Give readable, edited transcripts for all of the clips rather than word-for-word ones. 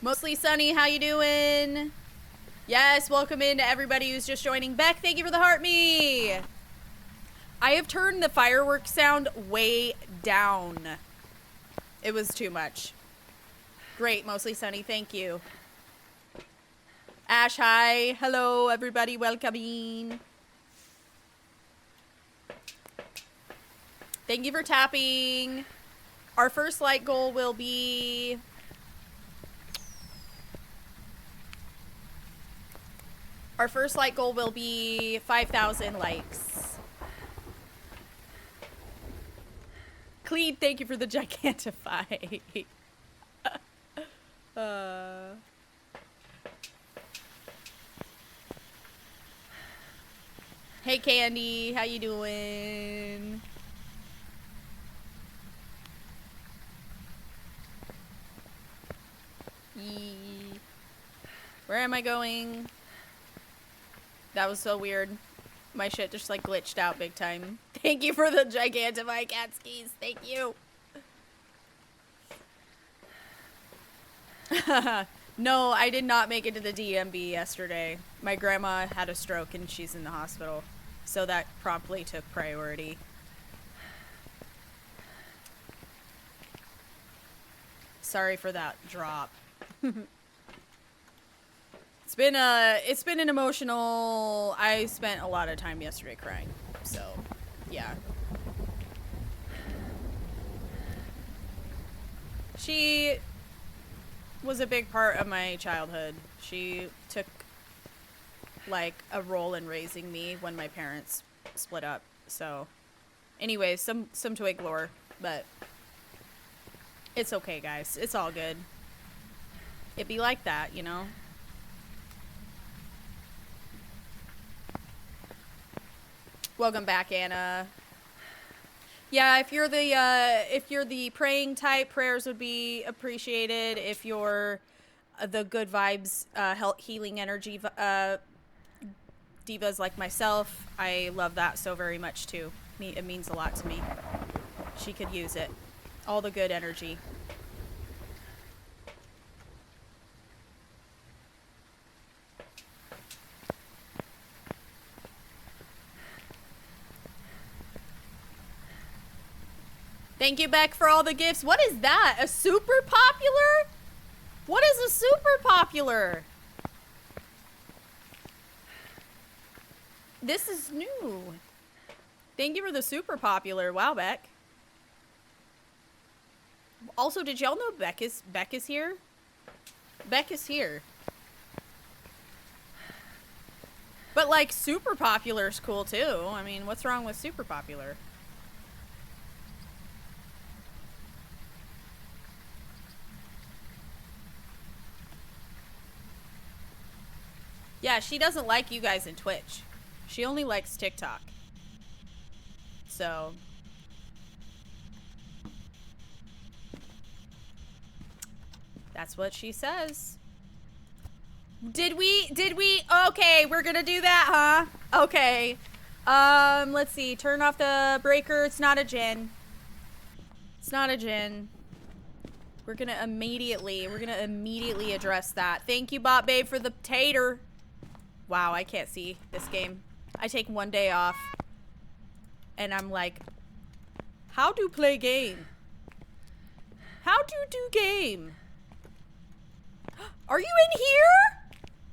Mostly Sunny, how you doing? Yes, welcome in to everybody who's just joining. Beck, thank you for the heart me. I have turned the fireworks sound way down. It was too much. Great, Mostly Sunny, thank you. Ash, hi. Hello, everybody, welcoming. Thank you for tapping. Our first like goal will be... Our first like goal will be 5,000 likes. Cleed, thank you for the Gigantify. Hey Candy, how you doing? Where am I going? That was so weird. My shit just like glitched out big time. Thank you for the Gigantify cat skis. Thank you. No, I did not make it to the DMV yesterday. My grandma had a stroke and she's in the hospital. So that promptly took priority. Sorry for that drop. It's been an emotional... I spent a lot of time yesterday crying. So, yeah. She was a big part of my childhood. She took, like, a role in raising me when my parents split up. So, anyways, some twig lore, but it's okay, guys. It's all good. It be like that, you know? Welcome back, Anna. Yeah, if you're the praying type, prayers would be appreciated. If you're the good vibes, healing energy divas like myself, I love that so very much too. It means a lot to me. She could use it. All the good energy. Thank you, Beck, for all the gifts. What is that? A super popular? What is a super popular? This is new. Thank you for the super popular. Wow, Beck. Also, did y'all know Beck is here? Beck is here. But, like, super popular is cool, too. I mean, what's wrong with super popular? Yeah, she doesn't like you guys in Twitch. She only likes TikTok. So. That's what she says. Did we? Okay, we're gonna do that, huh? Okay. Let's see. Turn off the breaker. It's not a gin. It's not a gin. We're gonna immediately address that. Thank you, Bot Babe, for the tater. Wow, I can't see this game. I take one day off. And I'm like, how to play game? How to do game? Are you in here?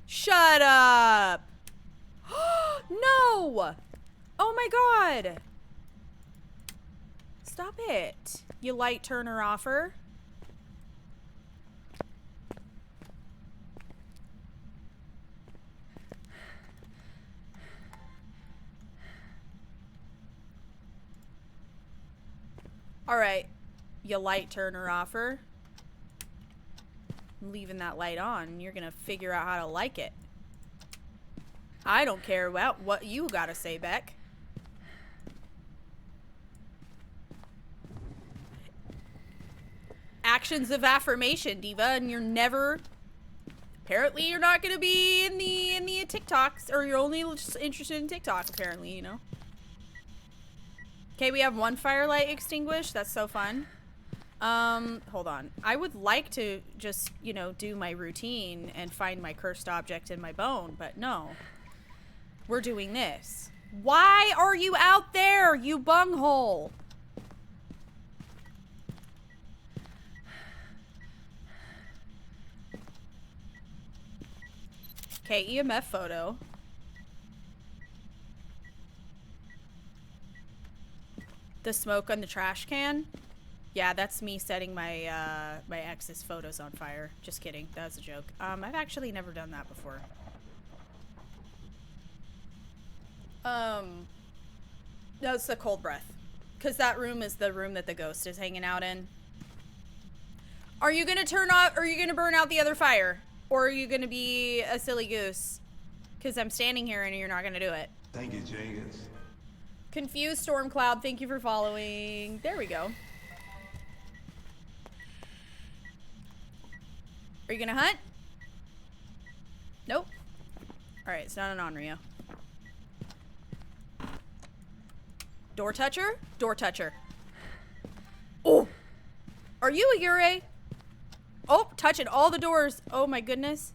Shut up. No. Oh my god. Stop it. You light turner offer. Alright, you light turner offer. I'm leaving that light on. You're gonna figure out how to like it. I don't care about what you gotta say, Beck. Actions of affirmation, Diva, and you're never... Apparently you're not gonna be in the TikToks, or you're only just interested in TikTok, apparently, you know? Okay, we have one firelight extinguished. That's so fun. Hold on. I would like to just, you know, do my routine and find my cursed object in my bone, but no. We're doing this. Why are you out there, you bunghole? Okay, EMF photo. The smoke on the trash can? Yeah, that's me setting my my ex's photos on fire. Just kidding. That was a joke. I've actually never done that before. That's the cold breath. Because that room is the room that the ghost is hanging out in. Are you gonna turn off, or are you gonna burn out the other fire? Or are you gonna be a silly goose? Because I'm standing here and you're not gonna do it. Thank you, Jenkins. Confused Storm Cloud, thank you for following. There we go. Are you gonna hunt? Nope. Alright, it's not an Onryo. Door toucher? Door toucher. Oh! Are you a Yurei? Oh, touching all the doors. Oh my goodness.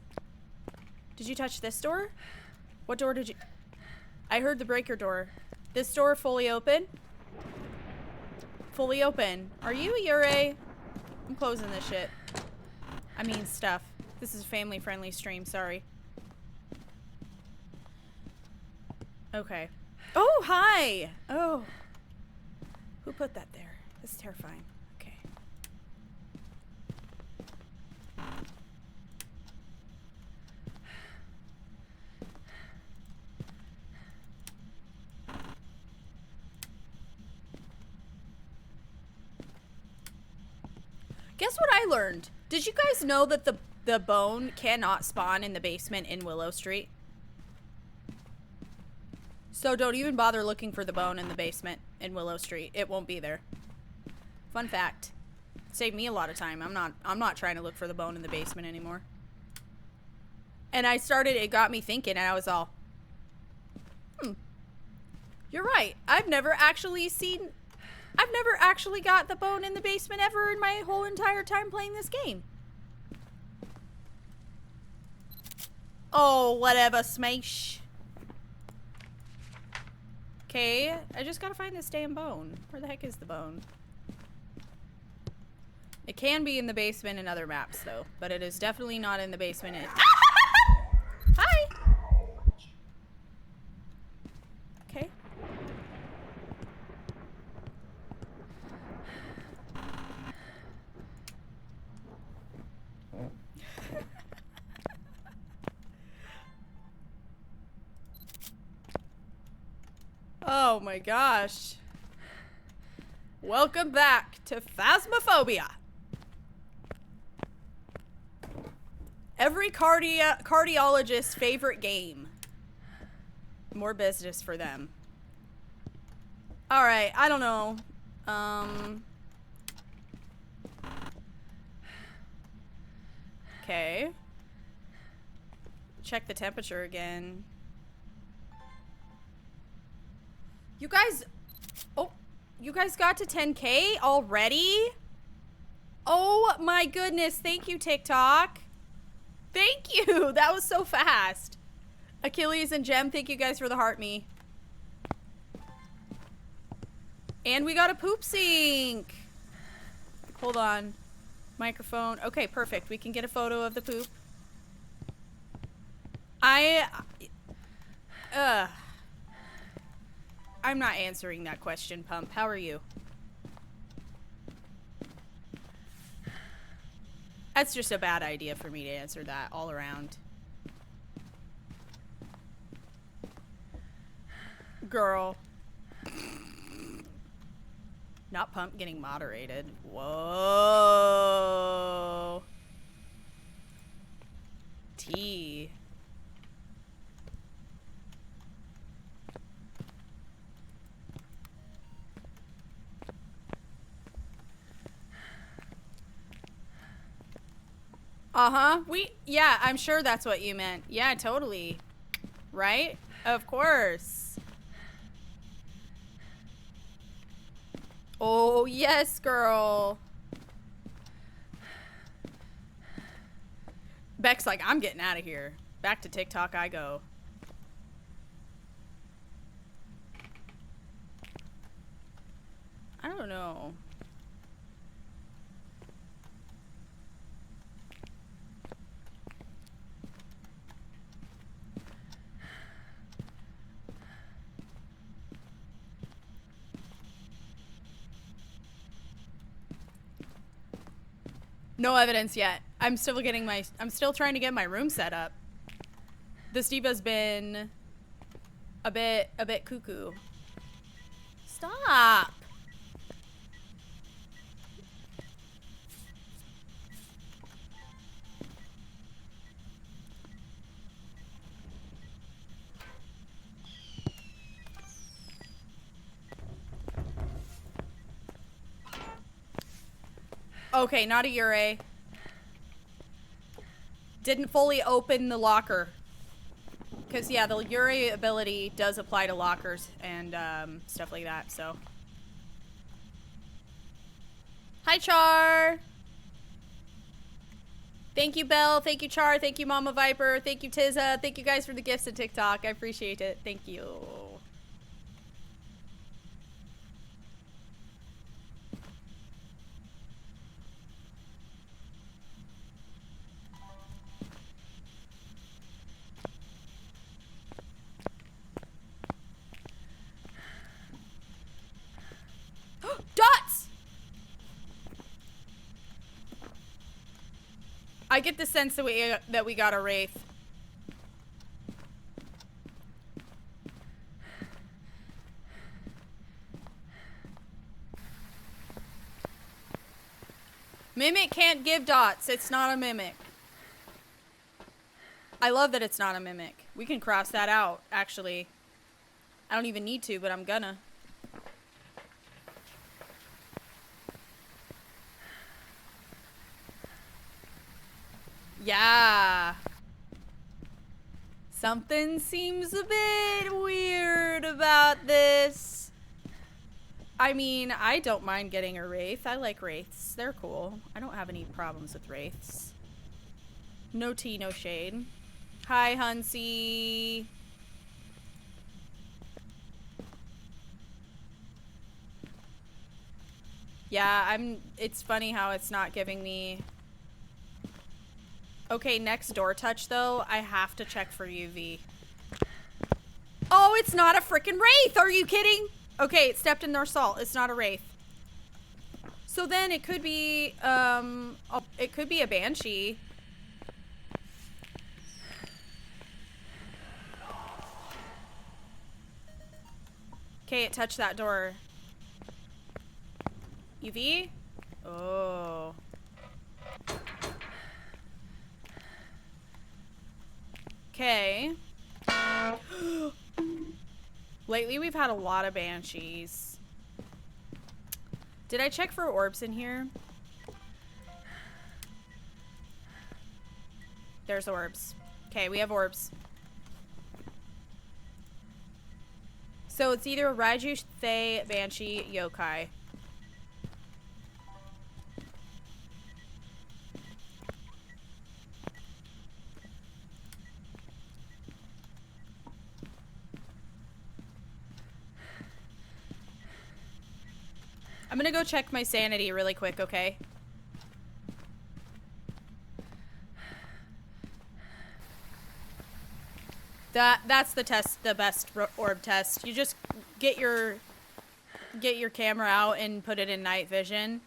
Did you touch this door? What door did you... I heard the breaker door. This door fully open? Fully open. Are you a Yurei? I'm closing this shit. I mean stuff. This is a family-friendly stream, sorry. Okay. Oh, hi! Oh. Who put that there? This is terrifying. Okay. Guess what I learned? Did you guys know that the bone cannot spawn in the basement in Willow Street? So don't even bother looking for the bone in the basement in Willow Street. It won't be there. Fun fact. Saved me a lot of time. I'm not trying to look for the bone in the basement anymore. And it got me thinking, and I was all, you're right. I've never actually got the bone in the basement ever in my whole entire time playing this game. Oh, whatever, smash. Okay, I just gotta find this damn bone. Where the heck is the bone? It can be in the basement in other maps, though. But it is definitely not in the basement in... Hi! Okay. Oh my gosh. Welcome back to Phasmophobia. Every cardiologist's favorite game. More business for them. Alright, I don't know. Okay. Check the temperature again. You guys... Oh, you guys got to 10K already? Oh my goodness. Thank you, TikTok. Thank you. That was so fast. Achilles and Gem, thank you guys for the heart me. And we got a poop sink. Hold on. Microphone. Okay, perfect. We can get a photo of the poop. I'm not answering that question, Pump. How are you? That's just a bad idea for me to answer that all around. Girl. Not Pump getting moderated. Whoa. T. Uh-huh. Yeah, I'm sure that's what you meant. Yeah, totally. Right? Of course. Oh, yes, girl. Beck's like, I'm getting out of here. Back to TikTok I go. I don't know. No evidence yet. I'm still trying to get my room set up. This diva's been a bit cuckoo. Stop. Okay, not a Ure. Didn't fully open the locker. Because, yeah, the Ure ability does apply to lockers and stuff like that, so. Hi, Char! Thank you, Belle. Thank you, Char. Thank you, Mama Viper. Thank you, Tizza. Thank you guys for the gifts and TikTok. I appreciate it. Thank you. Dots! I get the sense that we got a Wraith. Mimic can't give dots. It's not a mimic. I love that it's not a mimic. We can cross that out, actually. I don't even need to, but I'm gonna. Yeah. Something seems a bit weird about this. I mean, I don't mind getting a Wraith. I like Wraiths. They're cool. I don't have any problems with Wraiths. No tea, no shade. Hi, Hunsy. Yeah, it's funny how it's not giving me... Okay, next door touch, though, I have to check for UV. Oh, it's not a freaking Wraith! Are you kidding? Okay, it stepped in their salt. It's not a Wraith. So then it could be, it could be a Banshee. Okay, it touched that door. UV? Oh. Okay. Lately, we've had a lot of Banshees. Did I check for orbs in here? There's orbs. Okay, we have orbs. So it's either a Raiju, Thay, Banshee, Yokai. I'm gonna go check my sanity really quick, okay? That's the test, the best orb test. You just get your camera out and put it in night vision.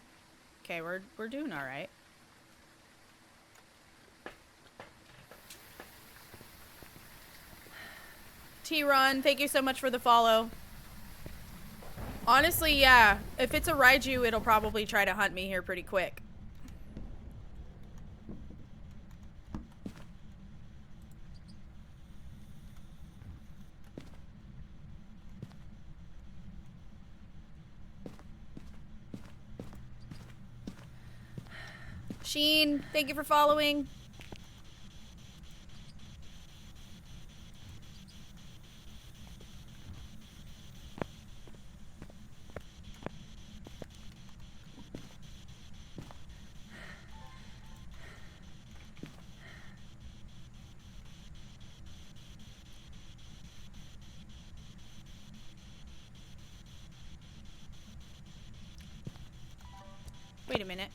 Okay, we're doing all right. T-Run, thank you so much for the follow. Honestly, yeah. If it's a Raiju, it'll probably try to hunt me here pretty quick. Sheen, thank you for following. Wait a minute.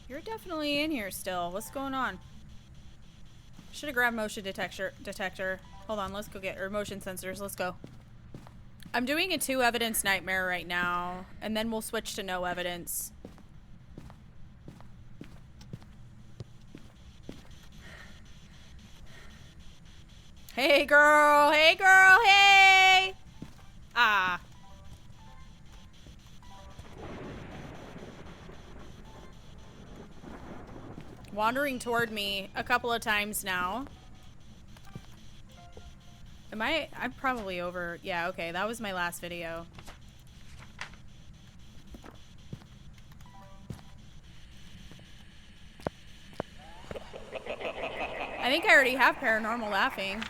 You're definitely in here still. What's going on? Should have grabbed motion detector. Hold on, let's go get, or motion sensors. Let's go. I'm doing a 2 evidence nightmare right now, and then we'll switch to no evidence. Hey girl, hey girl, hey! Ah. Wandering toward me a couple of times now. I'm probably over. Yeah, okay, that was my last video. I think I already have paranormal laughing.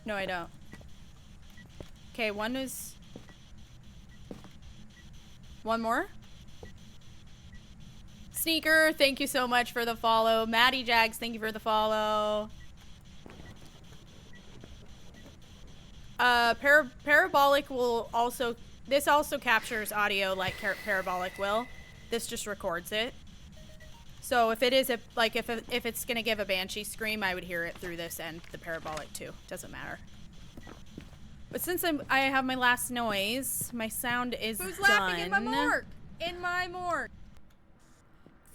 No, I don't. Okay, one more? Sneaker, thank you so much for the follow. Maddie Jags, thank you for the follow. Parabolic will also, this also captures audio like Parabolic will. This just records it. So if it is if it's gonna give a banshee scream, I would hear it through this and the Parabolic too. Doesn't matter. But since I have my last noise, my sound is done. Who's laughing in my morgue? In my morgue.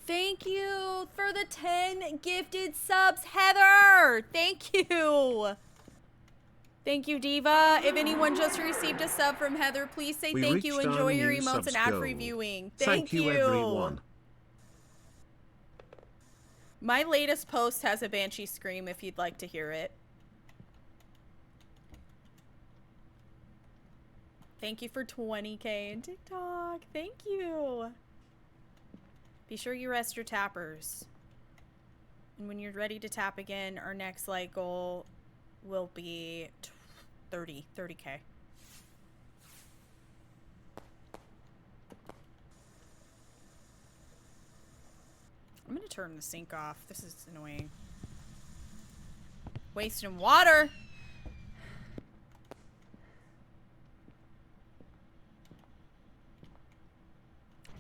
Thank you for the 10 gifted subs, Heather. Thank you. Thank you, Diva. If anyone just received a sub from Heather, please say thank you. Enjoy your emotes and ad-free viewing. Thank you, everyone. My latest post has a banshee scream if you'd like to hear it. Thank you for 20K in TikTok. Thank you. Be sure you rest your tappers. And when you're ready to tap again, our next like goal will be 30K. I'm gonna turn the sink off. This is annoying. Wasting water.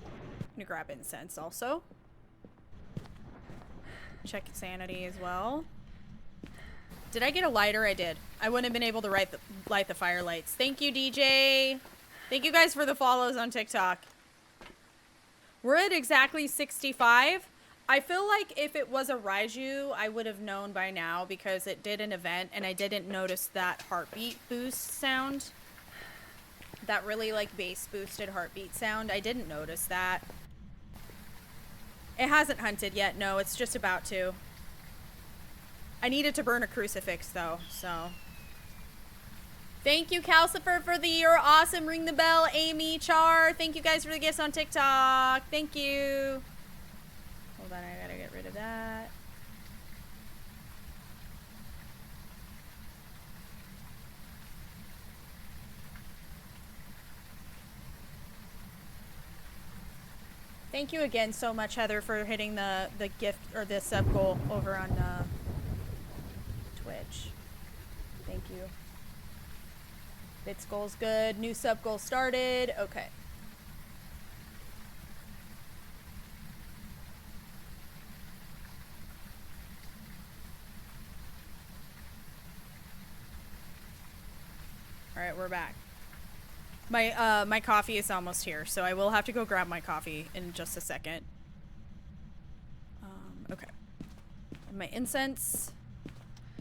I'm gonna grab incense also. Check sanity as well. Did I get a lighter? I did. I wouldn't have been able to light the firelights. Thank you, DJ. Thank you guys for the follows on TikTok. We're at exactly 65. I feel like if it was a Raiju, I would have known by now because it did an event and I didn't notice that heartbeat boost sound. That really like bass boosted heartbeat sound. I didn't notice that. It hasn't hunted yet. No, it's just about to. I needed to burn a crucifix though, so. Thank you, Calcifer, for the year. Awesome. Ring the bell. Amy, Char. Thank you guys for the gifts on TikTok. Thank you. Hold on, I gotta get rid of that. Thank you again so much, Heather, for hitting the gift or the sub goal over on Twitch. Thank you. Bits goal's good. New sub goal started. Okay. All right, we're back. My coffee is almost here, so I will have to go grab my coffee in just a second. Okay. My incense.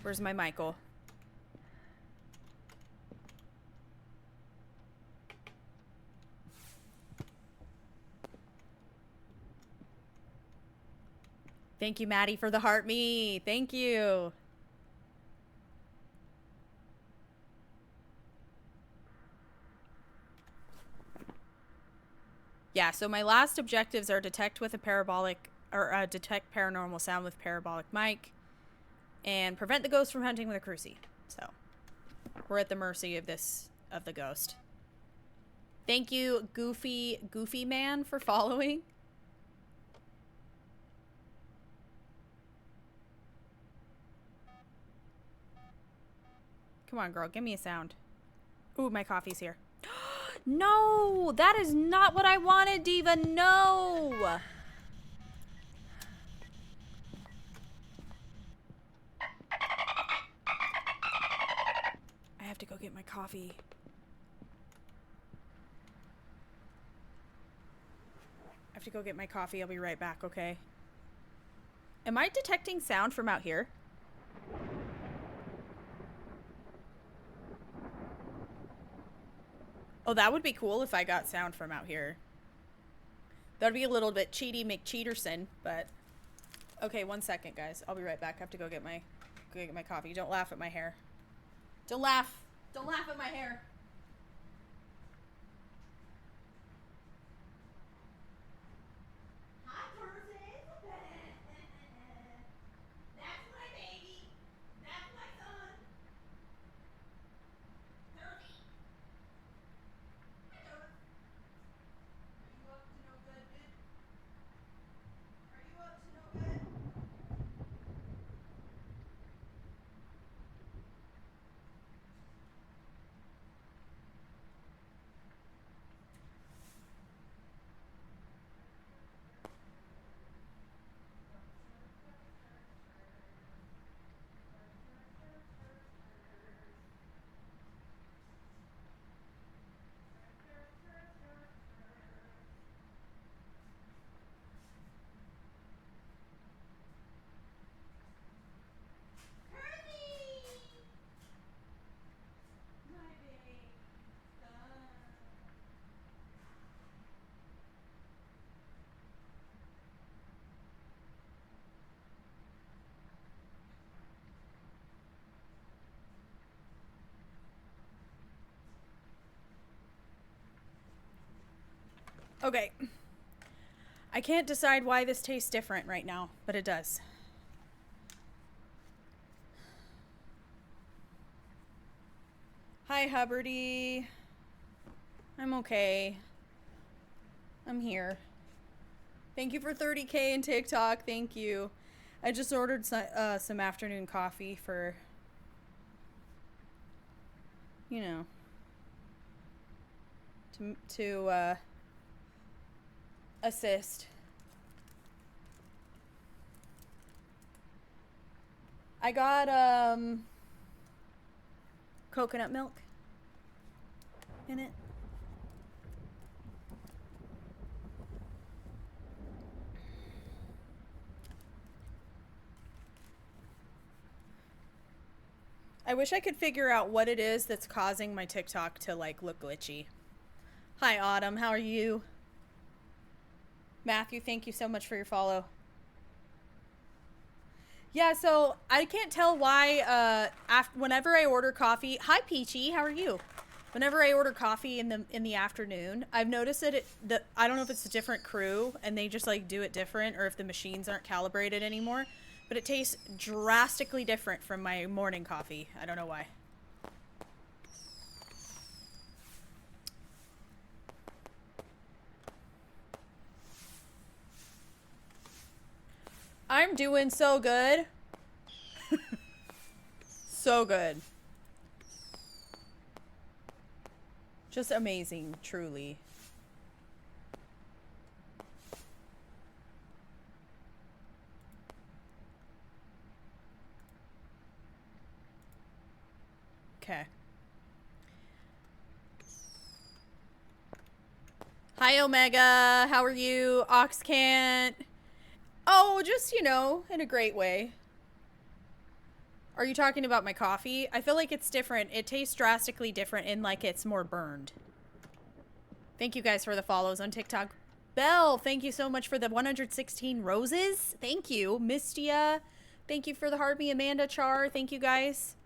Where's my Michael? Thank you, Maddie, for the heart me. Thank you. Yeah, so my last objectives are detect with a parabolic, or detect paranormal sound with parabolic mic, and prevent the ghost from hunting with a cruci. So, we're at the mercy of the ghost. Thank you, Goofy Man, for following. Come on, girl, give me a sound. Ooh, my coffee's here. No, that is not what I wanted, Diva. No. I have to go get my coffee. I have to go get my coffee. I'll be right back, okay? Am I detecting sound from out here? Oh, that would be cool if I got sound from out here. That'd be a little bit cheaty McCheaterson, but... Okay, 1 second, guys. I'll be right back. I have to go get my coffee. Don't laugh at my hair. Don't laugh. Don't laugh at my hair. Hi, person. That's my baby. That's my son. Turkey. Hi, Turk. Are you up to no good, dude? Are you up to no good? Okay. I can't decide why this tastes different right now, but it does. Hi, Hubbardy. I'm okay. I'm here. Thank you for 30K in TikTok. Thank you. I just ordered some afternoon coffee for, you know, to assist. I got coconut milk in it. I wish I could figure out what it is that's causing my TikTok to like look glitchy. Hi Autumn, how are you? Matthew, thank you so much for your follow. Yeah, so I can't tell why whenever I order coffee. Hi Peachy, how are you? Whenever I order coffee in the afternoon, I've noticed that I don't know if it's a different crew and they just like do it different, or if the machines aren't calibrated anymore, but it tastes drastically different from my morning coffee. I don't know why. I'm doing so good. So good. Just amazing, truly. Okay. Hi, Omega. How are you? Oxcant. Oh, just, you know, in a great way. Are you talking about my coffee? I feel like it's different. It tastes drastically different in like it's more burned. Thank you guys for the follows on TikTok. Belle, thank you so much for the 116 roses. Thank you. Mistia, thank you for the heart me. Amanda Char, thank you guys.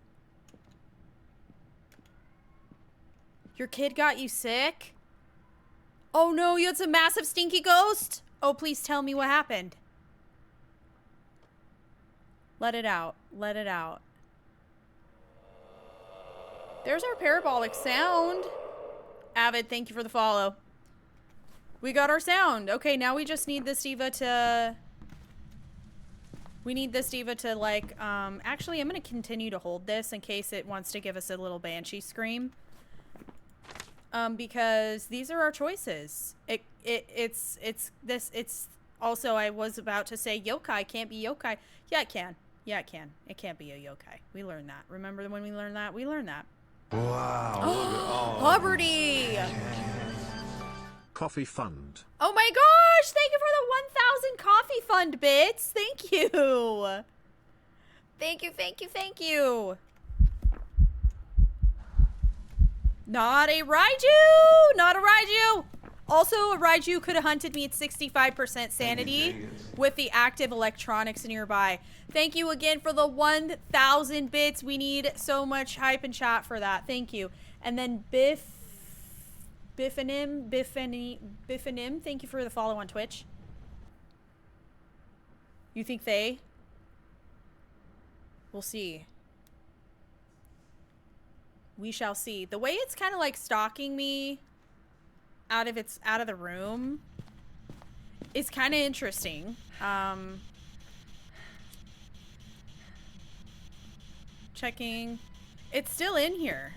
Your kid got you sick? Oh no, you had some massive stinky ghost? Oh, please tell me what happened. Let it out. Let it out. There's our parabolic sound. Avid, thank you for the follow. We got our sound. Okay, now we just need this diva to... We need this diva to, like, actually, I'm going to continue to hold this in case it wants to give us a little banshee scream. Because these are our choices. It's also, I was about to say yokai can't be yokai. Yeah, it can. Yeah, it can. It can't be a yokai. We learned that. Remember when we learned that? We learned that. Wow, look at all Poverty! Coffee fund. Oh my gosh! Thank you for the 1,000 coffee fund bits! Thank you! Thank you, thank you, thank you! Not a Raiju! Not a Raiju! Also, a Raiju could have hunted me at 65% sanity with the active electronics nearby. Thank you again for the 1,000 bits. We need so much hype and chat for that. Thank you. And then Biffanim, thank you for the follow on Twitch. You think they? We'll see. We shall see. The way it's kind of like stalking me out of the room is kind of interesting. Checking. It's still in here.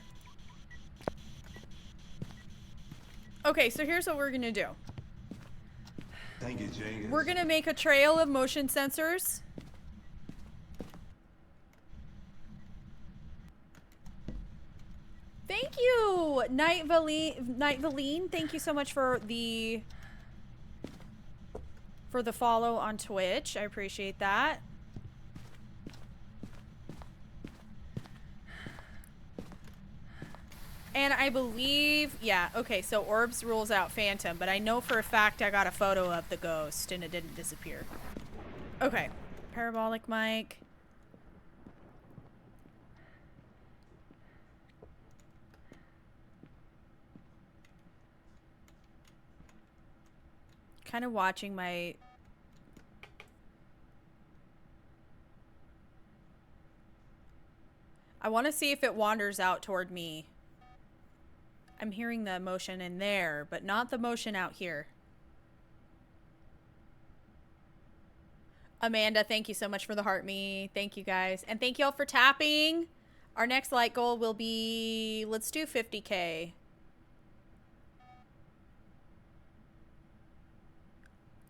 Okay, so here's what we're gonna do. Thank you, Jenkins. We're gonna make a trail of motion sensors. Thank you, Night Valine. Thank you so much for the follow on Twitch. I appreciate that. And I believe, yeah, okay, so Orbs rules out Phantom, but I know for a fact I got a photo of the ghost and it didn't disappear. Okay, parabolic mic. Kind of watching my... I want to see if it wanders out toward me. I'm hearing the motion in there, but not the motion out here. Amanda, thank you so much for the heart me. Thank you guys. And thank you all for tapping. Our next like goal will be, let's do 50K.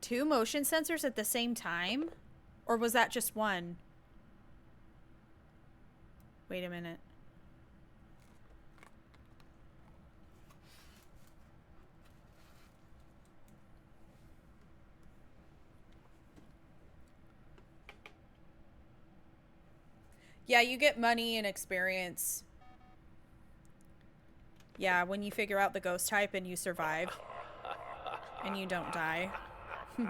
Two motion sensors at the same time? Or was that just one? Wait a minute. Yeah, you get money and experience. Yeah, when you figure out the ghost type and you survive. And you don't die. Okay.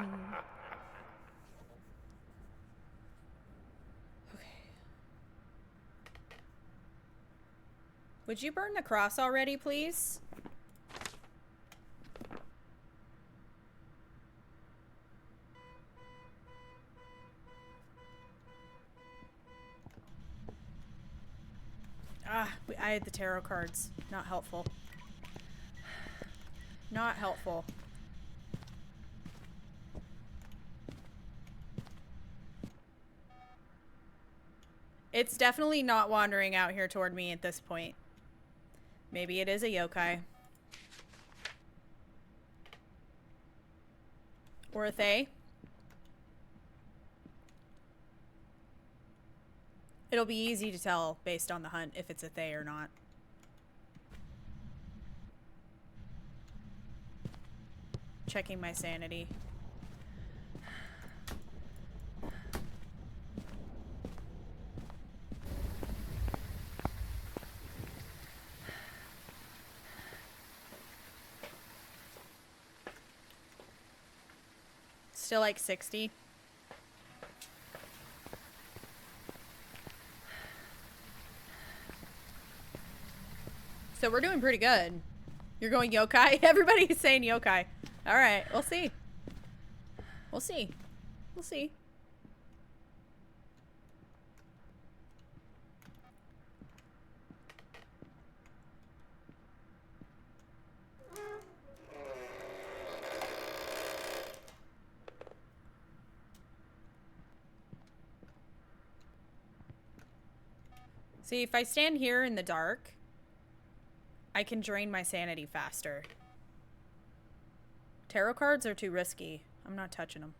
Would you burn the cross already, please? Ah, I had the tarot cards. Not helpful. Not helpful. It's definitely not wandering out here toward me at this point. Maybe it is a yokai. Or a Thay. It'll be easy to tell based on the hunt if it's a Thay or not. Checking my sanity. Still like 60. So we're doing pretty good. You're going yokai? Everybody's saying yokai. Alright, we'll see. We'll see. We'll see. See, if I stand here in the dark, I can drain my sanity faster. Tarot cards are too risky. I'm not touching them.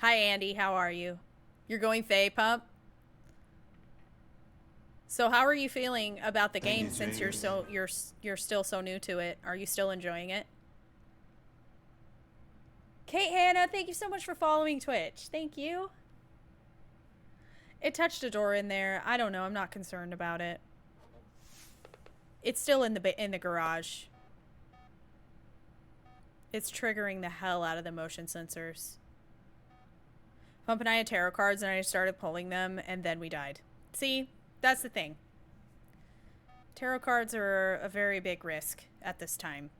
Hi, Andy. How are you? You're going Fae Pump? So how are you feeling about the game since you're still so new to it? Are you still enjoying it? Kate Hannah, thank you so much for following Twitch. Thank you. It touched a door in there. I don't know. I'm not concerned about it. It's still in the garage. It's triggering the hell out of the motion sensors. Pump and I had tarot cards and I started pulling them and then we died. See? That's the thing. Tarot cards are a very big risk at this time.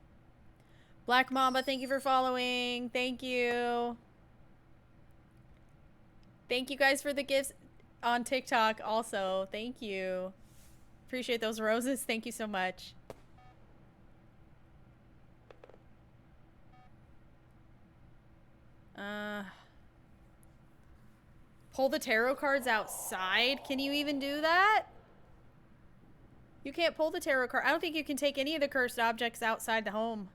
Black Mamba, thank you for following. Thank you. Thank you guys for the gifts on TikTok also. Thank you. Appreciate those roses. Thank you so much. Pull the tarot cards outside? Can you even do that? You can't pull the tarot card. I don't think you can take any of the cursed objects outside the home.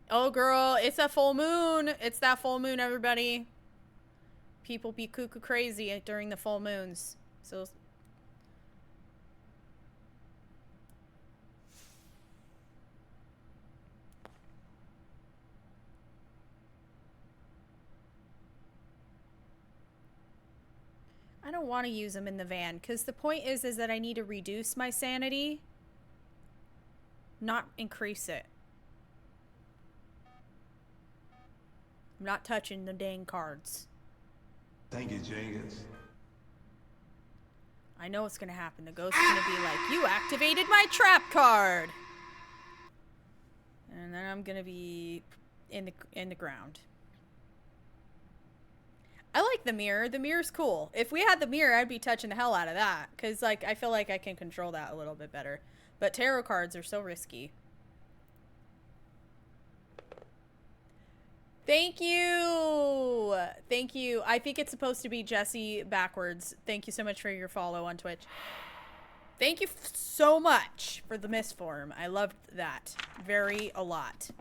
Oh, girl, it's a full moon. It's that full moon, everybody. People be cuckoo crazy during the full moons. So... I don't want to use them in the van because the point is that I need to reduce my sanity, not increase it. I'm not touching the dang cards. Thank you, Jenkins. I know what's gonna happen. The ghost's gonna be like, "You activated my trap card," and then I'm gonna be in the ground. I like the mirror. The mirror's cool. If we had the mirror, I'd be touching the hell out of that. Because, like, I feel like I can control that a little bit better. But tarot cards are so risky. Thank you! Thank you. I think it's supposed to be Jesse backwards. Thank you so much for your follow on Twitch. Thank you so much for the misform. I loved that. A lot.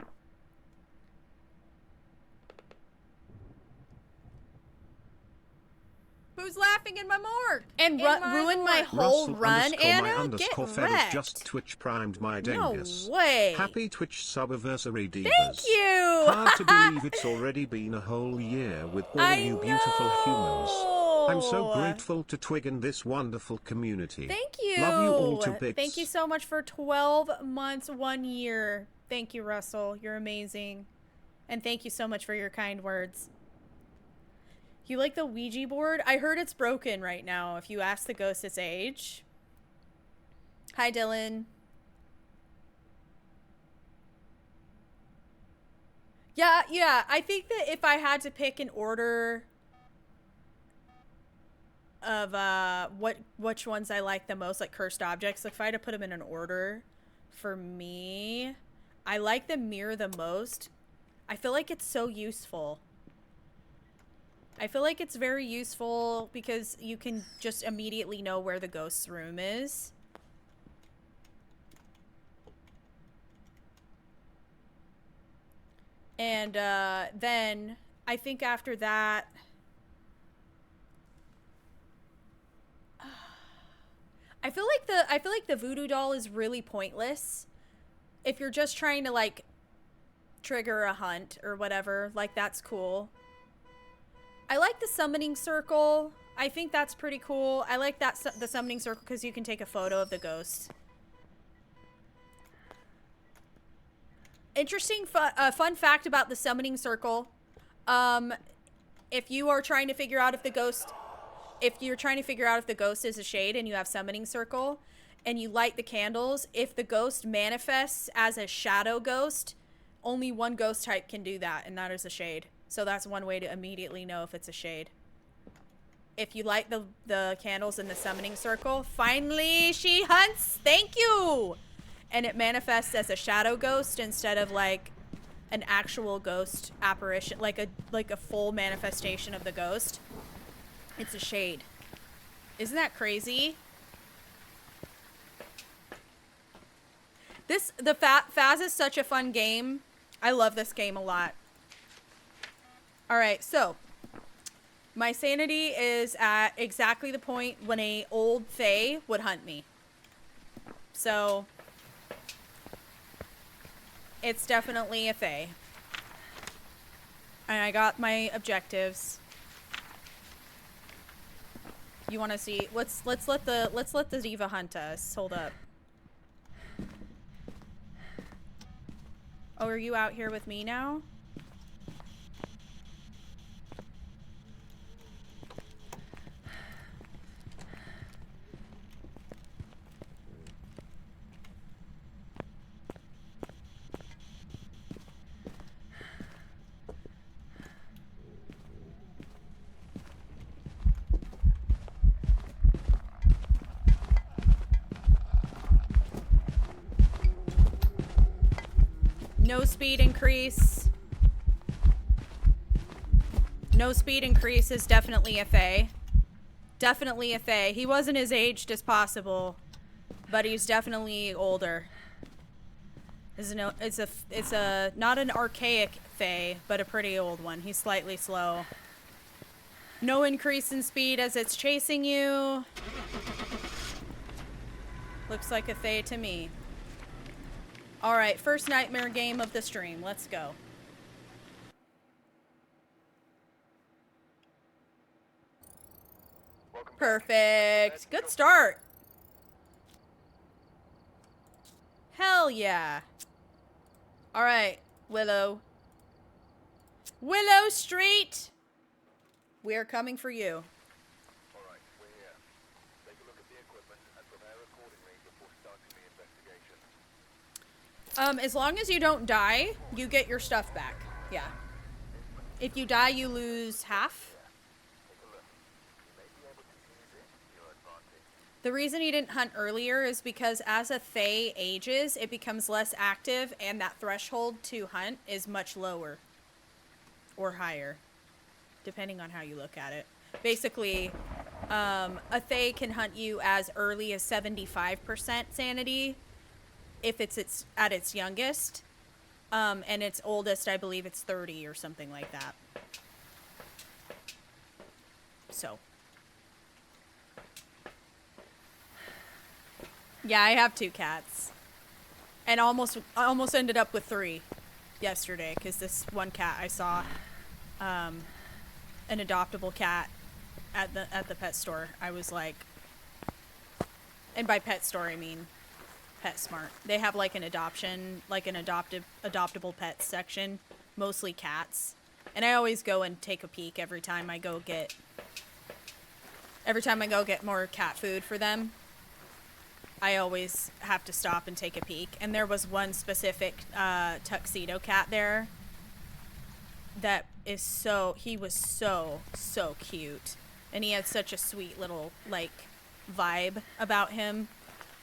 Who's laughing in my morgue? And ruin my whole run, Anna? Get wrecked. Just Twitch primed my dingus. No way. Happy Twitch subiversary divas. Thank you. Hard to believe it's already been a whole year with all you beautiful humans. I'm so grateful to Twig and this wonderful community. Thank you. Love you all to bits. Thank you so much for 12 months, 1 year. Thank you, Russell. You're amazing. And thank you so much for your kind words. You like the Ouija board? I heard it's broken right now. If you ask the ghost its age. Hi, Dylan. Yeah. I think that if I had to pick an order of which ones I like the most, like cursed objects, like if I had to put them in an order, for me, I like the mirror the most. I feel like it's so useful. I feel like it's very useful because you can just immediately know where the ghost's room is. And then I think after that, I feel like the voodoo doll is really pointless if you're just trying to like trigger a hunt or whatever. Like, that's cool. I like the summoning circle. I think that's pretty cool. I like that the summoning circle because you can take a photo of the ghost. Interesting fun fact about the summoning circle. If you are trying to figure out if the ghost, is a shade and you have summoning circle and you light the candles, if the ghost manifests as a shadow ghost, only one ghost type can do that, and that is a shade. So that's one way to immediately know if it's a shade. If you light the candles in the summoning circle, finally she hunts. Thank you. and it manifests as a shadow ghost instead of like an actual ghost apparition, like a full manifestation of the ghost. It's a shade. Isn't that crazy? The Phas is such a fun game. I love this game a lot. Alright, so my sanity is at exactly the point when a old fae would hunt me. So it's definitely a fae. And I got my objectives. You want to see? Let's let the diva hunt us. Hold up. Oh, are you out here with me now? No speed increase. No speed increase is definitely a fae. Definitely a fae. He wasn't as aged as possible, but he's definitely older. It's a not an archaic fae, but a pretty old one. He's slightly slow. No increase in speed as it's chasing you. Looks like a fae to me. Alright, first nightmare game of the stream. Let's go. Perfect. Good start. Hell yeah. Alright, Willow. Willow Street! We're coming for you. Alright, we're here. Take a look at the equipment and prepare accordingly before starting the investigation. As long as you don't die, you get your stuff back. Yeah. If you die, you lose half. The reason he didn't hunt earlier is because as a fae ages, it becomes less active and that threshold to hunt is much lower. Or higher. Depending on how you look at it. Basically, a fae can hunt you as early as 75% sanity if it's at its youngest. And its oldest, I believe it's 30 or something like that. So. Yeah, I have 2 cats. And almost ended up with 3 yesterday, because this one cat I saw, an adoptable cat at the pet store. I was like, and by pet store I mean PetSmart. They have like an adoption, like an adoptable pets section, mostly cats. And I always go and take a peek every time I go get more cat food for them. I always have to stop and take a peek. And there was one specific tuxedo cat there that is he was so cute. And he had such a sweet little, like, vibe about him.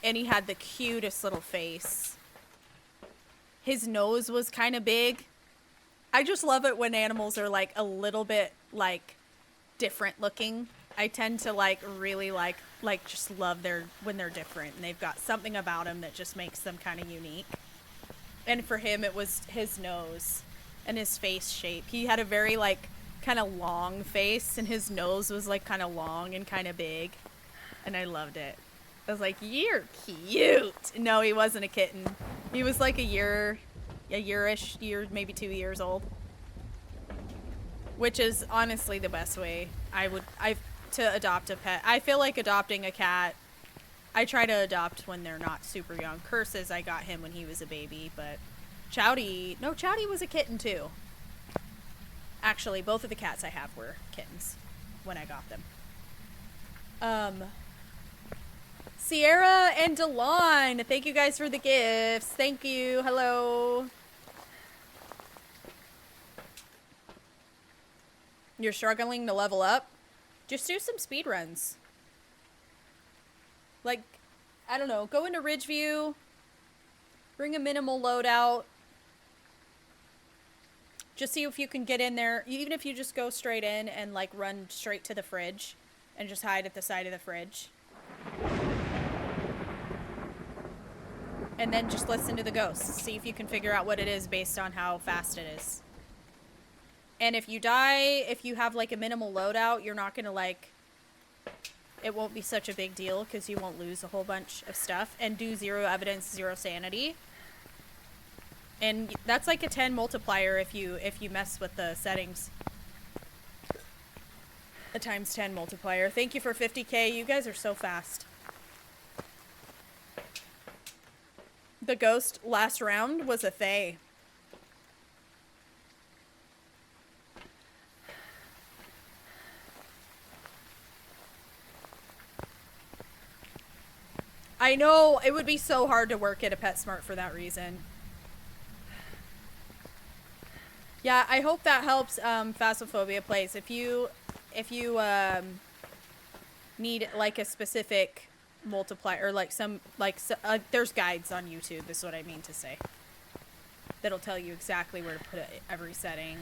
And he had the cutest little face. His nose was kind of big. I just love it when animals are, like, a little bit, like, different looking. I tend to, like, really like just love when they're different. And they've got something about them that just makes them kind of unique. And for him, it was his nose and his face shape. He had a very, like, kind of long face, and his nose was, like, kind of long and kind of big. And I loved it. I was like, you're cute. No, he wasn't a kitten. He was, like, maybe 2 years old. Which is honestly the best way to adopt a pet. I feel like adopting a cat, I try to adopt when they're not super young. Curses, I got him when he was a baby, but Chowdy was a kitten too. Actually, both of the cats I have were kittens when I got them. Sierra and Delon, thank you guys for the gifts. Thank you. Hello. You're struggling to level up? Just do some speed runs. Like, I don't know, go into Ridgeview, Bring a minimal loadout. Just see if you can get in there. Even if you just go straight in and like run straight to the fridge and just hide at the side of the fridge. And then just listen to the ghosts. See if you can figure out what it is based on how fast it is. And if you die, if you have like a minimal loadout, you're not gonna like... It won't be such a big deal because you won't lose a whole bunch of stuff. And do 0 evidence, 0 sanity. And that's like a 10 multiplier if you mess with the settings. A times 10 multiplier. Thank you for 50k. You guys are so fast. The ghost last round was a Thay. I know, it would be so hard to work at a PetSmart for that reason. Yeah, I hope that helps Phasmophobia plays. If you need like a specific multiplier or like there's guides on YouTube is what I mean to say. That'll tell you exactly where to put every setting.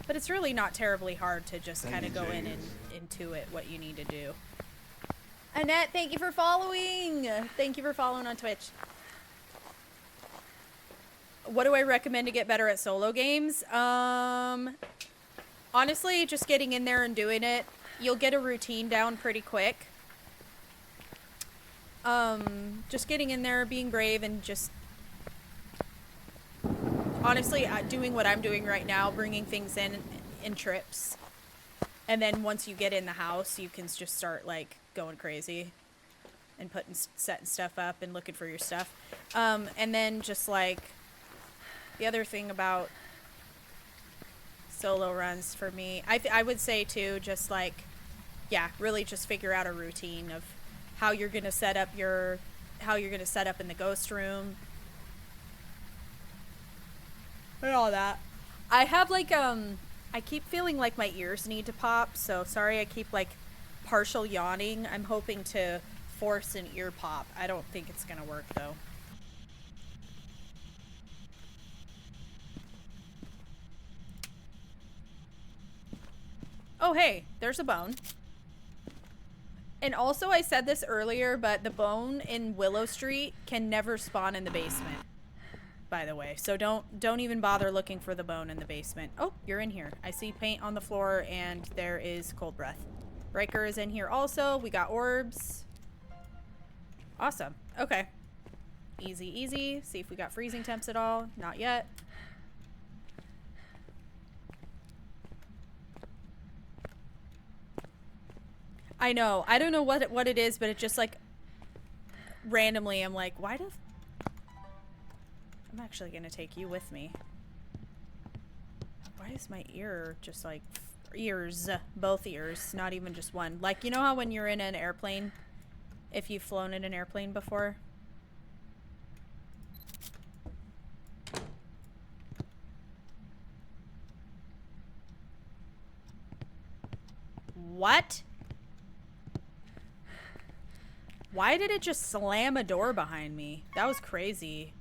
But it's really not terribly hard to just kind of go in and intuit what you need to do. Annette, thank you for following. Thank you for following on Twitch. What do I recommend to get better at solo games? Honestly, just getting in there and doing it. You'll get a routine down pretty quick. Just getting in there, being brave, and just... Honestly, doing what I'm doing right now, bringing things in trips. And then once you get in the house, you can just start, like, going crazy. And setting stuff up and looking for your stuff. And then just, like... The other thing about solo runs for me, I would say too, just like, yeah, really just figure out a routine of how you're gonna set up in the ghost room and all that. I have like I keep feeling like my ears need to pop, so sorry I keep like partial yawning. I'm hoping to force an ear pop. I don't think it's gonna work though. Oh, hey, there's a bone. And also, I said this earlier, but the bone in Willow Street can never spawn in the basement, by the way. So don't even bother looking for the bone in the basement. Oh, you're in here. I see paint on the floor, and there is cold breath. Riker is in here also. We got orbs. Awesome. Okay. Easy, easy. See if we got freezing temps at all. Not yet. I know. I don't know what it is, but it just like randomly I'm like, why do I'm actually gonna take you with me. Why is my ear just like ears, both ears, not even just one? Like, you know how when you're in an airplane, if you've flown in an airplane before? What? Why did it just slam a door behind me? That was crazy.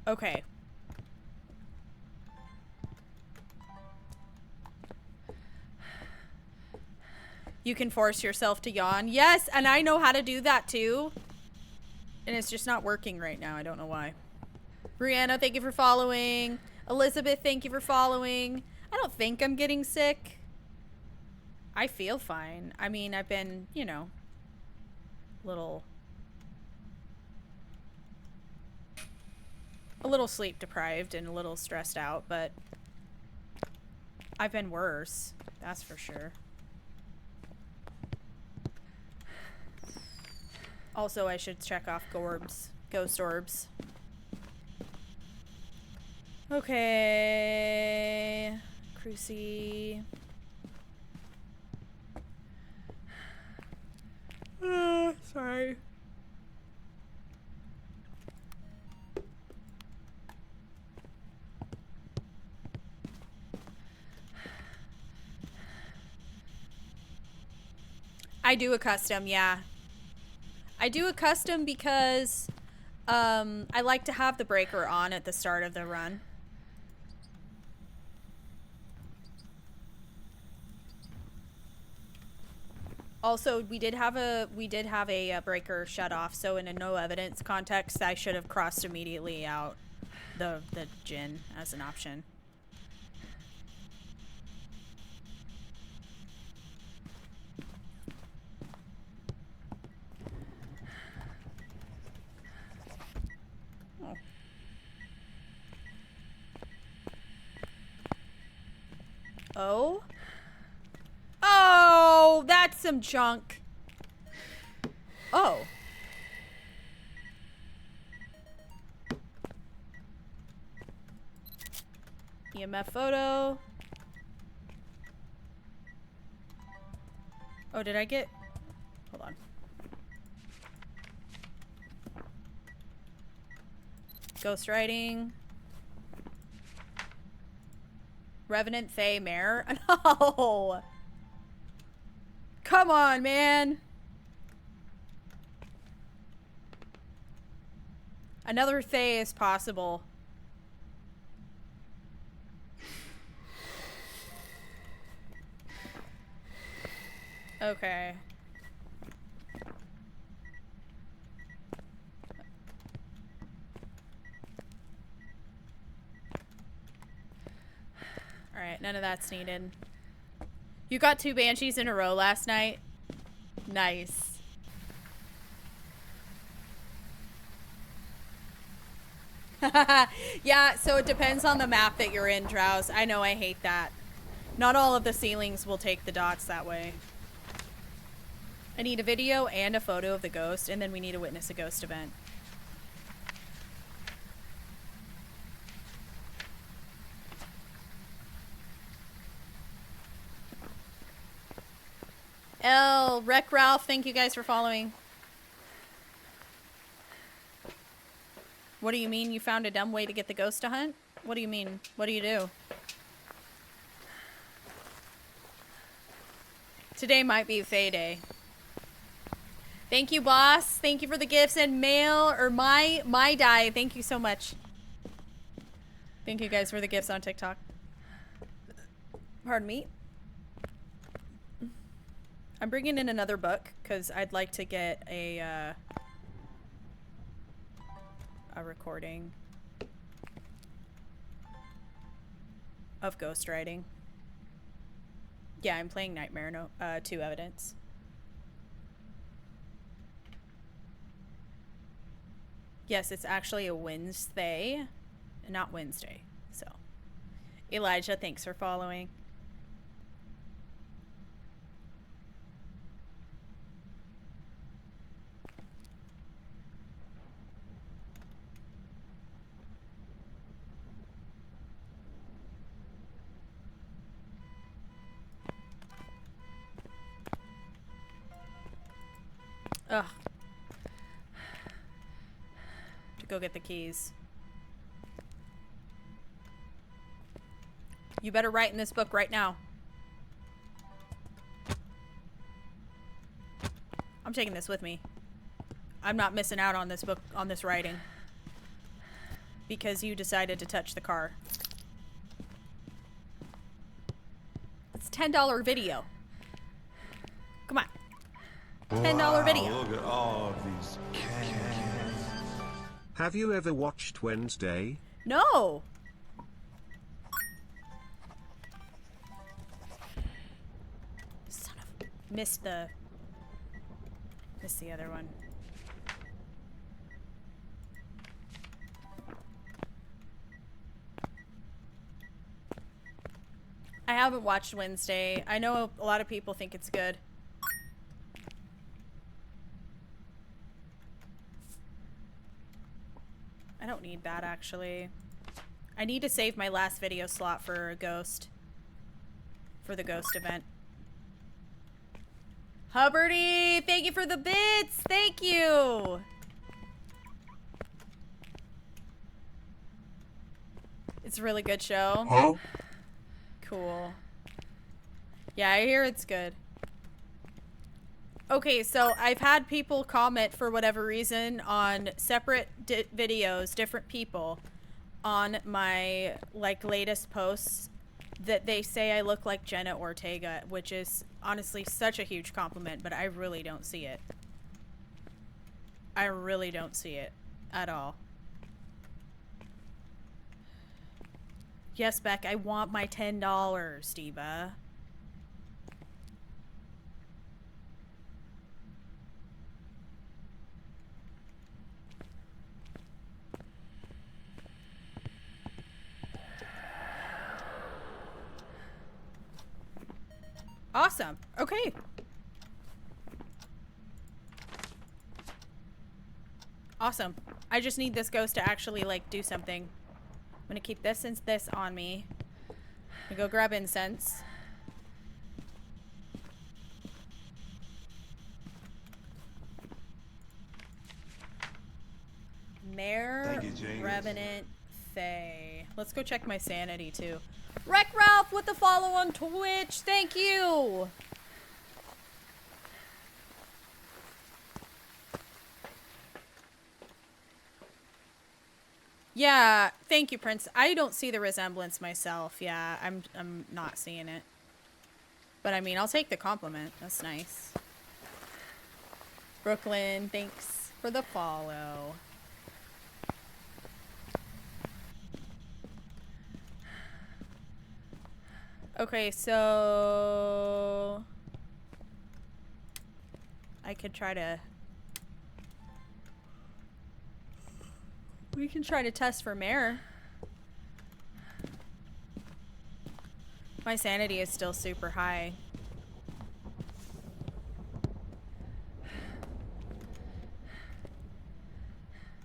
Okay. You can force yourself to yawn. Yes, and I know how to do that too. And it's just not working right now. I don't know why. Brianna, thank you for following. Elizabeth, thank you for following. I don't think I'm getting sick. I feel fine. I mean, I've been, you know, a little sleep deprived and a little stressed out, but I've been worse, that's for sure. Also, I should check off ghost orbs. Okay, Crucy. Sorry. I do a custom, yeah. I do a custom because I like to have the breaker on at the start of the run. Also, we did have a breaker shut off, so in a no evidence context, I should have crossed immediately out the gin as an option. Oh. Oh? Oh, that's some junk. Oh. EMF photo. Oh, did I get... Hold on. Ghostwriting. Revenant Fae Mare. No! Come on, man! Another Fae is possible. Okay. Alright, none of that's needed. You got 2 banshees in a row last night? Nice. Yeah, so it depends on the map that you're in, Drowse. I know, I hate that. Not all of the ceilings will take the dots that way. I need a video and a photo of the ghost, and then we need to witness a ghost event. Wreck Ralph, thank you guys for following. What do you mean you found a dumb way to get the ghost to hunt? What do you mean? What do you do? Today might be Fae Day. Thank you, boss. Thank you for the gifts and mail, or my die. Thank you so much. Thank you guys for the gifts on TikTok. Pardon me. I'm bringing in another book because I'd like to get a recording of ghostwriting. Yeah, I'm playing Nightmare 2 Evidence. Yes, it's actually a Wednesday, not Wednesday. So, Elijah, thanks for following. Ugh. To go get the keys. You better write in this book right now. I'm taking this with me. I'm not missing out on this book, on this writing. Because you decided to touch the car. It's a $10 video. Come on. $10 video. Look at all of these cans. Have you ever watched Wednesday? No. Son of... Missed the other one. I haven't watched Wednesday. I know a lot of people think it's good. I don't need that, actually. I need to save my last video slot for a ghost. For the ghost event. Hubbardy, thank you for the bits! Thank you! It's a really good show. Huh? Cool. Yeah, I hear it's good. Okay, so I've had people comment for whatever reason on separate videos, different people, on my, like, latest posts that they say I look like Jenna Ortega, which is honestly such a huge compliment, but I really don't see it. I really don't see it at all. Yes, Beck, I want my $10, Diva. Awesome. Okay. Awesome. I just need this ghost to actually, like, do something. I'm gonna keep this and this on me. I'm gonna go grab incense. Mare, Revenant, Faye. Let's go check my sanity, too. Wreck Ralph with the follow on Twitch. Thank you. Yeah, thank you, Prince. I don't see the resemblance myself. Yeah, I'm not seeing it. But I mean, I'll take the compliment. That's nice. Brooklyn, thanks for the follow. Okay, so I could try to... We can try to test for Mare. My sanity is still super high.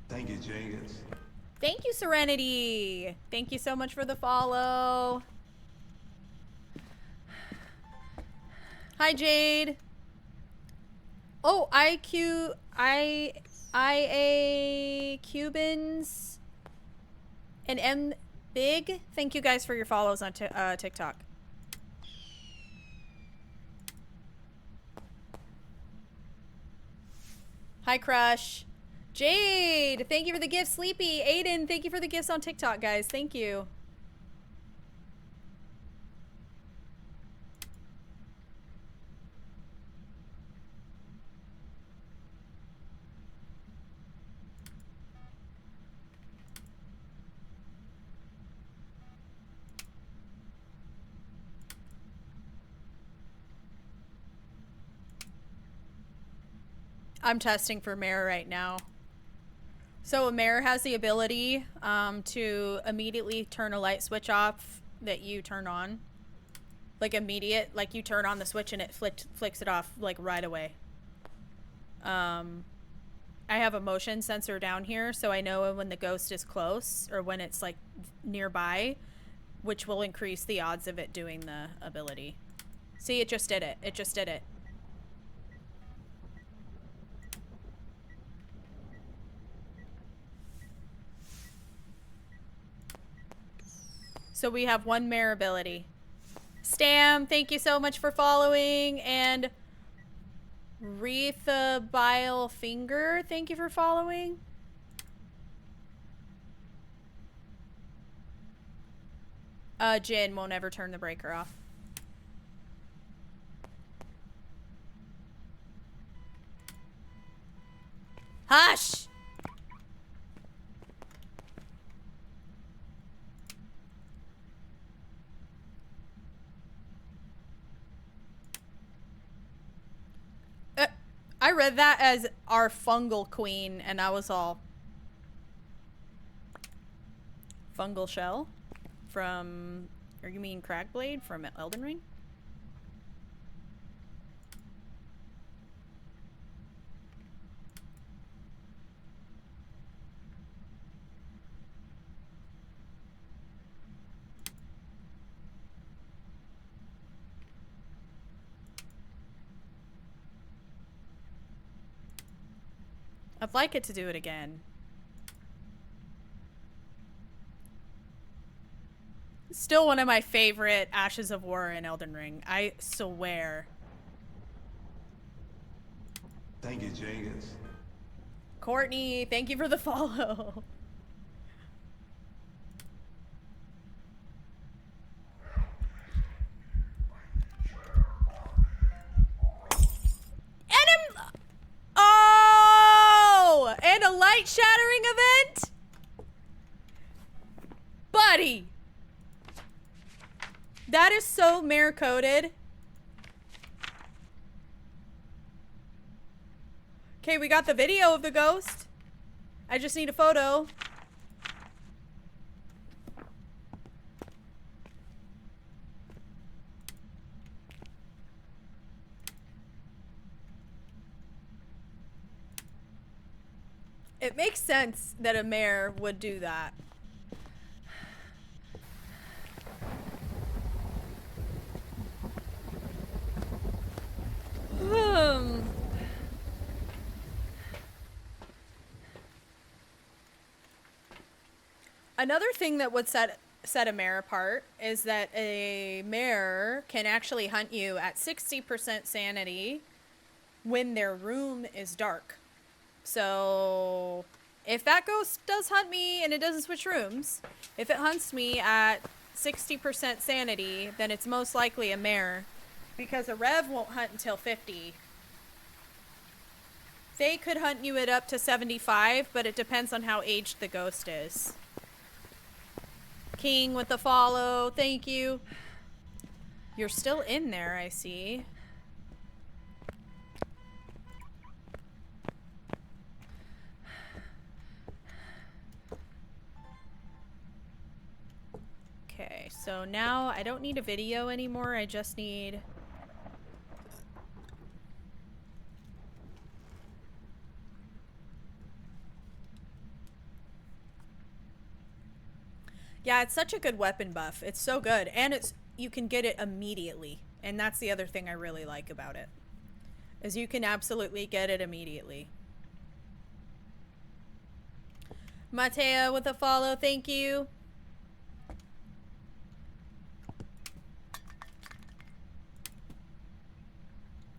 Thank you, Jenkins. Thank you, Serenity. Thank you so much for the follow. Hi, Jade. Oh, IA Cubans and M Big. Thank you guys for your follows on TikTok. Hi, Crush. Jade, thank you for the gift. Sleepy, Aiden, thank you for the gifts on TikTok, guys. Thank you. I'm testing for Mare right now. So Mare has the ability to immediately turn a light switch off that you turn on. Like immediate, like you turn on the switch and it flicks it off like right away. I have a motion sensor down here, so I know when the ghost is close or when it's like nearby, which will increase the odds of it doing the ability. See, it just did it. It just did it. So we have one Mare ability. Stam, thank you so much for following. And Retha Bile Finger, thank you for following. Jin won't ever turn the breaker off. Hush! I read that as our fungal queen, and I was all... Fungal shell? From... Or you mean Cragblade from Elden Ring? I'd like it to do it again. Still one of my favorite Ashes of War in Elden Ring. I swear. Thank you, Jenkins. Courtney, thank you for the follow. Oh! And a light shattering event? Buddy! That is so mare coded. Okay, we got the video of the ghost. I just need a photo. It makes sense that a mayor would do that. Another thing that would set a mare apart is that a mare can actually hunt you at 60% sanity when their room is dark. So if that ghost does hunt me and it doesn't switch rooms, if it hunts me at 60% sanity, then it's most likely a mare, because a rev won't hunt until 50. They could hunt you at up to 75, but it depends on how aged the ghost is. King with the follow, thank you. You're still in there, I see. Okay, so now I don't need a video anymore, I just need... Yeah, it's such a good weapon buff. It's so good. And you can get it immediately. And that's the other thing I really like about it. Is you can absolutely get it immediately. Mateo with a follow, thank you.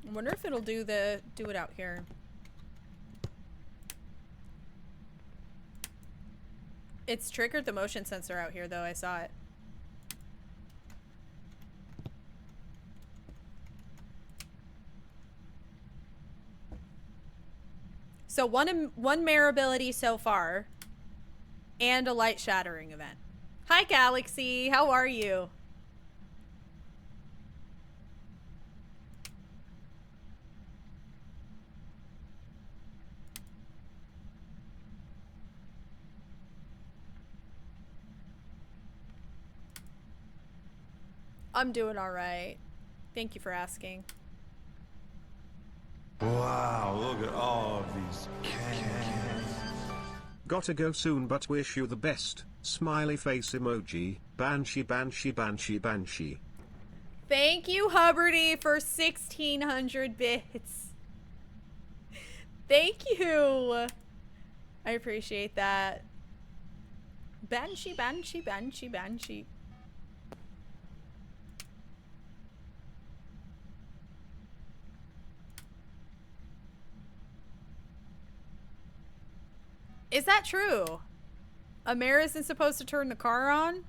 I wonder if it'll do it out here. It's triggered the motion sensor out here, though. I saw it. So one mare ability so far, and a light shattering event. Hi, Galaxy. How are you? I'm doing all right. Thank you for asking. Wow, look at all of these cans. Gotta go soon, but wish you the best. Smiley face emoji. Banshee, banshee, banshee, banshee. Thank you, Hubbardy, for 1,600 bits. Thank you. I appreciate that. Banshee, banshee, banshee, banshee. Is that true? A mare isn't supposed to turn the car on?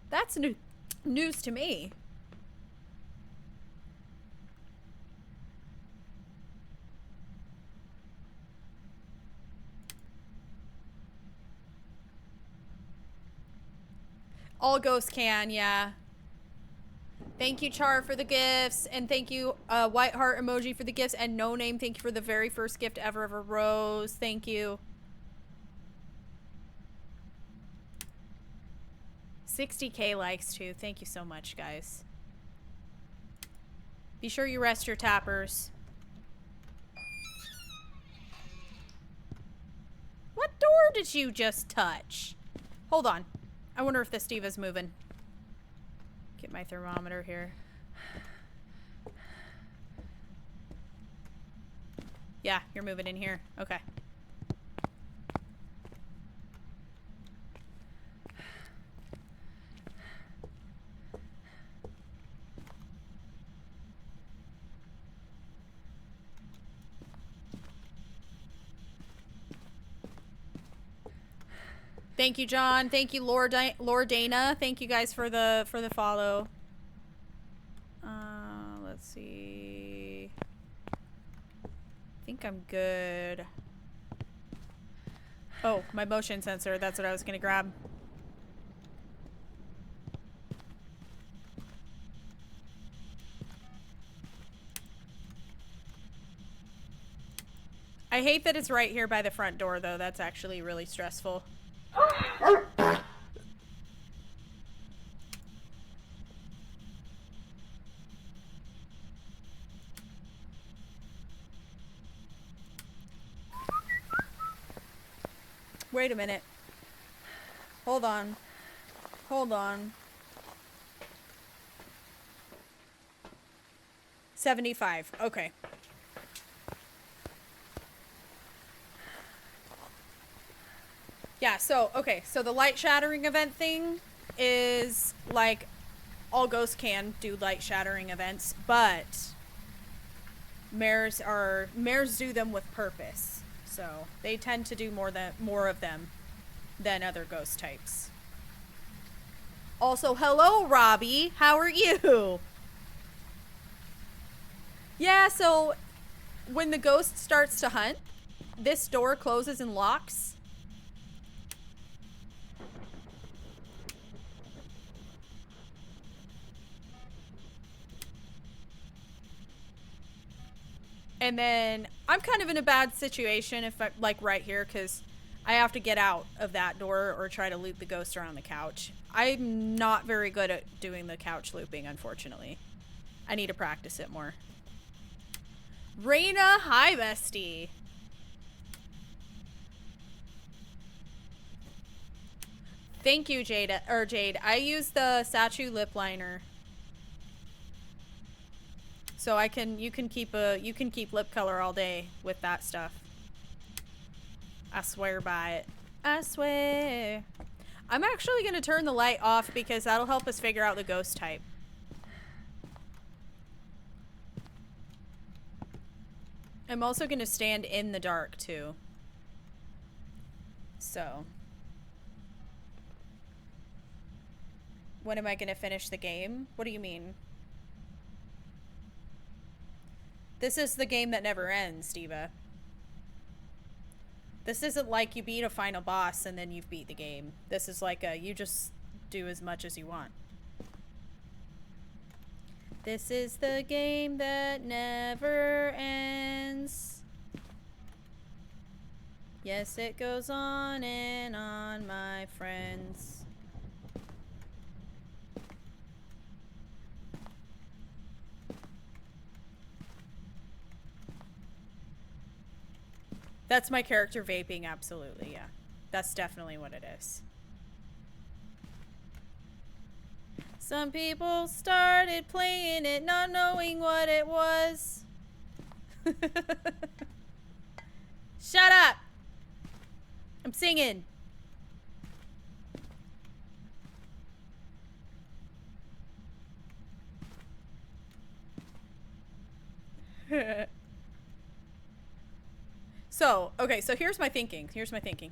That's news to me. All ghosts can, yeah. Thank you, Char, for the gifts, and thank you, White Heart emoji for the gifts, and No Name, thank you for the very first gift ever of a rose. Thank you. 60K likes, too. Thank you so much, guys. Be sure you rest your tappers. What door did you just touch? Hold on. I wonder if this diva's moving. Get my thermometer here. Yeah, you're moving in here. Okay. Thank you, John. Thank you, Lord Dana. Thank you guys for the follow. Let's see. I think I'm good. Oh, my motion sensor. That's what I was gonna grab. I hate that it's right here by the front door, though. That's actually really stressful. Wait a minute. Hold on. Hold on. 75. Okay. Yeah, so, okay, so the light shattering event thing is, like, all ghosts can do light shattering events, but mares do them with purpose. So, they tend to do more of them than other ghost types. Also, hello, Robbie. How are you? Yeah, so when the ghost starts to hunt, this door closes and locks. And then I'm kind of in a bad situation if I, like, right here, because I have to get out of that door or try to loop the ghost around the couch. I'm not very good at doing the couch looping, unfortunately. I need to practice it more. Raina, hi, bestie. Thank you, Jade. I use the Sachu lip liner. So you can keep lip color all day with that stuff. I swear by it. I swear. I'm actually going to turn the light off because that'll help us figure out the ghost type. I'm also going to stand in the dark too. So. When am I going to finish the game? What do you mean? This is the game that never ends, Diva. This isn't like you beat a final boss and then you've beat the game. This is like you just do as much as you want. This is the game that never ends. Yes, it goes on and on, my friends. That's my character vaping, absolutely, yeah. That's definitely what it is. Some people started playing it not knowing what it was. Shut up! I'm singing. So, okay, so here's my thinking. Here's my thinking.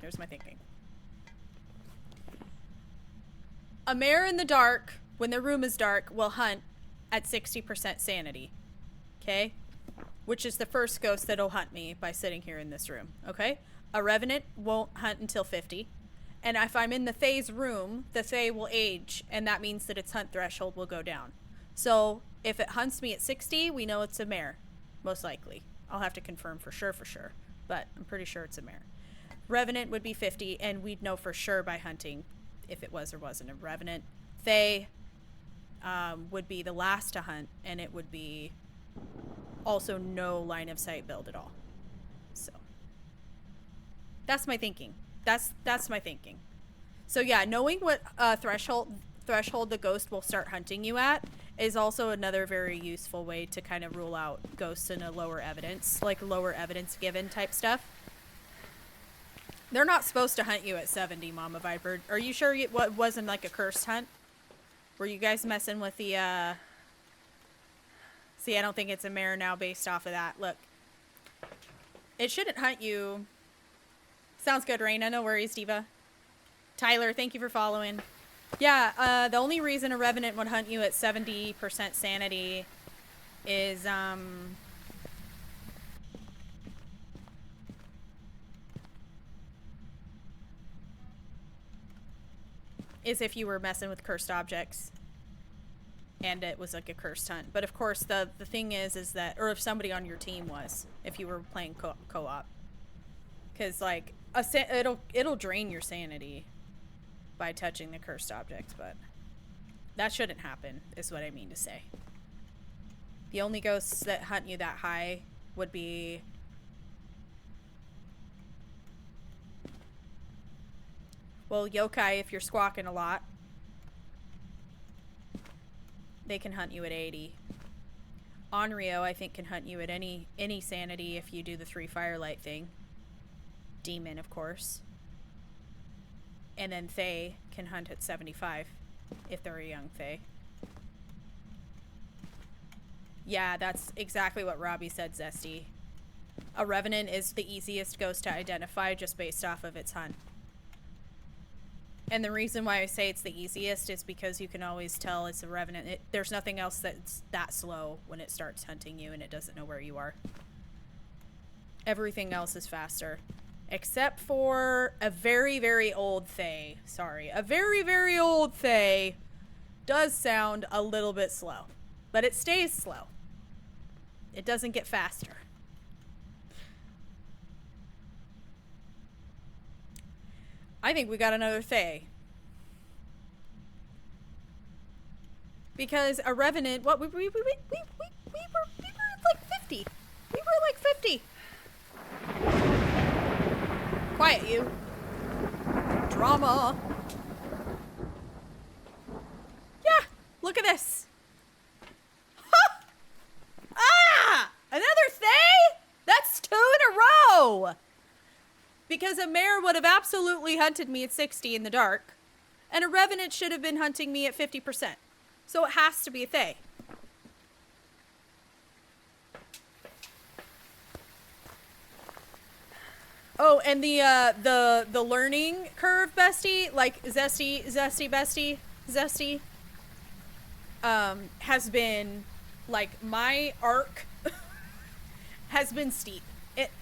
A mare in the dark, when the room is dark, will hunt at 60% sanity. Okay? Which is the first ghost that'll hunt me by sitting here in this room. Okay? A revenant won't hunt until 50. And if I'm in the Fae's room, the Fae will age, and that means that its hunt threshold will go down. So, if it hunts me at 60, we know it's a mare. Most likely. I'll have to confirm for sure. But I'm pretty sure it's a mare. Revenant would be 50, and we'd know for sure by hunting if it was or wasn't a revenant. Fae would be the last to hunt, and it would be also no line of sight build at all. So that's my thinking. That's my thinking. So yeah, knowing what threshold the ghost will start hunting you at is also another very useful way to kind of rule out ghosts in a lower evidence, like lower evidence given type stuff. They're not supposed to hunt you at 70, Mama Viper. Are you sure it wasn't like a cursed hunt? Were you guys messing with the, See, I don't think it's a mare now based off of that. Look. It shouldn't hunt you. Sounds good, Raina. No worries, Diva. Tyler, thank you for following. Yeah, the only reason a revenant would hunt you at 70% sanity is, if you were messing with cursed objects and it was like a cursed hunt. But of course, the thing is that, or if somebody on your team was, if you were playing co-op, because like it'll drain your sanity by touching the cursed objects, but that shouldn't happen, is what I mean to say. The only ghosts that hunt you that high would be well, yokai if you're squawking a lot. They can hunt you at 80. Onryo, I think, can hunt you at any sanity if you do the 3 firelight thing. Demon, of course. And then Fae can hunt at 75 if they're a young Fae. Yeah, that's exactly what Robbie said, Zesty. A Revenant is the easiest ghost to identify just based off of its hunt. And the reason why I say it's the easiest is because you can always tell it's a Revenant. There's nothing else that's that slow when it starts hunting you and it doesn't know where you are. Everything else is faster. Except for a very, very old Fae. Sorry. A very, very old Fae does sound a little bit slow. But it stays slow. It doesn't get faster. I think we got another Fae. Because a Revenant, what, we were like 50. We were like 50. Quiet, you. Drama. Yeah, look at this. Huh! Ah! Another Fae? That's 2 in a row. Because a mare would have absolutely hunted me at 60 in the dark, and a Revenant should have been hunting me at 50%. So it has to be a Fae. Oh, and the learning curve, bestie, like Zesty bestie, has been, like, my arc has been steep.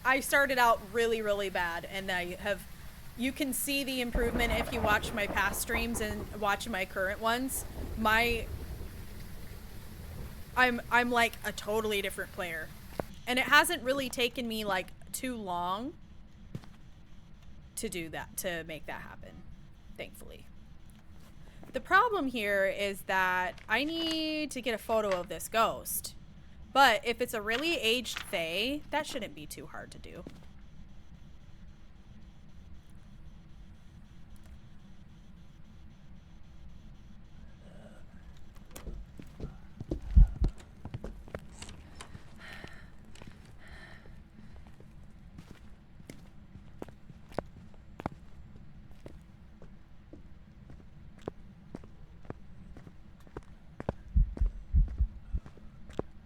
I started out really, really bad, and you can see the improvement if you watch my past streams and watch my current ones. I'm like a totally different player, and it hasn't really taken me like too long to make that happen, thankfully. The problem here is that I need to get a photo of this ghost. But if it's a really aged Fae, that shouldn't be too hard to do.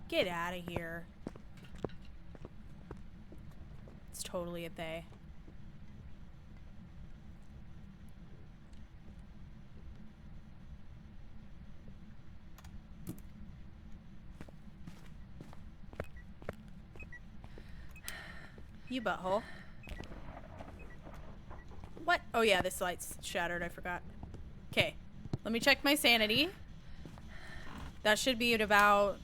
Get out of here. It's totally a Fae. You butthole. What? Oh yeah, this light's shattered, I forgot. Okay, let me check my sanity. That should be at about...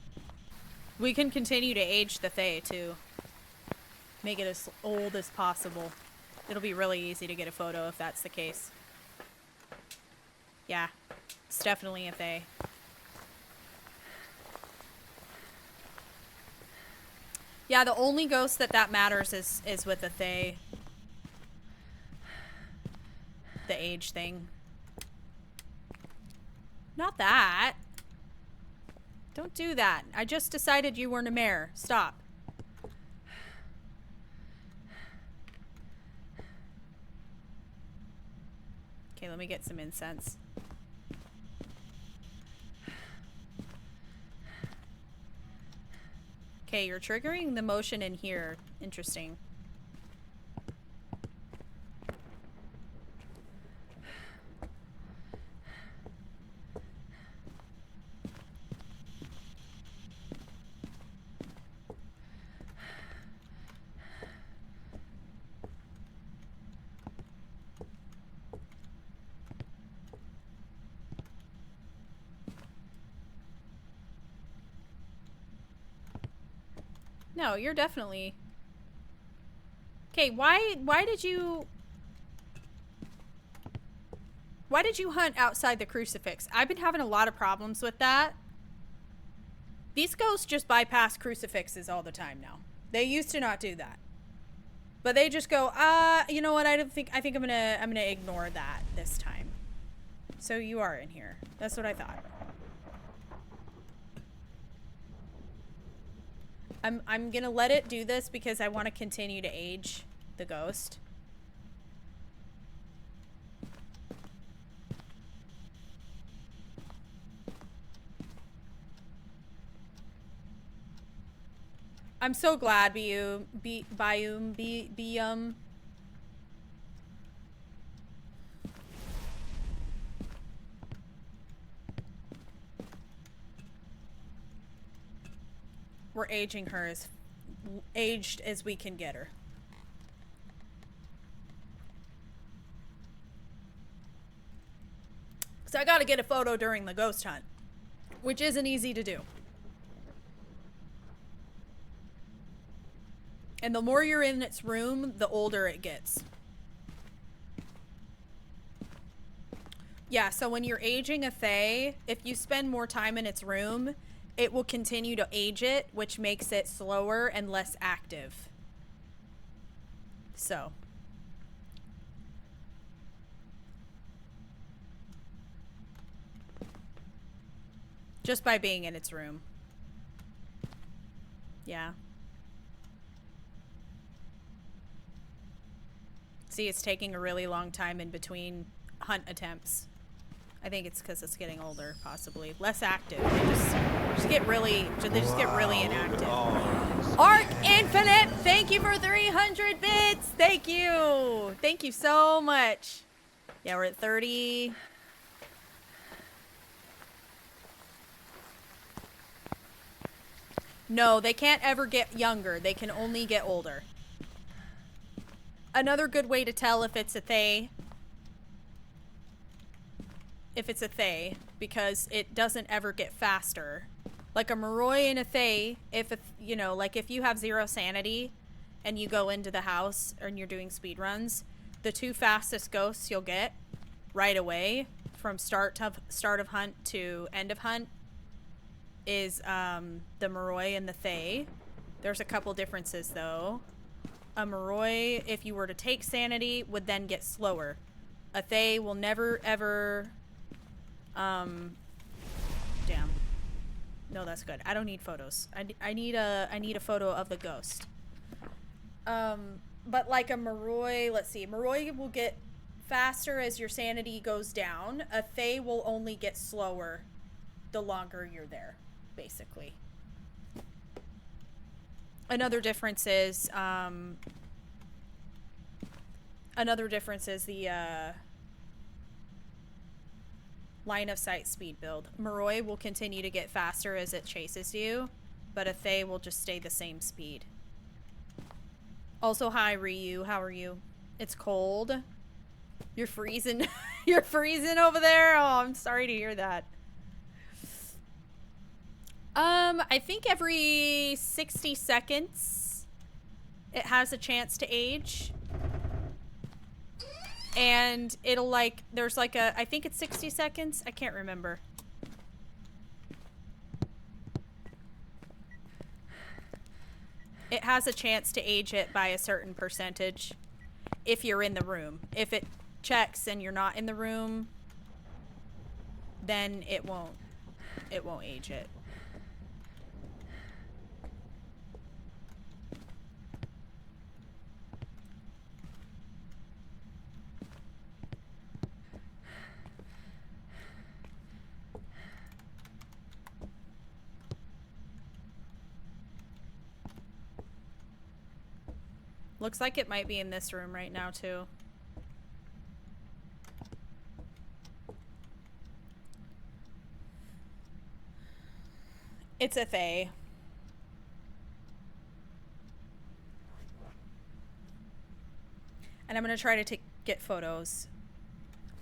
We can continue to age the Fae, too. Make it as old as possible. It'll be really easy to get a photo if that's the case. Yeah, it's definitely a Fae. Yeah, the only ghost that matters is with the Fae. The age thing. Not that. Don't do that. I just decided you weren't a mare. Stop. Okay, let me get some incense. Okay, you're triggering the motion in here. Interesting. No, you're definitely... Okay, why did you... Why did you hunt outside the crucifix? I've been having a lot of problems with that. These ghosts just bypass crucifixes all the time now. They used to not do that. But they just go, you know what, I think I'm gonna ignore that this time. So you are in here. That's what I thought. I'm gonna let it do this because I want to continue to age the ghost. I'm so glad Bium. We're aging her as aged as we can get her. So I gotta get a photo during the ghost hunt, which isn't easy to do. And the more you're in its room, the older it gets. Yeah, so when you're aging a Fae, if you spend more time in its room, it will continue to age it, which makes it slower and less active. So. Just by being in its room. Yeah. See, it's taking a really long time in between hunt attempts. I think it's because it's getting older, possibly. Less active. They just get really inactive. Arc Infinite, thank you for 300 bits. Thank you. Thank you so much. Yeah, we're at 30. No, they can't ever get younger. They can only get older. Another good way to tell if it's a Fae, because it doesn't ever get faster. Like a Moroi and a Fae, if you have 0 sanity and you go into the house and you're doing speed runs, the 2 fastest ghosts you'll get right away from start of hunt to end of hunt is the Moroi and the Fae. There's a couple differences though. A Moroi, if you were to take sanity, would then get slower. A Fae will never ever damn. No, that's good. I don't need photos. I need a photo of the ghost. But like a Moroi, let's see. Moroi will get faster as your sanity goes down. A Fae will only get slower the longer you're there, basically. Another difference is the line of sight speed build. Moroi will continue to get faster as it chases you, but a Fae will just stay the same speed. Also, hi Ryu, how are you? It's cold. You're freezing. You're freezing over there. Oh, I'm sorry to hear that. I think every 60 seconds it has a chance to age. And it'll there's I think it's 60 seconds. I can't remember. It has a chance to age it by a certain percentage if you're in the room. If it checks and you're not in the room, then it won't age it. Looks like it might be in this room right now, too. It's a Fae. And I'm going to try to get photos.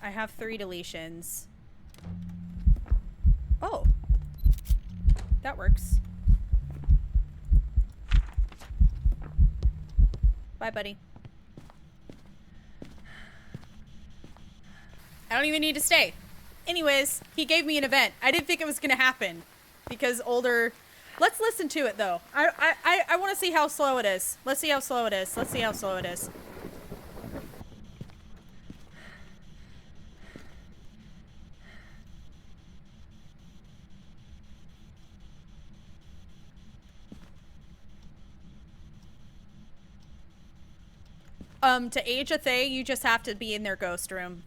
I have 3 deletions. Oh. That works. Bye, buddy. I don't even need to stay. Anyways, he gave me an event. I didn't think it was gonna happen because older. Let's listen to it though. I want to see how slow it is. Let's see how slow it is. Let's see how slow it is. To age a Thay, you just have to be in their ghost room.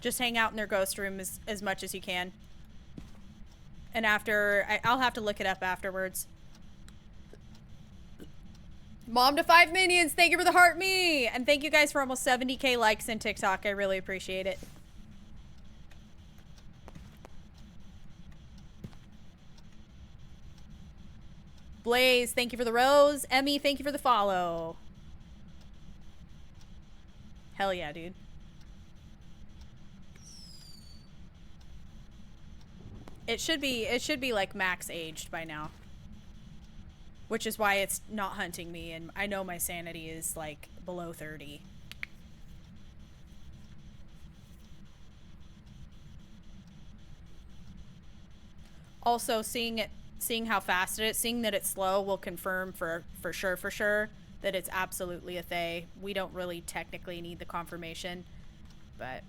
Just hang out in their ghost room as much as you can. And after, I'll have to look it up afterwards. Mom to 5 minions, thank you for the heart me! And thank you guys for almost 70k likes in TikTok, I really appreciate it. Blaze, thank you for the rose. Emmy, thank you for the follow. Hell yeah, dude. It should be like max aged by now. Which is why it's not hunting me, and I know my sanity is like below 30. Also, seeing how fast it is, seeing that it's slow will confirm for sure that it's absolutely a Thay. We don't really technically need the confirmation, but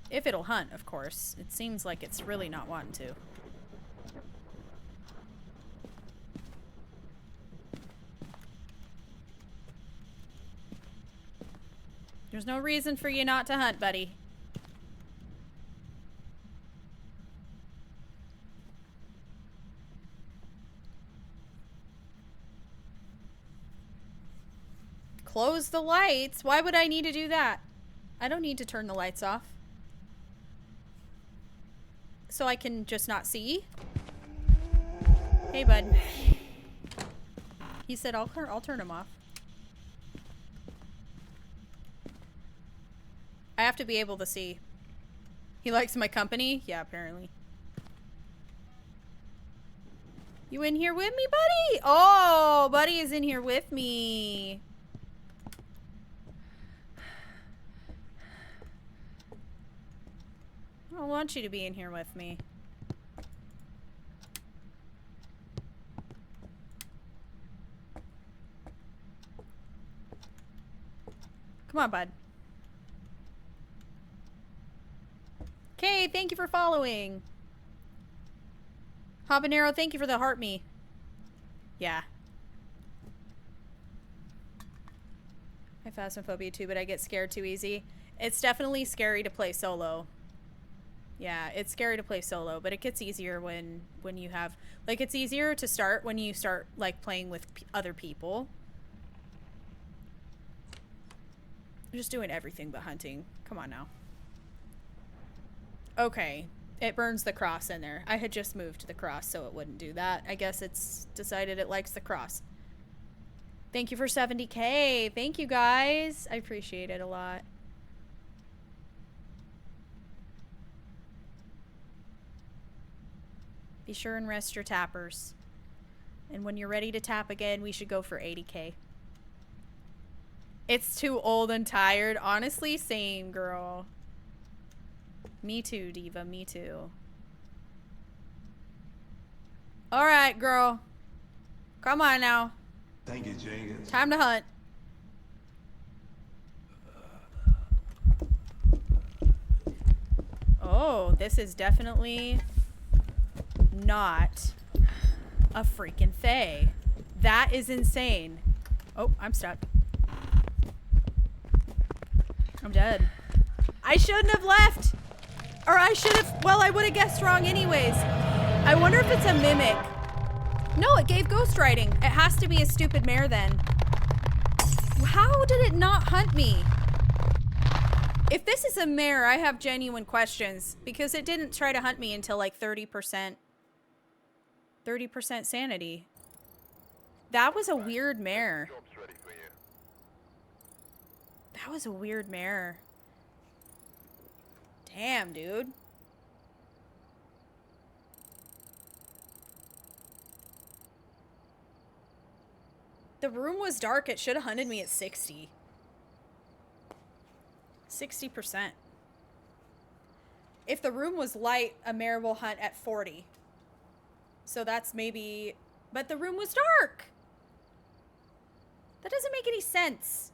if it'll hunt, of course. It seems like it's really not wanting to. There's no reason for you not to hunt, buddy. Close the lights? Why would I need to do that? I don't need to turn the lights off. So I can just not see? Hey, bud. He said I'll turn him off. I have to be able to see. He likes my company? Yeah, apparently. You in here with me, buddy? Oh, buddy is in here with me. I don't want you to be in here with me. Come on, bud. Okay, thank you for following. Habanero, thank you for the heart me. Yeah. I have Phasmophobia too, but I get scared too easy. It's definitely scary to play solo. Yeah, it's scary to play solo, but it gets easier when you have... Like, it's easier to start when you start, like, playing with other people. I'm just doing everything but hunting. Come on now. Okay. It burns the cross in there. I had just moved the cross so it wouldn't do that. I guess it's decided it likes the cross. Thank you for 70k. Thank you, guys. I appreciate it a lot. Be sure and rest your tappers. And when you're ready to tap again, we should go for 80k. It's too old and tired. Honestly, same, girl. Me too, Diva. Me too. Alright, girl. Come on now. Thank you, Jenkins. Time to hunt. Oh, this is definitely not a freaking Thay. That is insane. Oh, I'm stuck. I'm dead. I shouldn't have left. Or I should have, well, I would have guessed wrong anyways. I wonder if it's a mimic. No, it gave ghostwriting. It has to be a stupid mare then. How did it not hunt me? If this is a mare, I have genuine questions because it didn't try to hunt me until like 30%. 30% sanity. That was a weird mare. Job's ready for you. That was a weird mare. Damn, dude. the room was dark, it should have hunted me at 60. 60%. If the room was light, a mare will hunt at 40. So that's maybe... But the room was dark! That doesn't make any sense.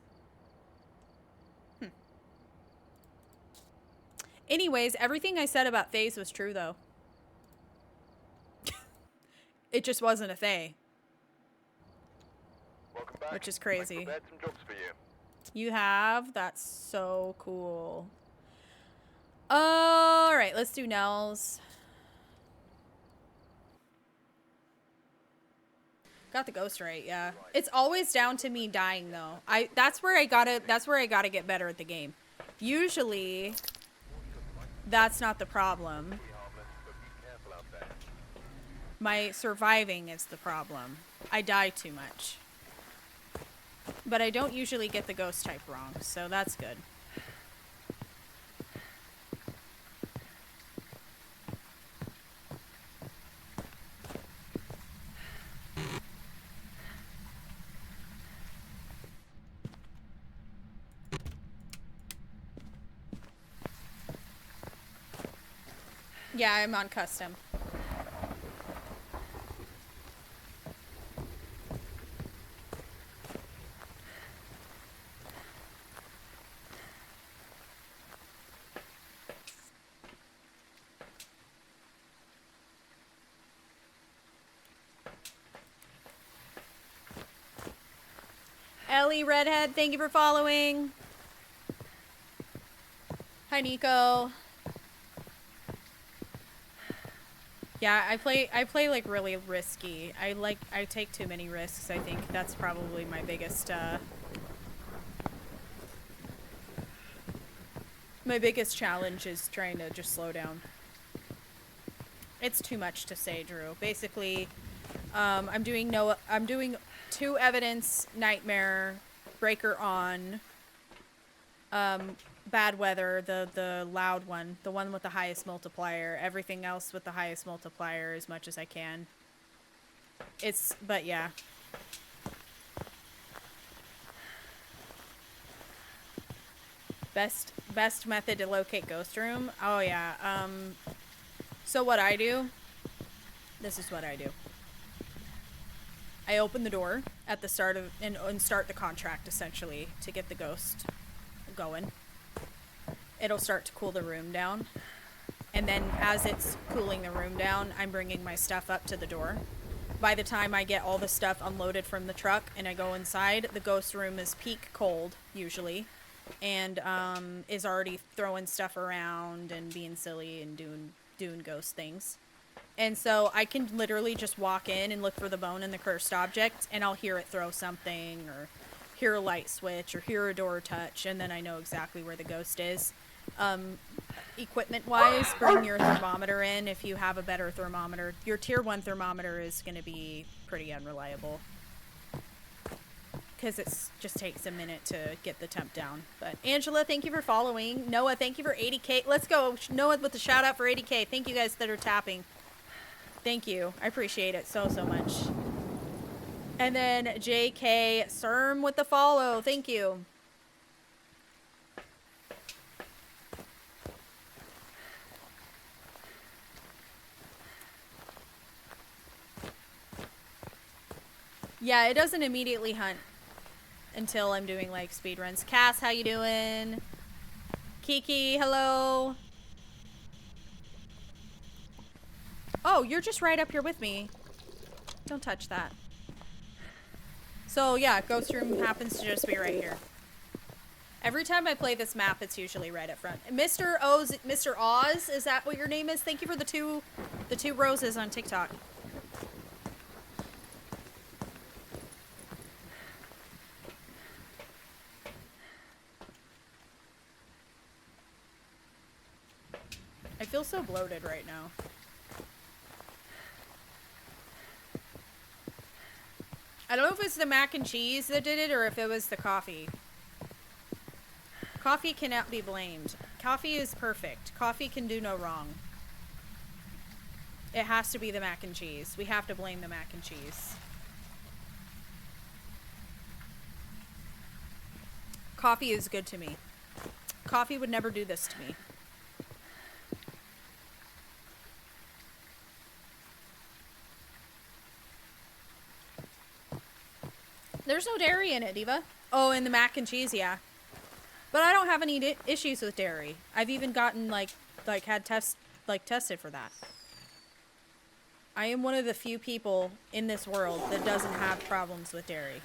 Anyways, everything I said about Thays was true, though. It just wasn't a Thay. Welcome back. Which is crazy. I've prepared some jobs for you. You have? That's so cool. Alright, let's do Nels. Got the ghost right, yeah. It's always down to me dying though. That's where I gotta get better at the game. Usually that's not the problem. My surviving is the problem. I die too much. But I don't usually get the ghost type wrong, so that's good. Yeah, I'm on custom. Ellie Redhead, thank you for following. Hi, Nico. Yeah, I play like really risky. I take too many risks. I think that's probably my biggest challenge is trying to just slow down. It's too much to say, Drew. Basically, I'm doing 2 evidence, nightmare, breaker on, bad weather, the loud one, the one with the highest multiplier, everything else with the highest multiplier as much as I can. But yeah. Best method to locate ghost room? Oh yeah, so what I do, this is what I do. I open the door at the start of, and start the contract essentially to get the ghost going. It'll start to cool the room down. And then as it's cooling the room down, I'm bringing my stuff up to the door. By the time I get all the stuff unloaded from the truck and I go inside, the ghost room is peak cold, usually. And is already throwing stuff around and being silly and doing ghost things. And so I can literally just walk in and look for the bone in the cursed object, and I'll hear it throw something, or hear a light switch, or hear a door touch, and then I know exactly where the ghost is. Equipment-wise, bring your thermometer in if you have a better thermometer. Your tier 1 thermometer is going to be pretty unreliable, because it just takes a minute to get the temp down. But Angela, thank you for following. Noah, thank you for 80k. Let's go. Noah with the shout out for 80k. Thank you guys that are tapping. Thank you. I appreciate it so much. And then JK Serm with the follow. Thank you. Yeah, it doesn't immediately hunt until I'm doing like speed runs. Cass, how you doing? Kiki, hello. Oh, you're just right up here with me. Don't touch that. So yeah, ghost room happens to just be right here. Every time I play this map, it's usually right up front. Mr. Oz, is that what your name is? Thank you for the two roses on TikTok. I feel so bloated right now. I don't know if it's the mac and cheese that did it or if it was the coffee. Coffee cannot be blamed. Coffee is perfect. Coffee can do no wrong. It has to be the mac and cheese. We have to blame the mac and cheese. Coffee is good to me. Coffee would never do this to me. There's no dairy in it, Eva. Oh, and the mac and cheese, yeah. But I don't have any issues with dairy. I've even gotten had tested for that. I am one of the few people in this world that doesn't have problems with dairy.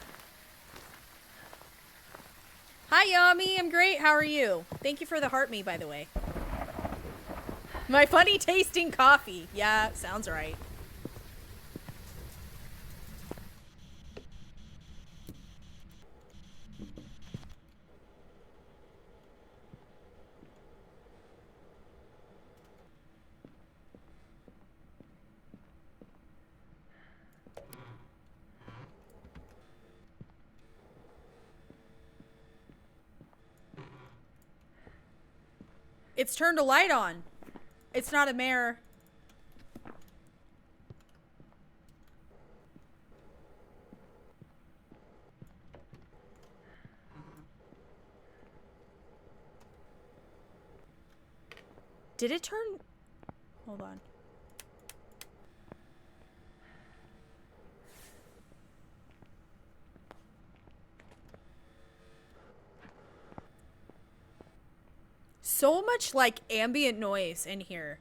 Hi, Yami. I'm great. How are you? Thank you for the heart me, by the way. My funny tasting coffee. Yeah, sounds right. It's turned a light on. It's not a mirror. Did it turn? Hold on. So much like ambient noise in here.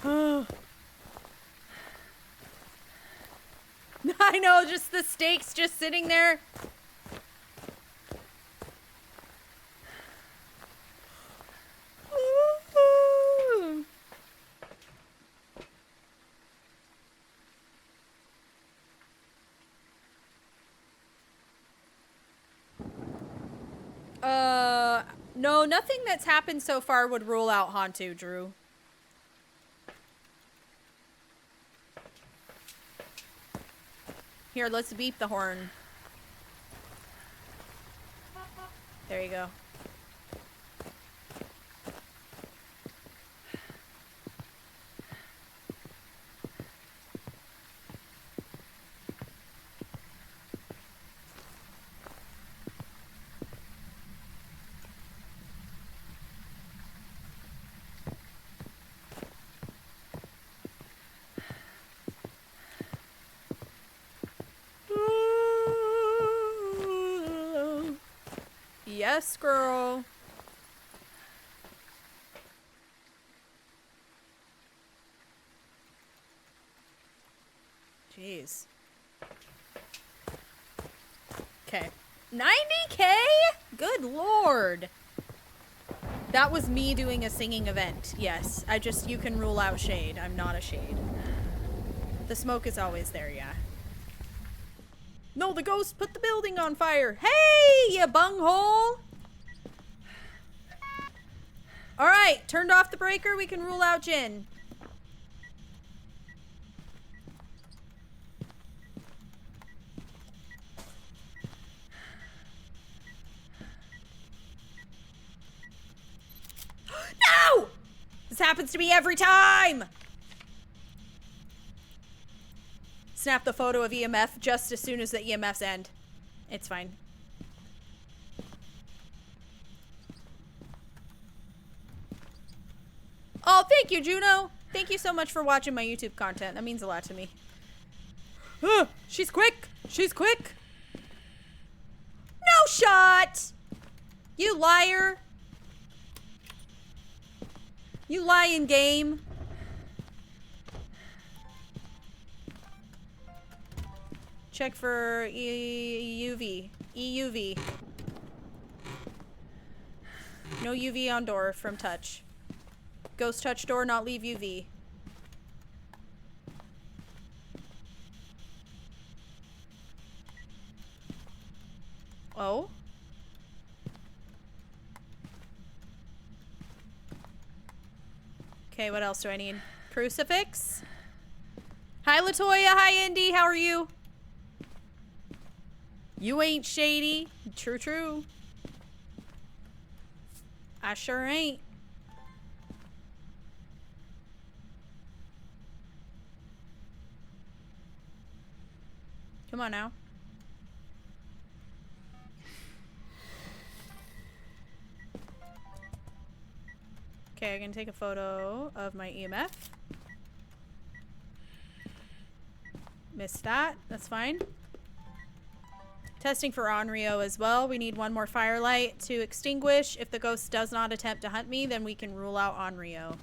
I know, just the steaks just sitting there. No, nothing that's happened so far would rule out Hantu, Drew. Here, let's beep the horn. There you go. Yes, girl. Jeez. Okay. 90K? Good lord. That was me doing a singing event. Yes. You can rule out shade. I'm not a shade. The smoke is always there, yeah. No, the ghost put the building on fire. Hey, you bunghole. All right, turned off the breaker. We can rule out Jin. No! This happens to me every time. Snap the photo of EMF just as soon as the EMFs end. It's fine. Oh, thank you, Juno. Thank you so much for watching my YouTube content. That means a lot to me. She's quick. She's quick. No shot. You liar. You lying game. Check for EUV. EUV. No UV on door from touch. Ghost touch door, not leave UV. Oh? Okay, what else do I need? Crucifix? Hi, Latoya. Hi, Indy. How are you? You ain't shady. True, true. I sure ain't. Come on now. Okay, I'm gonna take a photo of my EMF. Missed that. That's fine. Testing for Onryo as well. We need one more firelight to extinguish. If the ghost does not attempt to hunt me, then we can rule out Onryo.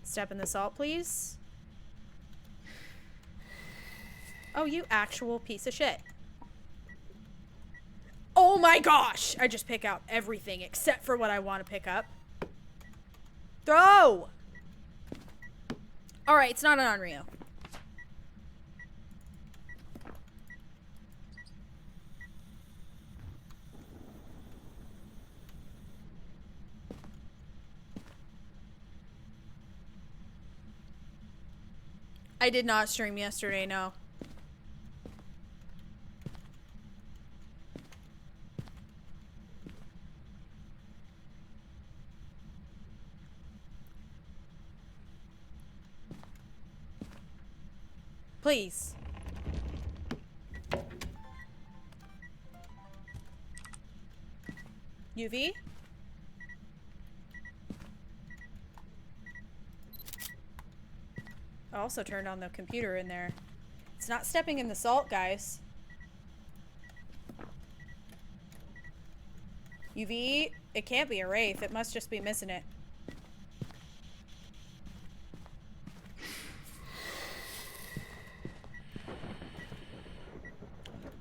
Step in the salt, please. Oh, you actual piece of shit. Oh my gosh! I just pick out everything except for what I want to pick up. Throw! Alright, it's not an Onryo. I did not stream yesterday, no. Please. UV? I also turned on the computer in there. It's not stepping in the salt, guys. UV? It can't be a wraith. It must just be missing it.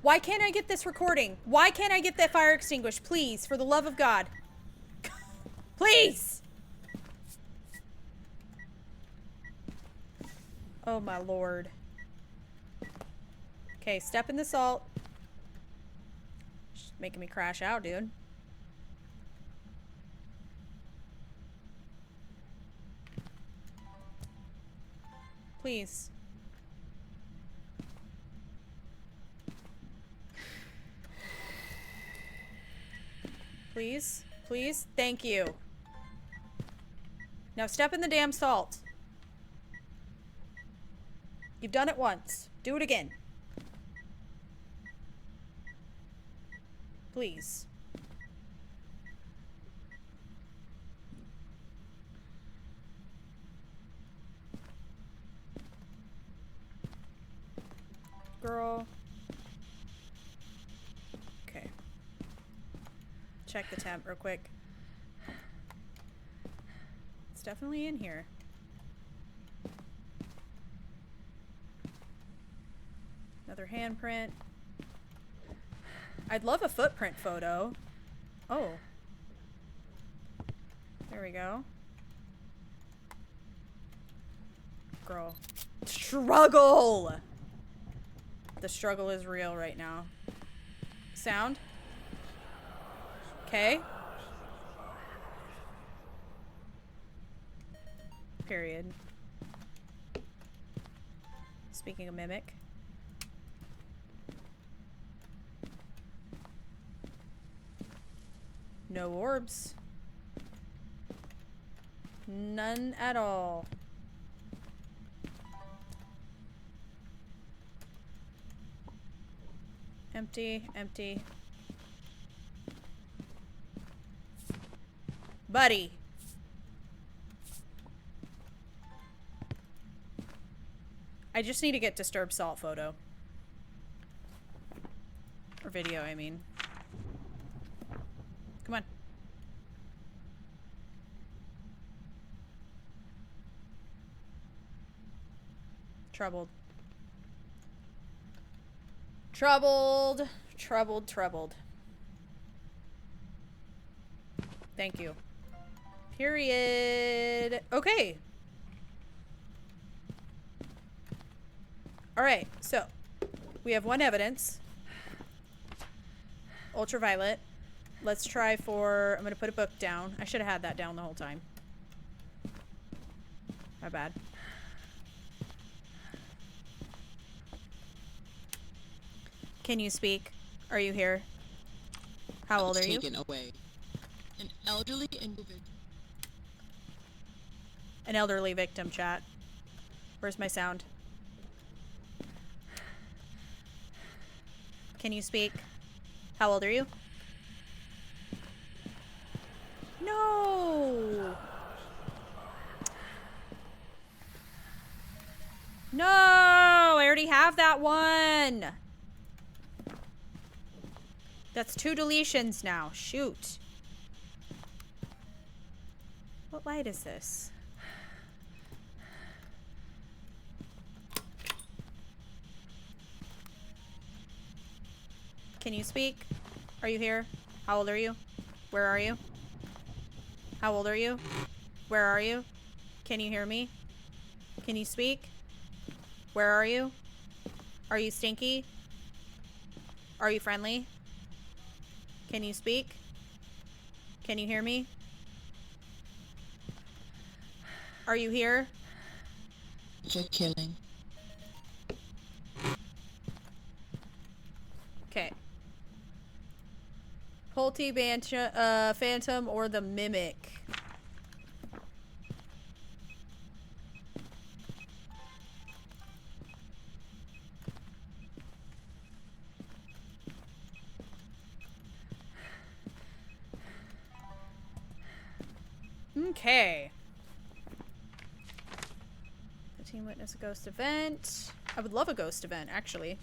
Why can't I get this recording? Why can't I get that fire extinguished? Please, for the love of God. Please! Oh my lord. Okay, step in the salt. Just making me crash out, dude. Please. Please. Please. Thank you. Now step in the damn salt. You've done it once. Do it again. Please. Girl. Okay. Check the temp real quick. It's definitely in here. Another handprint. I'd love a footprint photo. Oh. There we go. Girl. Struggle! The struggle is real right now. Sound? Okay. Period. Speaking of mimic. No orbs. None at all. Empty, empty. Buddy. I just need to get disturbed salt photo. Or video, I mean. Come on. Troubled. Troubled. Troubled, troubled. Thank you. Period. Okay. Alright, so we have one evidence. Ultraviolet. Let's try for... I'm gonna put a book down. I should have had that down the whole time. My bad. Can you speak? Are you here? How old are you? Taken away. An elderly individual. An elderly victim, chat. Where's my sound? Can you speak? How old are you? No! No! I already have that one! That's 2 deletions now. Shoot. What light is this? Can you speak? Are you here? How old are you? Where are you? How old are you? Where are you? Can you hear me? Can you speak? Where are you? Are you stinky? Are you friendly? Can you speak? Can you hear me? Are you here? For killing. Okay. Polty, Phantom, or the Mimic. Okay. The team witnessed a ghost event. I would love a ghost event, actually.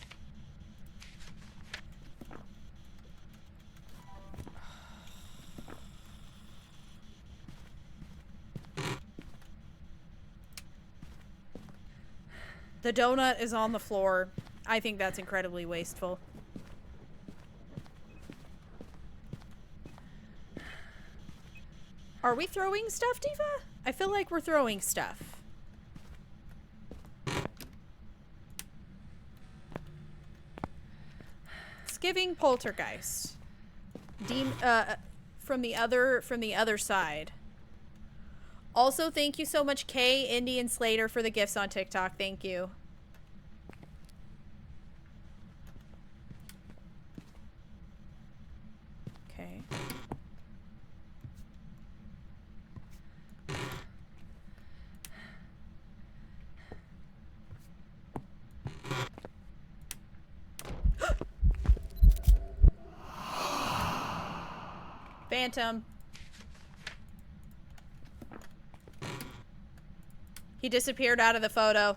The donut is on the floor. I think that's incredibly wasteful. Are we throwing stuff, Diva? I feel like we're throwing stuff. It's giving poltergeist. From the other side. Also, thank you so much, Kay, Indy, and Slater for the gifts on TikTok. Thank you. Okay. Phantom. He disappeared out of the photo.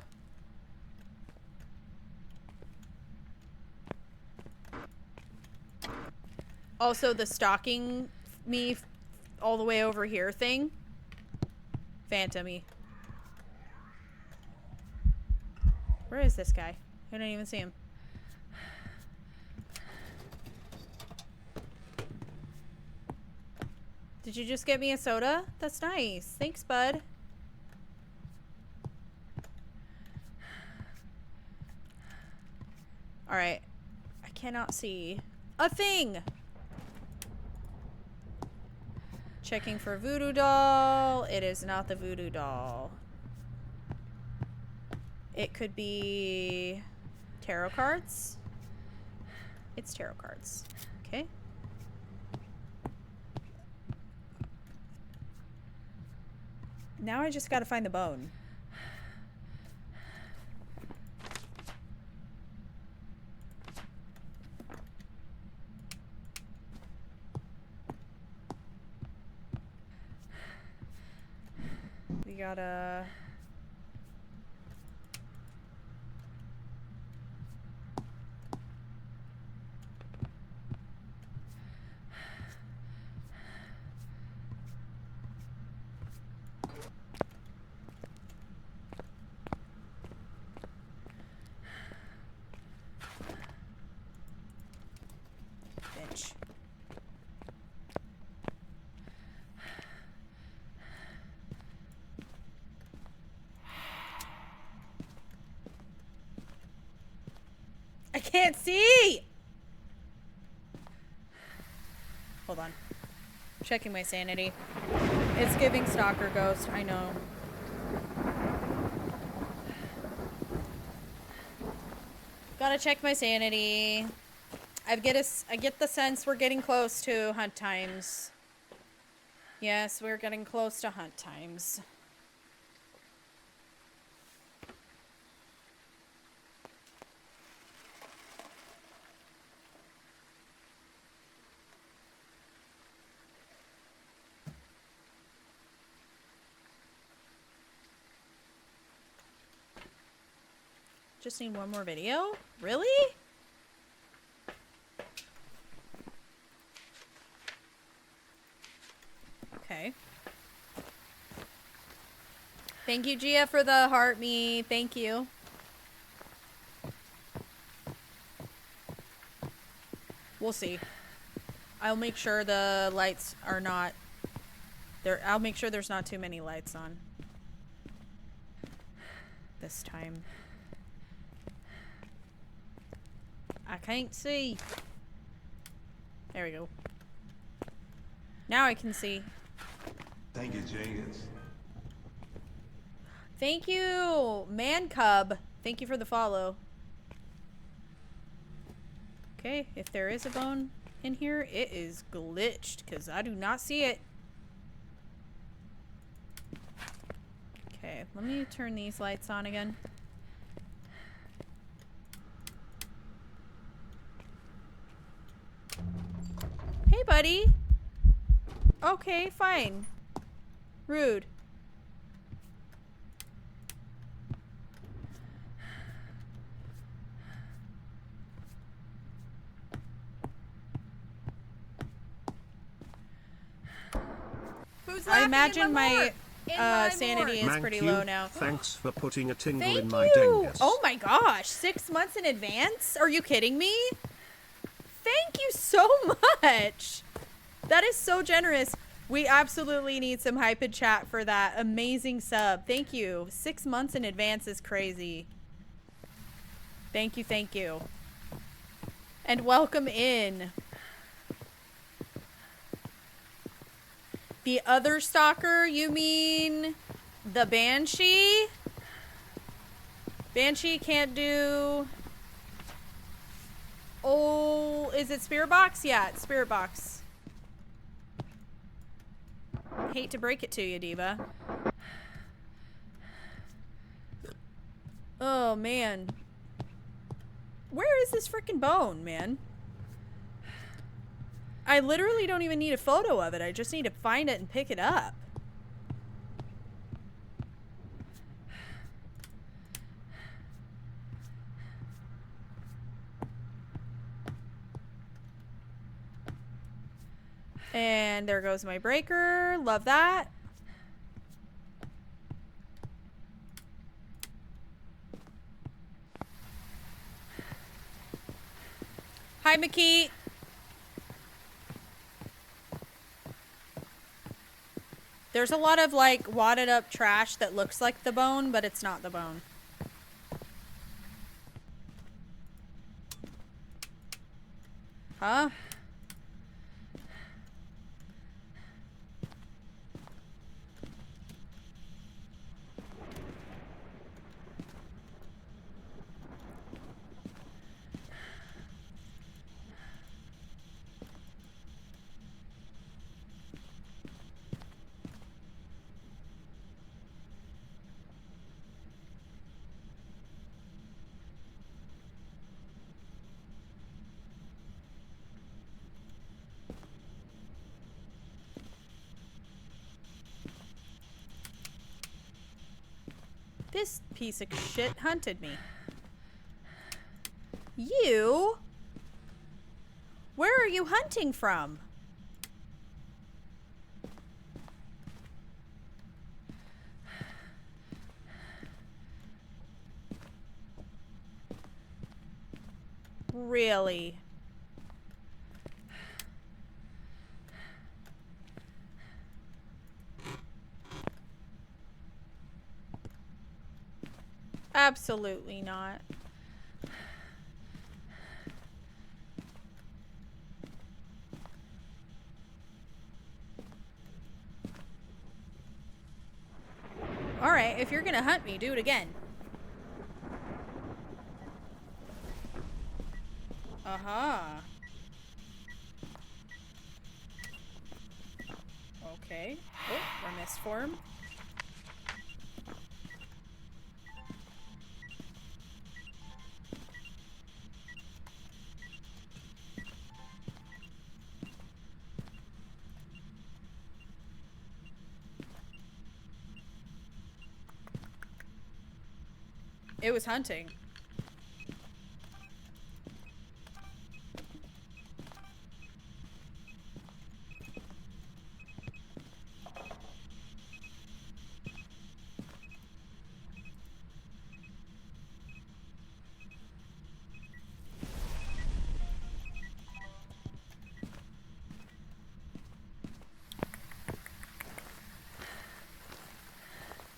Also, the stalking me all the way over here thing. Phantom-y. Where is this guy? I don't even see him. Did you just get me a soda? That's nice. Thanks, bud. Alright. I cannot see a thing. Checking for voodoo doll. It is not the voodoo doll. It could be tarot cards. It's tarot cards. Okay. Now I just gotta find the bone. We gotta... Bitch. I can't see! Hold on. Checking my sanity. It's giving stalker ghost, I know. Gotta check my sanity. I get the sense we're getting close to hunt times. Yes, we're getting close to hunt times. Just need one more video? Really? Okay. Thank you, Gia, for the heart me. Thank you. We'll see. I'll make sure the lights are not there. I'll make sure there's not too many lights on this time. I can't see. There we go. Now I can see. Thank you, Jenkins. Thank you, Man Cub. Thank you for the follow. Okay, if there is a bone in here, it is glitched because I do not see it. Okay, let me turn these lights on again. Hey, buddy. Okay, fine. Rude. Who's I laughing imagine in my my morgue? In my sanity morgue. is pretty Thank you. low now. Thanks for putting a tingle Thank in my you. dengus. Oh my gosh, 6 months in advance? Are you kidding me? Thank you so much. That is so generous. We absolutely need some hype in chat for that amazing sub. Thank you. 6 months in advance is crazy. Thank you, thank you. And welcome in. The other stalker, you mean the Banshee? Banshee can't do... Oh, is it Spirit Box? Yeah, it's Spirit Box. Hate to break it to you, Diva. Oh, man. Where is this freaking bone, man? I literally don't even need a photo of it. I just need to find it and pick it up. And there goes my breaker. Love that. Hi, McKee. There's a lot of like wadded up trash that looks like the bone, but it's not the bone. Huh? This piece of shit hunted me. You? Where are you hunting from? Really? Absolutely not. Alright, if you're gonna hunt me, do it again. Uh-huh. Okay. Oh, we're missed form. It was hunting.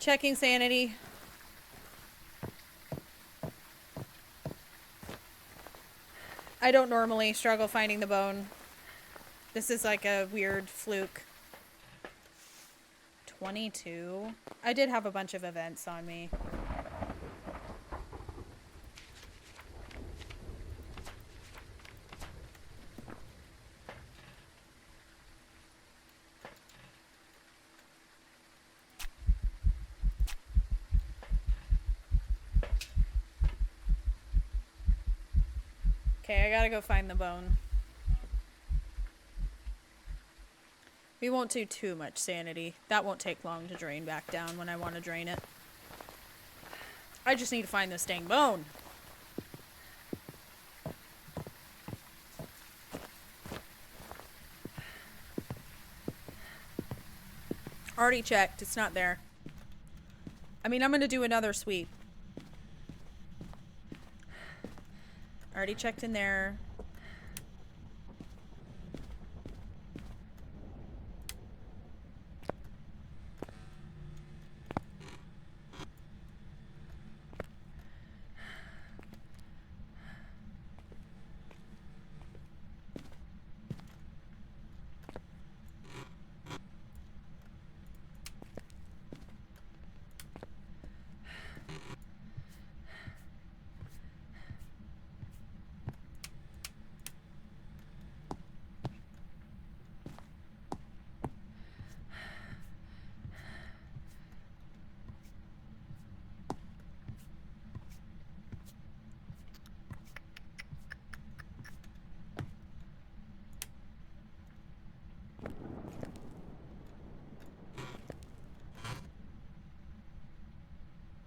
Checking sanity. I don't normally struggle finding the bone. This is like a weird fluke. 22. I did have a bunch of events on me. Okay, I gotta go find the bone. We won't do too much sanity. That won't take long to drain back down when I want to drain it. I just need to find this dang bone. Already checked. It's not there. I mean, I'm gonna do another sweep. Already checked in there.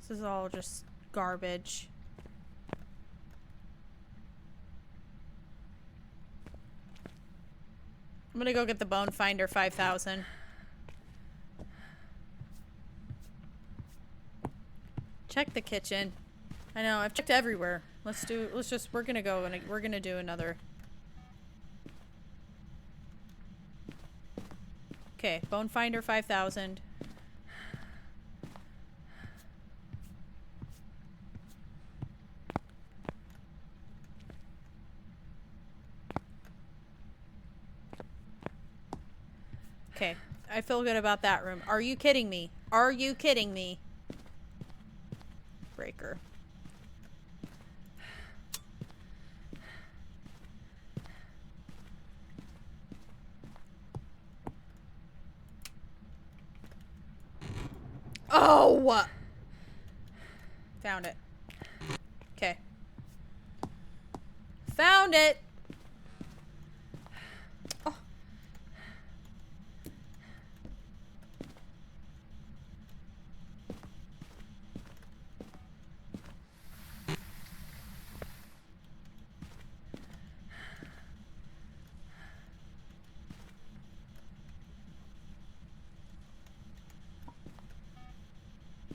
This is all just garbage. I'm gonna go get the Bone Finder 5000. Check the kitchen. I know, I've checked everywhere. We're gonna go and we're gonna do another. Okay, Bone Finder 5000. Okay, I feel good about that room. Are you kidding me? Are you kidding me? Breaker. Oh! Found it. Okay. Found it! Oh.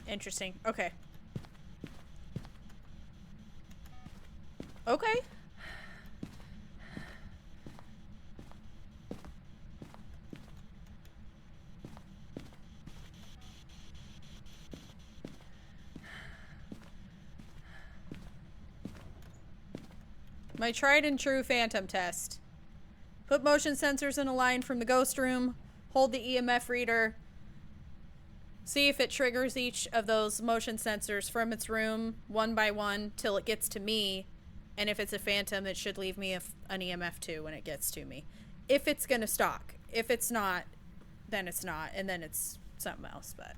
Interesting. Okay. Okay. My tried and true phantom test. Put motion sensors in a line from the ghost room. Hold the EMF reader. See if it triggers each of those motion sensors from its room one by one till it gets to me. And if it's a phantom, it should leave me an EMF 2 when it gets to me. If it's gonna stalk. If it's not, then it's not. And then it's something else, but.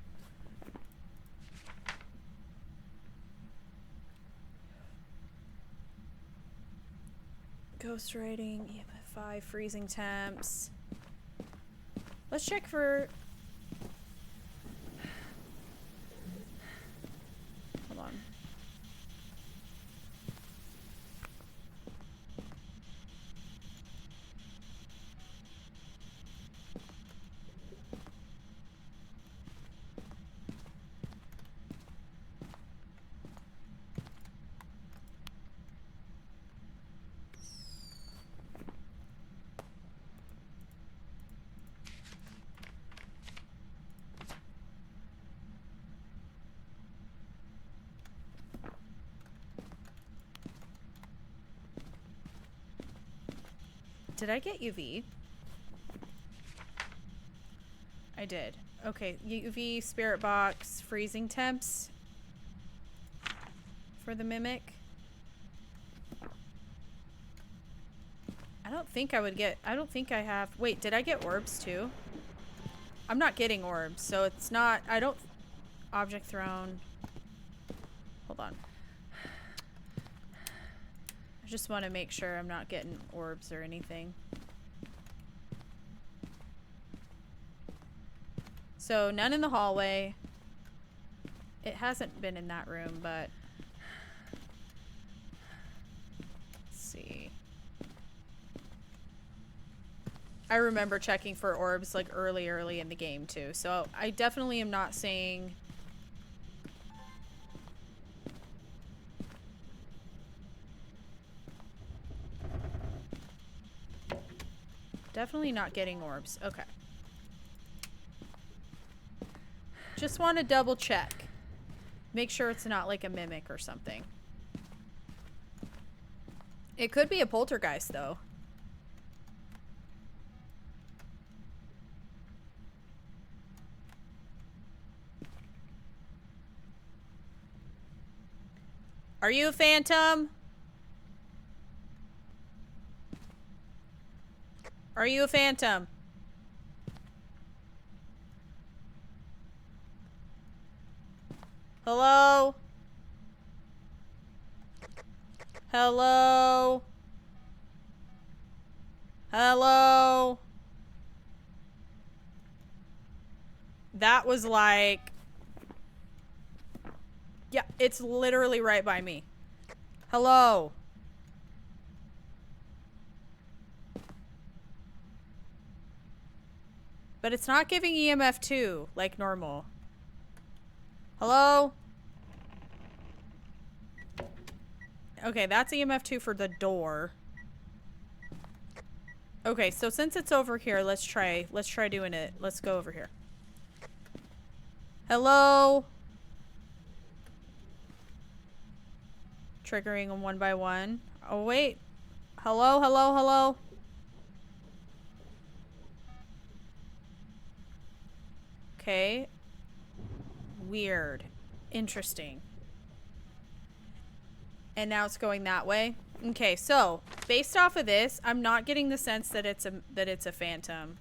Ghost writing, EMF 5, freezing temps. Let's check for... Hold on. Did I get UV? I did. Okay, UV, spirit box, freezing temps for the mimic. I don't think I would get, I don't think I have, wait, did I get orbs too? I'm not getting orbs, so it's not, I don't, object thrown. Hold on. I just want to make sure I'm not getting orbs or anything. So none in the hallway. It hasn't been in that room, but let's see. I remember checking for orbs like early in the game too. So I definitely am not saying definitely not getting orbs. Okay. Just want to double check. Make sure it's not like a mimic or something. It could be a poltergeist though. Are you a phantom? Are you a phantom? Hello? Hello? Hello? That was like... Yeah, it's literally right by me. Hello? But it's not giving EMF 2 like normal. Hello? Okay, that's EMF 2 for the door. Okay, so since it's over here, let's try doing it. Let's go over here. Hello? Triggering them one by one. Oh, wait. Hello, hello, hello? Okay. Weird. Interesting. And now it's going that way. Okay, so based off of this, I'm not getting the sense that it's a phantom.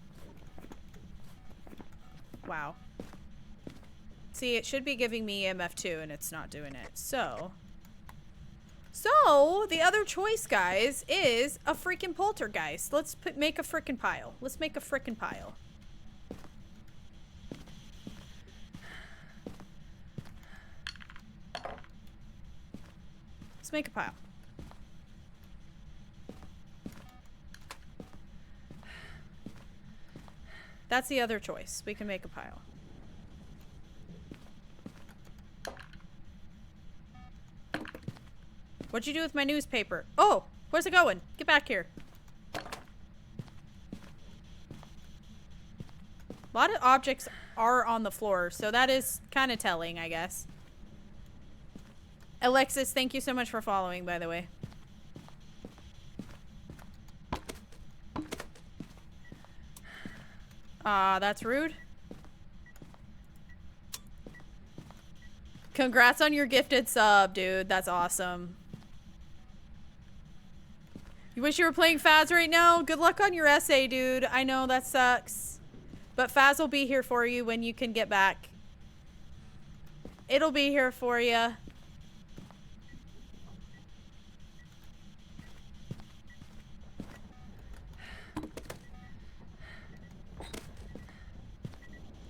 Wow. See, it should be giving me EMF2 and it's not doing it. So the other choice, guys, is a freaking poltergeist. Let's make a freaking pile. Let's make a freaking pile. Let's make a pile. That's the other choice. We can make a pile. What'd you do with my newspaper? Oh, where's it going? Get back here. A lot of objects are on the floor, so that is kind of telling, I guess. Alexis, thank you so much for following, by the way. That's rude. Congrats on your gifted sub, dude. That's awesome. You wish you were playing Phaz right now? Good luck on your essay, dude. I know that sucks. But Phaz will be here for you when you can get back. It'll be here for you.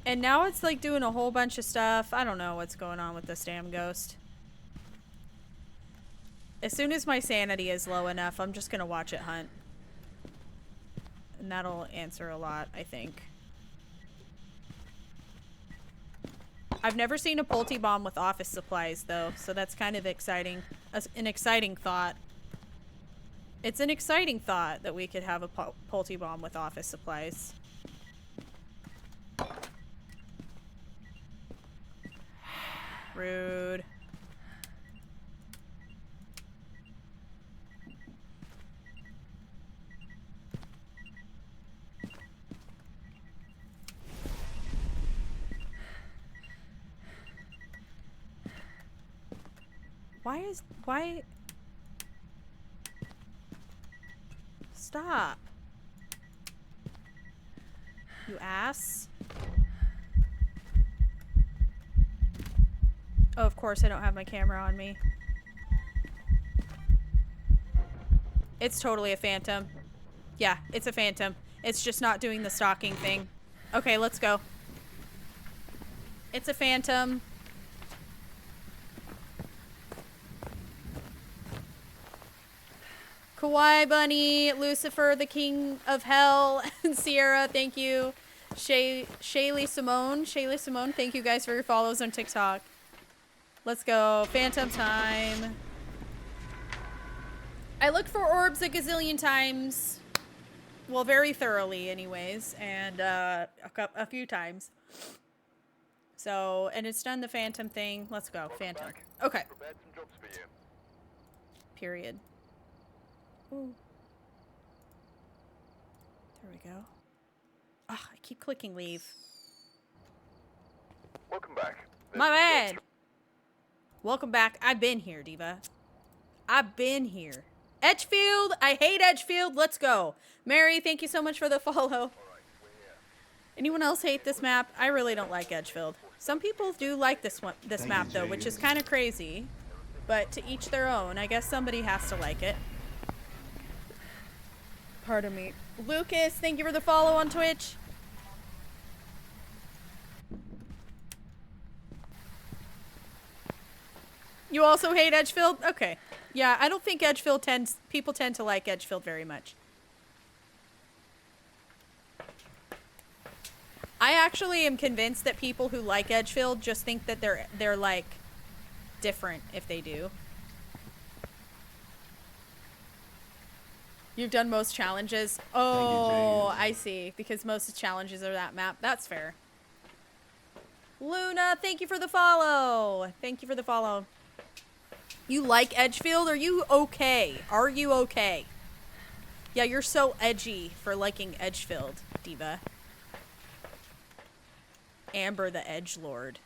And now it's like doing a whole bunch of stuff. I don't know what's going on with this damn ghost. As soon as my sanity is low enough, I'm just gonna watch it hunt. And that'll answer a lot, I think. I've never seen a Polty bomb with office supplies, though, so that's kind of exciting. An exciting thought. It's an exciting thought that we could have a Polty bomb with office supplies. Rude. Why? Stop. You ass. Oh, of course I don't have my camera on me. It's totally a phantom. Yeah, it's a phantom. It's just not doing the stalking thing. Okay, let's go. It's a phantom. Kawaii Bunny, Lucifer, the King of Hell, and Sierra, thank you. Shaylee Simone, thank you guys for your follows on TikTok. Let's go. Phantom time. I looked for orbs a gazillion times. Well, very thoroughly anyways, and a few times. So, and it's done the phantom thing. Let's go, phantom. Okay. Prepared some jobs for you. Period. Ooh. There we go. Ugh, I keep clicking leave. Welcome back. My bad. Welcome back. I've been here, Diva. I've been here. Edgefield. I hate Edgefield. Let's go. Mary, thank you so much for the follow. Anyone else hate this map? I really don't like Edgefield. Some people do like this map though, which is kind of crazy. But to each their own. I guess somebody has to like it. Pardon me. Lucas, thank you for the follow on Twitch. You also hate Edgefield? Okay. Yeah, I don't think Edgefield people tend to like Edgefield very much. I actually am convinced that people who like Edgefield just think that they're like different if they do. You've done most challenges. Oh, I see. Because most challenges are that map. That's fair. Luna, thank you for the follow. Thank you for the follow. You like Edgefield? Are you okay? Are you okay? Yeah, you're so edgy for liking Edgefield, Diva. Amber the Edgelord.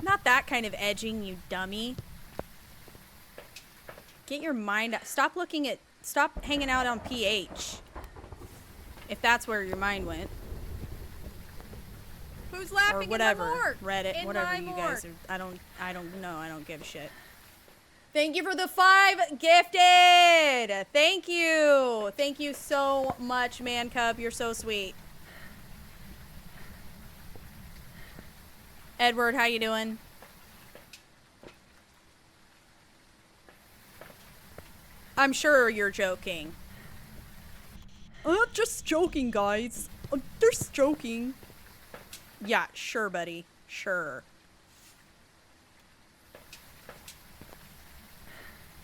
Not that kind of edging, you dummy. Get your mind out. Stop hanging out on PH. If that's where your mind went. Who's laughing Or in whatever. my morgue? Reddit, In whatever my you morgue. guys are. I don't know. I don't give a shit. Thank you for the 5 gifted. Thank you. Thank you so much, Man Cub. You're so sweet. Edward, how you doing? I'm sure you're joking. Just joking, guys. Just joking. Yeah, sure, buddy. Sure.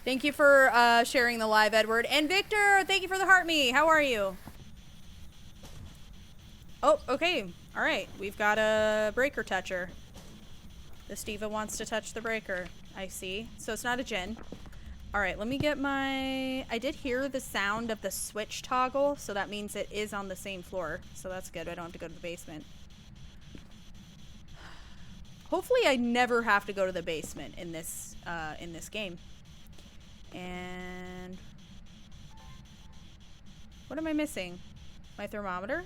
Thank you for sharing the live, Edward. And Victor, thank you for the heart me. How are you? Oh, okay. All right. We've got a breaker toucher. The Steva wants to touch the breaker. I see. So it's not a Jin. All right, let me get my... I did hear the sound of the switch toggle, so that means it is on the same floor. So that's good. I don't have to go to the basement. Hopefully I never have to go to the basement in this game. And... what am I missing? My thermometer?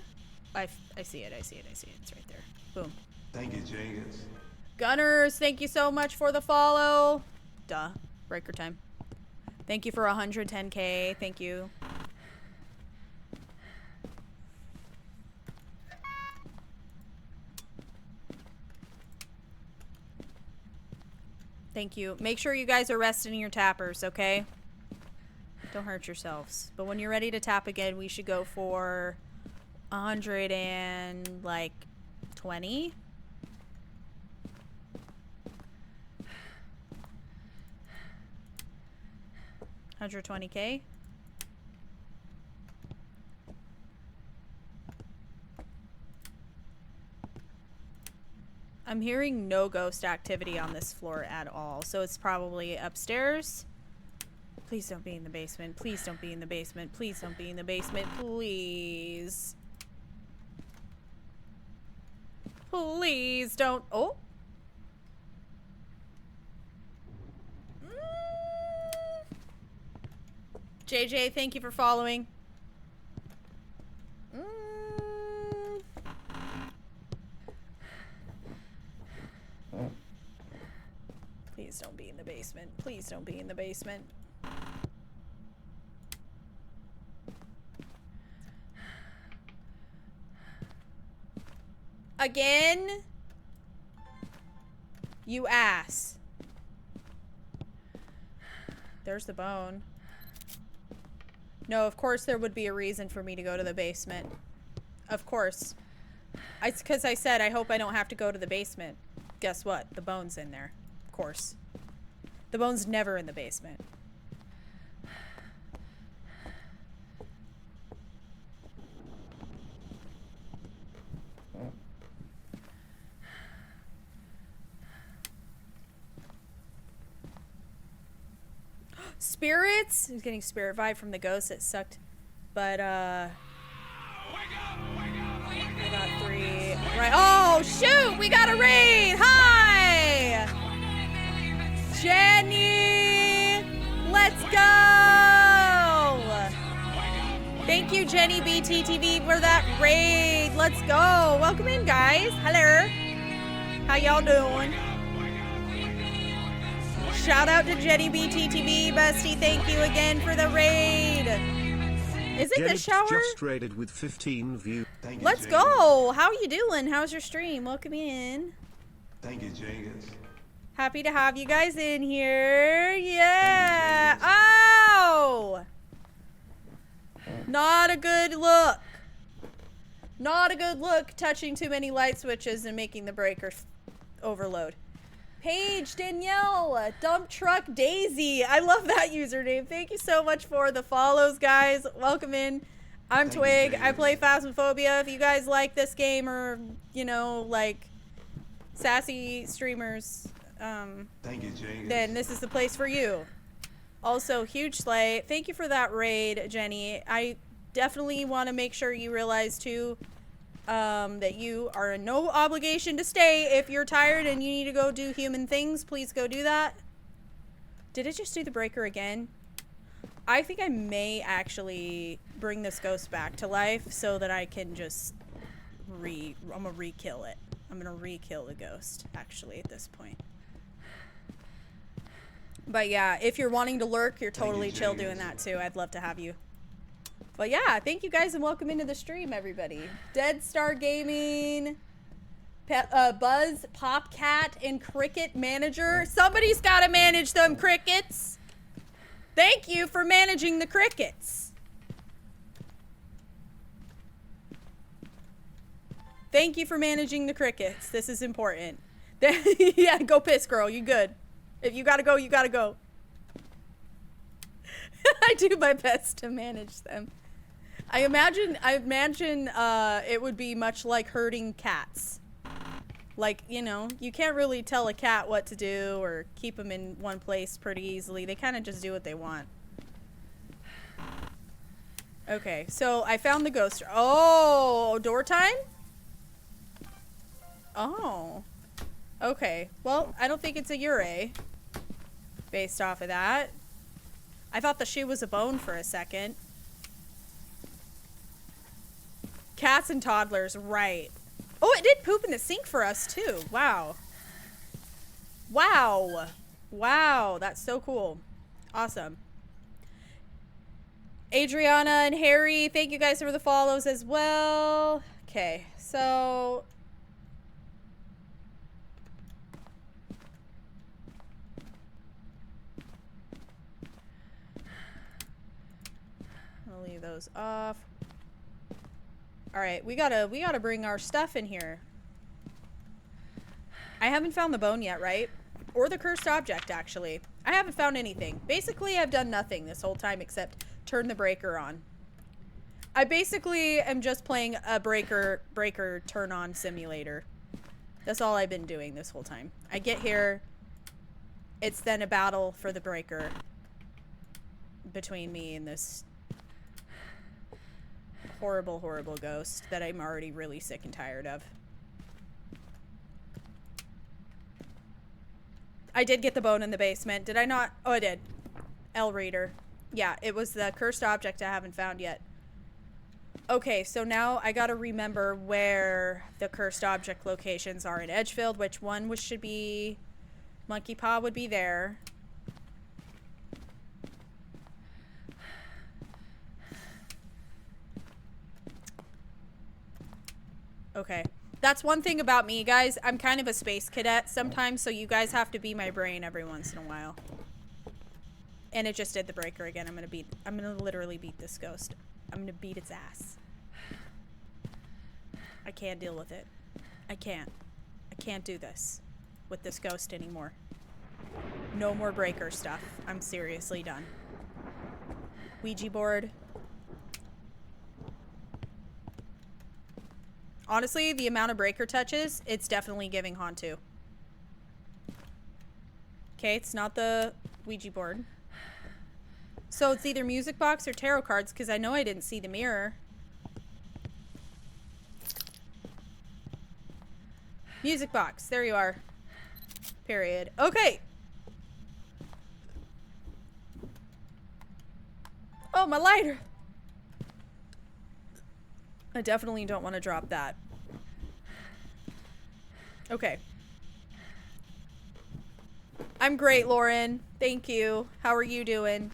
I see it. I see it. I see it. It's right there. Boom. Thank you, Jenkins. Gunners, thank you so much for the follow. Duh. Breaker time. Thank you for 110K. Thank you. Thank you. Make sure you guys are resting your tappers, okay? Don't hurt yourselves. But when you're ready to tap again, we should go for 120. 120K. I'm hearing no ghost activity on this floor at all, so it's probably upstairs. Please don't be in the basement. Please don't be in the basement. Please don't be in the basement. Please. Please don't. Oh. JJ, thank you for following. Please don't be in the basement. Please don't be in the basement. Again? You ass. There's the bone. No, of course there would be a reason for me to go to the basement. Of course. It's because I said I hope I don't have to go to the basement. Guess what? The bone's in there. Of course. The bone's never in the basement. Spirits? I was getting spirit vibe from the ghost. It sucked. But, I got 3. Right. Oh, shoot! We got a raid! Hi! Jenny! Let's go! Thank you, Jenny BTTV, for that raid. Let's go. Welcome in, guys. Hello. How y'all doing? Shout out to Jenny BTTV, bestie. Thank you again for the raid. Is it the shower? Just raided with 15 views. Let's go. How are you doing? How's your stream? Welcome in. Thank you, Jenkins. Happy to have you guys in here. Yeah. Oh! Not a good look. Not a good look touching too many light switches and making the breaker overload. Paige, Danielle, Dump Truck Daisy. I love that username. Thank you so much for the follows, guys. Welcome in. I'm Twig. I play Phasmophobia. If you guys like this game or, you know, like sassy streamers, Thank you, Jenkins. then this is the place for you. Also, huge slay. Thank you for that raid, Jenny. I definitely want to make sure you realize, too, that you are in no obligation to stay. If you're tired and you need to go do human things, please go do that. Did it just do the breaker again? I think I may actually bring this ghost back to life so that I can just I'm gonna re-kill it. I'm gonna re-kill the ghost, actually, at this point. But yeah, if you're wanting to lurk, you're totally chill doing that too. I'd love to have you. But yeah, thank you guys and welcome into the stream, everybody. Dead Star Gaming, Buzz, Popcat, and Cricket Manager. Somebody's got to manage them crickets. Thank you for managing the crickets. Thank you for managing the crickets. This is important. Yeah, go piss, girl. You good. If you gotta go, you gotta go. I do my best to manage them. I imagine it would be much like herding cats. Like, you know, you can't really tell a cat what to do or keep them in one place pretty easily. They kind of just do what they want. Okay, so I found the ghost. Oh, door time? Oh. Okay, well, I don't think it's a Ure based off of that. I thought the shoe was a bone for a second. Cats and toddlers, right. Oh, it did poop in the sink for us, too. Wow. Wow. Wow, that's so cool. Awesome. Adriana and Harry, thank you guys for the follows as well. Okay, so... I'll leave those off. All right, we gotta bring our stuff in here. I haven't found the bone yet, right? Or the cursed object, actually. I haven't found anything. Basically, I've done nothing this whole time except turn the breaker on. I basically am just playing a breaker turn on simulator. That's all I've been doing this whole time. I get here. It's then a battle for the breaker between me and this horrible, horrible ghost that I'm already really sick and tired of. I did get the bone in the basement. Did I not? Oh, I did. L reader. Yeah, it was the cursed object I haven't found yet. Okay, so now I gotta remember where the cursed object locations are in Edgefield, which one should be... Monkey Paw would be there. Okay. That's one thing about me, guys. I'm kind of a space cadet sometimes, so you guys have to be my brain every once in a while. And it just did the breaker again. I'm gonna literally beat this ghost. I'm gonna beat its ass. I can't deal with it. I can't do this with this ghost anymore. No more breaker stuff. I'm seriously done. Ouija board. Honestly, the amount of breaker touches, it's definitely giving Hantu. Okay, it's not the Ouija board. So it's either music box or tarot cards, because I know I didn't see the mirror. Music box. There you are. Period. Okay. Oh, my lighter. I definitely don't want to drop that. Okay. I'm great, Lauren. Thank you. How are you doing?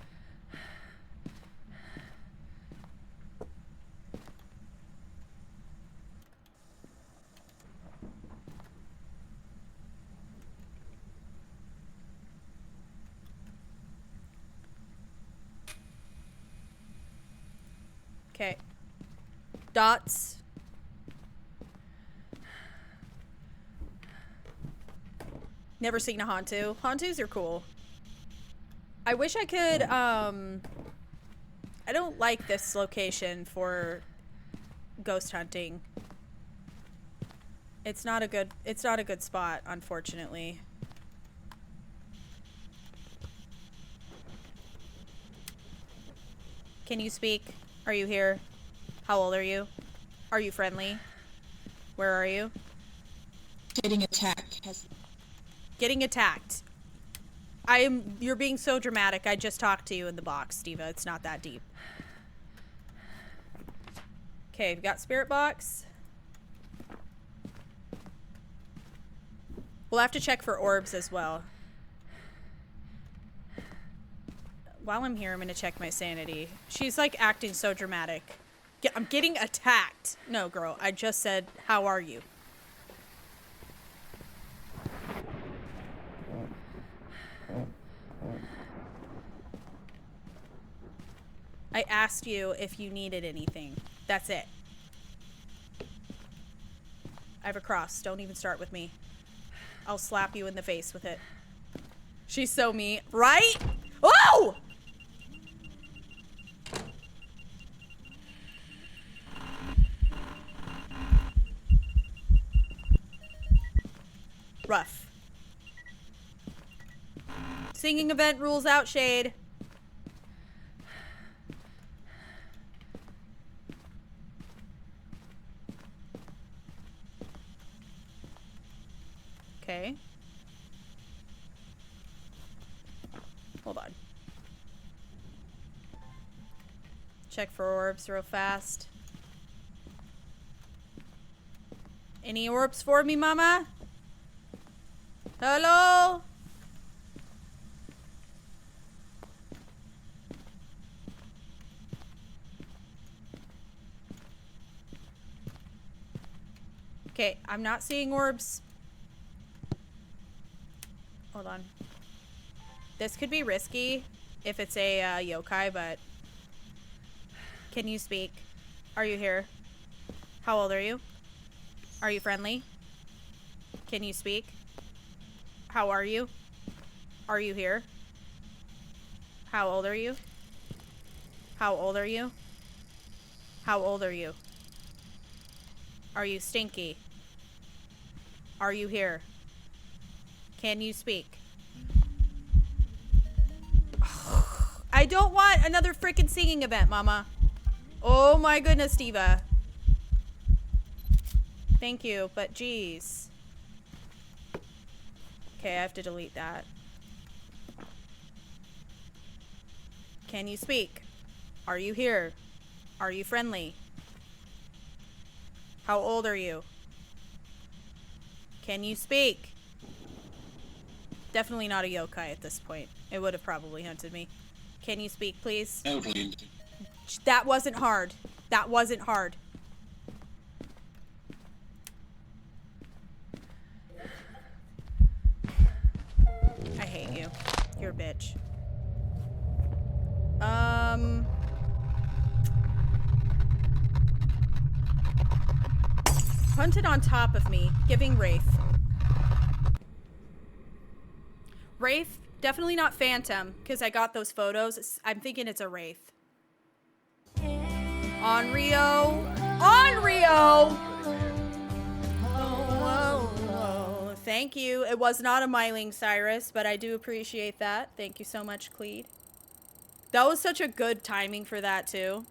Okay. Dots. Never seen a Hantu. Hantus are cool. I wish I could, I don't like this location for ghost hunting. It's not a good spot, unfortunately. Can you speak? Are you here? How old are you? Are you friendly? Where are you? Getting attacked. Getting attacked. You're being so dramatic. I just talked to you in the box, Steva. It's not that deep. Okay, we've got spirit box. We'll have to check for orbs as well. While I'm here, I'm gonna check my sanity. She's like acting so dramatic. I'm getting attacked. No, girl, I just said, how are you? I asked you if you needed anything. That's it. I have a cross. Don't even start with me. I'll slap you in the face with it. She's so mean. Right? Oh! Rough. Singing event rules out, Shade. Okay. Hold on. Check for orbs real fast. Any orbs for me, mama? Hello? Okay, I'm not seeing orbs. Hold on. This could be risky if it's a yokai, but... Can you speak? Are you here? How old are you? Are you friendly? Can you speak? How are you? Are you here? How old are you? How old are you? How old are you? Are you stinky? Are you here? Can you speak? I don't want another freaking singing event, Mama. Oh my goodness, Diva. Thank you, but geez. Okay, I have to delete that. Can you speak? Are you here? Are you friendly? How old are you? Can you speak? Definitely not a yokai at this point. It would have probably hunted me. Can you speak, please? That wasn't hard. That wasn't hard. I hate you. You're a bitch. Hunted on top of me, giving Wraith. Wraith, definitely not Phantom, because I got those photos. I'm thinking it's a Wraith. On Rio. On Rio! Oh, thank you. It was not a Myling Cyrus, but I do appreciate that. Thank you so much, Cleed. That was such a good timing for that, too.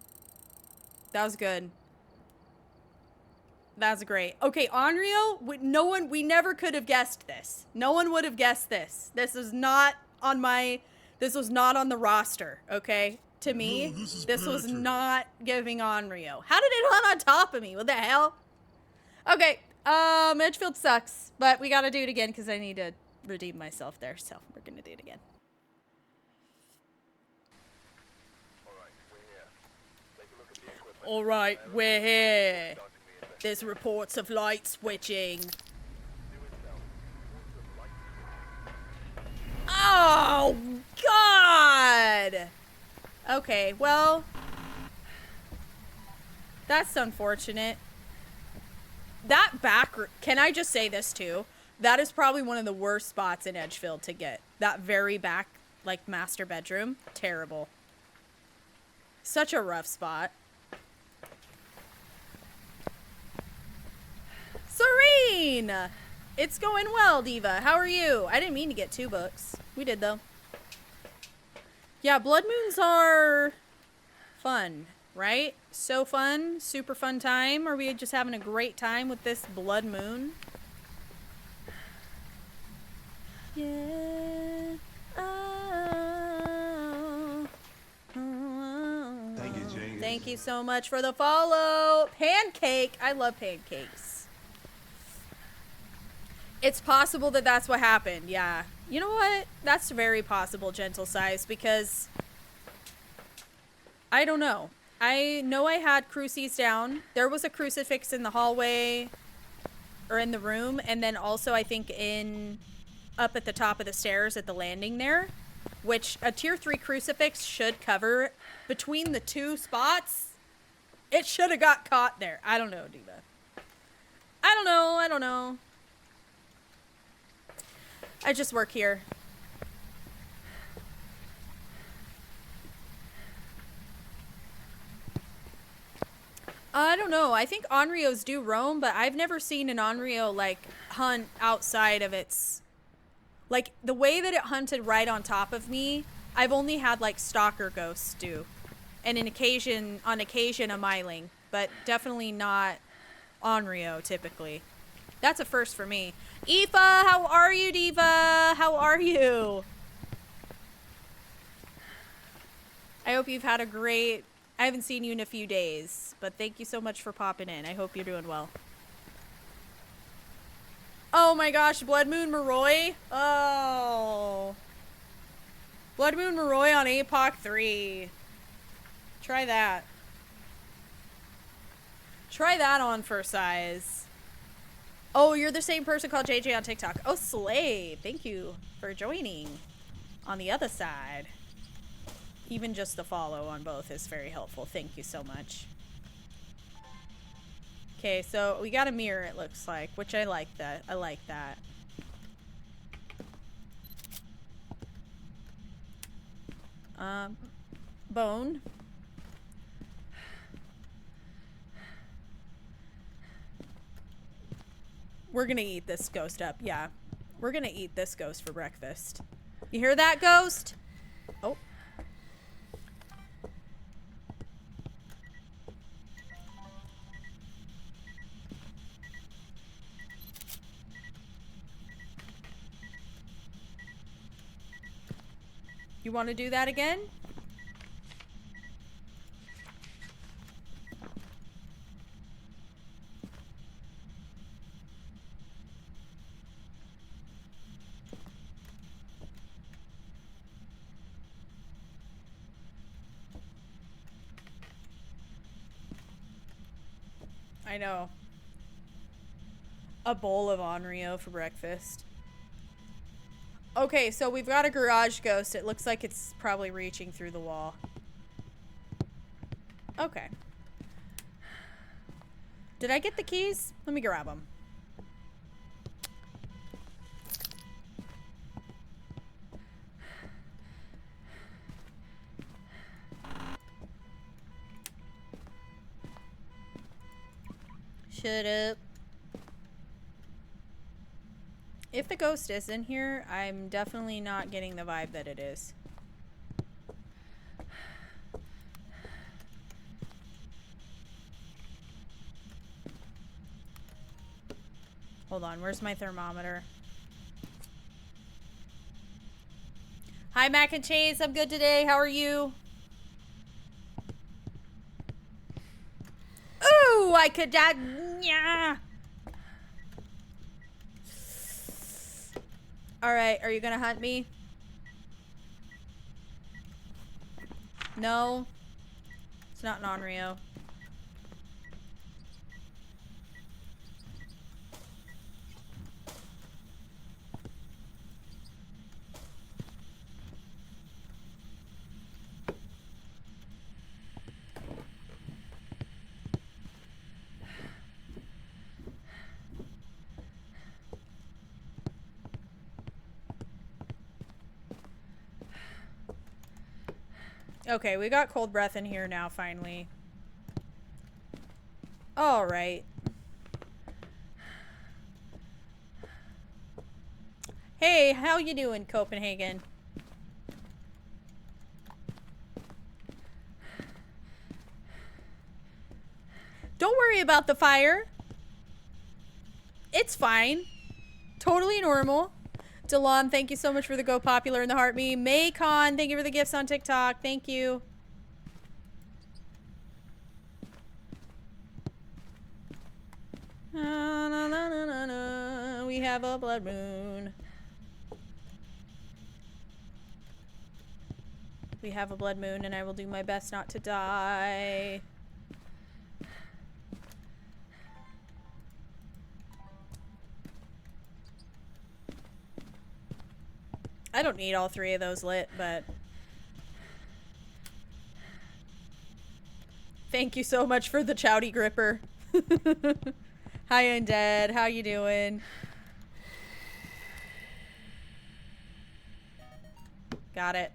That was good. That's great. Okay, Onryo, we never could have guessed this. No one would have guessed this. This was not on the roster, okay? To me, this was not giving Onryo. How did it hunt on top of me? What the hell? Okay, Edgefield sucks, but we gotta do it again because I need to redeem myself there, so we're gonna do it again. Alright, we're here. There's reports of light switching. Oh, God! Okay, well, that's unfortunate. That back, can I just say this too? That is probably one of the worst spots in Edgefield to get. That very back, like, master bedroom. Terrible. Such a rough spot. Serene! It's going well, Diva. How are you? I didn't mean to get 2 books. We did, though. Yeah, blood moons are fun, right? So fun. Super fun time. Are we just having a great time with this blood moon? Yeah. Oh. Thank you, Jane. Thank you so much for the follow. Pancake. I love pancakes. It's possible that that's what happened, yeah. You know what? That's very possible, Gentle Size, because I don't know. I know I had crucies down. There was a crucifix in the hallway, or in the room, and then also I think up at the top of the stairs at the landing there, which a tier 3 crucifix should cover between the 2 spots. It should have got caught there. I don't know, Diva. I don't know. I just work here. I don't know. I think Onryos do roam, but I've never seen an Onryo, like, hunt outside of its... Like, the way that it hunted right on top of me, I've only had, like, stalker ghosts do. And on occasion, a Myling. But definitely not Onryo, typically. That's a first for me. Aoife, how are you, Diva? How are you? I hope you've had a great... I haven't seen you in a few days, but thank you so much for popping in. I hope you're doing well. Oh my gosh, Blood Moon Moroi? Oh. Blood Moon Moroi on APOC 3. Try that. Try that on for size. Oh, you're the same person called JJ on TikTok. Oh, Slay. Thank you for joining on the other side. Even just the follow on both is very helpful. Thank you so much. Okay, so we got a mirror, it looks like, which I like that. I like that. Bone. We're gonna eat this ghost up. Yeah. We're gonna eat this ghost for breakfast. You hear that, ghost? Oh. You want to do that again? I know. A bowl of Onryo for breakfast. Okay, so we've got a garage ghost. It looks like it's probably reaching through the wall. Okay. Did I get the keys? Let me grab them. Shut up. If the ghost is in here, I'm definitely not getting the vibe that it is. Hold on, where's my thermometer? Hi, Mac and Cheese. I'm good today. How are you? Ooh, I could yeah. Alright, are you gonna hunt me? No. It's not an Onryo. Okay, we got cold breath in here now, finally. Alright. Hey, how you doing, Copenhagen? Don't worry about the fire. It's fine. Totally normal. Delon, thank you so much for the Go Popular and the heart me. Maycon, thank you for the gifts on TikTok. Thank you. Na, na, na, na, na, na. We have a blood moon. We have a blood moon and I will do my best not to die. I don't need all three of those lit, but thank you so much for the chowdy gripper. Hi, Undead. How you doing? Got it.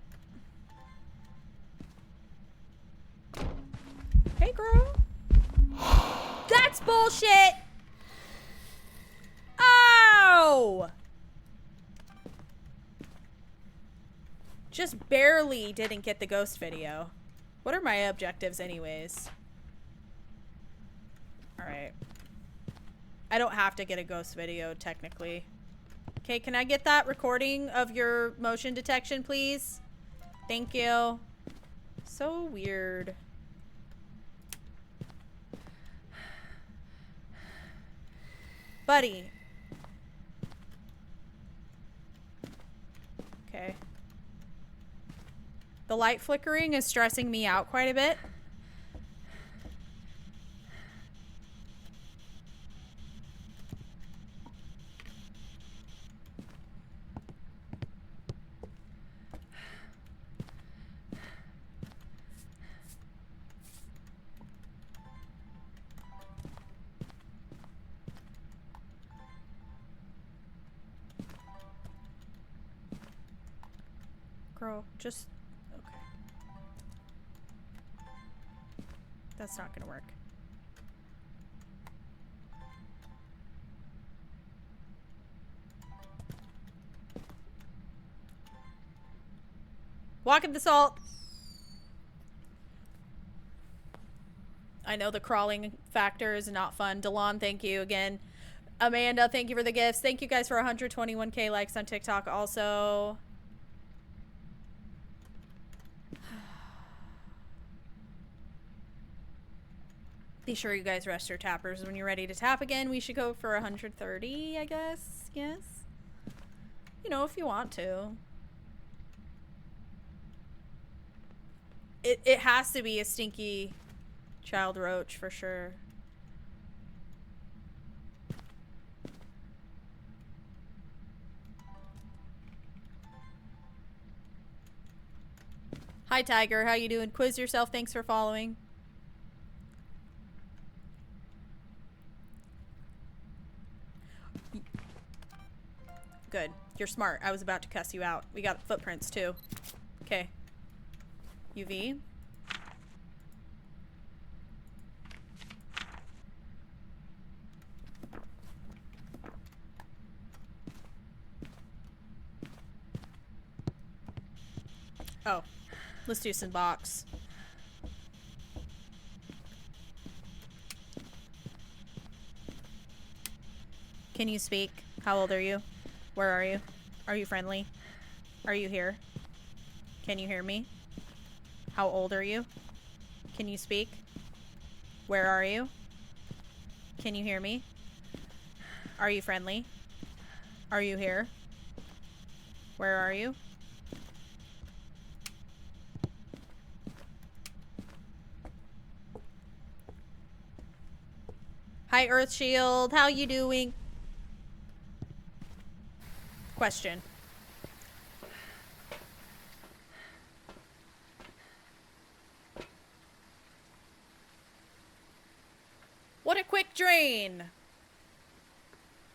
Hey, girl. That's bullshit! Oh! Just barely didn't get the ghost video. What are my objectives anyways? Alright. I don't have to get a ghost video, technically. Okay, can I get that recording of your motion detection, please? Thank you. So weird. Buddy. Okay. The light flickering is stressing me out quite a bit. Girl, just... okay. That's not gonna work. Walking the salt. I know the crawling factor is not fun. Delon, thank you again. Amanda, thank you for the gifts. Thank you guys for 121k likes on TikTok also. Be sure you guys rest your tappers when you're ready to tap again. We should go for 130, I guess. Yes. You know, if you want to. It has to be a stinky child roach for sure. Hi Tiger, how you doing? Quiz yourself, thanks for following. Good. You're smart. I was about to cuss you out. We got footprints too. Okay. UV. Oh. Let's do some box. Can you speak? How old are you? Where are you? Are you friendly? Are you here? Can you hear me? How old are you? Can you speak? Where are you? Can you hear me? Are you friendly? Are you here? Where are you? Hi Earth Shield, how you doing? Question. What a quick drain.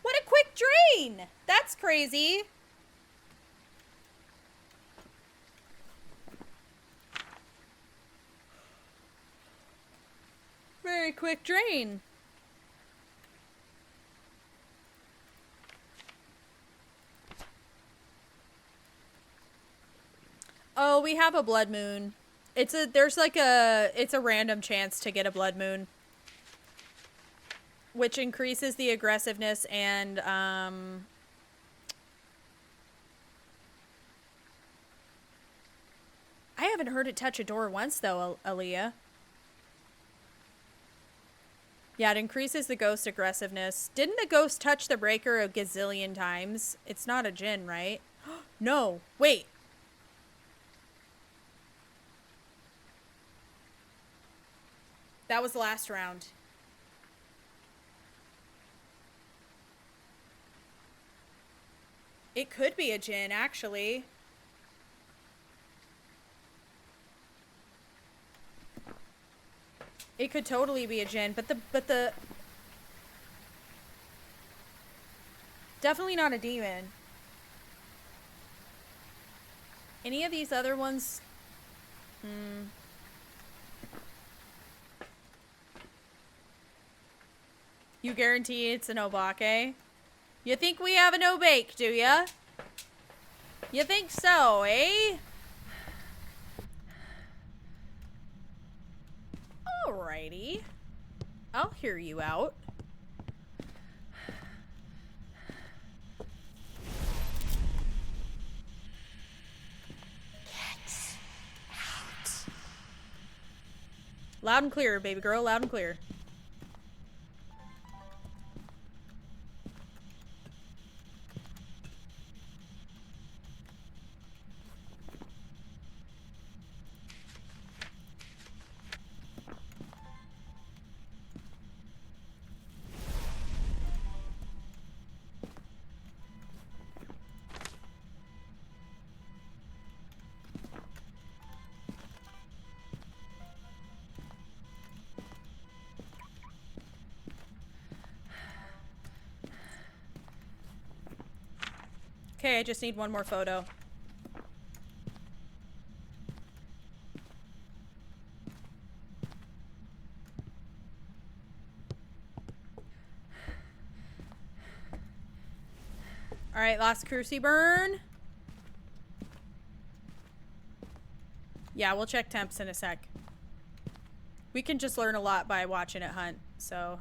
What a quick drain. That's crazy. Very quick drain. Oh, we have a blood moon. It's a random chance to get a blood moon. Which increases the aggressiveness and, I haven't heard it touch a door once though, Aaliyah. Yeah, it increases the ghost aggressiveness. Didn't the ghost touch the breaker a gazillion times? It's not a djinn, right? No, wait. That was the last round. It could be a djinn, actually. It could totally be a djinn, but the definitely not a demon. Any of these other ones? You guarantee it's an obake? You think we have an obake, do ya? You think so, eh? Alrighty. I'll hear you out. Get out. Loud and clear, baby girl, loud and clear. Okay, I just need one more photo. Alright, last cruci burn. Yeah, we'll check temps in a sec. We can just learn a lot by watching it hunt, so.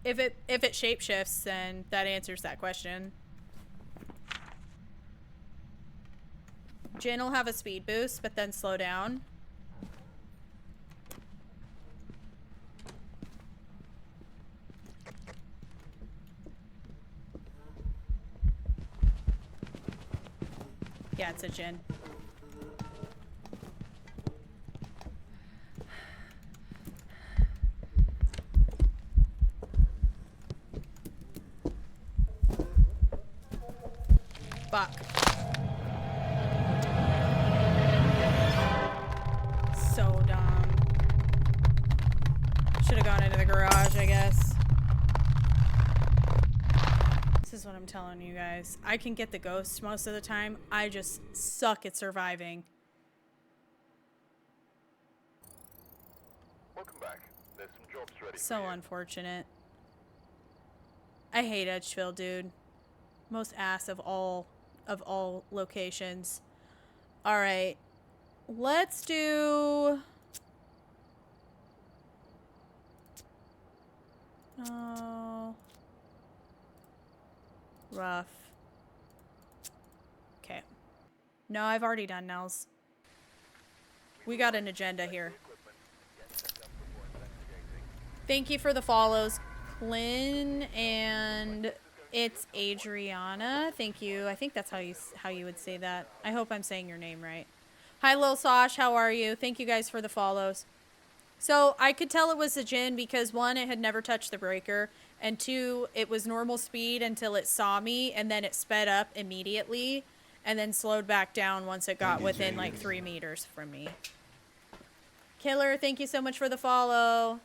If it shapeshifts, then that answers that question. Jin will have a speed boost, but then slow down. Yeah, it's a Jin. Fuck. So dumb. Should have gone into the garage, I guess. This is what I'm telling you guys. I can get the ghost most of the time. I just suck at surviving. Welcome back. There's some jobs ready So for you. unfortunate. I hate Edgefield, dude. Most ass of all locations. All right. Let's do... Oh... Rough. Okay. No, I've already done Nels. We got an agenda here. Thank you for the follows, Clint, and it's Adriana. Thank you. I think that's how you would say that. I hope I'm saying your name right. Hi, Lil Sosh. How are you? Thank you guys for the follows. So I could tell it was a Jin because 1, it had never touched the breaker, and 2, it was normal speed until it saw me, and then it sped up immediately, and then slowed back down once it got within like 3 meters from me. Killer, thank you so much for the follow.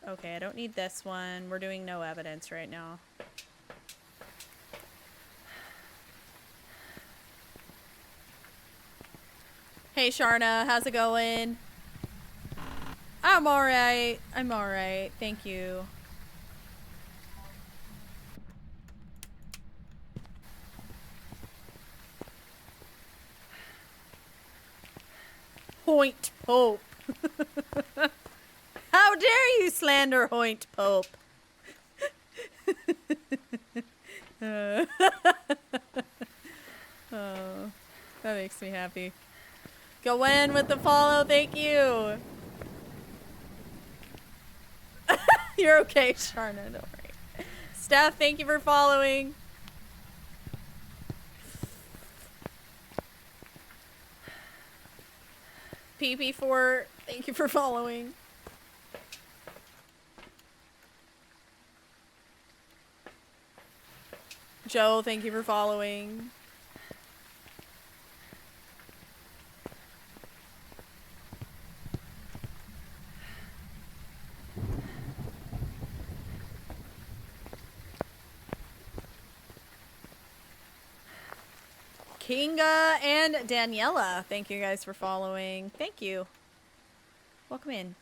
Okay, I don't need this one. We're doing no evidence right now. Hey Sharna, how's it going? I'm alright. I'm alright. Thank you. Hoint Pope. How dare you slander Hoint Pope? Oh, that makes me happy. Go in with the follow, thank you. You're okay, Sharna, don't worry. Steph, thank you for following. PP4, thank you for following. Joe, thank you for following. Kinga and Daniela, thank you guys for following. Thank you. Welcome in.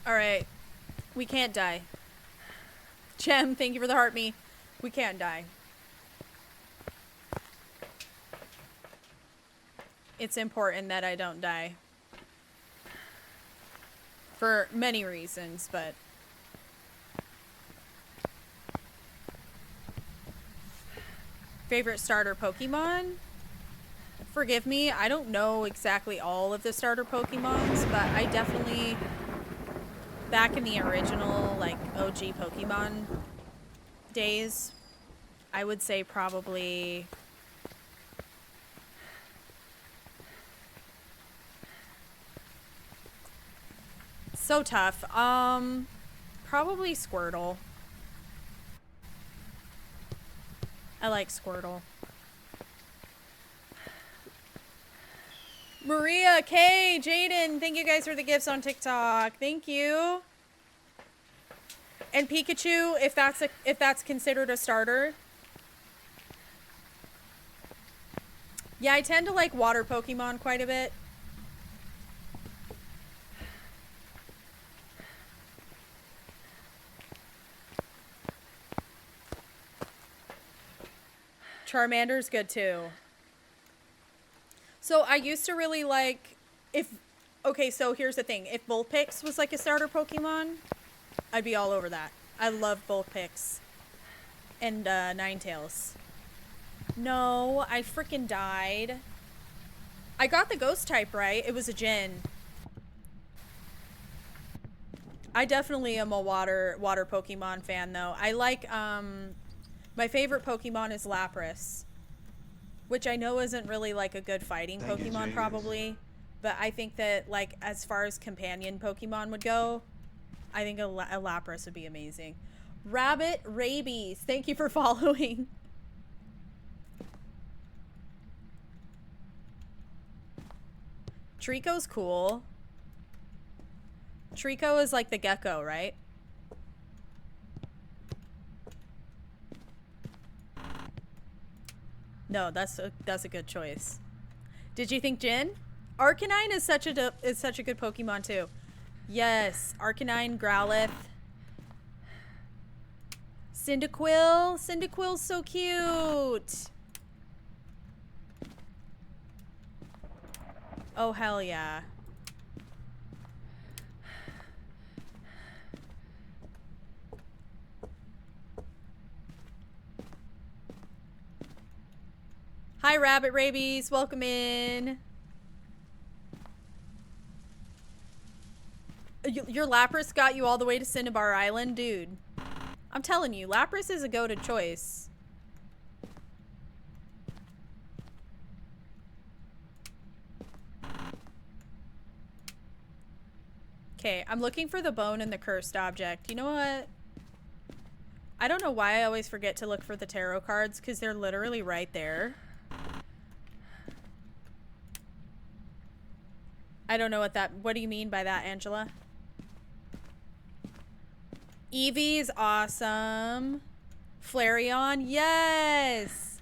Alright. We can't die. Gem, thank you for the heart me. We can't die. It's important that I don't die. For many reasons, but... Favorite starter Pokemon? Forgive me, I don't know exactly all of the starter Pokemons, but I definitely... Back in the original, like, OG Pokemon days, I would say probably... So tough. Probably Squirtle. I like Squirtle. Maria, Kay, Jaden, thank you guys for the gifts on TikTok. Thank you. And Pikachu, if that's considered a starter. Yeah, I tend to like water Pokemon quite a bit. Charmander's good too. So I used to really like okay, so here's the thing. If Vulpix was like a starter Pokemon, I'd be all over that. I love Vulpix and Ninetales. No, I freaking died. I got the ghost type right. It was a Jin. I definitely am a water Pokemon fan though. I like my favorite Pokemon is Lapras, which I know isn't really like a good fighting Pokemon probably, but I think that like as far as companion Pokemon would go, I think a Lapras would be amazing. Rabbit Rabies, thank you for following. Trico's cool. Trico is like the gecko, right? No, that's a good choice. Did you think Jin? Arcanine is such a good Pokemon too. Yes, Arcanine, Growlithe. Cyndaquil. Cyndaquil's so cute. Oh, hell yeah. Hi, Rabbit Rabies. Welcome in. Your Lapras got you all the way to Cinnabar Island? Dude, I'm telling you, Lapras is a go-to choice. Okay, I'm looking for the bone and the cursed object. You know what? I don't know why I always forget to look for the tarot cards because they're literally right there. I don't know what do you mean by that, Angela? Eevee's awesome. Flareon, yes!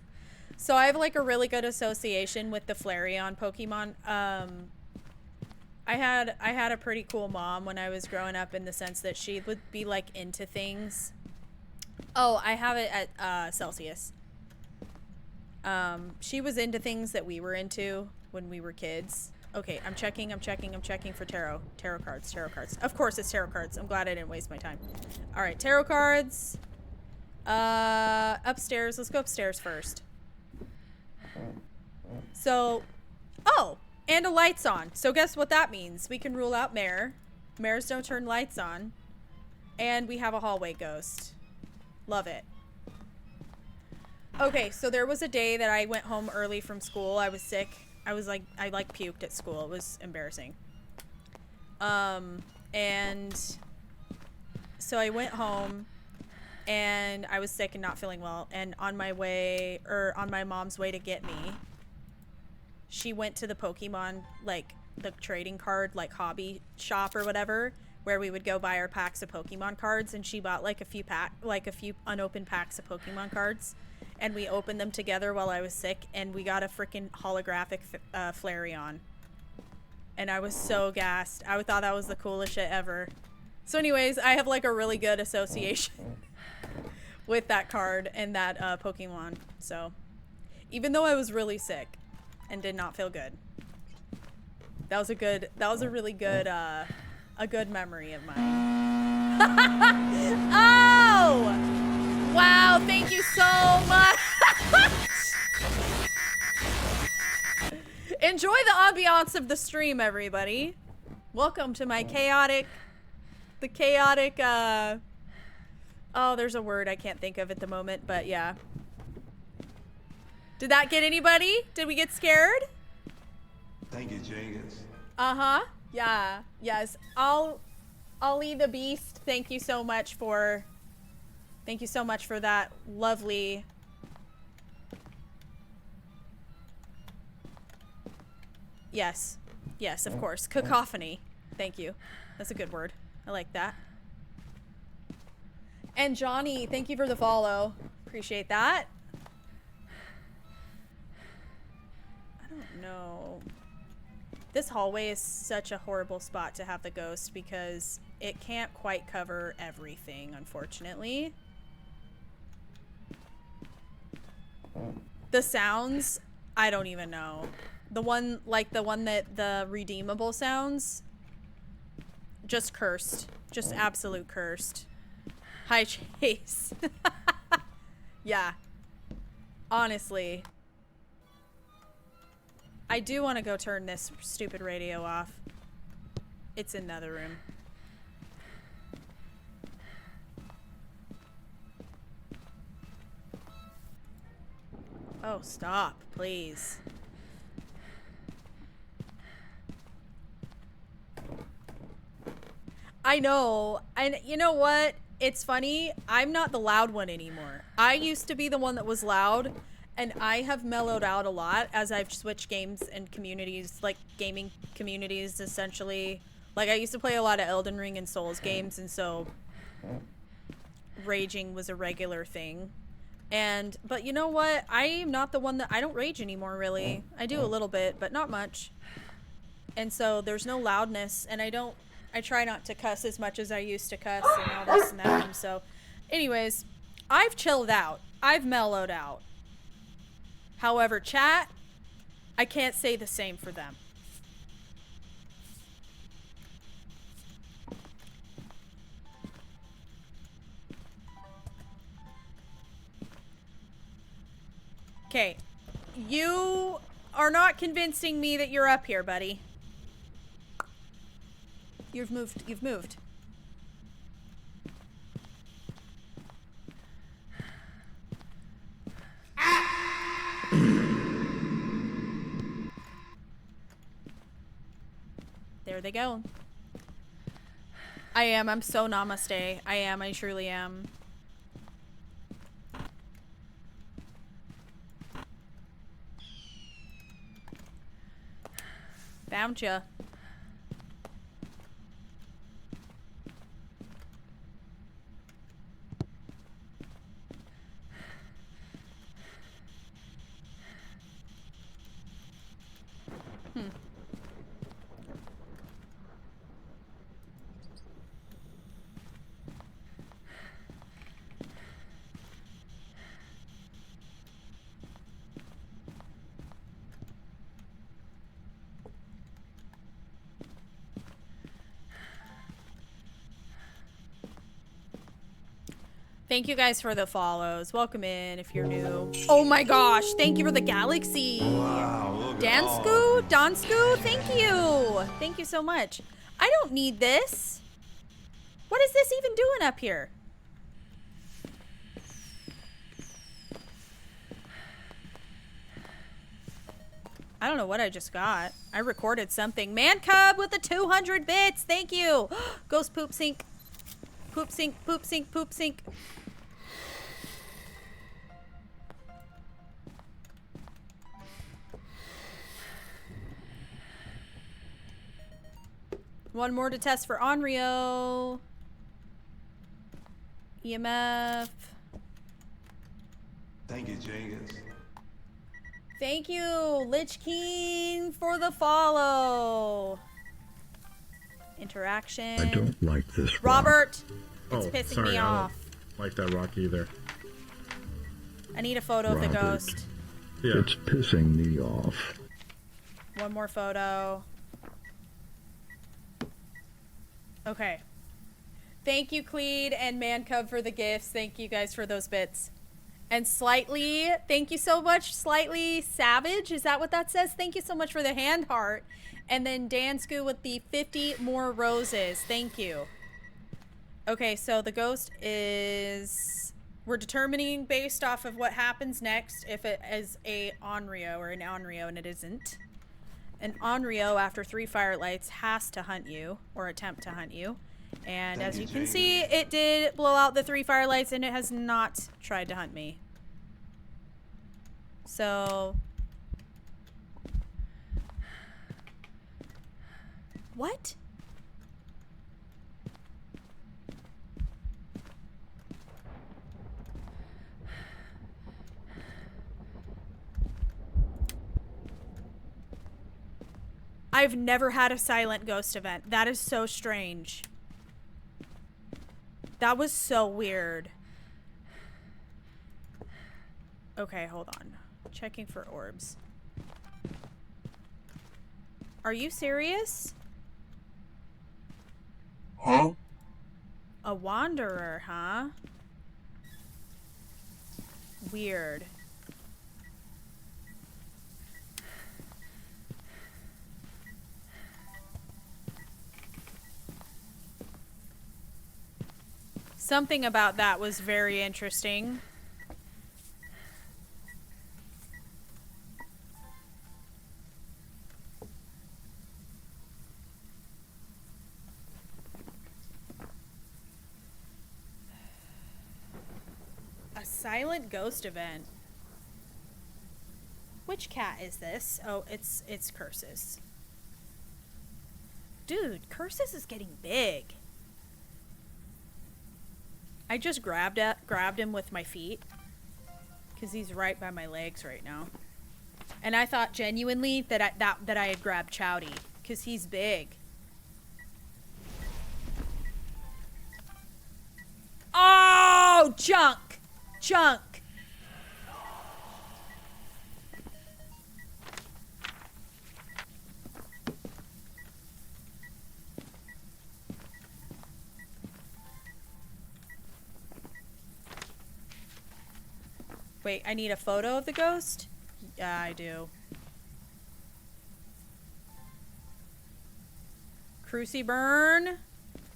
So I have like a really good association with the Flareon Pokemon. I had a pretty cool mom when I was growing up in the sense that she would be like into things. Oh, I have it at Celsius. She was into things that we were into when we were kids. Okay, I'm checking for tarot cards. Of course it's tarot cards. I'm glad I didn't waste my time. All right, tarot cards. Upstairs. Let's go upstairs first. So, oh, and a lights on. So guess what that means? We can rule out Mare. Mares don't turn lights on. And we have a hallway ghost. Love it. Okay, so there was a day that I went home early from school. I was sick. I puked at school. It was embarrassing. And so I went home and I was sick and not feeling well. And on my mom's way to get me, she went to the Pokemon, like the trading card, like hobby shop or whatever, where we would go buy our packs of Pokemon cards. And she bought like a few unopened packs of Pokemon cards. And we opened them together while I was sick, and we got a freaking holographic Flareon. And I was so gassed. I thought that was the coolest shit ever. So anyways, I have like a really good association with that card and that Pokemon. So even though I was really sick and did not feel good, that was a really good a good memory of mine. Oh! Wow, thank you so much. Enjoy the ambiance of the stream, everybody. Welcome to my chaotic, oh, there's a word I can't think of at the moment, but yeah. Did that get anybody? Did we get scared? Thank you, Jenkins. Uh-huh. Yeah. Yes. Ollie the Beast, thank you so much for that lovely... Yes. Yes, of course. Cacophony. Thank you. That's a good word. I like that. And Johnny, thank you for the follow. Appreciate that. I don't know. This hallway is such a horrible spot to have the ghost because it can't quite cover everything, unfortunately. The sounds, I don't even know. The one that the redeemable sounds, just cursed. Just absolute cursed. Hi, Chase. Yeah. Honestly. I do want to go turn this stupid radio off. It's in another room. Oh, stop, please. I know. And you know what? It's funny. I'm not the loud one anymore. I used to be the one that was loud, and I have mellowed out a lot as I've switched games and communities, like gaming communities, essentially. Like, I used to play a lot of Elden Ring and Souls games, and so raging was a regular thing. But you know what? I'm not the one that, I don't rage anymore, really. I do a little bit, but not much. And so there's no loudness, and I try not to cuss as much as I used to cuss and all this and that. And so, anyways, I've chilled out. I've mellowed out. However, chat, I can't say the same for them. Okay, you are not convincing me that you're up here, buddy. You've moved. You've moved. There they go. I am. I'm so namaste. I am. I truly am. Found ya. Thank you guys for the follows. Welcome in if you're new. Oh my gosh, thank you for the galaxy. Wow, look at all Dansku, Dansku, thank you. Thank you so much. I don't need this. What is this even doing up here? I don't know what I just got. I recorded something. Man Cub with the 200 bits. Thank you. Ghost poop sink. Poop sink, poop sink, poop sink. One more to test for Onryo. EMF. Thank you, Jenkins. Thank you, Lich King, for the follow. Interaction. I don't like this rock. Robert, it's Oh, pissing sorry, me I don't off. like that rock either. I need a photo of the Robert. ghost. Yeah. It's pissing me off. One more photo. Okay. Thank you, Cleed and Mancub, for the gifts. Thank you guys for those bits. And Slightly, thank you so much, Slightly Savage. Is that what that says? Thank you so much for the hand heart. And then Dansku with the 50 more roses. Thank you. Okay, so the ghost is... We're determining based off of what happens next if it is a Onryo or an Onryo, and it isn't. An Onryo, after 3 firelights, has to hunt you, or attempt to hunt you. And Thank as you, you can Jenkins. see, it did blow out the 3 firelights, and it has not tried to hunt me. So... What? I've never had a silent ghost event. That is so strange. That was so weird. Okay, hold on. Checking for orbs. Are you serious? Huh? A wanderer, huh? Weird. Something about that was very interesting. A silent ghost event. Which cat is this? Oh, it's Curses. Dude, Curses is getting big. I just grabbed him with my feet because he's right by my legs right now, and I thought genuinely that I had grabbed Chowdy because he's big. Oh, junk. Wait, I need a photo of the ghost? Yeah, I do. Cruci burn.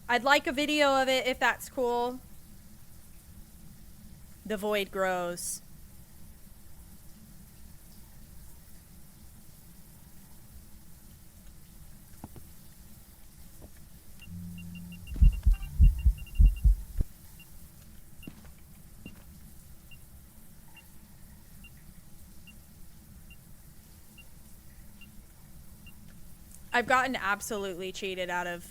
I'd like a video of it if that's cool. The void grows. I've gotten absolutely cheated out of.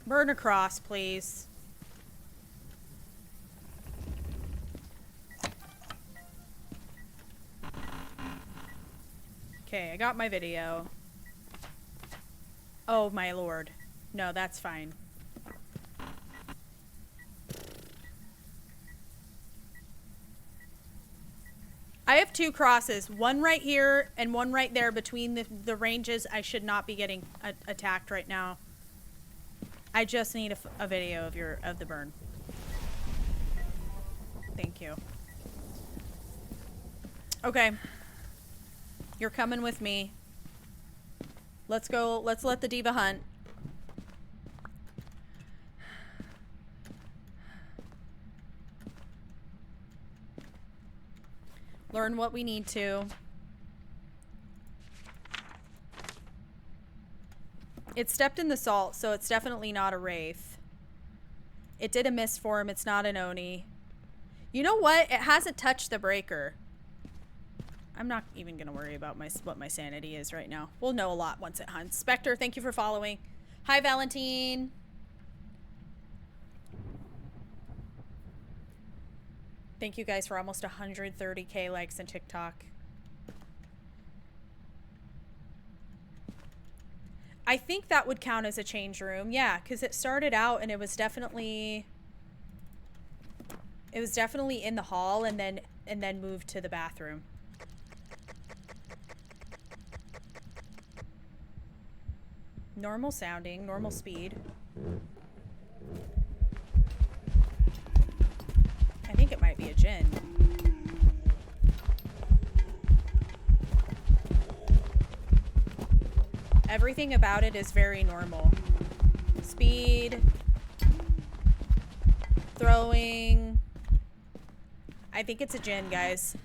Burn across, please. Okay, I got my video. Oh my lord. No, that's fine. I have 2 crosses. One right here and one right there between the ranges. I should not be getting attacked right now. I just need a video of the burn. Thank you. Okay. You're coming with me. Let's go. Let's let the diva hunt. Learn what we need to. It stepped in the salt, so it's definitely not a wraith. It did a misform. It's not an Oni. You know what? It hasn't touched the breaker. I'm not even going to worry about what my sanity is right now. We'll know a lot once it hunts. Spectre, thank you for following. Hi, Valentine. Thank you guys for almost 130K likes on TikTok. I think that would count as a change room. Yeah, because it started out and it was definitely in the hall and then moved to the bathroom. Normal sounding, normal speed. I think it might be a djinn. Everything about it is very normal. Speed. Throwing. I think it's a djinn, guys.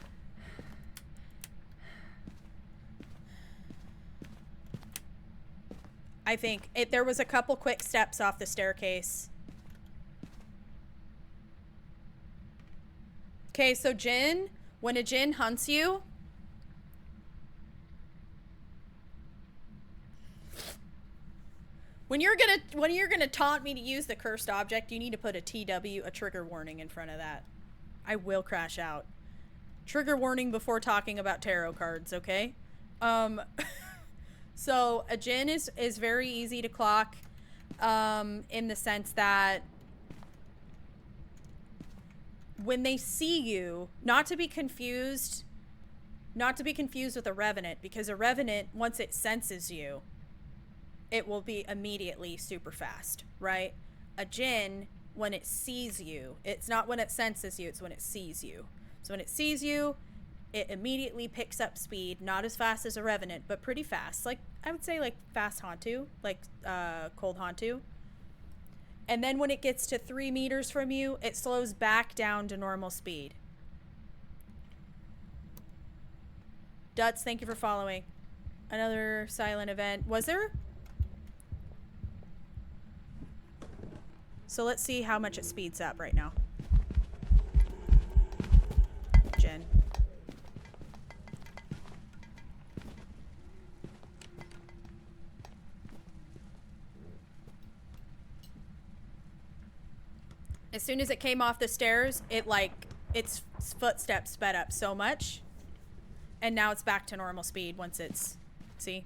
I think. There was a couple quick steps off the staircase. Okay, so Jinn, when a Jinn hunts you, when you're gonna taunt me to use the cursed object, you need to put a TW, a trigger warning, in front of that. I will crash out. Trigger warning before talking about tarot cards, okay? So a Jinn is very easy to clock, in the sense that when they see you, not to be confused with a Revenant, because a Revenant, once it senses you, it will be immediately super fast, right? A Jinn, when it sees you, it's not when it senses you, it's when it sees you. So when it sees you, it immediately picks up speed, not as fast as a Revenant, but pretty fast. Like, I would say like fast Hantu, like cold Hantu. And then when it gets to 3 meters from you, it slows back down to normal speed. Duts, thank you for following. Another silent event. Was there? So let's see how much it speeds up right now. Jen. As soon as it came off the stairs, its footsteps sped up so much. And now it's back to normal speed once it's, see?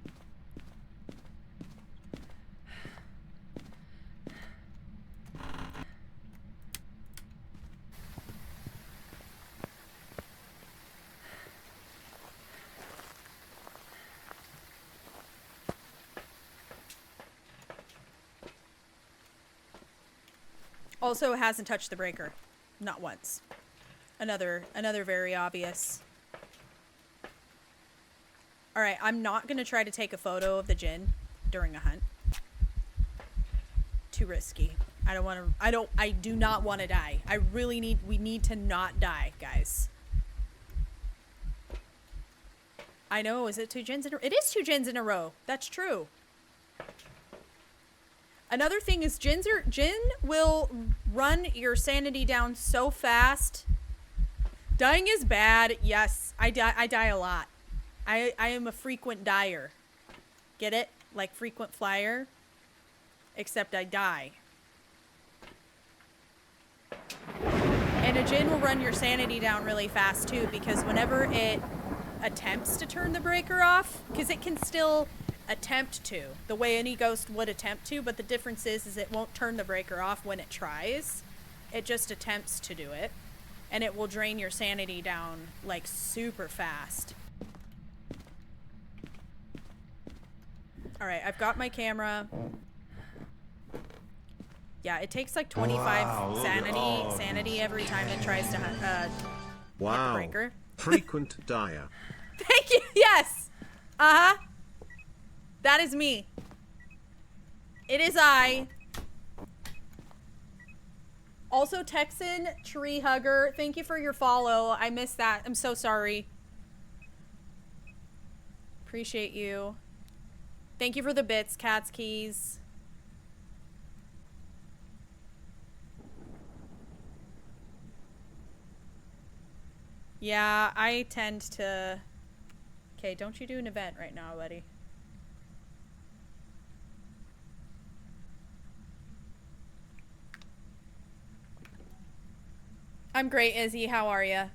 Also hasn't touched the breaker. Not once. Another very obvious. Alright, I'm not gonna try to take a photo of the Jinn during a hunt. Too risky. I do not want to die. We need to not die, guys. I know, is it 2 Jinns in a row? It is 2 Jinns in a row. That's true. Another thing is Jinn will run your sanity down so fast. Dying is bad. Yes, I die a lot. I am a frequent dyer. Get it? Like frequent flyer. Except I die. And a Jinn will run your sanity down really fast too, because whenever it attempts to turn the breaker off, because it can still attempt to, the way any ghost would attempt to, but the difference is it won't turn the breaker off when it tries. It just attempts to do it, and it will drain your sanity down like super fast. Alright, I've got my camera. Yeah, it takes like 25 sanity every time it tries to hit the breaker. Frequent dyer. Thank you. Yes. Uh-huh. That is me. It is I. Also, Texan Tree Hugger, thank you for your follow. I missed that. I'm so sorry. Appreciate you. Thank you for the bits, Cat's Keys. Yeah, I tend to... Okay, don't you do an event right now, buddy. I'm great, Izzy. How are ya?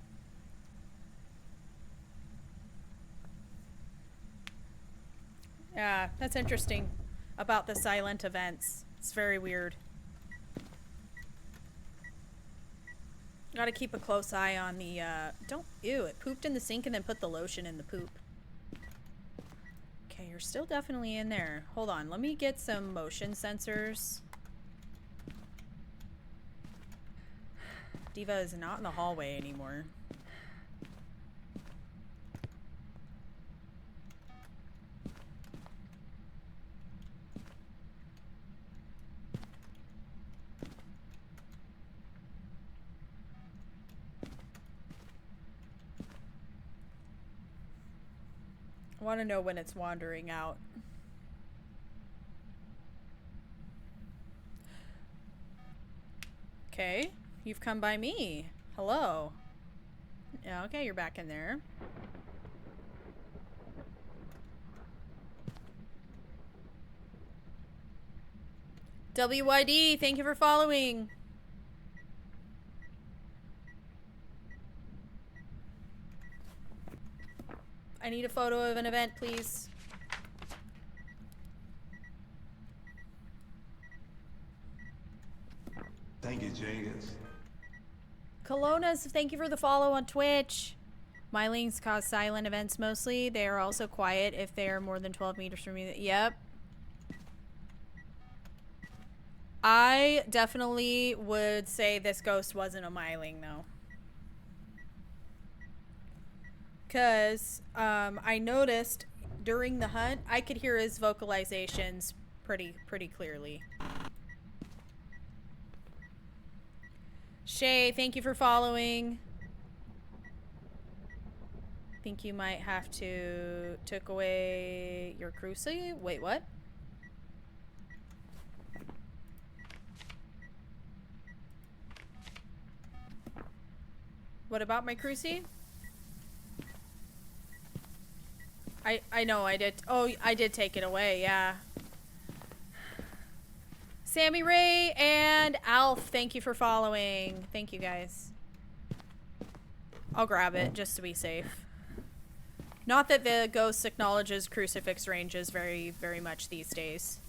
Yeah, that's interesting about the silent events. It's very weird. Gotta keep a close eye on the, ew, it pooped in the sink and then put the lotion in the poop. Okay, you're still definitely in there. Hold on, let me get some motion sensors. Diva is not in the hallway anymore. I want to know when it's wandering out. Okay. You've come by me. Hello. Yeah, okay, you're back in there. WYD, thank you for following. I need a photo of an event, please. Thank you, Jadis. Colonas, thank you for the follow on Twitch. My links cause silent events mostly. They are also quiet if they are more than 12 meters from you. Yep. I definitely would say this ghost wasn't a myling, though. Because I noticed during the hunt, I could hear his vocalizations pretty clearly. Shay, thank you for following. Think you might have to took away your cruci? Wait, what? What about my cruci? I know I did. Oh, I did take it away, yeah. Sammy Ray and Alf, thank you for following. Thank you guys. I'll grab it just to be safe. Not that the ghost acknowledges crucifix ranges very much these days.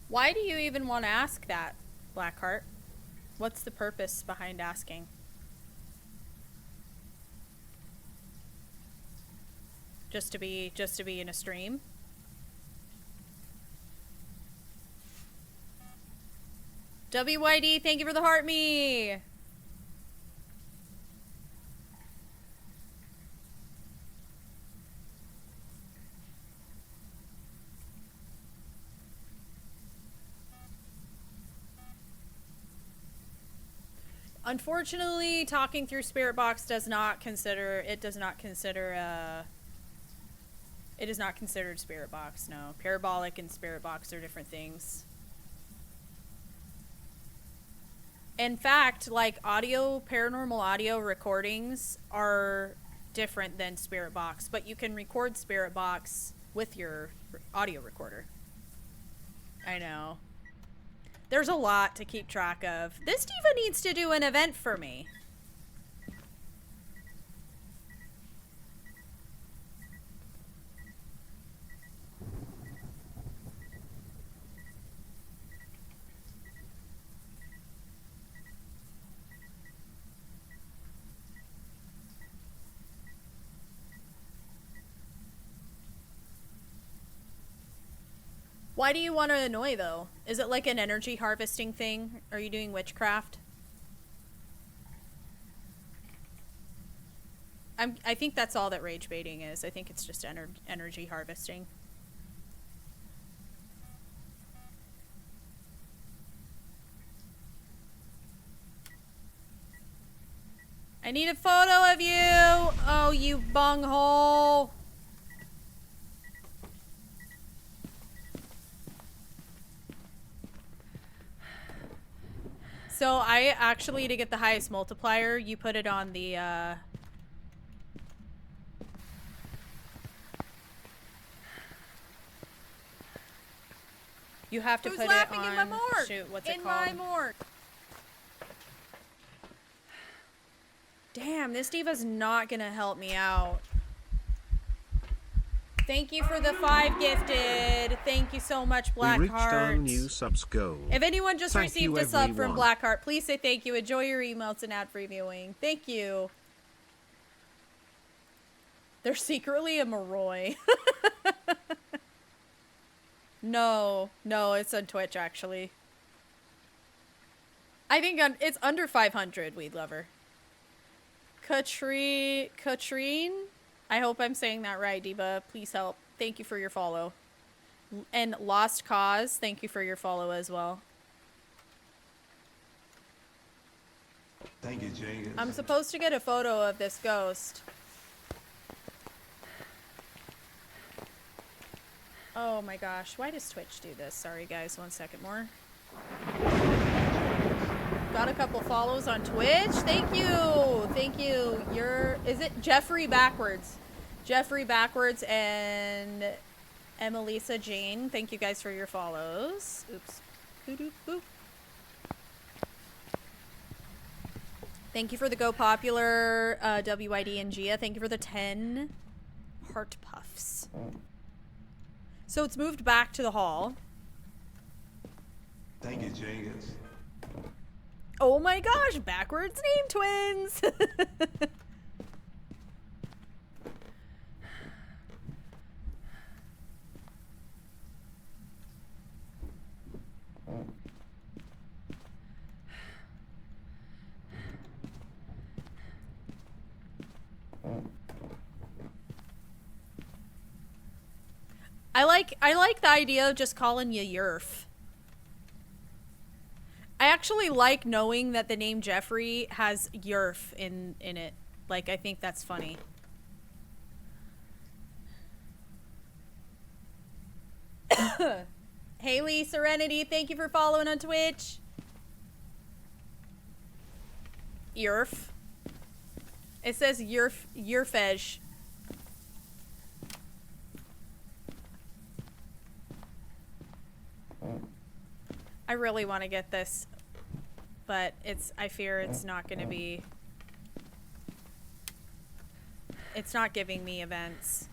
Why do you even want to ask that, Blackheart? What's the purpose behind asking? Just to be in a stream? WYD, thank you for the heart me. Unfortunately, talking through Spirit Box does not consider Spirit Box, no. Parabolic and Spirit Box are different things. In fact, like paranormal audio recordings are different than Spirit Box, but you can record Spirit Box with your audio recorder. I know. There's a lot to keep track of. This diva needs to do an event for me. Why do you want to annoy, though? Is it like an energy harvesting thing? Are you doing witchcraft? I think that's all that rage baiting is. I think it's just energy harvesting. I need a photo of you! Oh, you bunghole! So I actually, to get the highest multiplier, you put it on the, you have to Who's put it laughing on, in my morgue? shoot, what's it In called? my morgue. Damn, this diva's not gonna help me out. Thank you for the 5 gifted. Thank you so much, We reached our Blackheart. new subs goal. If anyone just Thank received you, a sub from everyone. Blackheart, please say thank you. Enjoy your emails and ad-free viewing. Thank you. They're secretly a Moroi. No, it's on Twitch, actually. I think it's under 500, Weed Lover. Katrine? I hope I'm saying that right, Diva. Please help. Thank you for your follow. And Lost Cause, thank you for your follow as well. Thank you, Jenkins. I'm supposed to get a photo of this ghost. Oh my gosh, why does Twitch do this? Sorry guys, 1 second more. Got a couple follows on Twitch. Thank you. Thank you. Is it Jeffrey Backwards? Jeffrey Backwards and Emelisa Jane. Thank you guys for your follows. Oops. Boop, boop. Thank you for the Go Popular, WID and Gia. Thank you for the 10 heart puffs. So it's moved back to the hall. Thank you, Jenkins. Oh my gosh, backwards name twins! I like the idea of just calling you Yerf. I actually like knowing that the name Jeffrey has Yerf in it. Like, I think that's funny. Haley Serenity, thank you for following on Twitch. Yerf. It says Yerfej. I really want to get this, but I fear it's not going to be, it's not giving me events.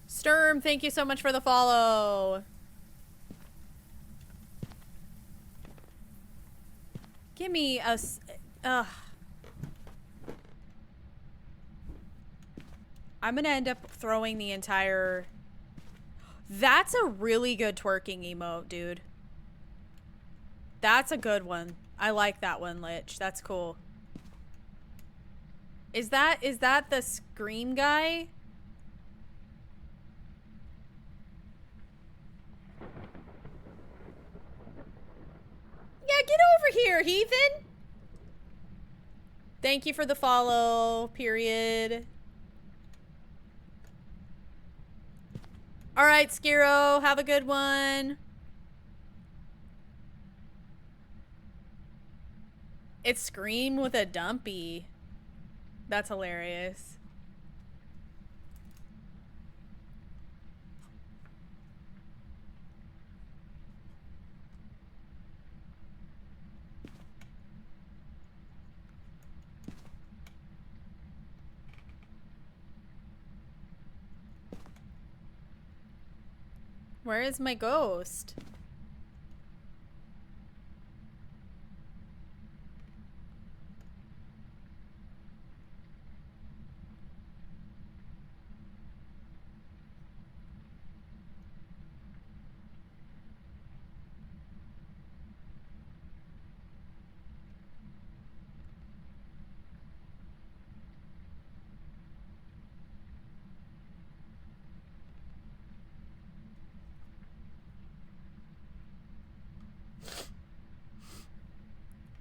Sturm, thank you so much for the follow. Give me a, I'm gonna end up throwing the entire... That's a really good twerking emote, dude. That's a good one. I like that one, Lich. That's cool. Is that the scream guy? Yeah, get over here, heathen! Thank you for the follow, period. Alright, Skiro, have a good one. It's Scream with a dumpy. That's hilarious. Where is my ghost?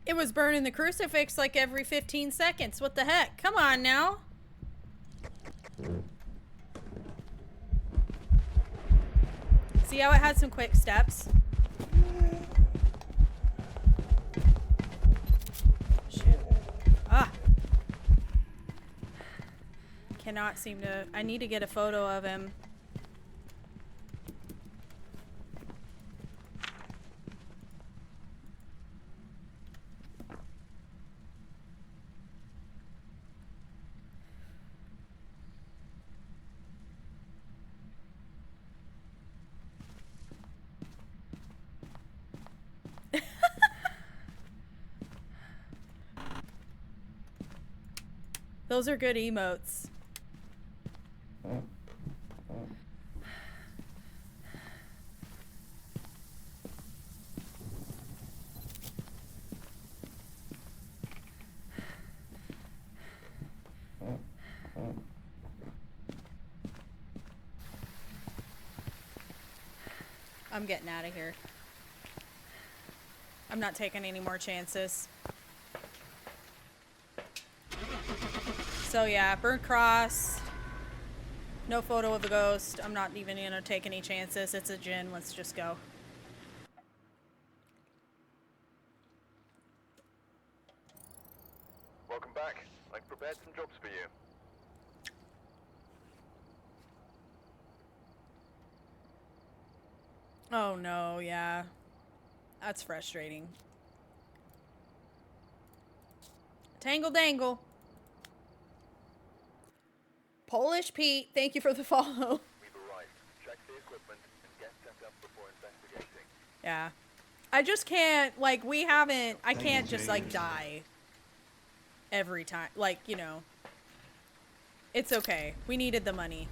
It was burning the crucifix like every 15 seconds. What the heck? Come on now. See how it had some quick steps? Shoot. Ah. Cannot seem to... I need to get a photo of him. Those are good emotes. I'm getting out of here. I'm not taking any more chances. So yeah, burnt cross. No photo of a ghost. I'm not even gonna take any chances. It's a djinn. Let's just go. Welcome back. I've prepared some jobs for you. Oh no, yeah. That's frustrating. Tangle dangle. Polish Pete, thank you for the follow. We've arrived. Check the equipment and get set up before investigating. Yeah. I just can't, like, we haven't, I Thank can't you, just, like, James. die every time. Like, you know. It's okay. We needed the money.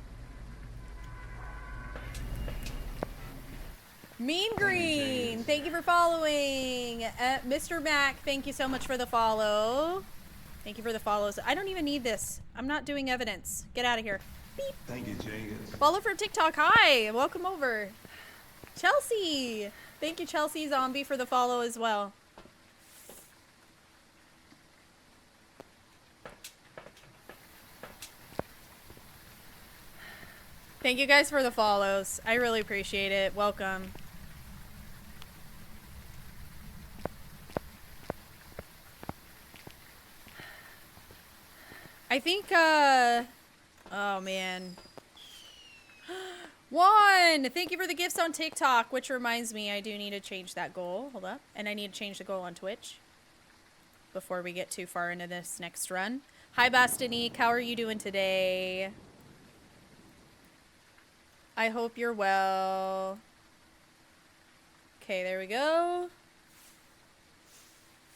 Mean Green, James. thank you for following. Mr. Mac, thank you so much for the follow. Thank you for the follows. I don't even need this. I'm not doing evidence. Get out of here. Beep. Thank you, James. Follow from TikTok. Hi, welcome over. Chelsea. Thank you, Chelsea Zombie, for the follow as well. Thank you guys for the follows. I really appreciate it. Welcome. I think, oh man. Juan, thank you for the gifts on TikTok, which reminds me I do need to change that goal. Hold up. And I need to change the goal on Twitch before we get too far into this next run. Hi, Bastonique. How are you doing today? I hope you're well. Okay, there we go.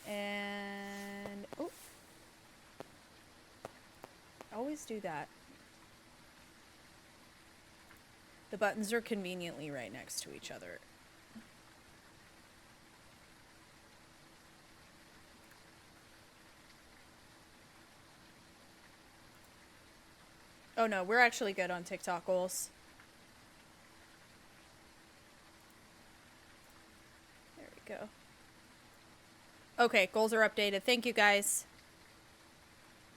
And, oh. Always do that. The buttons are conveniently right next to each other. Oh no, we're actually good on TikTok goals. There we go. Okay, goals are updated. Thank you guys.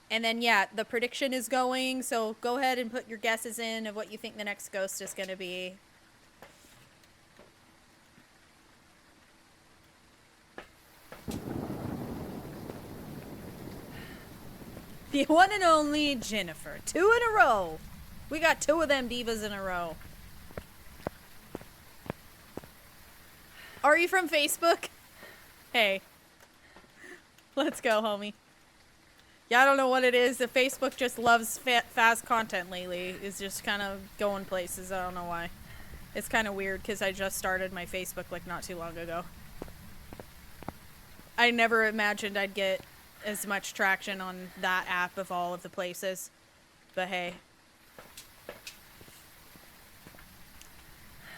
And then, yeah, the prediction is going, so go ahead and put your guesses in of what you think the next ghost is going to be. The one and only Jennifer. 2 in a row. We got 2 of them divas in a row. Are you from Facebook? Hey. Let's go, homie. Yeah, I don't know what it is. The Facebook just loves fast content lately. It's just kind of going places. I don't know why. It's kind of weird because I just started my Facebook like not too long ago. I never imagined I'd get as much traction on that app of all of the places. But hey.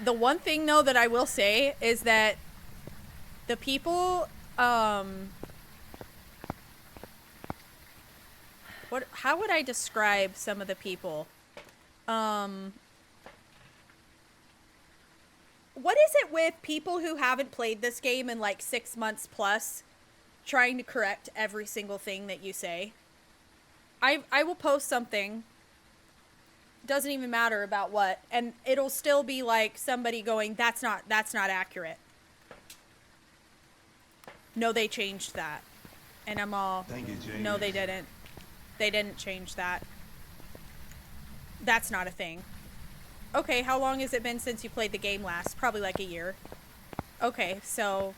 The one thing though that I will say is that the people, how would I describe some of the people? What is it with people who haven't played this game in like 6 months plus trying to correct every single thing that you say? I will post something, doesn't even matter about what, and it'll still be like somebody going, that's not accurate. No, they changed that. And I'm all, Thank you, James. no, they didn't. They didn't change that. That's not a thing. Okay, how long has it been since you played the game last? Probably like a year. Okay, so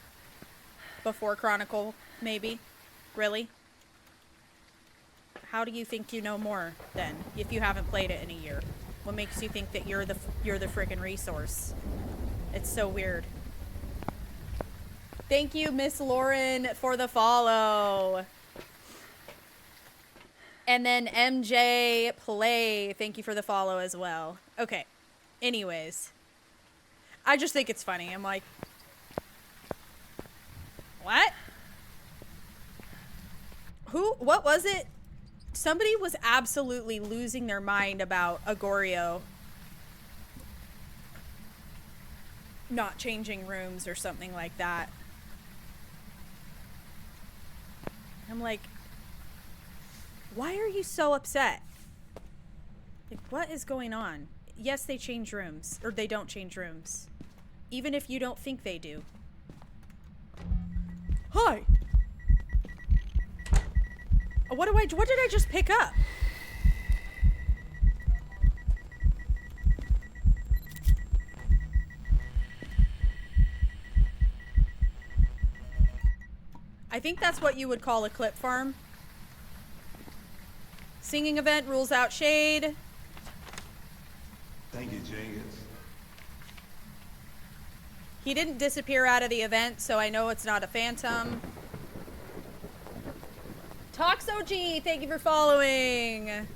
before Chronicle, maybe? Really? How do you think you know more then, if you haven't played it in a year? What makes you think that you're the freaking resource? It's so weird. Thank you, Miss Lauren, for the follow. And then MJ Play, thank you for the follow as well. Okay. Anyways. I just think it's funny. I'm like, what? What was it? Somebody was absolutely losing their mind about Agorio. not changing rooms or something like that. I'm like, why are you so upset? Like, what is going on? Yes, they change rooms, or they don't change rooms. Even if you don't think they do. Hi! What did I just pick up? I think that's what you would call a clip farm. Singing event rules out shade. Thank you, Jenkins. He didn't disappear out of the event, so I know it's not a phantom. ToxOG, thank you for following.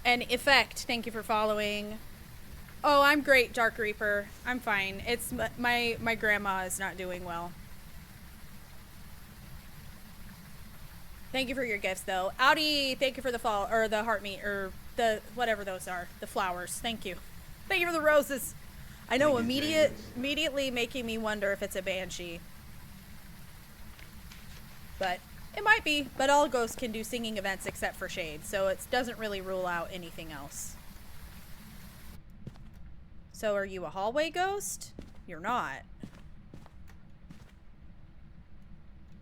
And Effect, thank you for following. Oh, I'm great, Dark Reaper. I'm fine. It's my grandma is not doing well. Thank you for your gifts, though. Audi, thank you for the fall or the heart meat or the whatever those are, the flowers. Thank you. Thank you for the roses. I know, Thank you, immediately making me wonder if it's a banshee. But it might be. But all ghosts can do singing events except for shade, so it doesn't really rule out anything else. So are you a hallway ghost? You're not.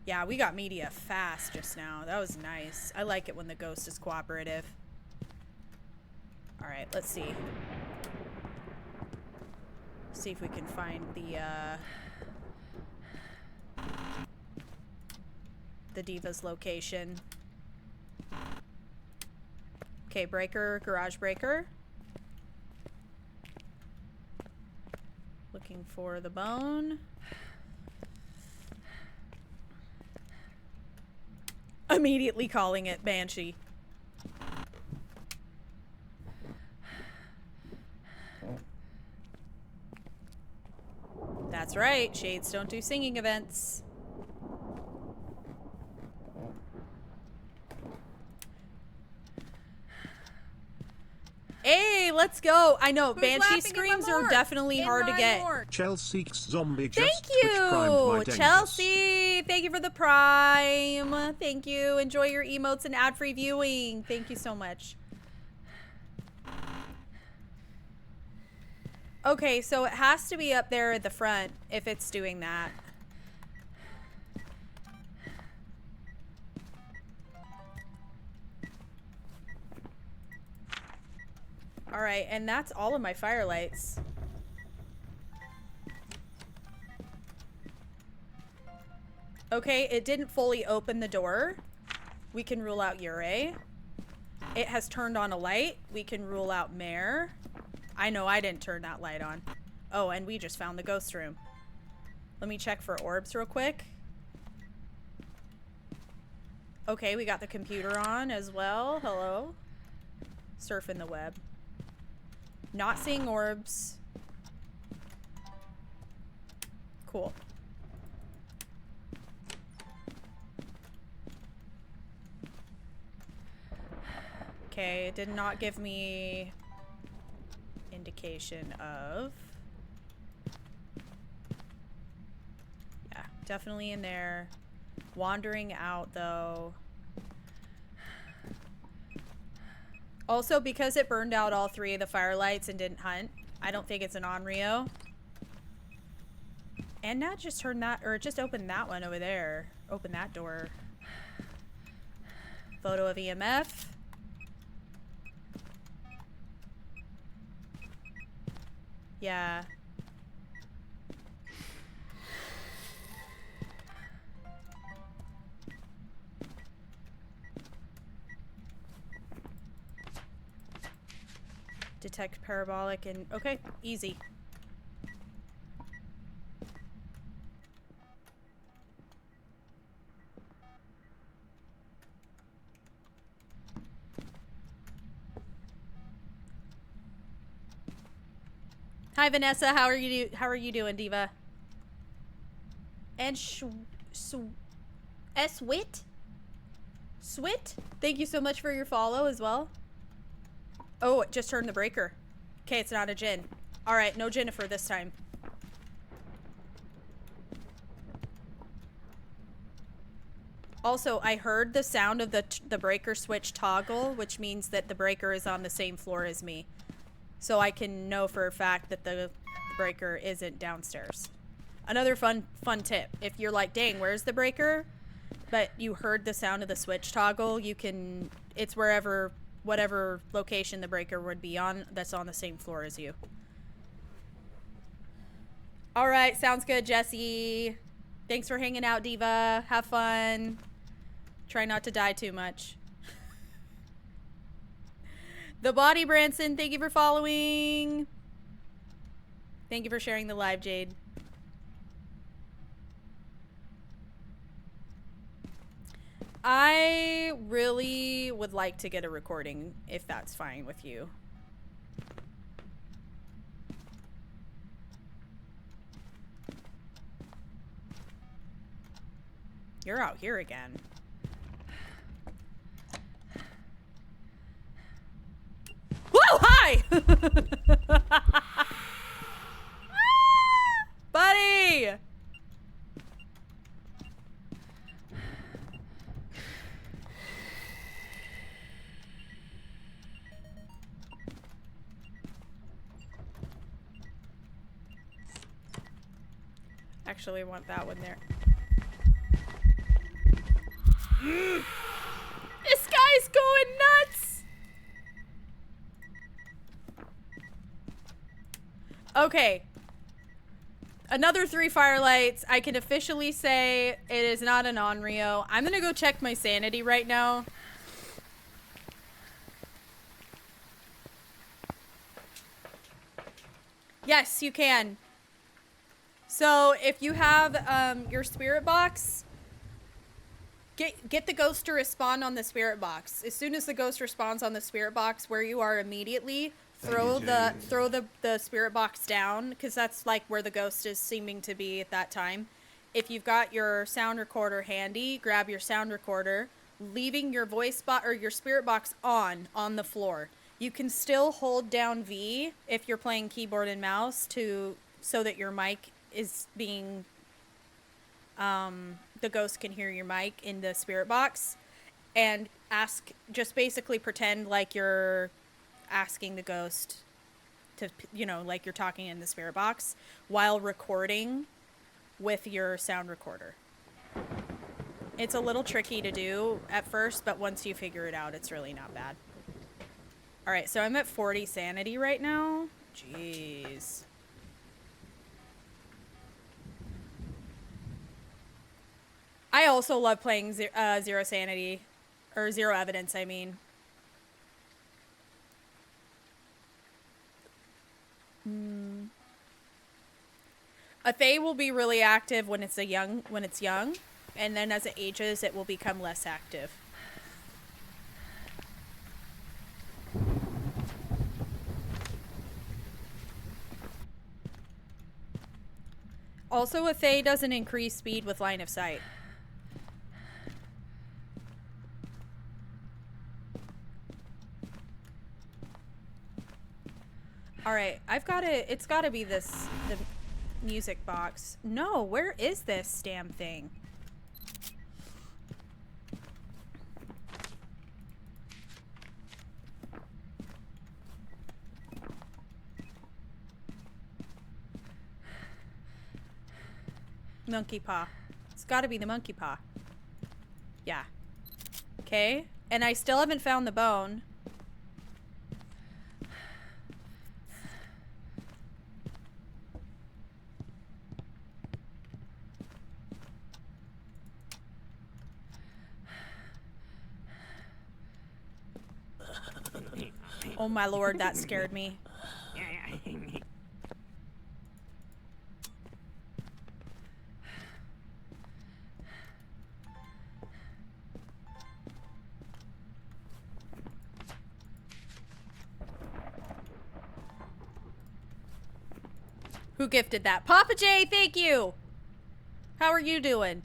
Yeah, we got media fast just now. That was nice. I like it when the ghost is cooperative. Alright, let's see. See if we can find the Diva's location. Okay, breaker, garage breaker. Looking for the bone. Immediately calling it Banshee. That's right, shades don't do singing events. Hey, let's go. I know, Banshee screams are definitely hard to get. Chelsea's zombie Thank just Twitch primed my you, Dengus. Chelsea. Thank you for the prime. Thank you. Enjoy your emotes and ad-free viewing. Thank you so much. Okay, so it has to be up there at the front if it's doing that. All right, and that's all of my firelights. Okay, it didn't fully open the door. We can rule out Ure. It has turned on a light. We can rule out Mare. I know I didn't turn that light on. Oh, and we just found the ghost room. Let me check for orbs real quick. Okay, we got the computer on as well. Hello. Surfing the web. Not seeing orbs. Cool. Okay, it did not give me indication of. Yeah, definitely in there. Wandering out though. Also, because it burned out all 3 of the firelights and didn't hunt, I don't think it's an Onryo. And now just turn that, or just open that one over there. Open that door. Photo of EMF. Yeah. Detect parabolic and okay, easy. Hi Vanessa, how are you doing, Diva? And Swit? Swit? Thank you so much for your follow as well. Oh, it just turned the breaker. Okay, it's not a Jinn. Alright, no Jennifer this time. Also, I heard the sound of the breaker switch toggle, which means that the breaker is on the same floor as me. So I can know for a fact that the breaker isn't downstairs. Another fun tip. If you're like, dang, where's the breaker? But you heard the sound of the switch toggle, you can... It's wherever... Whatever location the breaker would be on, that's on the same floor as you. Alright, sounds good, Jesse. Thanks for hanging out, Diva. Have fun. Try not to die too much. The Body Branson, thank you for following. Thank you for sharing the live, Jade. I really would like to get a recording, if that's fine with you. You're out here again. Whoa, hi! Buddy! Actually, I want that one there. This guy's going nuts! Okay. Another 3 firelights. I can officially say it is not an Onryo. I'm gonna go check my sanity right now. Yes, you can. So, if you have your spirit box, get the ghost to respond on the spirit box. As soon as the ghost responds on the spirit box where you are immediately, throw the spirit box down, because that's like where the ghost is seeming to be at that time. If you've got your sound recorder handy, grab your sound recorder, leaving your voice box or your spirit box on the floor. You can still hold down V if you're playing keyboard and mouse so that your mic is being the ghost can hear your mic in the spirit box, and just basically pretend like you're asking the ghost to, like you're talking in the spirit box while recording with your sound recorder. It's a little tricky to do at first, but once you figure it out, it's really not bad. All right, so I'm at 40 sanity right now. Jeez. I also love playing Zero Sanity. Or Zero Evidence, I mean. A Fae will be really active when it's young, and then as it ages, it will become less active. Also, a Fae doesn't increase speed with line of sight. Alright, it's gotta be the music box. No, where is this damn thing? Monkey paw. It's gotta be the monkey paw. Yeah. Okay, and I still haven't found the bone. Oh my lord, that scared me. Who gifted that? Papa J, thank you! How are you doing?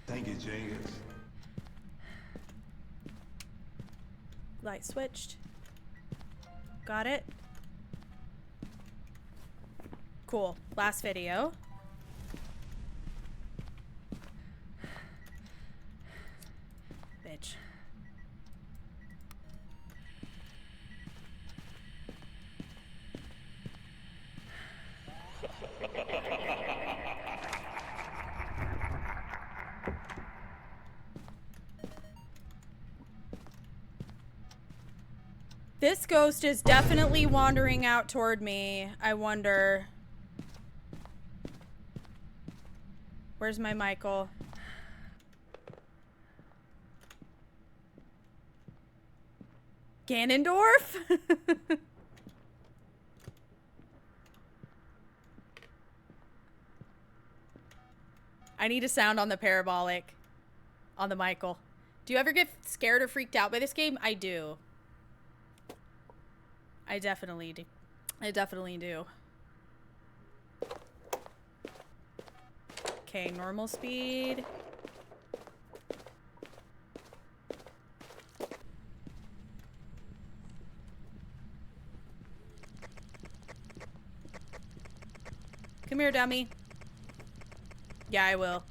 Thank you, genius. Light switched. Got it. Cool. Last video. Bitch. This ghost is definitely wandering out toward me. I wonder. Where's my Michael? Ganondorf? I need a sound on the parabolic. On the Michael. Do you ever get scared or freaked out by this game? I do. I definitely do. I definitely do. Okay, normal speed. Come here, dummy. Yeah, I will.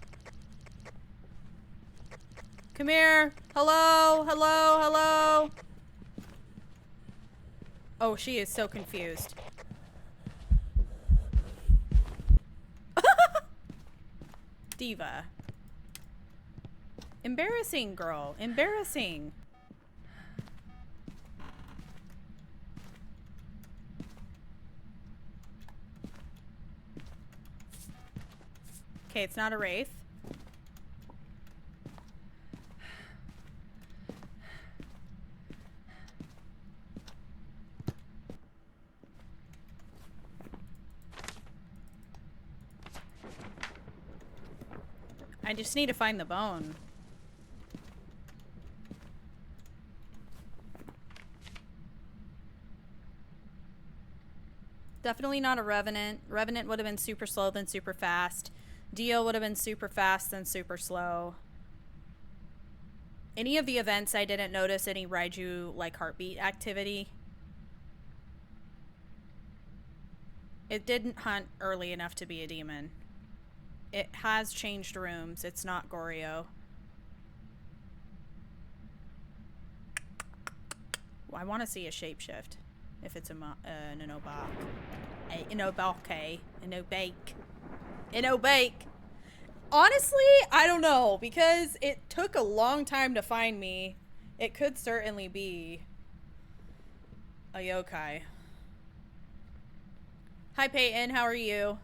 Come here. Hello, hello, hello. Oh, she is so confused. Diva. Embarrassing, girl. Embarrassing. Okay, it's not a wraith. I just need to find the bone. Definitely not a Revenant. Revenant would have been super slow, then super fast. Dio would have been super fast, then super slow. Any of the events, I didn't notice any Raiju, like, heartbeat activity. It didn't hunt early enough to be a demon. It has changed rooms. It's not Goryo. Well, I want to see a shapeshift. If it's an Obak. An Obake. An Obake. An Obake. Honestly, I don't know. Because it took a long time to find me. It could certainly be a yokai. Hi, Peyton. How are you?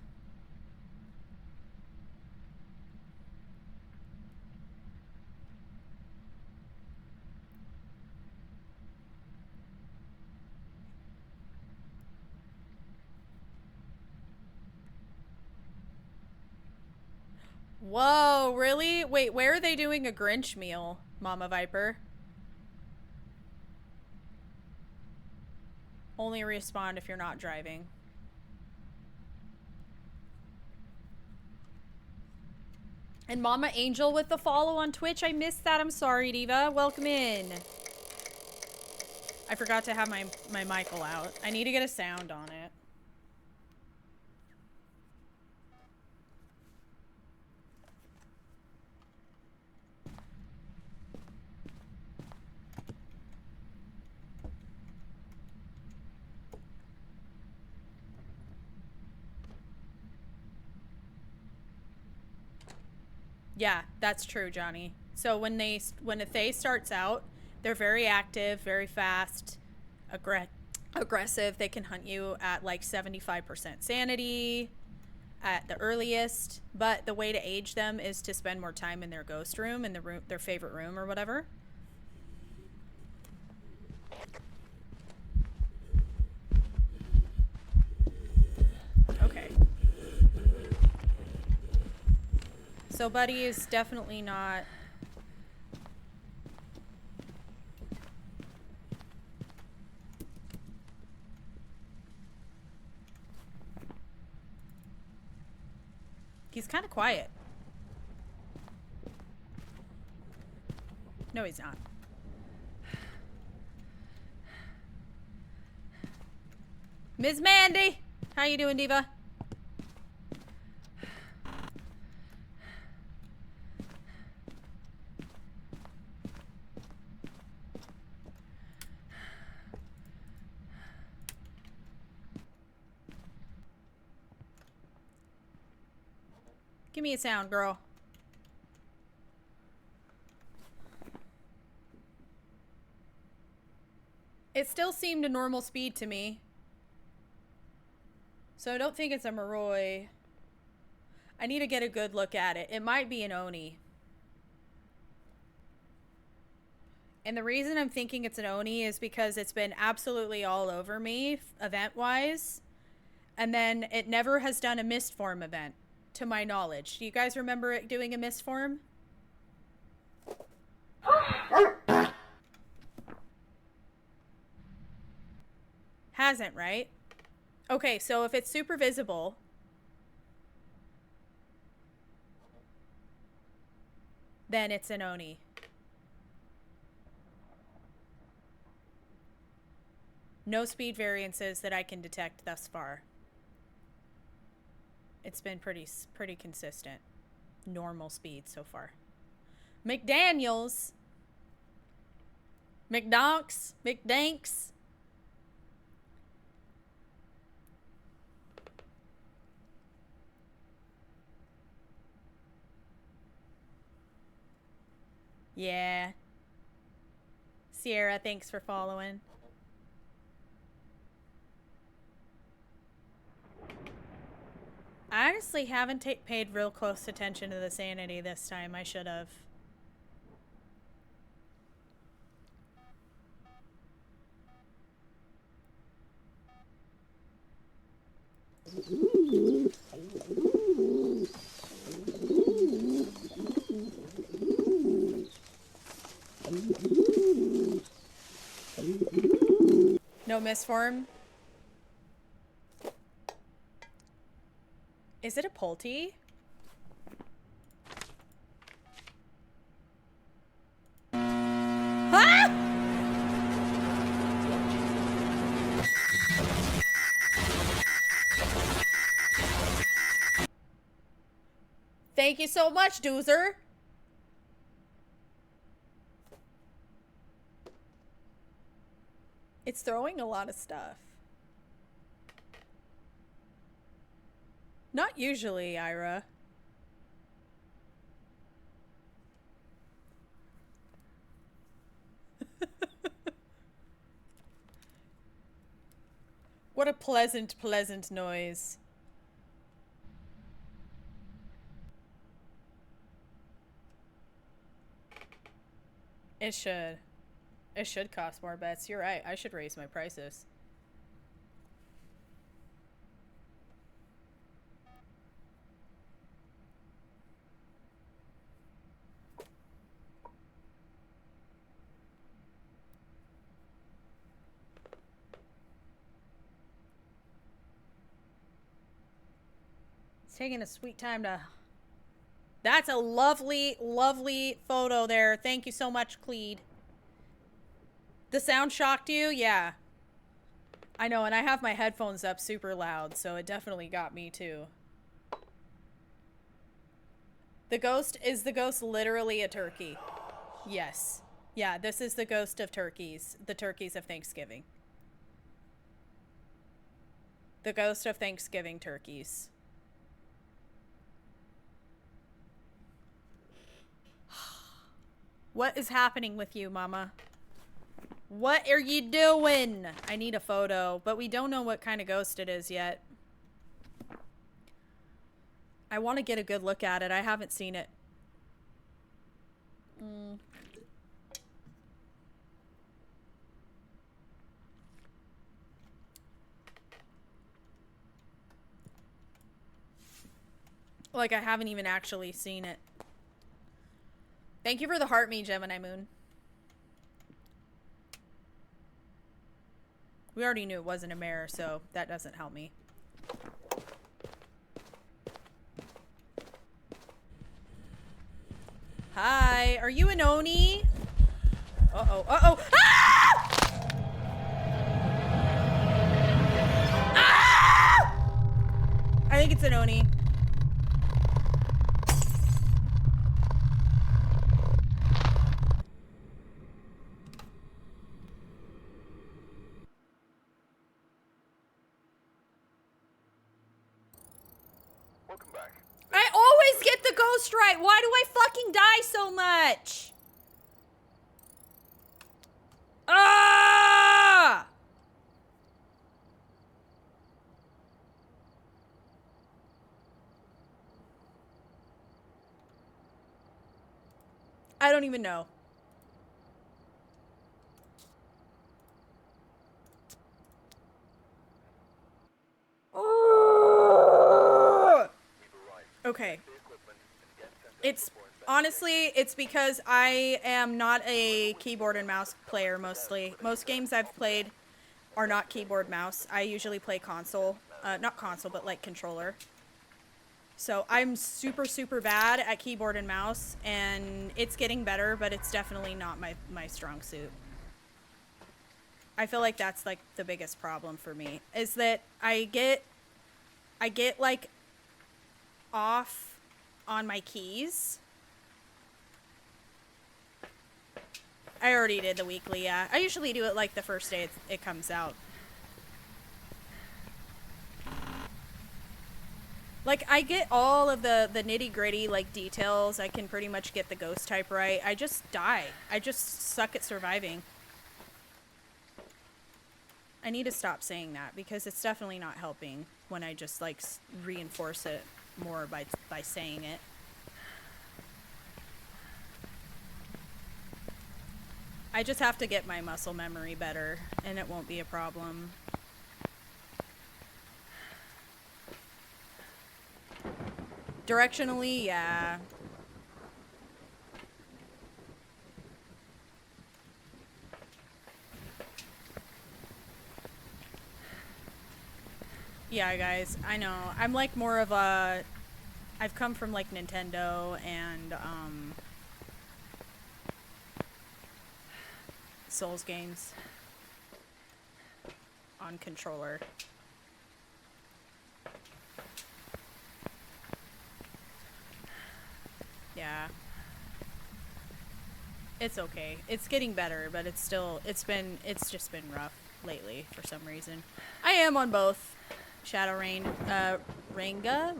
Whoa, really? Wait, where are they doing a Grinch meal, Mama Viper? Only respawn if you're not driving. And Mama Angel with the follow on Twitch. I missed that. I'm sorry, Diva. Welcome in. I forgot to have my Michael out. I need to get a sound on it. Yeah, that's true, Johnny. So when a Thay starts out, they're very active, very fast, aggressive. They can hunt you at like 75% sanity at the earliest. But the way to age them is to spend more time in their ghost room, in the room, their favorite room or whatever. Okay. So Buddy is definitely not... He's kind of quiet. No, he's not. Ms. Mandy! How you doing, Diva? Give me a sound, girl. It still seemed a normal speed to me. So I don't think it's a Moroi. I need to get a good look at it. It might be an Oni. And the reason I'm thinking it's an Oni is because it's been absolutely all over me, event-wise. And then it never has done a mist form event, to my knowledge. Do you guys remember it doing a mist form? Hasn't, right? Okay, so if it's super visible, then it's an Oni. No speed variances that I can detect thus far. It's been pretty consistent. Normal speed so far. McDaniels. McDonks. McDanks. Yeah. Sierra, thanks for following. I honestly haven't paid real close attention to the sanity this time. I should have. No misform? Is it a Pulte? Ah! Thank you so much, Doozer. It's throwing a lot of stuff. Not usually, Ira. What a pleasant, pleasant noise. It should. It should cost more bets. You're right. I should raise my prices. It's taking a sweet time to... That's a lovely, lovely photo there. Thank you so much, Cleed. The sound shocked you? Yeah. I know, and I have my headphones up super loud, so it definitely got me too. Is the ghost literally a turkey? Yes. Yeah, this is the ghost of turkeys. The turkeys of Thanksgiving. The ghost of Thanksgiving turkeys. What is happening with you, Mama? What are you doing? I need a photo, but we don't know what kind of ghost it is yet. I want to get a good look at it. I haven't seen it. Like, I haven't even actually seen it. Thank you for the heart me, Gemini Moon. We already knew it wasn't a mare, so that doesn't help me. Hi, are you an Oni? Uh-oh. Uh-oh. Ah! Ah! I think it's an Oni. Welcome back. I always get the ghost right. Why do I fucking die so much? Ah! I don't even know. Okay. It's honestly, it's because I am not a keyboard and mouse player mostly. Most games I've played are not keyboard mouse. I usually play console. Not console, but like controller. So I'm super, super bad at keyboard and mouse, and it's getting better, but it's definitely not my strong suit. I feel like that's like the biggest problem for me, is that I get like off on my keys. I already did the weekly, yeah. I usually do it like the first day it comes out. Like, I get all of the nitty-gritty, like, details. I can pretty much get the ghost type right. I just die. I just suck at surviving. I need to stop saying that, because it's definitely not helping when I just, like, reinforce it more by saying it. I just have to get my muscle memory better, and it won't be a problem. Directionally, yeah. Yeah, guys, I know. I'm like more of a... I've come from like Nintendo and Souls games on controller. Yeah. It's okay. It's getting better, but it's still, it's just been rough lately for some reason. I am on both. Shadow Rain, Ranga?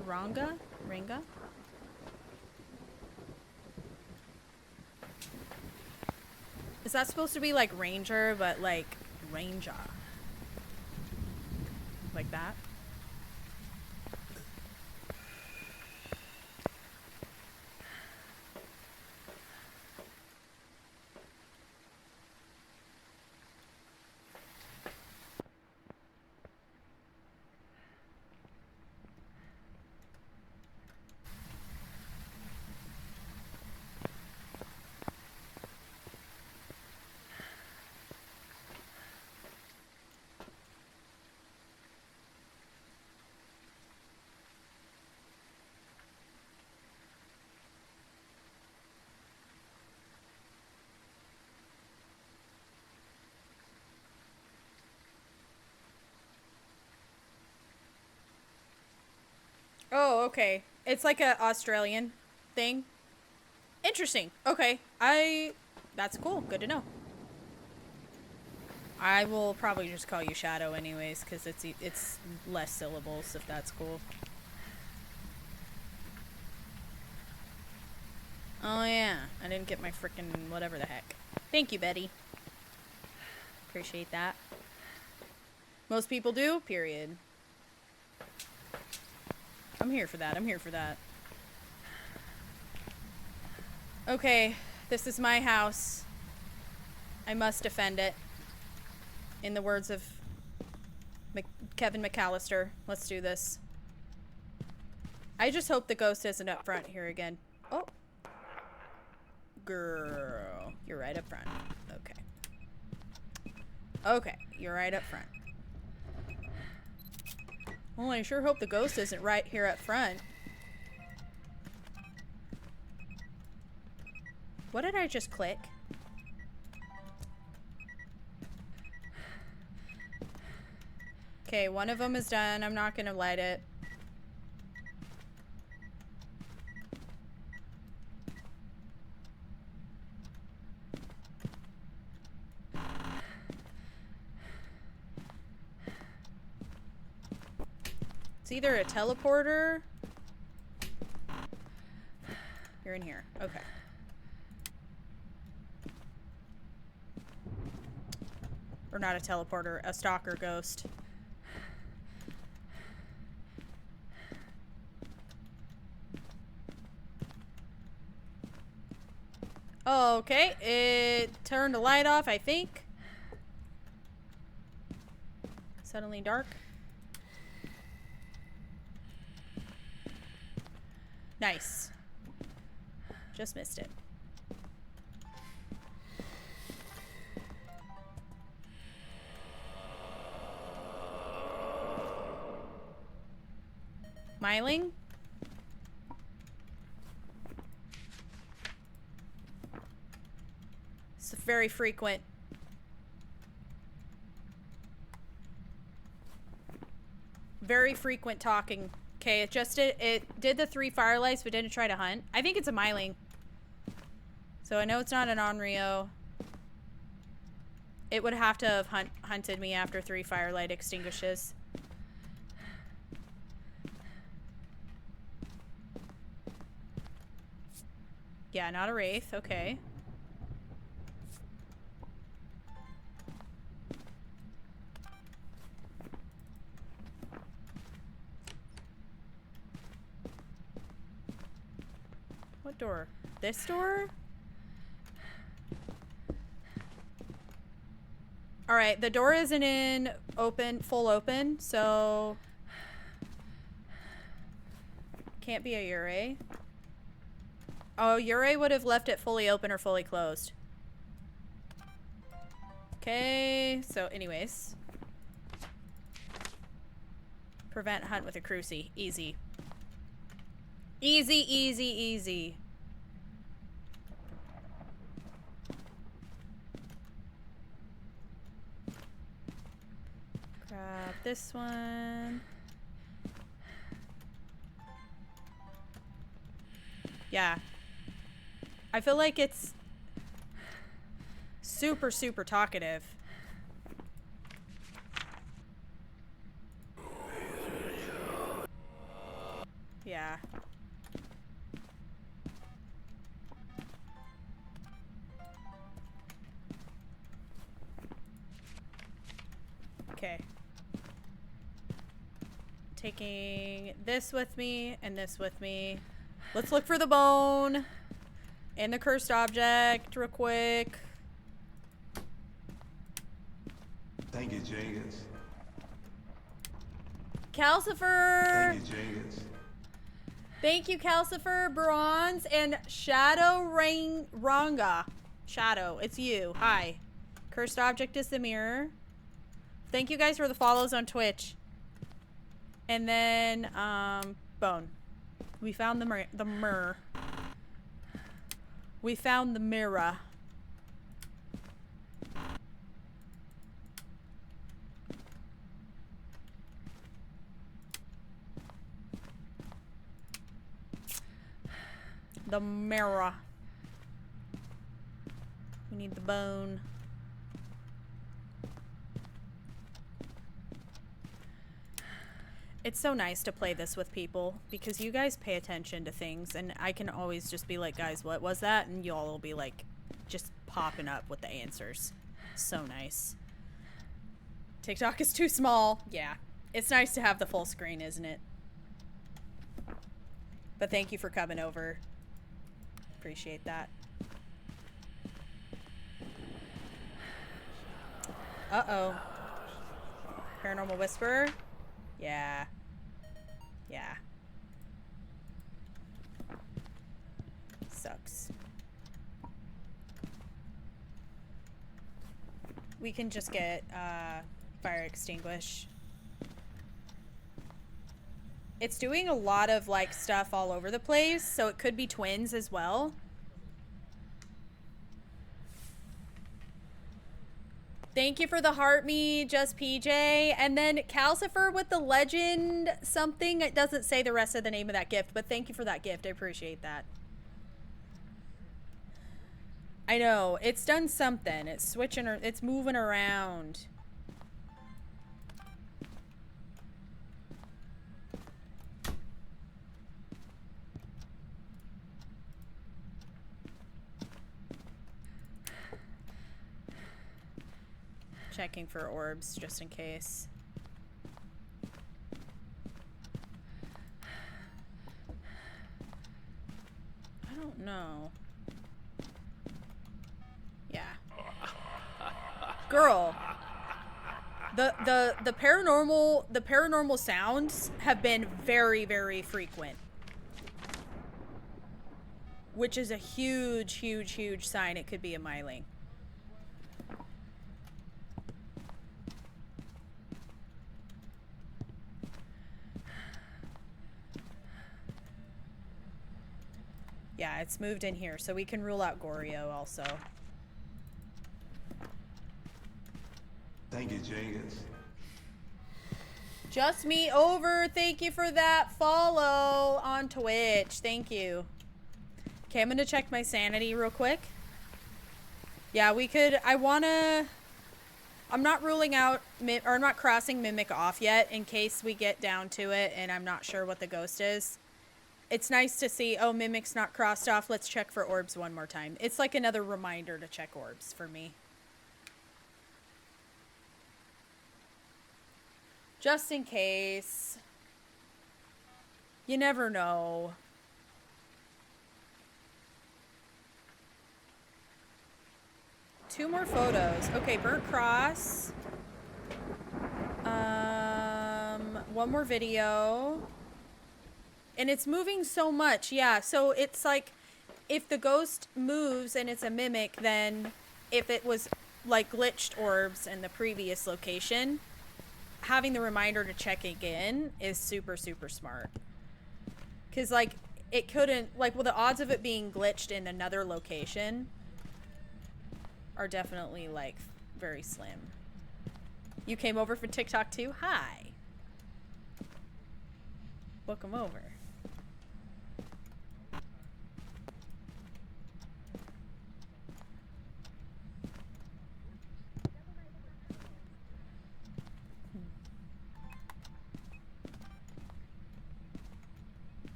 Is that supposed to be like Ranger, but like Ranger? Like that? Oh, okay. It's like a Australian thing. Interesting. Okay. That's cool. Good to know. I will probably just call you Shadow anyways, because it's less syllables, if that's cool. Oh yeah. I didn't get my frickin' whatever the heck. Thank you, Betty. Appreciate that. Most people do, period. I'm here for that. I'm here for that. Okay, this is my house. I must defend it. In the words of Kevin McAllister, let's do this. I just hope the ghost isn't up front here again. Oh. Girl, you're right up front. Okay. Okay, you're right up front. Well, I sure hope the ghost isn't right here up front. What did I just click? Okay, one of them is done. I'm not gonna light it. It's either a teleporter. You're in here. Okay. Or not a teleporter, a stalker ghost. Okay, it turned the light off, I think. Suddenly dark. Nice. Just missed it. Smiling? It's very frequent. Very frequent talking. Okay, it did the 3 firelights but didn't try to hunt. I think it's a Myling. So I know it's not an Onryo. It would have to have hunted me after 3 firelight extinguishes. Yeah, not a Wraith. Okay. What door? This door? Alright, the door isn't in full open, so can't be a Yurei. Oh, Yurei would have left it fully open or fully closed. Okay, so anyways. Prevent hunt with a crucie. Easy. Easy, easy, easy. Grab this one. Yeah. I feel like it's super, super talkative. Yeah. Okay. Taking this with me and this with me. Let's look for the bone and the cursed object real quick. Thank you, Jenkins. Calcifer! Thank you, Jenkins. Thank you, Calcifer, Bronze, and Shadow Ranga. Shadow, it's you. Hi. Cursed object is the mirror. Thank you guys for the follows on Twitch. And then, bone. We found the mirror. We found the mirror. The mirror. We need the bone. It's so nice to play this with people because you guys pay attention to things and I can always just be like, guys, what was that? And y'all will be like, just popping up with the answers. So nice. TikTok is too small. Yeah. It's nice to have the full screen, isn't it? But thank you for coming over. Appreciate that. Uh-oh. Paranormal Whisperer? Yeah. Yeah. Sucks. We can just get fire extinguish. It's doing a lot of like stuff all over the place, so it could be twins as well. Thank you for the heart me, just PJ. And then Calcifer with the legend something. It doesn't say the rest of the name of that gift, but thank you for that gift. I appreciate that. I know. It's done something. It's switching or it's moving around. Checking for orbs just in case. I don't know. Yeah. Girl. The paranormal sounds have been very, very frequent. Which is a huge, huge, huge sign it could be a myling. Yeah, it's moved in here, so we can rule out Goryo also. Thank you, Jenkins. Just me over. Thank you for that follow on Twitch. Thank you. Okay, I'm gonna check my sanity real quick. Yeah, we could. I'm not ruling out, or I'm not crossing Mimic off yet in case we get down to it and I'm not sure what the ghost is. It's nice to see, oh, Mimic's not crossed off. Let's check for orbs one more time. It's like another reminder to check orbs for me. Just in case. You never know. Two more photos. Okay, burnt cross. One more video. And it's moving so much. Yeah, so it's like if the ghost moves and it's a mimic, then if it was like glitched orbs in the previous location, having the reminder to check again is super, super smart. Because, like, it couldn't, like, well, the odds of it being glitched in another location are definitely, like, very slim. You came over for TikTok too? Hi. Welcome over.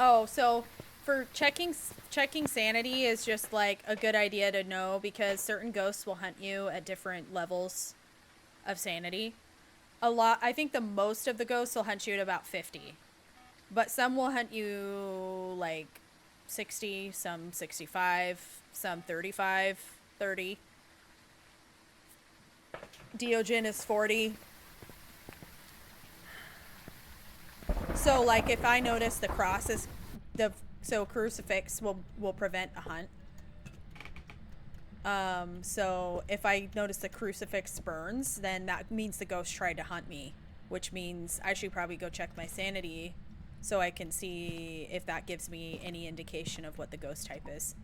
Oh, so for checking sanity is just like a good idea to know because certain ghosts will hunt you at different levels of sanity. I think the most of the ghosts will hunt you at about 50. But some will hunt you like 60, some 65, some 35, 30. Diogen is 40. So, like, if I notice the cross is so crucifix will prevent a hunt. So if I notice the crucifix burns, then that means the ghost tried to hunt me, which means I should probably go check my sanity so I can see if that gives me any indication of what the ghost type is.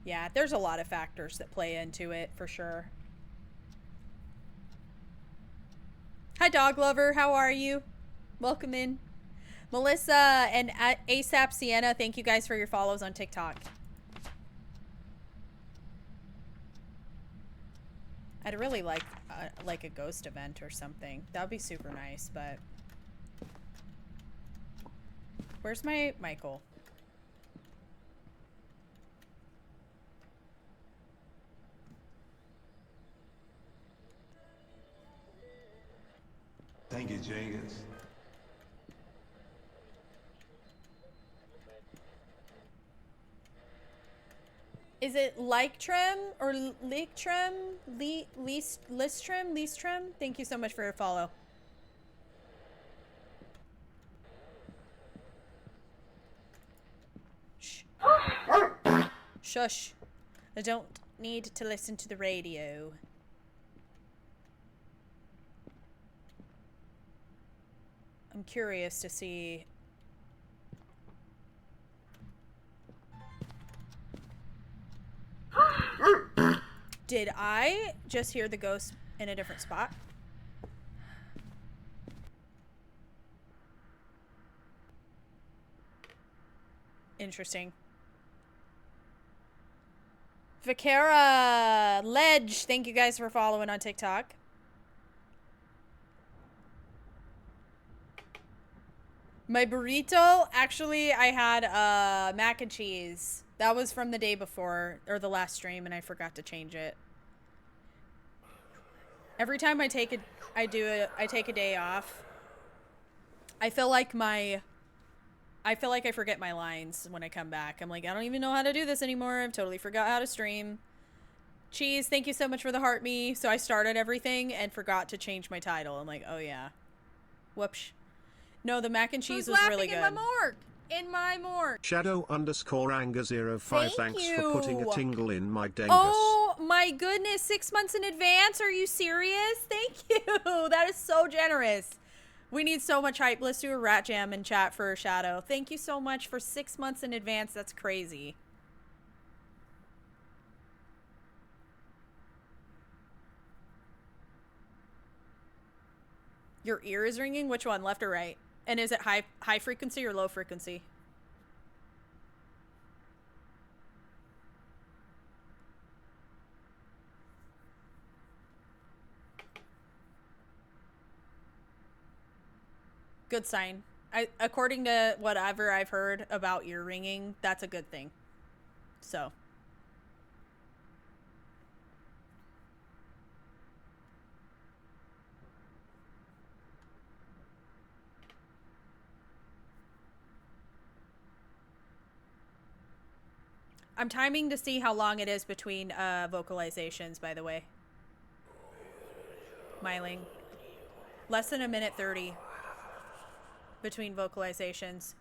Yeah, there's a lot of factors that play into it, for sure. Hi, dog lover. How are you? Welcome in. Melissa and ASAP Sienna, thank you guys for your follows on TikTok. I'd really like a ghost event or something. That would be super nice, but... Where's my Michael? Thank you, Jenkins. Is it like trim or leak trim? List trim? Thank you so much for your follow. Shh. Shush. I don't need to listen to the radio. I'm curious to see. Did I just hear the ghost in a different spot? Interesting. Vacara Ledge, thank you guys for following on TikTok. My burrito, actually, I had mac and cheese. That was from the day before, or the last stream, and I forgot to change it. Every time I take a day off, I feel like I forget my lines when I come back. I'm like, I don't even know how to do this anymore. I've totally forgot how to stream. Cheese, thank you so much for the heart me. So I started everything and forgot to change my title. I'm like, oh yeah. Whoops. No, the mac and cheese was really good. In my morgue. Shadow_anger05, thanks for putting a tingle in my dengus. Oh my goodness, 6 months in advance? Are you serious? Thank you. That is so generous. We need so much hype. Let's do a rat jam in chat for Shadow. Thank you so much for 6 months in advance. That's crazy. Your ear is ringing? Which one, left or right? And is it high frequency or low frequency? Good sign. According to whatever I've heard about ear ringing, that's a good thing. So. I'm timing to see how long it is between vocalizations, by the way. Myling. Less than 1:30 between vocalizations.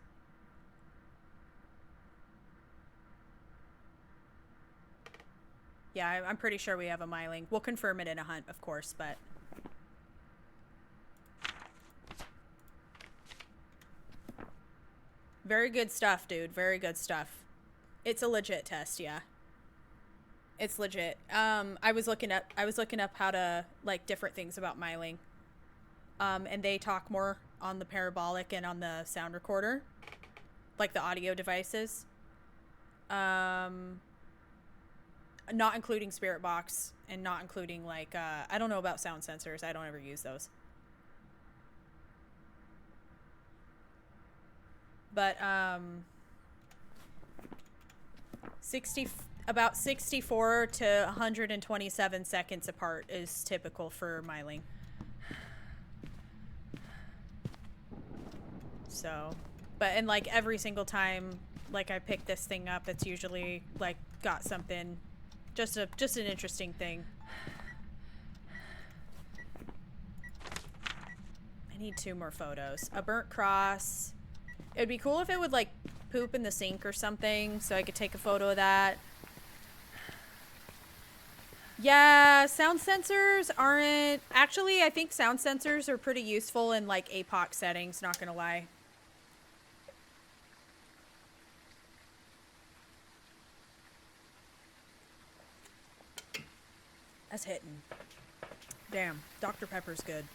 Yeah, I'm pretty sure we have a myling. We'll confirm it in a hunt, of course, but... Very good stuff, dude. Very good stuff. It's a legit test, yeah. It's legit. I was looking up how to, like, different things about myling. And they talk more on the parabolic and on the sound recorder. Like the audio devices. Not including Spirit Box and not including, like, I don't know about sound sensors. I don't ever use those. But, about 64 to 127 seconds apart is typical for myling. So, and like every single time, like I pick this thing up, it's usually like got something, just an interesting thing. I need 2 more photos. A burnt cross. It'd be cool if it would like poop in the sink or something, so I could take a photo of that. Yeah, sound sensors aren't... Actually, I think sound sensors are pretty useful in, like, APOC settings, not gonna lie. That's hitting. Damn, Dr. Pepper's good.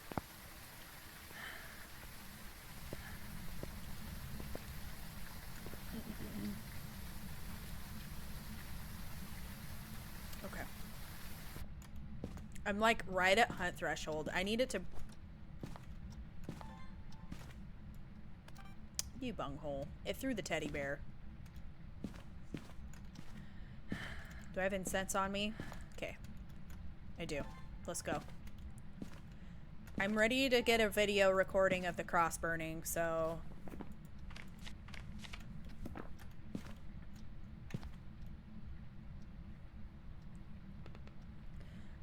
Okay. I'm like right at hunt threshold. I need it to... You bunghole. It threw the teddy bear. Do I have incense on me? Okay. I do. Let's go. I'm ready to get a video recording of the cross burning, so...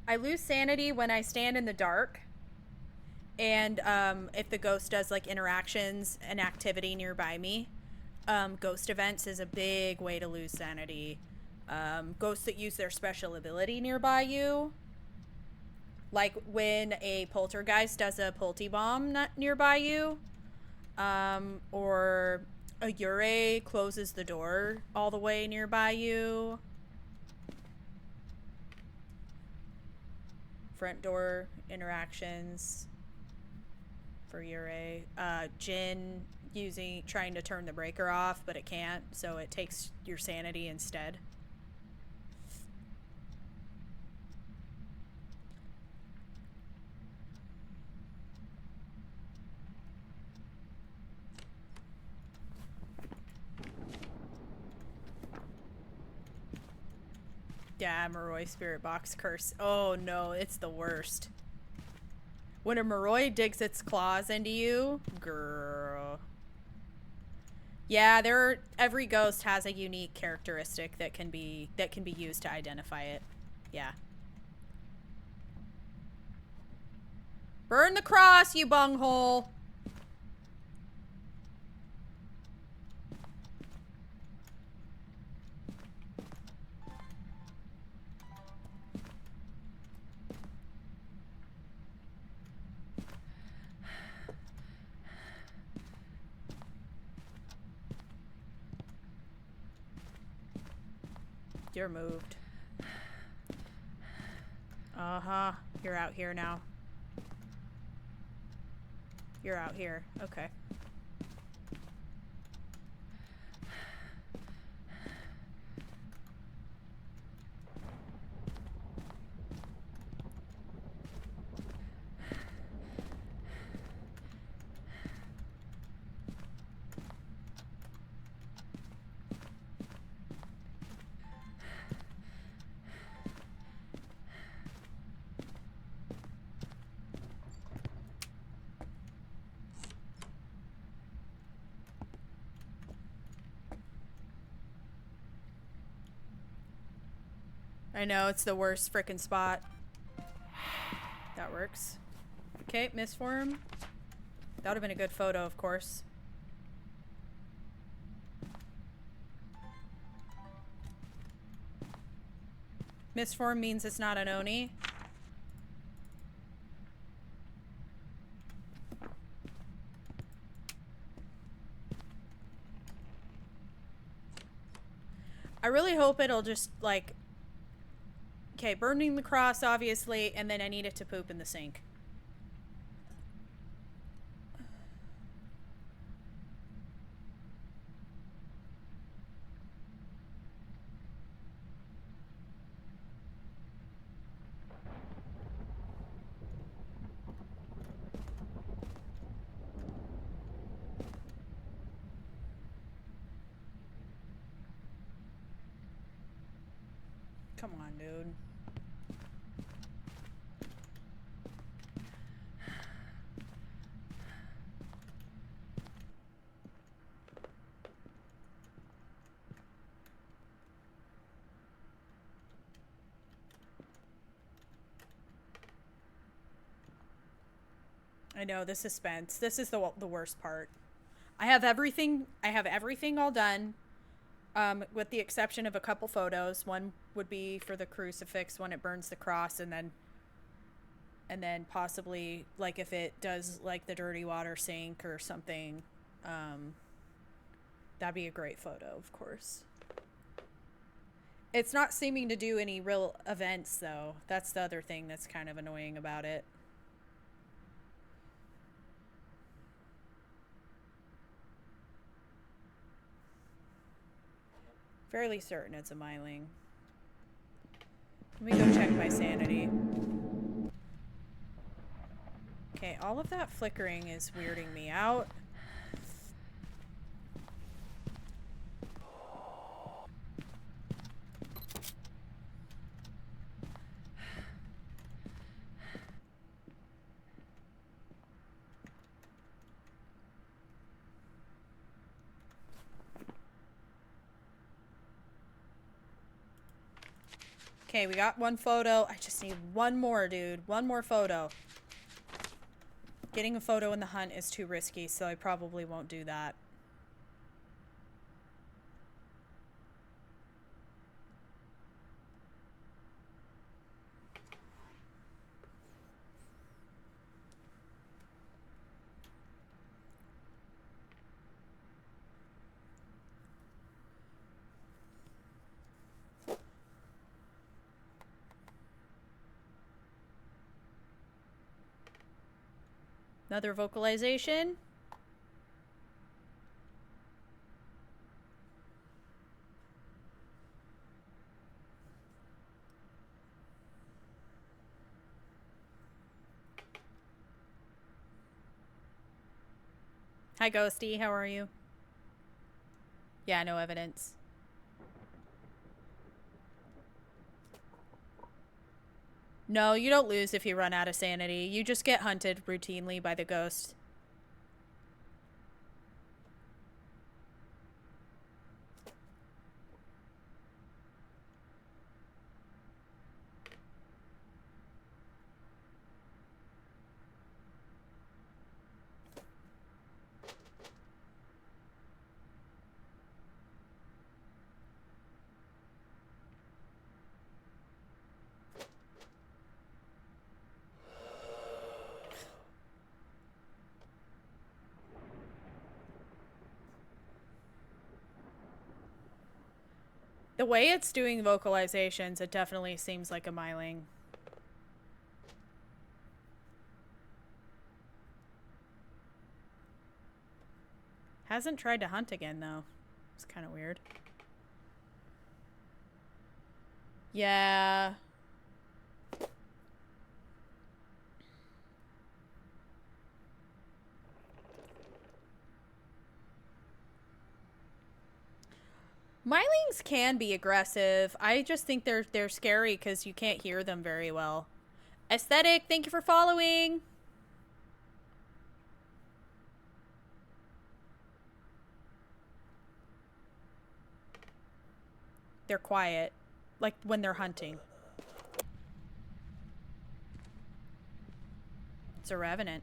I lose sanity when I stand in the dark. And if the ghost does like interactions and activity nearby me, ghost events is a big way to lose sanity. Ghosts that use their special ability nearby you, like when a poltergeist does a polty bomb nearby you, or a Yurei closes the door all the way nearby you. Front door interactions for Yurei. Jin trying to turn the breaker off, but it can't, so it takes your sanity instead. Yeah, Moroi Spirit Box curse. Oh no, it's the worst. When a Moroi digs its claws into you, girl. Yeah, every ghost has a unique characteristic that can be used to identify it. Yeah. Burn the cross, you bunghole. You're moved. Uh-huh. You're out here now. You're out here. Okay. I know, it's the worst frickin' spot. That works. Okay, misform. That would have been a good photo, of course. Misform means it's not an Oni. I really hope it'll just, like... Okay, burning the cross, obviously, and then I need it to poop in the sink. Come on, dude. I know, the suspense. This is the worst part. I have everything all done. With the exception of a couple photos. One would be for the crucifix when it burns the cross, and then possibly, like, if it does, like, the dirty water sink or something, that'd be a great photo, of course. It's not seeming to do any real events, though. That's the other thing that's kind of annoying about it. Fairly certain it's a myling. Let me go check my sanity. Okay, all of that flickering is weirding me out. Okay, we got one photo. I just need one more, dude. One more photo. Getting a photo in the hunt is too risky, so I probably won't do that. Another vocalization. Hi, Ghosty. How are you? Yeah, no evidence. No, you don't lose if you run out of sanity. You just get hunted routinely by the ghost. The way it's doing vocalizations, it definitely seems like a myling. Hasn't tried to hunt again, though. It's kind of weird. Yeah. Mylings can be aggressive. I just think they're scary because you can't hear them very well. Aesthetic, thank you for following. They're quiet, like when they're hunting. It's a revenant.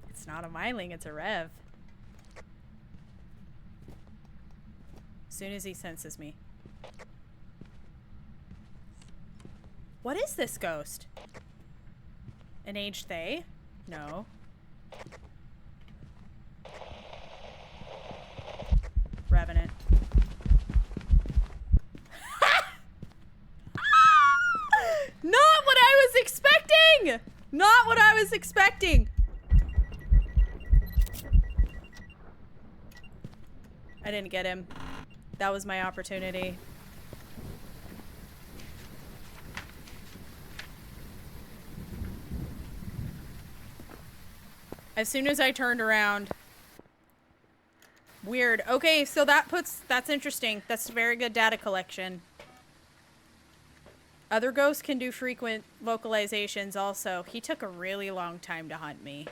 It's not a myling, it's a rev. As soon as he senses me. What is this ghost? An aged Thay? No. Revenant. Not what I was expecting! Not what I was expecting! I didn't get him. That was my opportunity. As soon as I turned around. Weird. Okay, so that's interesting. That's very good data collection. Other ghosts can do frequent vocalizations also. He took a really long time to hunt me.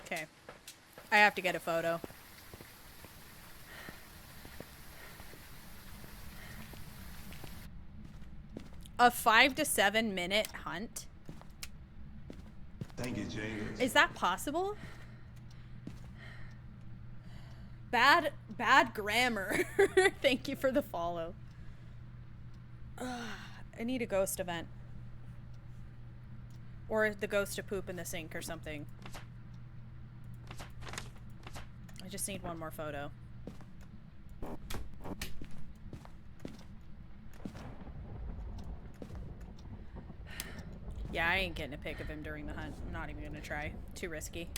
Okay. I have to get a photo. A 5 to 7 minute hunt? Thank you, James. Is that possible? Bad grammar. Thank you for the follow. I need a ghost event. Or the ghost to poop in the sink or something. I just need one more photo. Yeah, I ain't getting a pic of him during the hunt. I'm not even gonna try. Too risky.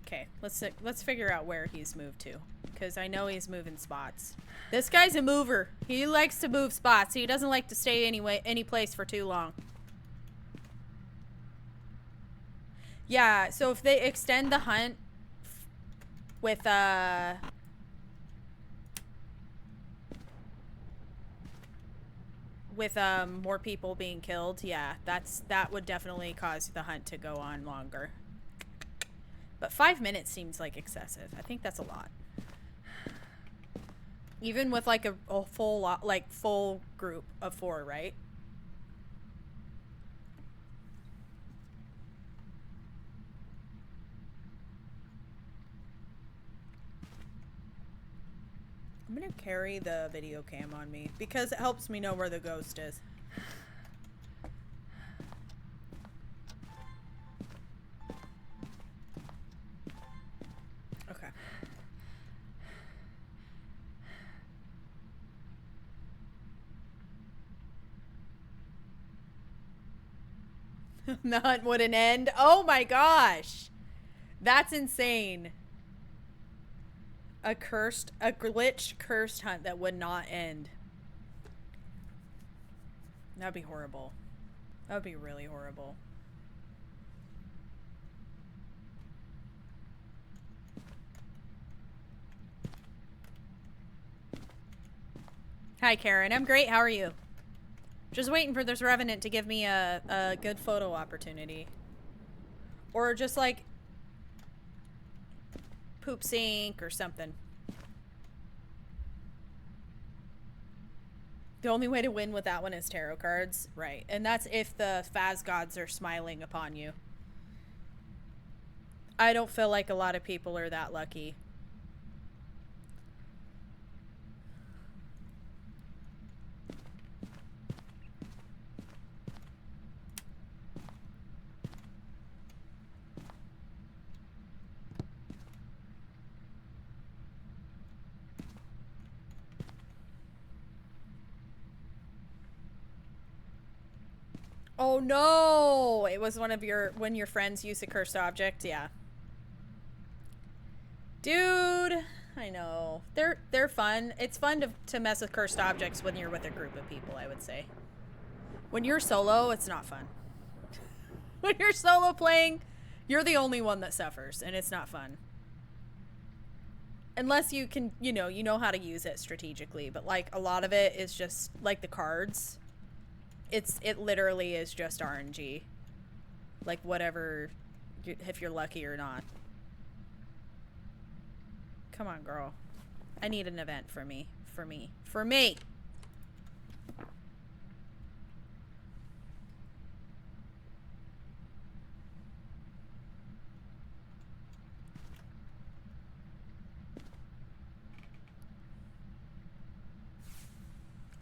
Okay, let's figure out where he's moved to. Because I know he's moving spots. This guy's a mover. He likes to move spots. He doesn't like to stay any place for too long. Yeah, so if they extend the hunt With more people being killed, yeah, that would definitely cause the hunt to go on longer. But 5 minutes seems like excessive. I think that's a lot. Even with like a full lot, like full group of 4, right? I'm gonna carry the video cam on me because it helps me know where the ghost is. Okay. The hunt wouldn't end. Oh my gosh. That's insane. A glitched cursed hunt that would not end. That'd be horrible. That would be really horrible. Hi, Karen. I'm great. How are you? Just waiting for this revenant to give me a good photo opportunity. Or just like poop sink or something. The only way to win with that one is tarot cards. Right. And that's if the Phas gods are smiling upon you. I don't feel like a lot of people are that lucky. Oh no! It was one of when your friends use a cursed object, yeah. Dude, I know. They're fun. It's fun to mess with cursed objects when you're with a group of people, I would say. When you're solo, it's not fun. When you're solo playing, you're the only one that suffers, and it's not fun. Unless you can, you know how to use it strategically, but like a lot of it is just like the cards. It literally is just RNG. Like whatever, if you're lucky or not. Come on, girl. I need an event for me. For me. For me!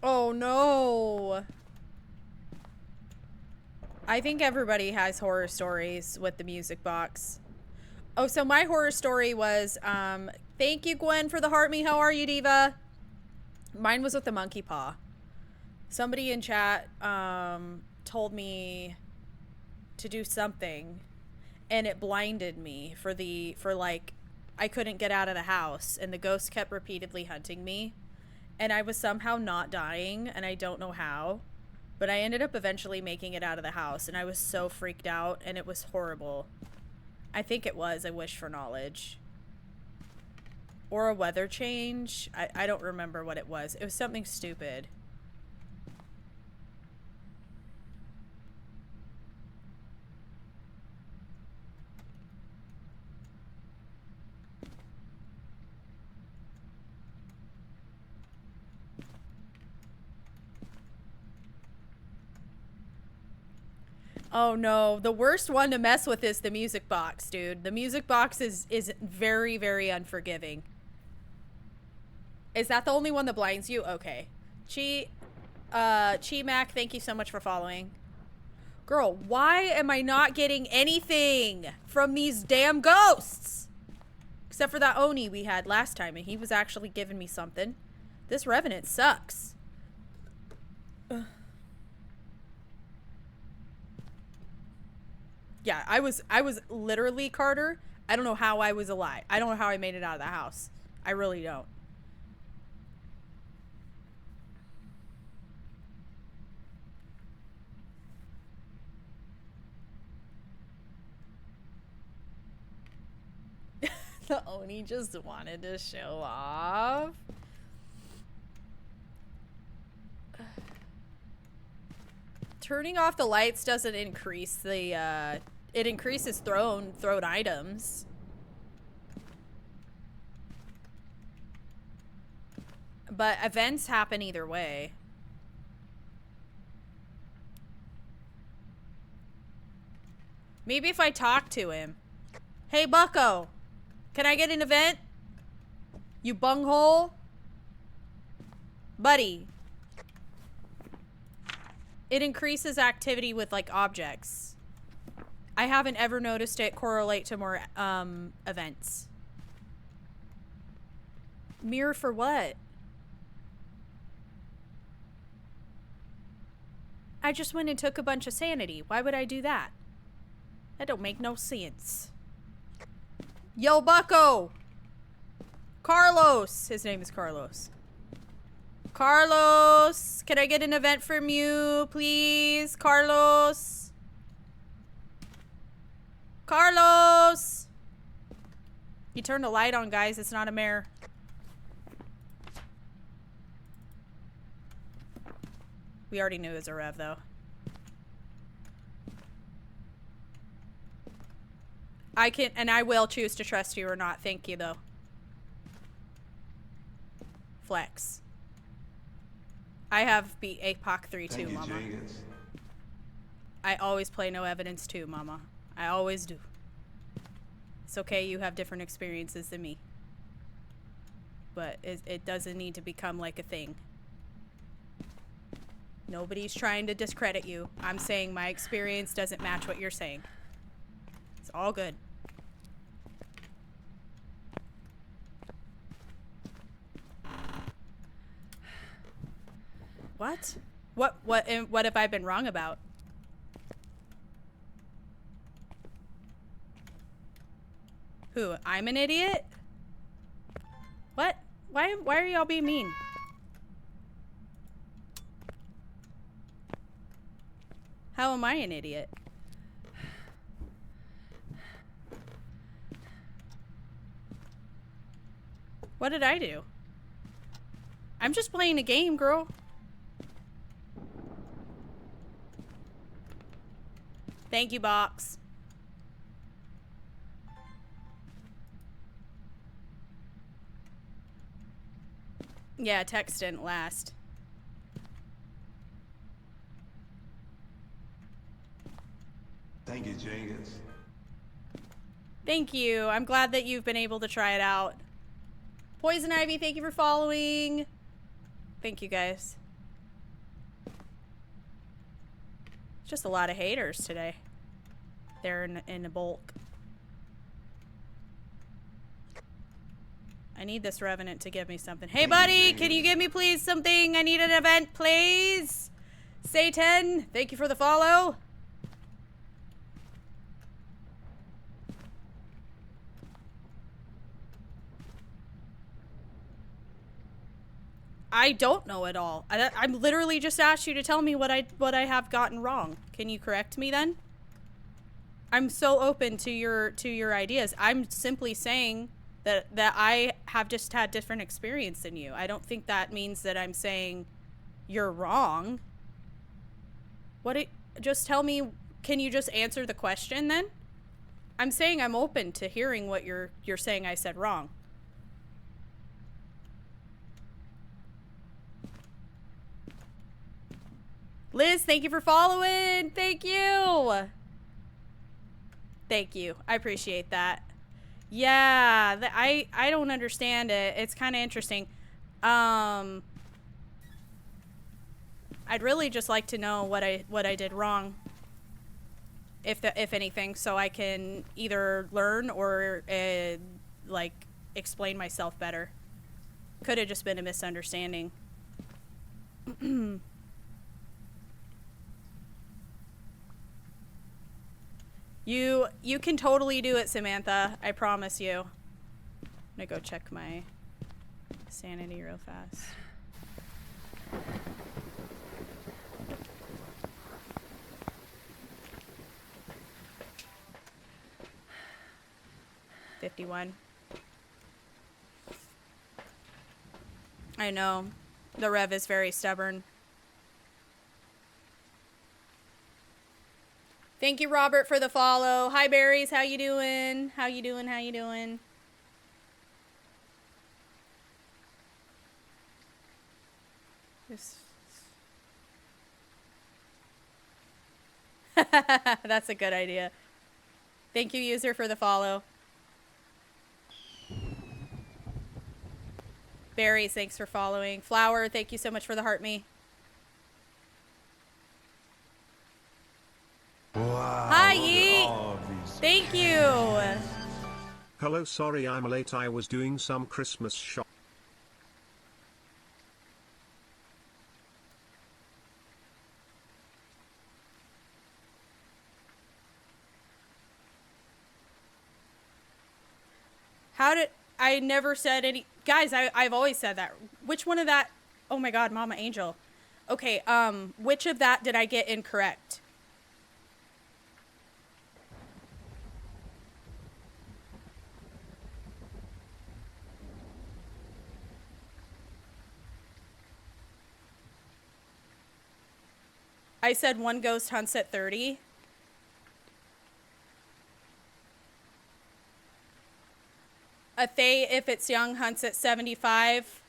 Oh no! I think everybody has horror stories with the music box. Oh, so my horror story was, thank you, Gwen, for the heart me. How are you, Diva? Mine was with the monkey paw. Somebody in chat, told me to do something, and it blinded me for like, I couldn't get out of the house, and the ghost kept repeatedly hunting me, and I was somehow not dying, and I don't know how. But I ended up eventually making it out of the house, and I was so freaked out, and it was horrible. I think it was a wish for knowledge. Or a weather change. I don't remember what it was. It was something stupid. Oh no, the worst one to mess with is the music box, dude. The music box is very, very unforgiving. Is that the only one that blinds you? Okay. Chi Mac, thank you so much for following. Girl, why am I not getting anything from these damn ghosts? Except for that Oni we had last time, and he was actually giving me something. This Revenant sucks. Ugh. Yeah, I was literally, Carter, I don't know how I was alive. I don't know how I made it out of the house. I really don't. The Oni just wanted to show off. Turning off the lights doesn't increase the, it increases thrown items. But events happen either way. Maybe if I talk to him. Hey, bucko. Can I get an event? You bunghole? Buddy. It increases activity with, like, objects. I haven't ever noticed it correlate to more, events. Mirror for what? I just went and took a bunch of sanity. Why would I do that? That don't make no sense. Yo, bucko! Carlos! His name is Carlos. Carlos! Can I get an event from you, please? Carlos! Carlos! You turned the light on, guys. It's not a mirror. We already knew it was a rev, though. I can, and I will choose to trust you or not. Thank you, though. Flex. I have beat APOC 3 too, Mama. I always play no evidence too, Mama. I always do. It's okay, you have different experiences than me. But it doesn't need to become like a thing. Nobody's trying to discredit you. I'm saying my experience doesn't match what you're saying. It's all good. What? What have I been wrong about? Who? I'm an idiot? What? Why are y'all being mean? How am I an idiot? What did I do? I'm just playing a game, girl. Thank you, Box. Yeah, text didn't last. Thank you, Jenkins. Thank you. I'm glad that you've been able to try it out. Poison Ivy, thank you for following. Thank you, guys. Just a lot of haters today. They're in a bulk. I need this Revenant to give me something. Hey, buddy, can you give me, please, something? I need an event, please. Satan, thank you for the follow. I don't know at all. I'm literally just asked you to tell me what I have gotten wrong. Can you correct me then? I'm so open to your ideas. I'm simply saying that I have just had different experience than you. I don't think that means that I'm saying you're wrong. Just tell me, can you just answer the question then? I'm saying I'm open to hearing what you're saying I said wrong. Liz, thank you for following. Thank you. Thank you. I appreciate that. Yeah, I don't understand it. It's kind of interesting. I'd really just like to know what I did wrong, if anything, so I can either learn or like explain myself better. Could have just been a misunderstanding. You can totally do it, Samantha. I promise you. I'm gonna go check my sanity real fast. $51. I know. The Rev is very stubborn. Thank you, Robert, for the follow. Hi, Berries. How you doing? How you doing? How you doing? That's a good idea. Thank you, user, for the follow. Berries, thanks for following. Flower, thank you so much for the heart me. Wow. Hi, look at Yeet. all of these Thank you. Hello, sorry I'm late. I was doing some Christmas shop. How did I never said any guys, I've always said that. Which one of that? Oh my god, Mama Angel. Okay, which of that did I get incorrect? I said one ghost hunts at 30. A Thay, if it's young, hunts at 75.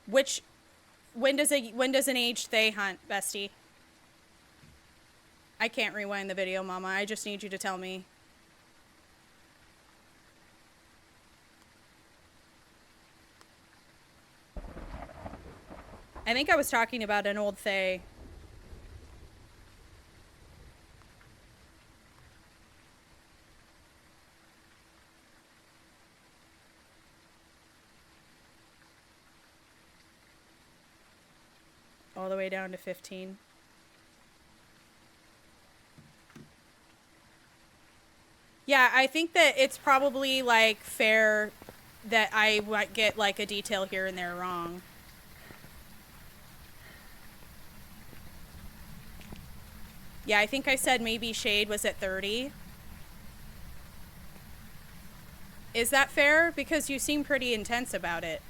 When does an aged Thay hunt, bestie? I can't rewind the video, Mama. I just need you to tell me. I think I was talking about an old Thay. All the way down to 15. Yeah, I think that it's probably like fair that I might get like a detail here and there wrong. Yeah, I think I said maybe Shade was at 30. Is that fair? Because you seem pretty intense about it.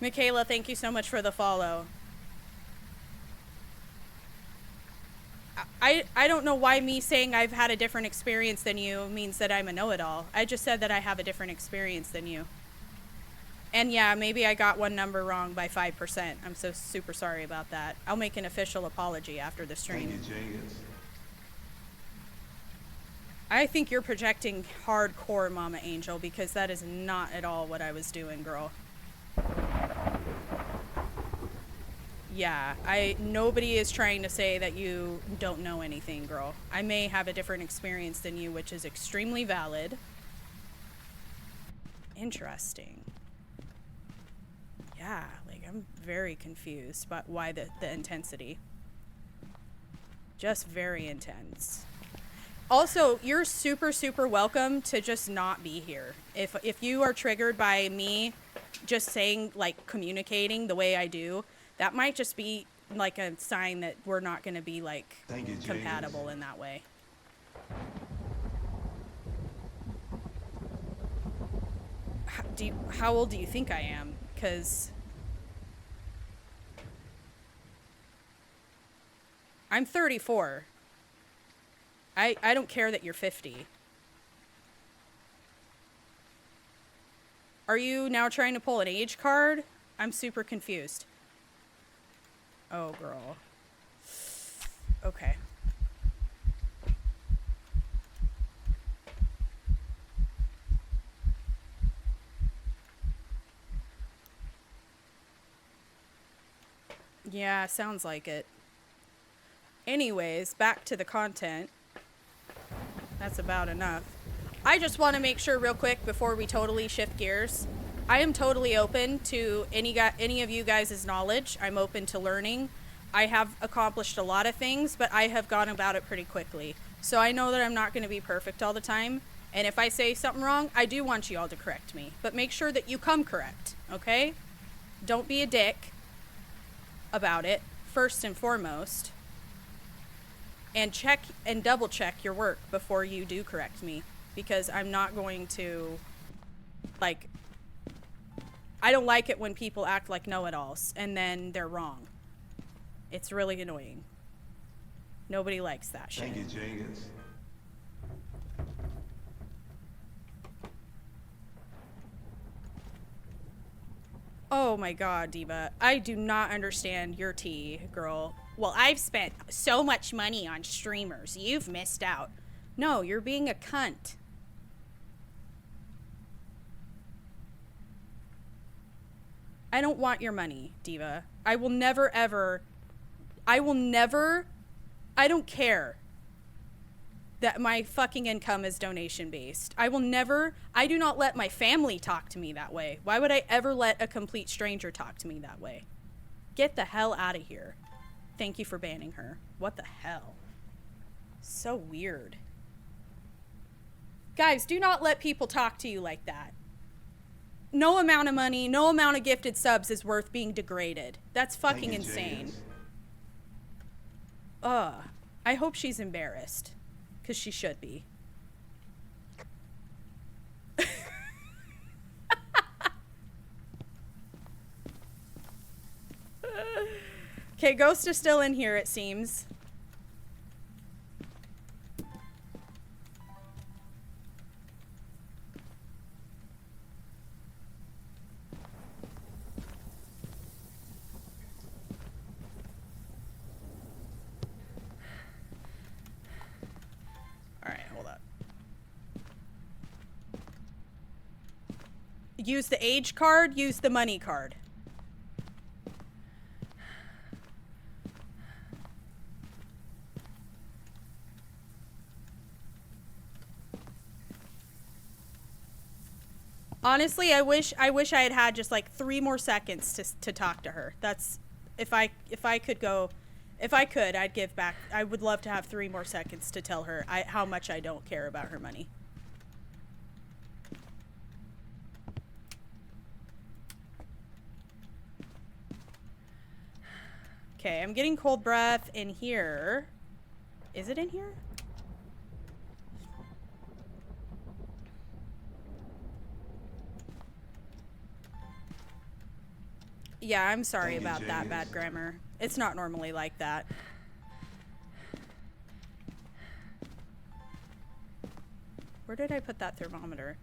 Michaela, thank you so much for the follow. I don't know why me saying I've had a different experience than you means that I'm a know-it-all. I just said that I have a different experience than you. And yeah, maybe I got one number wrong by 5%. I'm so super sorry about that. I'll make an official apology after the stream. Thank you, Jenkins. I think you're projecting hardcore, Mama Angel, because that is not at all what I was doing, girl. Yeah, nobody is trying to say that you don't know anything, girl. I may have a different experience than you, which is extremely valid. Interesting. Yeah, like I'm very confused about why the intensity. Just very intense. Also, you're super, super welcome to just not be here. If you are triggered by me just saying, like, communicating the way I do, that might just be like a sign that we're not going to be like compatible in that way. How old do you think I am? Because I'm 34. I don't care that you're 50. Are you now trying to pull an age card? I'm super confused. Oh, girl. Okay. Yeah, sounds like it. Anyways, back to the content. That's about enough. I just want to make sure real quick before we totally shift gears. I am totally open to any of you guys' knowledge. I'm open to learning. I have accomplished a lot of things, but I have gone about it pretty quickly. So I know that I'm not going to be perfect all the time. And if I say something wrong, I do want you all to correct me. But make sure that you come correct, okay? Don't be a dick about it, first and foremost. and check and double check your work before you do correct me, because I'm not going to, like, I don't like it when people act like know-it-alls and then they're wrong. It's really annoying. Nobody likes that shit. Thank you, Jenkins. Oh my god, Diva. I do not understand your tea, girl. Well, I've spent so much money on streamers. You've missed out. No, you're being a cunt. I don't want your money, Diva. I will never, ever... I don't care that my fucking income is donation based. I do not let my family talk to me that way. Why would I ever let a complete stranger talk to me that way? Get the hell out of here. Thank you for banning her. What the hell? So weird. Guys, do not let people talk to you like that. No amount of money, no amount of gifted subs is worth being degraded. That's fucking insane. I hope she's embarrassed. Because she should be. Okay, Ghost is still in here, it seems. Alright, hold up. Use the age card, use the money card. Honestly, I wish I had had just like 3 more seconds to talk to her. That's if I could, I'd give back. I would love to have 3 more seconds to tell her how much I don't care about her money. Okay, I'm getting cold breath in here. Is it in here? Yeah, I'm sorry about that bad grammar. It's not normally like that. Where did I put that thermometer?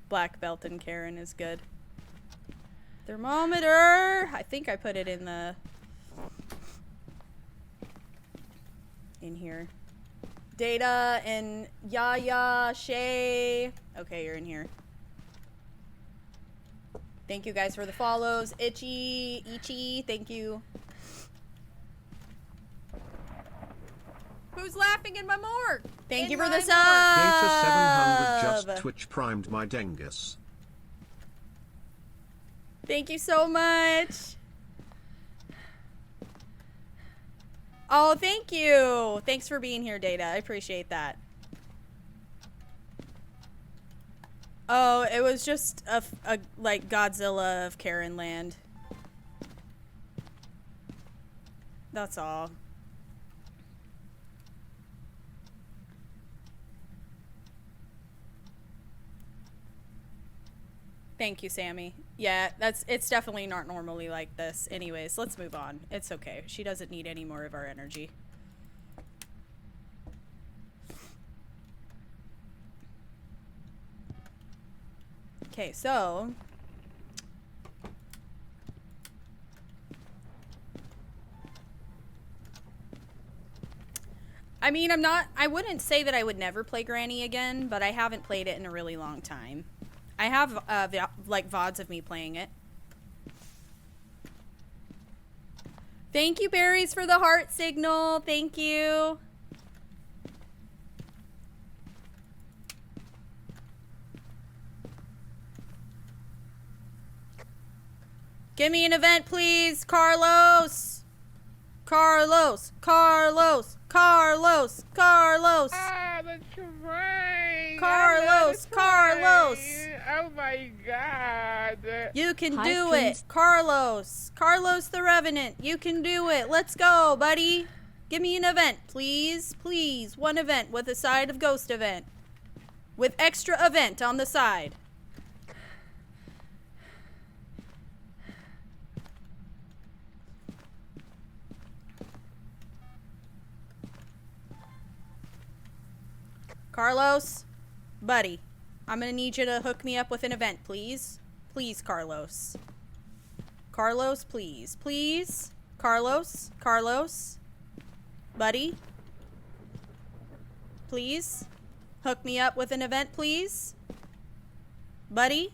Black belt and Karen is good. Thermometer! I think I put it in here. Data and Yaya, Shay. Okay, you're in here. Thank you guys for the follows. Ichi, thank you. Who's laughing in my morgue? Thank you for the sub. Data 700 just Twitch primed my Dengus. Thank you so much. Oh, thank you. Thanks for being here, Data. I appreciate that. Oh, it was just a like Godzilla of Karen land. That's all. Thank you, Sammy. Yeah, it's definitely not normally like this. Anyways, let's move on. It's okay. She doesn't need any more of our energy. Okay, so I mean, I wouldn't say that I would never play Granny again, but I haven't played it in a really long time. I have, like, VODs of me playing it. Thank you, Berries, for the heart signal. Thank you. Give me an event, please, Carlos. Carlos. Ah, the train. Carlos, Carlos. Oh my god. You can Hi, do Prince. it. Carlos. Carlos the Revenant. You can do it. Let's go, buddy. Give me an event, please. Please. One event with a side of ghost event. With extra event on the side. Carlos, buddy, I'm gonna need you to hook me up with an event, please. Please, Carlos. Carlos, please. Please. Carlos. Carlos. Buddy. Please. Hook me up with an event, please. Buddy.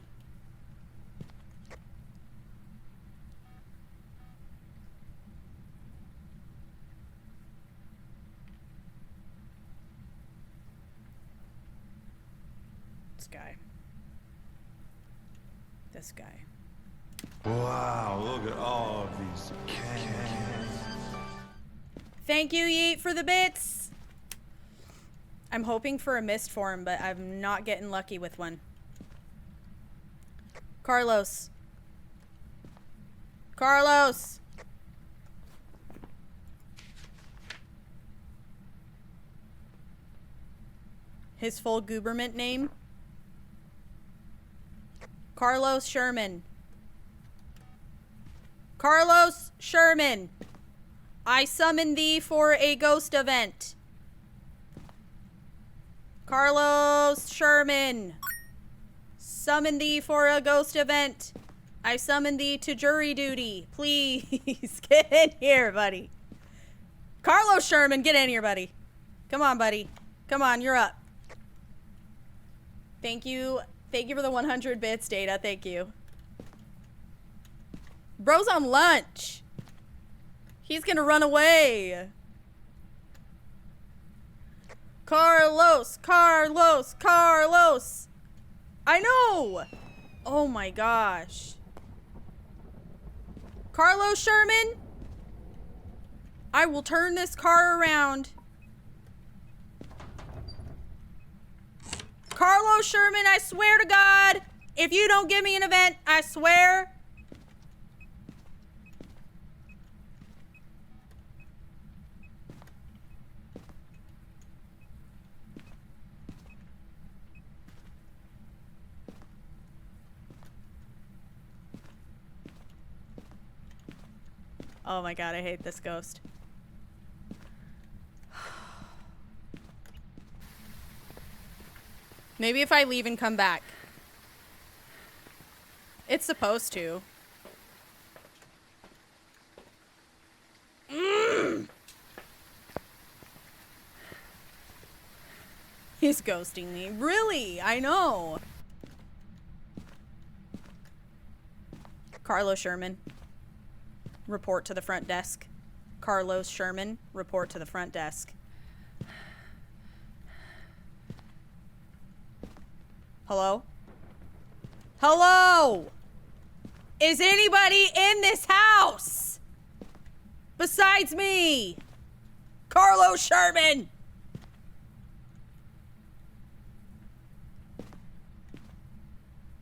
This guy. This guy. Wow, look at all of these cans. Thank you, Yeet, for the bits. I'm hoping for a mist form, but I'm not getting lucky with one. Carlos. Carlos. His full gooberment name? Carlos Sherman. Carlos Sherman. I summon thee for a ghost event. Carlos Sherman. Summon thee for a ghost event. I summon thee to jury duty. Please get in here, buddy. Carlos Sherman, get in here, buddy. Come on, buddy. Come on, you're up. Thank you. Thank you for the 100 bits, Data. Thank you. Bro's on lunch. He's gonna run away. Carlos, Carlos, Carlos. I know. Oh my gosh. Carlos Sherman, I will turn this car around. Carlos Sherman, I swear to God, if you don't give me an event, I swear. Oh my God, I hate this ghost. Maybe if I leave and come back. It's supposed to. He's ghosting me. Really? I know. Carlos Sherman. Report to the front desk. Carlos Sherman, report to the front desk. Hello? Hello? Is anybody in this house? Besides me? Carlos Sherman!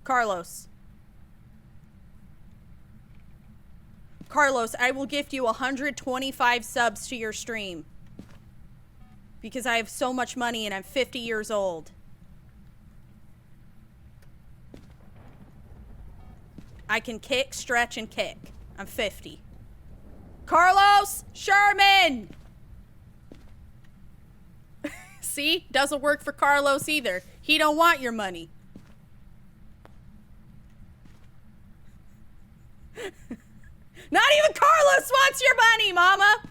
Carlos. Carlos, I will gift you 125 subs to your stream. Because I have so much money and I'm 50 years old. I can kick, stretch, and kick. I'm 50. Carlos Sherman! See? Doesn't work for Carlos either. He don't want your money. Not even Carlos wants your money, mama!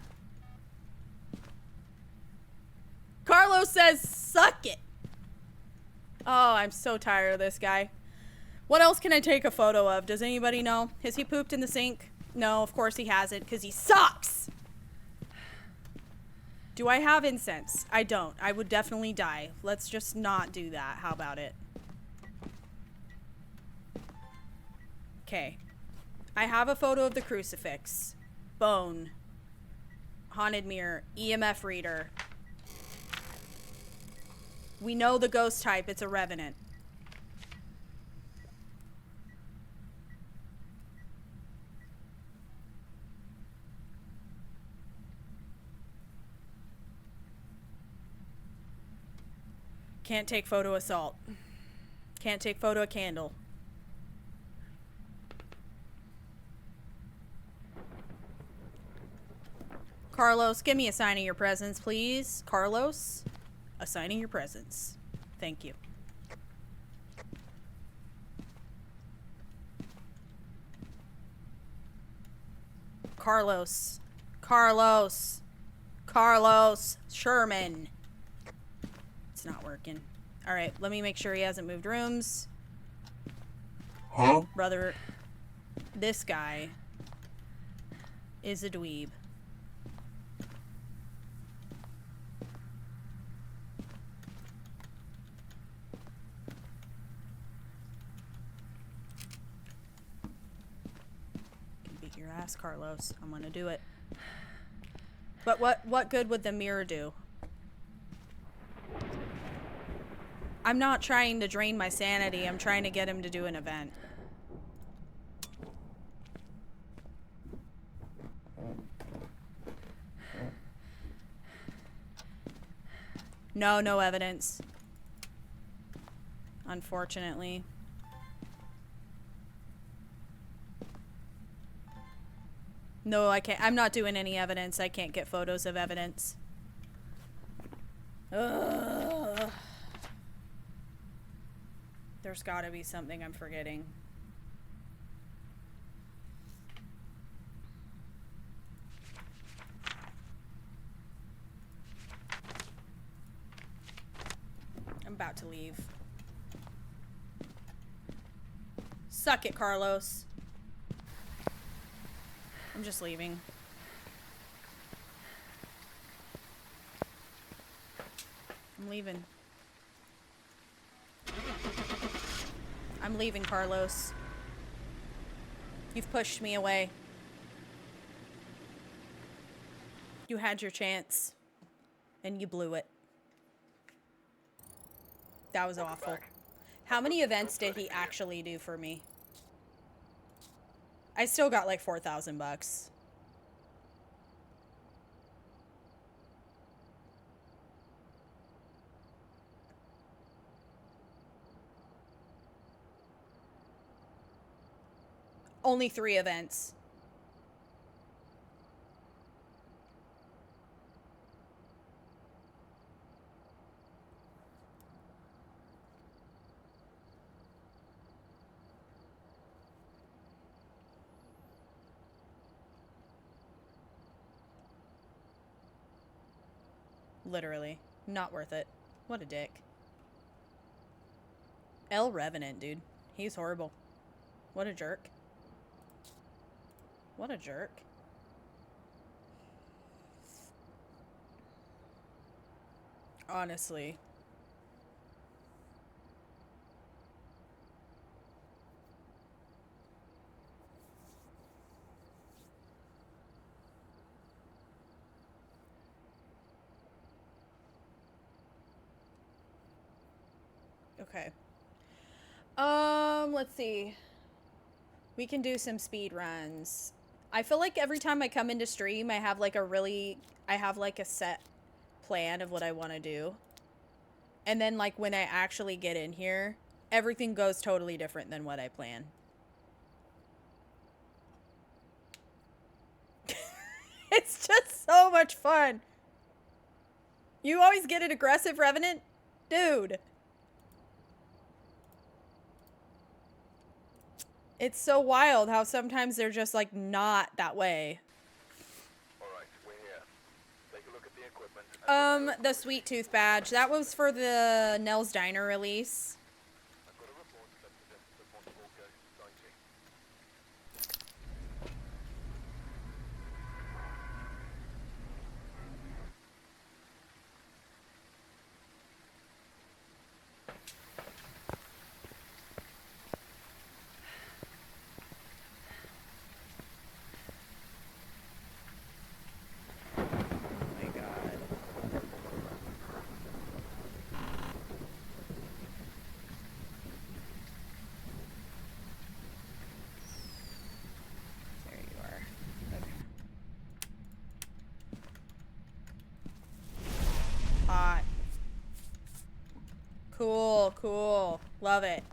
Carlos says, suck it. Oh, I'm so tired of this guy. What else can I take a photo of? Does anybody know? Has he pooped in the sink? No, of course he hasn't, because he sucks! Do I have incense? I don't. I would definitely die. Let's just not do that. How about it? Okay. I have a photo of the crucifix. Bone. Haunted mirror. EMF reader. We know the ghost type. It's a revenant. Can't take photo assault. Can't take photo of candle. Carlos, give me a sign of your presence, please. Carlos, a sign of your presence. Thank you. Carlos. Carlos. Carlos Sherman. It's not working. Alright, let me make sure he hasn't moved rooms. Huh? Brother, this guy is a dweeb. Can beat your ass, Carlos. I'm gonna do it. But what good would the mirror do? I'm not trying to drain my sanity. I'm trying to get him to do an event. No, no evidence. Unfortunately. No, I can't. I'm not doing any evidence. I can't get photos of evidence. Ugh. There's gotta be something I'm forgetting. I'm about to leave. Suck it, Carlos. I'm just leaving. I'm leaving. I'm leaving, Carlos. You've pushed me away. You had your chance, and you blew it. That was awful. How many events did he actually do for me? I still got like 4,000 bucks. Only 3 events. Literally. Not worth it. What a dick. El Revenant, dude. He's horrible. What a jerk. What a jerk. Honestly. Okay. Let's see. We can do some speed runs. I feel like every time I come into stream, I have like a set plan of what I want to do. And then like when I actually get in here, everything goes totally different than what I plan. It's just so much fun. You always get an aggressive Revenant? Dude. It's so wild how sometimes they're just like not that way. Alright, we're here. Take a look at the equipment. The Sweet Tooth badge. That was for the Nell's Diner release. I've got a report that suggests a possible ghost sighting. Oh my god. Cool, cool. Love it.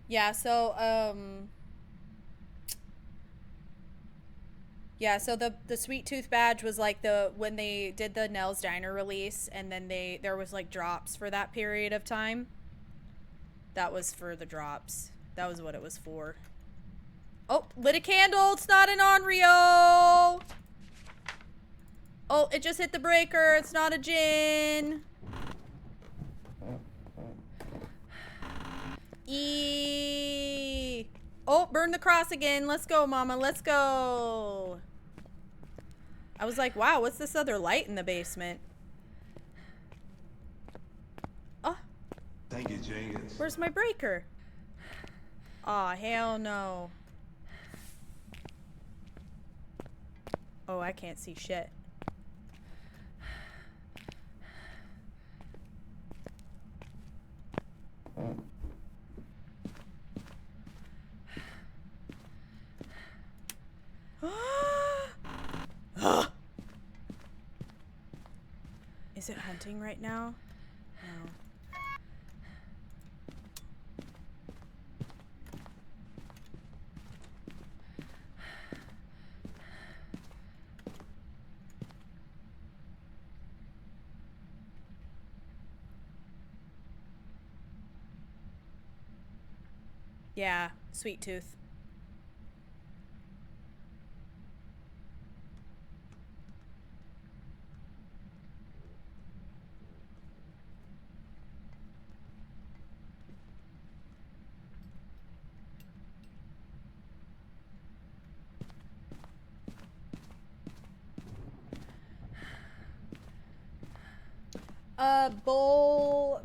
Yeah, so, yeah, so the Sweet Tooth badge was like when they did the Nell's Diner release, and then there was like drops for that period of time. That was for the drops. That was what it was for. Oh, lit a candle. It's not an Onryo. Oh, it just hit the breaker. It's not a Jin. Oh, burn the cross again. Let's go, mama. Let's go. I was like, wow, what's this other light in the basement? Oh. Thank you, Jenkins. Where's my breaker? Aw, hell no. Oh, I can't see shit. Is it hunting right now? No. Yeah, Sweet Tooth.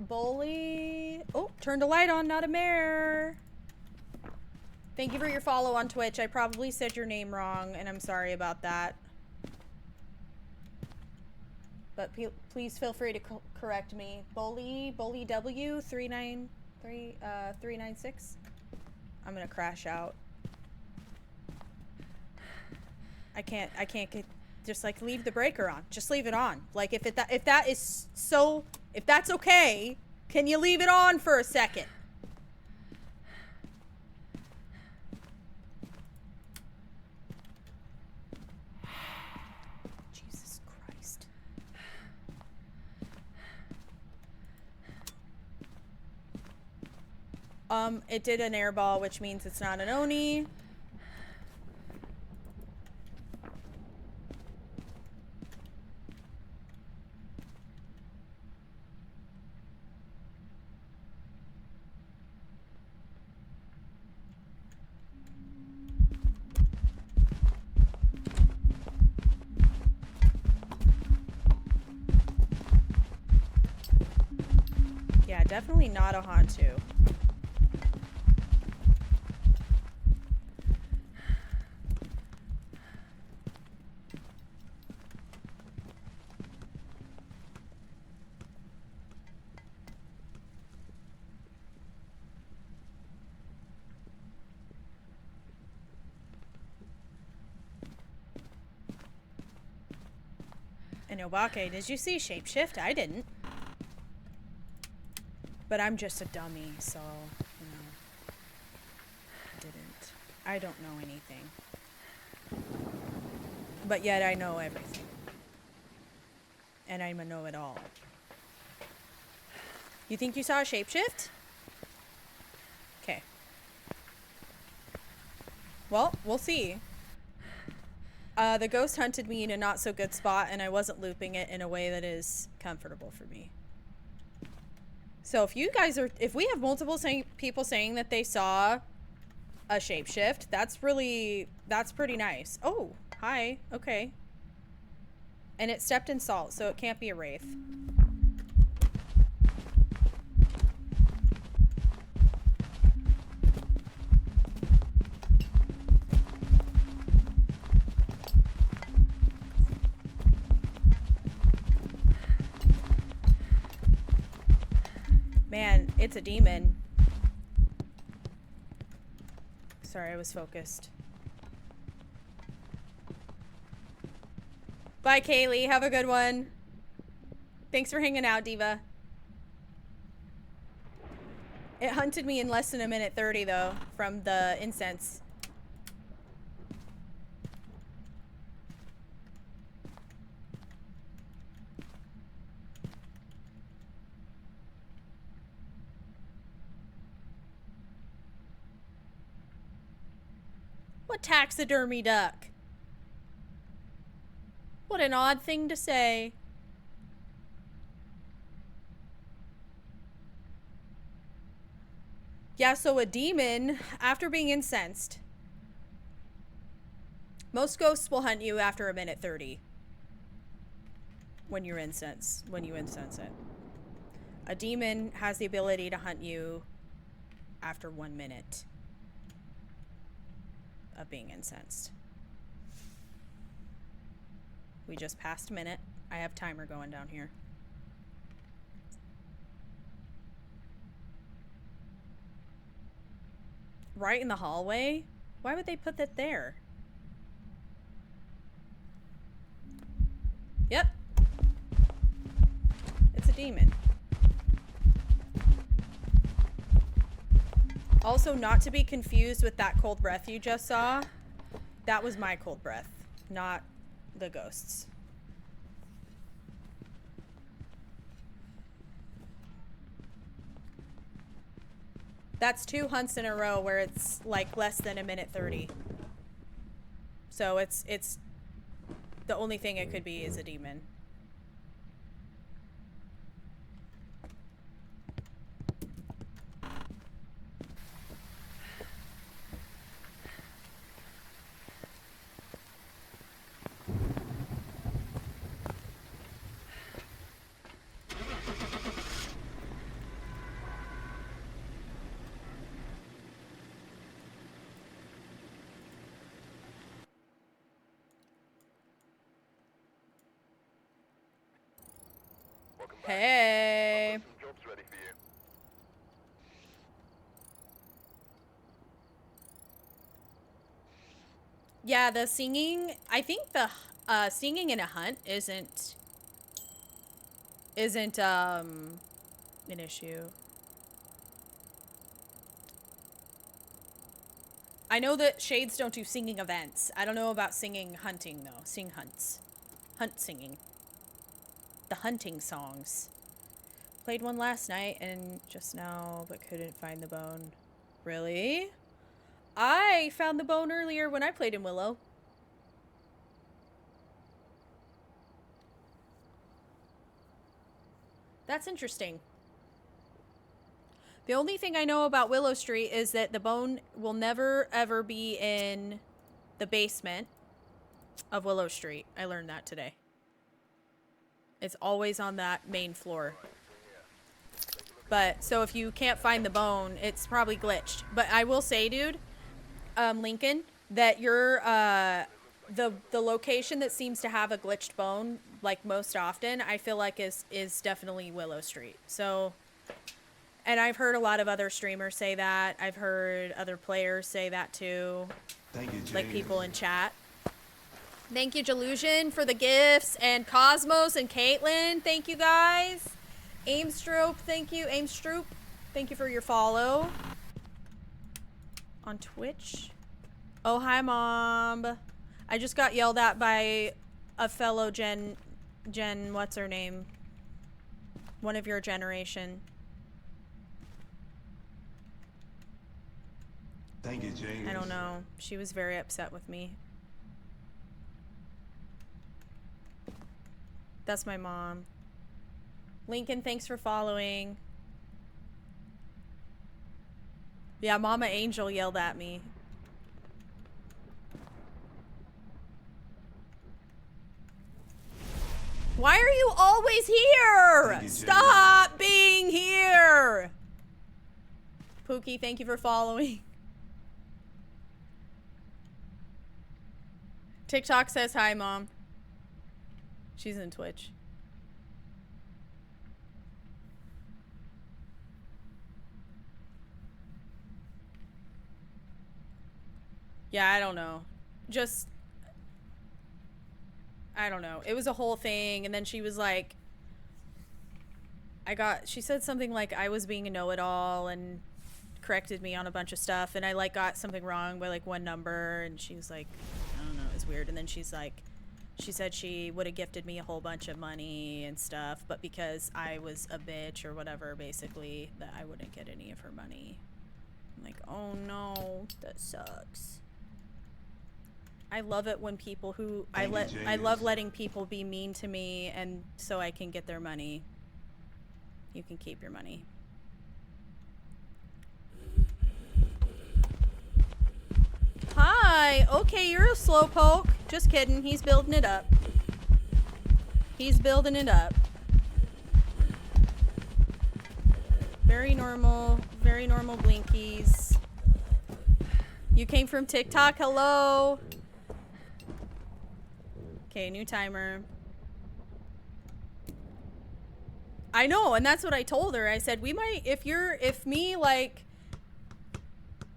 Bully. Oh, turned a light on, not a mirror. Thank you for your follow on Twitch. I probably said your name wrong, and I'm sorry about that. But please feel free to correct me. Bully W 396. I'm gonna crash out. I can't get. Just like leave the breaker on. Just leave it on. Like if that's okay, can you leave it on for a second? Jesus Christ. It did an airball, which means it's not an Oni. Yeah, definitely not a Hantu. And Obake, did you see Shapeshift? I didn't. But I'm just a dummy, so, you know, I didn't. I don't know anything. But yet I know everything. And I'm a know-it-all. You think you saw a shapeshift? Okay. Well, we'll see. The ghost hunted me in a not-so-good spot, and I wasn't looping it in a way that is comfortable for me. So if we have multiple people saying that they saw a shapeshift, that's pretty nice. Oh, hi. Okay. And it stepped in salt, so it can't be a wraith. Man, it's a demon. Sorry, I was focused. Bye, Kaylee. Have a good one. Thanks for hanging out, Diva. It hunted me in less than a minute 30, though, from the incense. What taxidermy duck? What an odd thing to say. Yeah, so a demon, after being incensed, most ghosts will hunt you after a minute 30. When you incense it. A demon has the ability to hunt you after 1 minute of being incensed. We just passed a minute. I have timer going down here. Right in the hallway? Why would they put that there? Yep. It's a demon. Also, not to be confused with that cold breath you just saw. That was my cold breath, not the ghosts. That's 2 hunts in a row where it's like less than a minute 30. So it's the only thing it could be is a demon. Hey. Jobs ready for you. Yeah, the singing, I think the singing in a hunt isn't an issue. I know that shades don't do singing events. I don't know about singing hunting though. Sing hunts. Hunt singing. The hunting songs. Played one last night and just now, but couldn't find the bone. Really? I found the bone earlier when I played in Willow. That's interesting. The only thing I know about Willow Street is that the bone will never ever be in the basement of Willow Street. I learned that today. It's always on that main floor. But, so if you can't find the bone, it's probably glitched. But I will say, dude, Lincoln, that your, the location that seems to have a glitched bone, like most often, I feel like is definitely Willow Street. So, and I've heard a lot of other streamers say that. I've heard other players say that too. Thank you, Jay. Like people in chat. Thank you, Delusion, for the gifts, and Cosmos and Caitlin. Thank you, guys. Aimstroop, thank you. Aimstroop, thank you for your follow. On Twitch. Oh, hi, Mom. I just got yelled at by a fellow Jen, what's her name? One of your generation. Thank you, Jay. I don't know. She was very upset with me. That's my mom. Lincoln, thanks for following. Yeah, Mama Angel yelled at me. Why are you always here? Stop being here. Pookie, thank you for following. TikTok says hi, Mom. She's in Twitch. Yeah, I don't know. Just, I don't know. It was a whole thing, and then she was like, she said something like I was being a know-it-all and corrected me on a bunch of stuff, and I like got something wrong by like one number, and she was like, I don't know, it was weird. And then she's like, she said she would have gifted me a whole bunch of money and stuff, but because I was a bitch or whatever, basically, that I wouldn't get any of her money. I'm like, oh no, that sucks. I love it when people who I love letting people be mean to me, and so I can get their money. You can keep your money. Hi. Okay, you're a slowpoke. Just kidding. He's building it up. He's building it up. Very normal blinkies. You came from TikTok? Hello. Okay, new timer. I know, and that's what I told her. I said, we might, if me, like,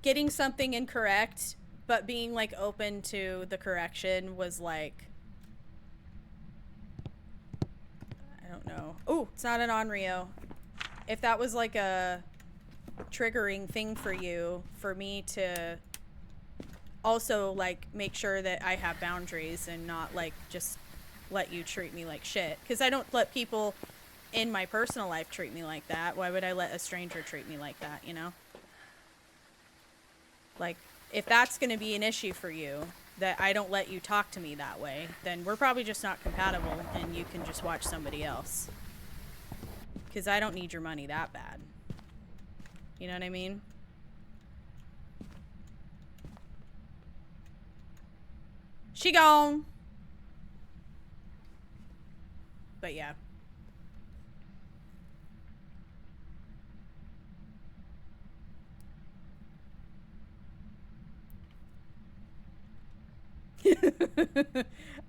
getting something incorrect, but being, like, open to the correction was, like, I don't know. Oh, it's not an Onryo. If that was, like, a triggering thing for you, for me to also, like, make sure that I have boundaries and not, like, just let you treat me like shit. Because I don't let people in my personal life treat me like that. Why would I let a stranger treat me like that, you know? Like, if that's gonna be an issue for you, that I don't let you talk to me that way, then we're probably just not compatible, and you can just watch somebody else. Because I don't need your money that bad. You know what I mean? She gone. But yeah.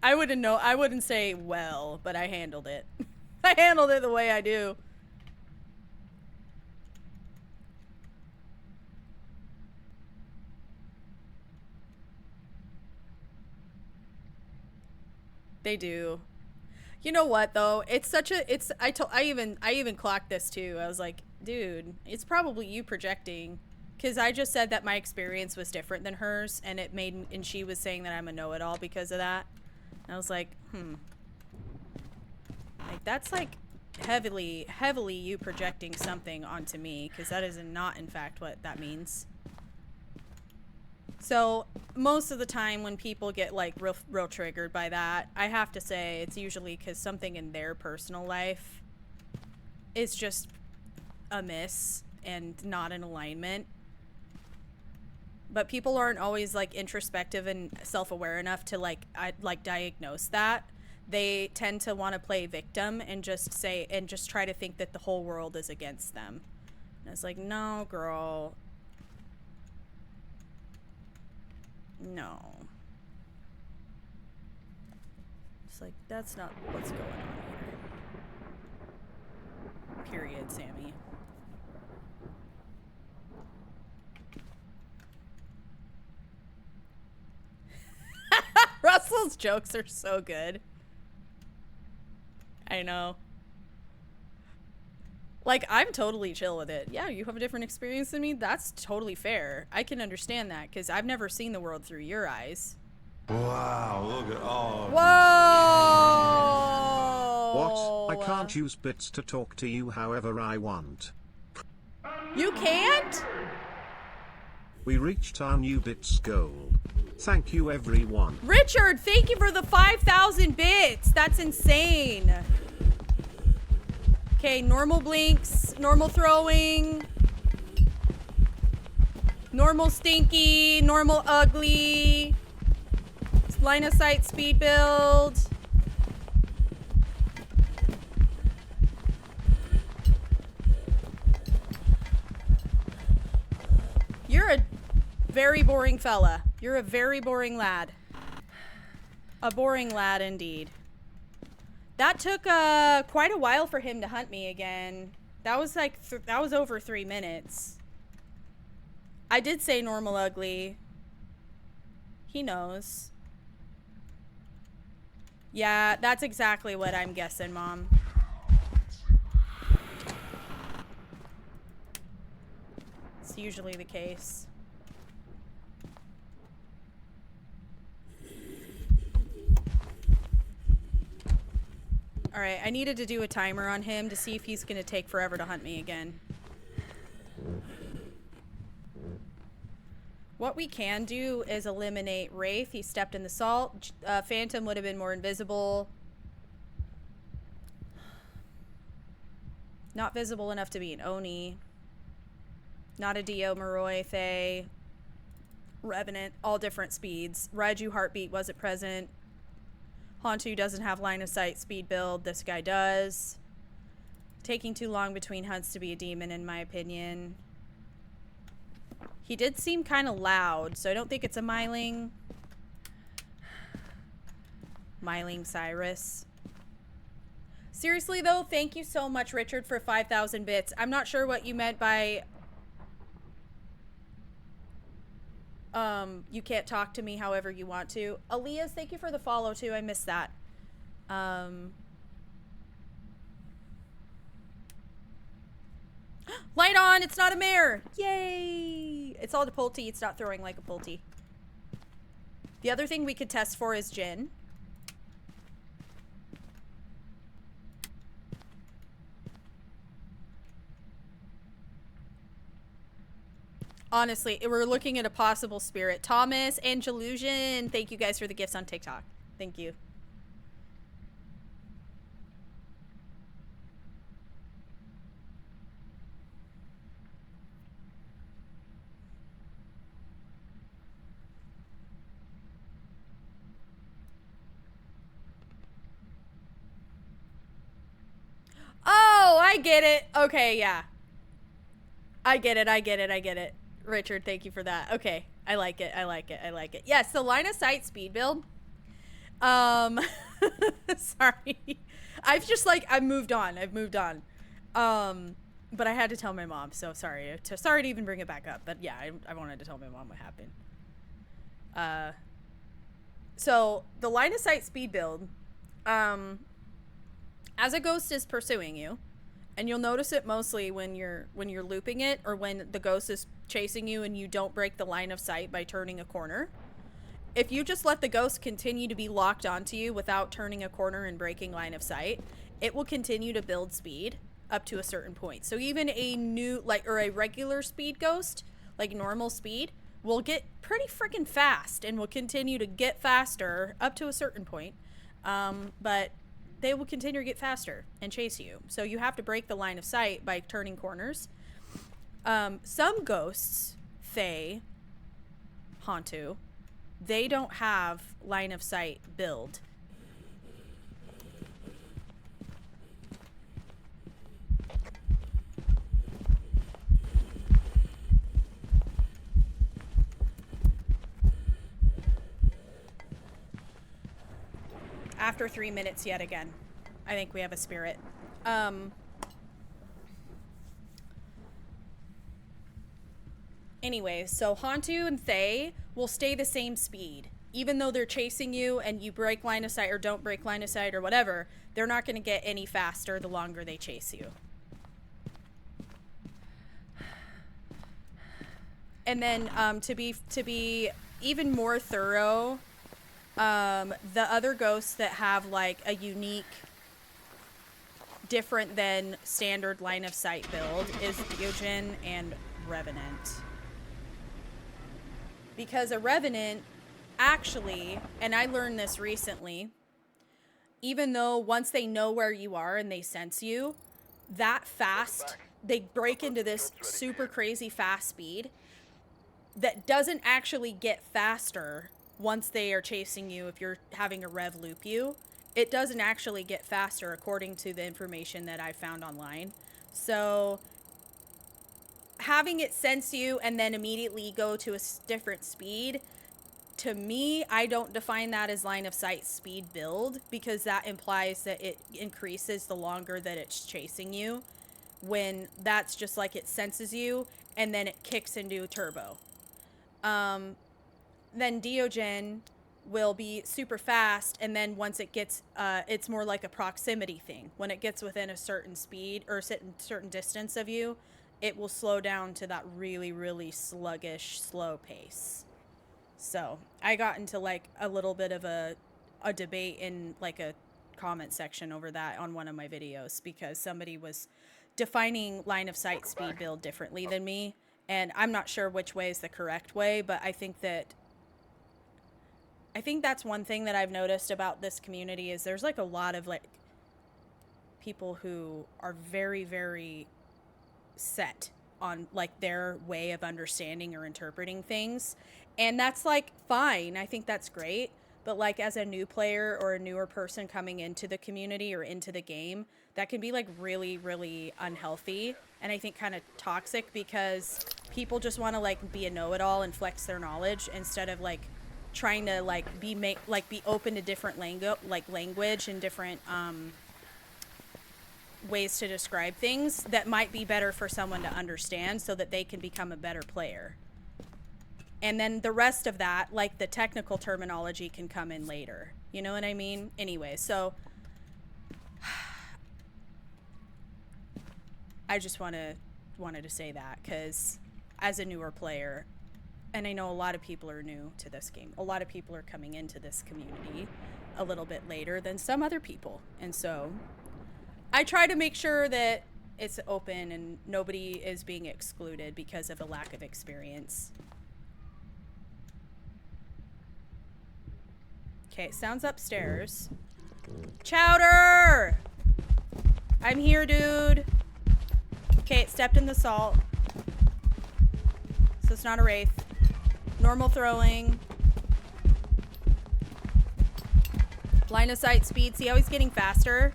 I wouldn't say well, but I handled it. I handled it the way I do. They do. You know what though? It's such a I even clocked this too. I was like, dude, it's probably you projecting. Because I just said that my experience was different than hers, and and she was saying that I'm a know-it-all because of that. And I was like, like, that's like heavily you projecting something onto me, because that is not in fact what that means. So most of the time when people get like real triggered by that, I have to say it's usually because something in their personal life is just amiss and not in alignment. But people aren't always like introspective and self-aware enough to like diagnose that. They tend to want to play victim and just try to think that the whole world is against them. And it's like, no, girl. No. It's like, that's not what's going on here. Period, Sammy. Russell's jokes are so good. I know. Like, I'm totally chill with it. Yeah, you have a different experience than me? That's totally fair. I can understand that, because I've never seen the world through your eyes. Wow, look at all. Whoa! What? I can't use bits to talk to you however I want. You can't? We reached our new bits goal. Thank you, everyone. Richard, thank you for the 5,000 bits. That's insane. Okay, normal blinks, normal throwing, normal stinky, normal ugly, line of sight speed build. You're a very boring fella. You're a very boring lad. A boring lad indeed. That took quite a while for him to hunt me again. That was like, that was over 3 minutes. I did say normal ugly. He knows. Yeah, that's exactly what I'm guessing, Mom. It's usually the case. Alright, I needed to do a timer on him to see if he's gonna take forever to hunt me again. What we can do is eliminate Wraith. He stepped in the salt. Phantom would have been more invisible. Not visible enough to be an Oni. Not a Dio, Moroi, Faye. Revenant. All different speeds. Raiju Heartbeat wasn't present. Hantu doesn't have line of sight speed build. This guy does. Taking too long between hunts to be a demon, in my opinion. He did seem kind of loud, so I don't think it's a Myling. Myling Cyrus. Seriously, though, thank you so much, Richard, for 5,000 bits. I'm not sure what you meant by... you can't talk to me however you want to. Elias, thank you for the follow, too. I missed that. Light on! It's not a mare! Yay! It's all a Pulte. It's not throwing like a Pulte. The other thing we could test for is Jin. Honestly, we're looking at a possible spirit. Thomas and Jelusion, thank you guys for the gifts on TikTok. Thank you. Oh, I get it. Okay, yeah. I get it, I get it, I get it. Richard, thank you for that. Okay, I like it, I like it, I like it. Yes, the line of sight speed build. Sorry. I've moved on. But I had to tell my mom, so sorry. Sorry to even bring it back up, but yeah, I wanted to tell my mom what happened. So, the line of sight speed build, as a ghost is pursuing you, and you'll notice it mostly when you're looping it, or when the ghost is chasing you and you don't break the line of sight by turning a corner. If you just let the ghost continue to be locked onto you without turning a corner and breaking line of sight, it will continue to build speed up to a certain point. So even a new, or a regular speed ghost, like normal speed, will get pretty freaking fast and will continue to get faster up to a certain point. But they will continue to get faster and chase you. So you have to break the line of sight by turning corners. Some ghosts, Fae, Hantu, they don't have line of sight build. After 3 minutes yet again. I think we have a spirit. Anyways, so Hantu and Fae will stay the same speed. Even though they're chasing you and you break line of sight or don't break line of sight or whatever, they're not going to get any faster the longer they chase you. And then to be even more thorough, the other ghosts that have like a unique, different than standard line of sight build is Diogen and Revenant. Because a Revenant actually, and I learned this recently, even though once they know where you are and they sense you, that fast, they break into this super crazy fast speed that doesn't actually get faster once they are chasing you. If you're having a rev loop you, it doesn't actually get faster according to the information that I found online. So having it sense you and then immediately go to a different speed, to me, I don't define that as line of sight speed build, because that implies that it increases the longer that it's chasing you, when that's just like it senses you and then it kicks into turbo. Then Diogen will be super fast, and then once it gets, it's more like a proximity thing. When it gets within a certain speed or certain distance of you, it will slow down to that really, really sluggish, slow pace. So I got into like a little bit of a debate in like a comment section over that on one of my videos, because somebody was defining line of sight speed build differently than me, and I'm not sure which way is the correct way, but I think that's one thing that I've noticed about this community is there's like a lot of like people who are very, very set on like their way of understanding or interpreting things, and that's like fine. I think that's great, but like as a new player or a newer person coming into the community or into the game, that can be like really, really unhealthy, and I think kind of toxic, because people just want to like be a know-it-all and flex their knowledge instead of like trying to like be open to different language and different ways to describe things that might be better for someone to understand so that they can become a better player. And then the rest of that, like the technical terminology, can come in later. You know what I mean? Anyway, so I just wanted to say that, because as a newer player, and I know a lot of people are new to this game, a lot of people are coming into this community a little bit later than some other people, and so I try to make sure that it's open and nobody is being excluded because of a lack of experience. Okay, sounds upstairs. Chowder! I'm here, dude. Okay, it stepped in the salt. So it's not a wraith. Normal throwing. Line of sight speed. See how he's getting faster?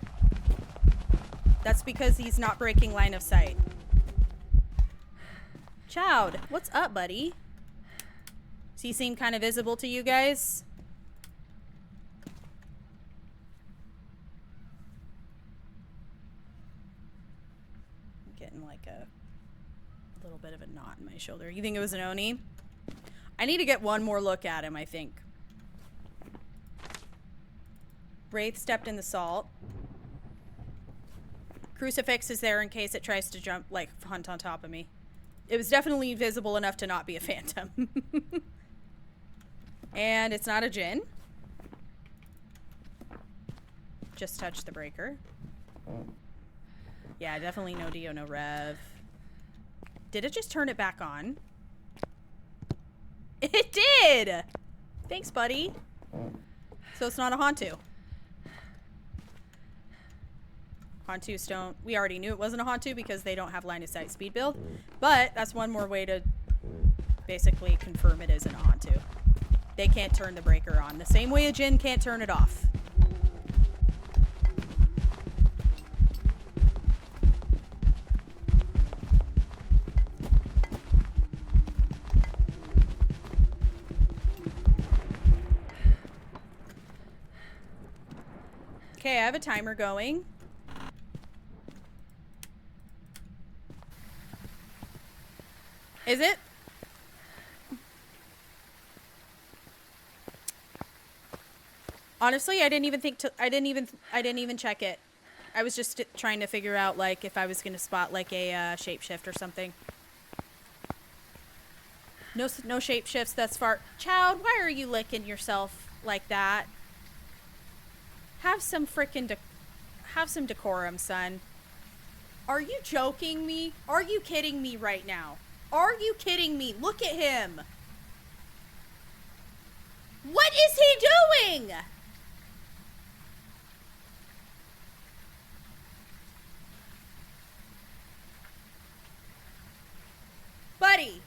That's because he's not breaking line of sight. Chowd, what's up, buddy? Does he seem kind of visible to you guys? I'm getting like a little bit of a knot in my shoulder. You think it was an Oni? I need to get one more look at him, I think. Wraith stepped in the salt. Crucifix is there in case it tries to jump, like, hunt on top of me. It was definitely visible enough to not be a phantom. And it's not a Jinn. Just touched the breaker. Yeah, definitely no Dio, no Rev. Did it just turn it back on? It did! Thanks, buddy. So it's not a Hantu. Hantus don't... We already knew it wasn't a Hantu because they don't have line of sight speed build. But that's one more way to basically confirm it isn't a Hantu. They can't turn the breaker on. The same way a Jinn can't turn it off. Okay, I have a timer going. Is it? Honestly, I didn't even check it. I was just trying to figure out like if I was gonna spot like a shapeshift or something. No shapeshifts thus far. Chowd, why are you licking yourself like that? Have some decorum, son. Are you joking me? Are you kidding me right now? Are you kidding me? Look at him. What is he doing? Buddy.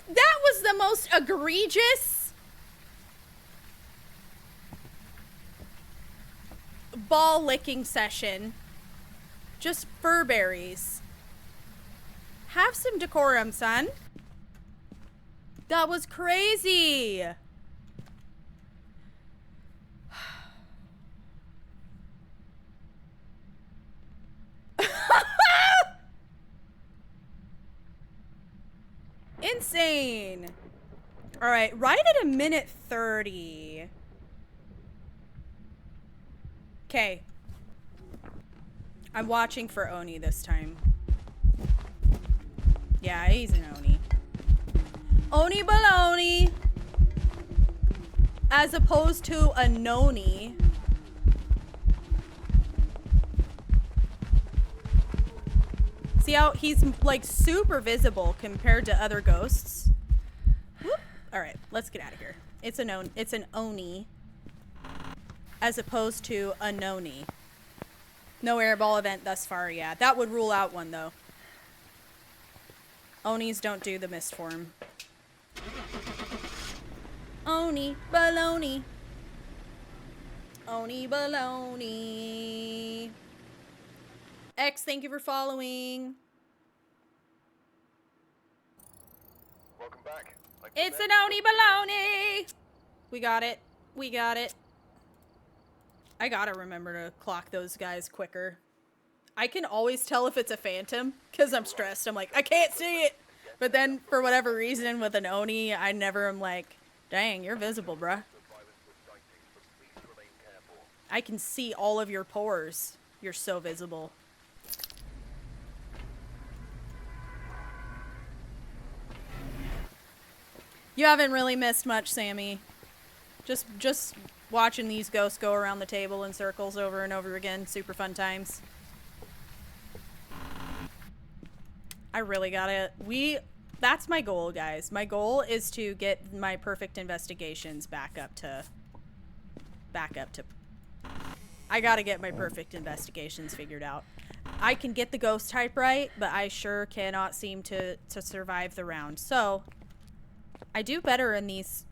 That was the most egregious ball licking session. Just furberries. Have some decorum, son. That was crazy. insane. All right, right at a minute 30. Okay. I'm watching for Oni this time. Yeah, he's an Oni. Oni baloney. As opposed to a Noni. See how he's like super visible compared to other ghosts? Whoop. All right, let's get out of here. It's an Oni as opposed to a Noni. No airball event thus far, yeah. That would rule out one though. Onis don't do the mist form. Oni baloney. Oni baloney. X, thank you for following. Welcome back. It's an Oni baloney. We got it. We got it. I gotta remember to clock those guys quicker. I can always tell if it's a phantom because I'm stressed. I'm like, I can't see it. But then for whatever reason with an Oni, I never am like, dang, you're visible, bruh. I can see all of your pores. You're so visible. You haven't really missed much, Sammy. Just watching these ghosts go around the table in circles over and over again. Super fun times. I really gotta... That's my goal, guys. My goal is to get my perfect investigations back up to... I gotta get my perfect investigations figured out. I can get the ghost type right, but I sure cannot seem to survive the round. So... I do better in this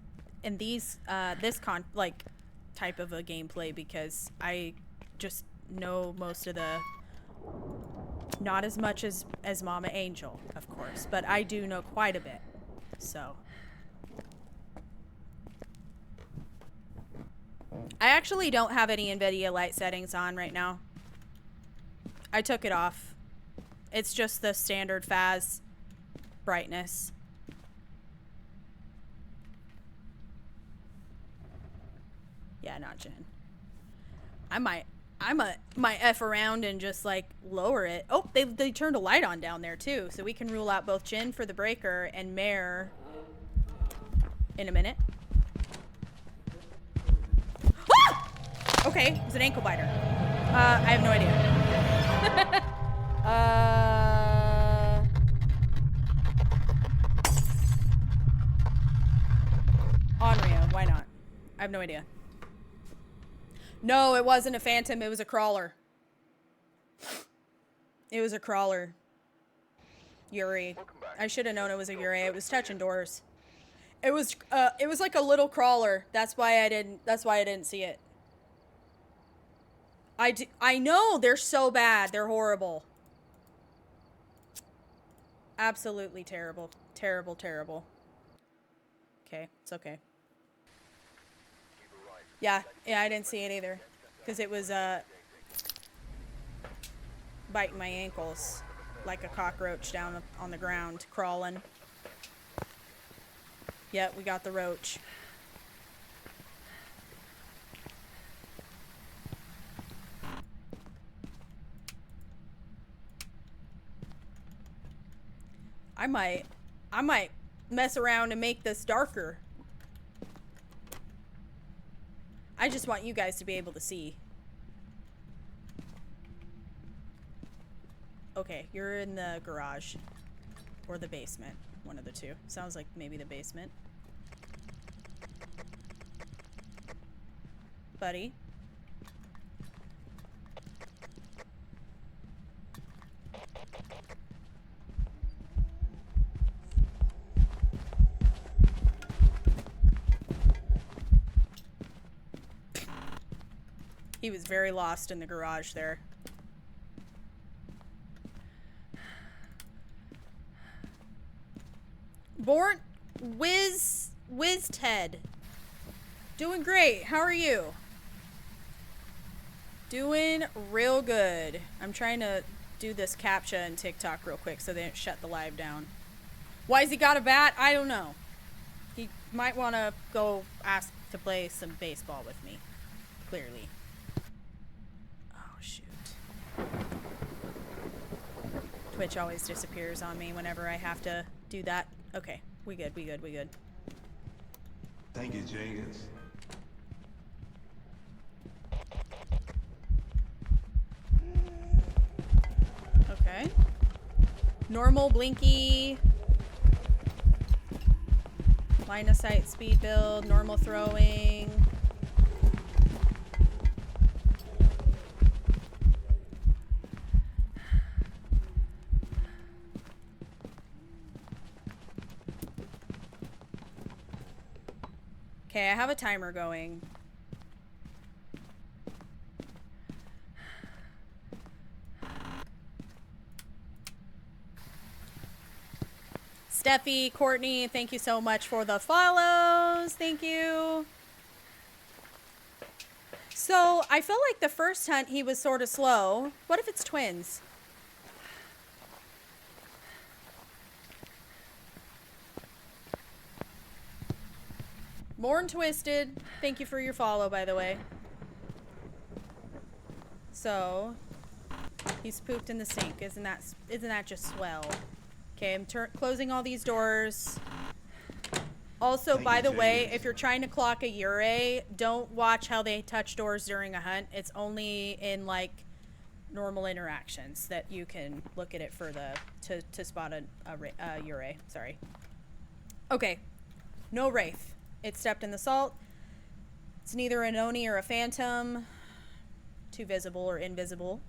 type of a gameplay because I just know most of the, not as much as Mama Angel, of course, but I do know quite a bit. So I actually don't have any NVIDIA light settings on right now. I took it off. It's just the standard Phas brightness. Yeah, not Jen. I might F around and just like lower it. Oh, they turned a light on down there too, so we can rule out both Jin for the breaker and Mare in a minute. Ah! Okay, it was an ankle biter. I have no idea. Onryo, why not? I have no idea. No, it wasn't a phantom. It was a crawler. It was a crawler. Yuri. I should have known it was a Yuri. It was touching doors. It was like a little crawler. That's why I didn't see it. I know they're so bad. They're horrible. Absolutely terrible. Terrible, terrible. Okay, it's okay. Yeah, I didn't see it either. Because it was, biting my ankles like a cockroach down on the ground, crawling. Yeah, we got the roach. I might mess around and make this darker. I just want you guys to be able to see. Okay, you're in the garage. Or the basement. One of the two. Sounds like maybe the basement. Buddy. He was very lost in the garage there. Born Wiz Ted. Doing great. How are you? Doing real good. I'm trying to do this CAPTCHA in TikTok real quick so they don't shut the live down. Why's he got a bat? I don't know. He might want to go ask to play some baseball with me. Clearly. Oh, shoot. Twitch always disappears on me whenever I have to do that. Okay, we good, we good, we good. Thank you, Jenkins. Okay. Normal, blinky. Line of sight, speed build, normal throwing. Okay, I have a timer going. Steffi, Courtney, thank you so much for the follows. Thank you. So, I feel like the first hunt he was sort of slow. What if it's twins? Morn Twisted, thank you for your follow, by the way. So, he's pooped in the sink. Isn't that just swell? Okay, I'm closing all these doors. Also, by the way, if you're trying to clock a Ure, don't watch how they touch doors during a hunt. It's only in, like, normal interactions that you can look at it for the to spot a Ure. Sorry. Okay. No Wraith. It stepped in the salt. It's neither an Oni or a Phantom. Too visible or invisible.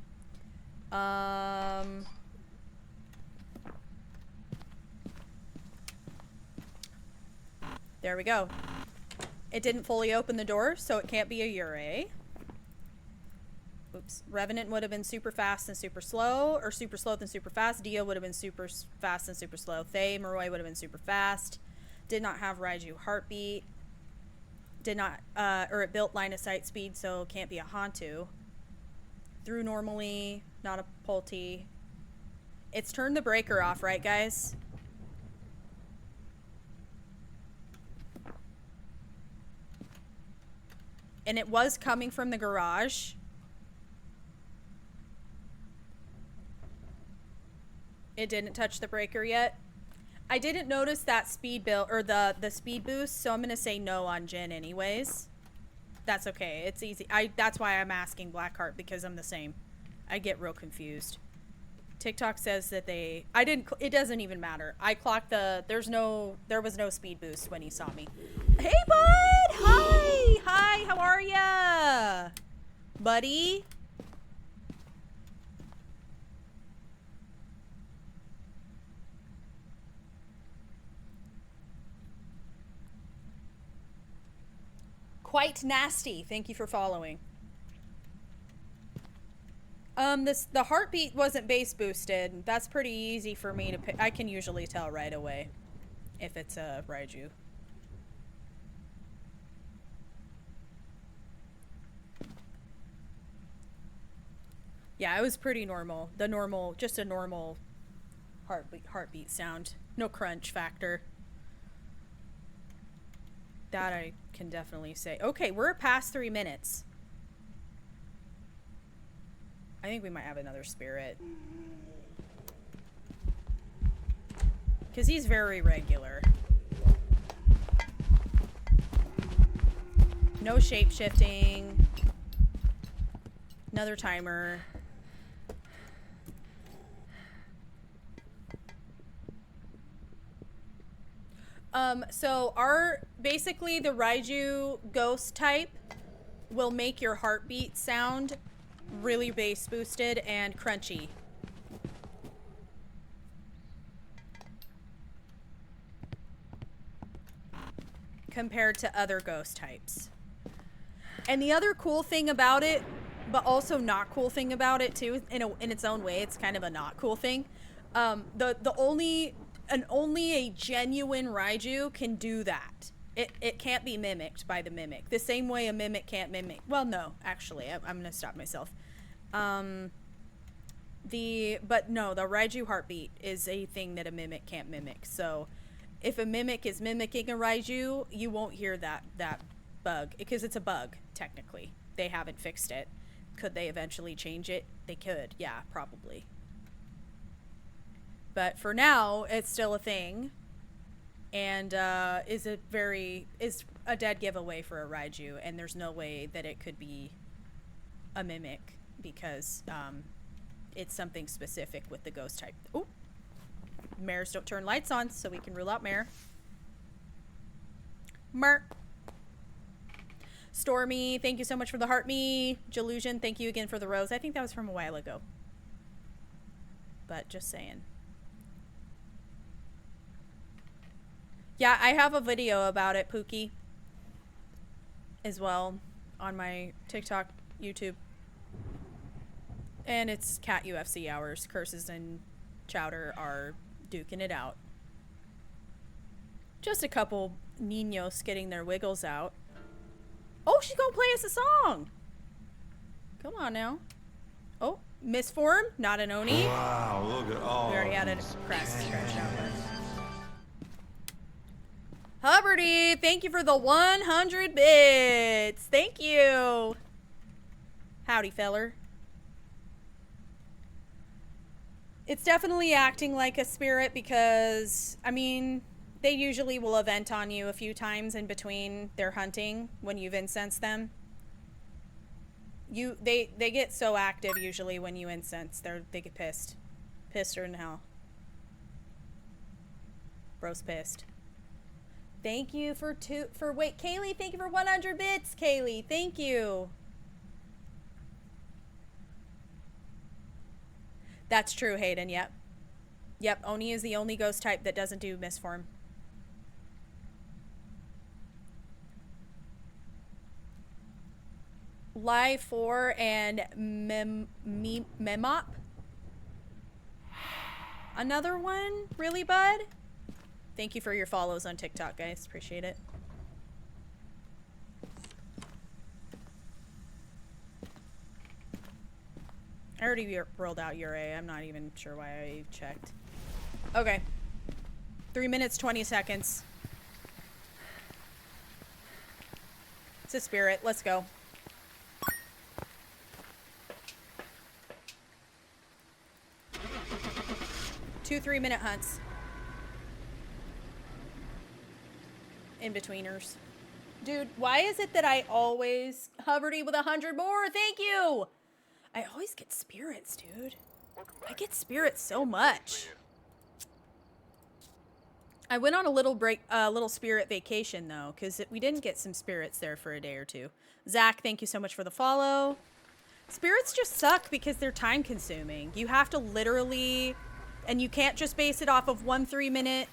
There we go. It didn't fully open the door, so it can't be a Ure. Oops. Revenant would have been super fast and super slow, or super slow and super fast. Dio would have been super fast and super slow. Thay, Moroi would have been super fast. Did not have Raiju heartbeat. Did not, or it built line of sight speed, so can't be a Hantu. Threw normally, not a Polti. It's turned the breaker off, right, guys? And it was coming from the garage. It didn't touch the breaker yet. I didn't notice that speed build or the speed boost, so I'm gonna say no on Jin anyways. That's okay. It's easy. That's why I'm asking Blackheart, because I'm the same. I get real confused. TikTok says that it doesn't even matter. I clocked there was no speed boost when he saw me. Hey bud! Hi! Hi, how are ya? Buddy? Quite nasty. Thank you for following. The heartbeat wasn't base boosted. That's pretty easy for me to pick. I can usually tell right away if it's a Raiju. Yeah, it was pretty normal. Just a normal heartbeat sound. No crunch factor. That I can definitely say. Okay, we're past 3 minutes. I think we might have another spirit. Because he's very regular. No shape-shifting. Another timer. So basically the Raiju ghost type will make your heartbeat sound really bass boosted and crunchy. Compared to other ghost types. And the other cool thing about it, but also not cool thing about it too, in its own way, it's kind of a not cool thing. Only a genuine Raiju can do that. It can't be mimicked by the mimic. The same way a mimic can't mimic. Well, no, actually, I'm gonna stop myself. But no, the Raiju heartbeat is a thing that a mimic can't mimic. So if a mimic is mimicking a Raiju, you won't hear that bug, because it's a bug, technically. They haven't fixed it. Could they eventually change it? They could, yeah, probably. But for now, it's still a thing, and is a dead giveaway for a Raiju, and there's no way that it could be a mimic, because it's something specific with the ghost type. Ooh, mares don't turn lights on, so we can rule out mare. Mer. Stormy, thank you so much for the heart me. Delusion, thank you again for the rose. I think that was from a while ago, but just saying. Yeah, I have a video about it, Pookie, as well, on my TikTok, YouTube. And it's cat UFC hours. Curses and Chowder are duking it out. Just a couple niños getting their wiggles out. Oh, she's gonna play us a song! Come on now. Oh, Misform, not an Oni. Wow, look at all We already had a these crest scratched out. cans. Hubbardy, thank you for the 100 bits. Thank you. Howdy, feller. It's definitely acting like a spirit because, I mean, they usually will event on you a few times in between their hunting when you've incensed them. They get so active usually when you incense. They get pissed. Pissed or in hell. Bro's pissed. Thank you wait, Kaylee, thank you for 100 bits, Kaylee. Thank you. That's true, Hayden. Yep. Yep, Oni is the only ghost type that doesn't do misform. Lie 4 and Memop. Another one? Really, bud? Thank you for your follows on TikTok, guys. Appreciate it. I already rolled out Ure. I'm not even sure why I checked. Okay. 3 minutes, 20 seconds. It's a spirit. Let's go. 2 3-minute hunts. In-betweeners. Dude, why is it that I always Hubbardy with 100 more? Thank you! I always get spirits, dude. I get spirits so much. I went on a little spirit vacation though, because we didn't get some spirits there for a day or two. Zach, thank you so much for the follow. Spirits just suck because they're time consuming. You have to literally, and you can't just base it off of 1 3-minute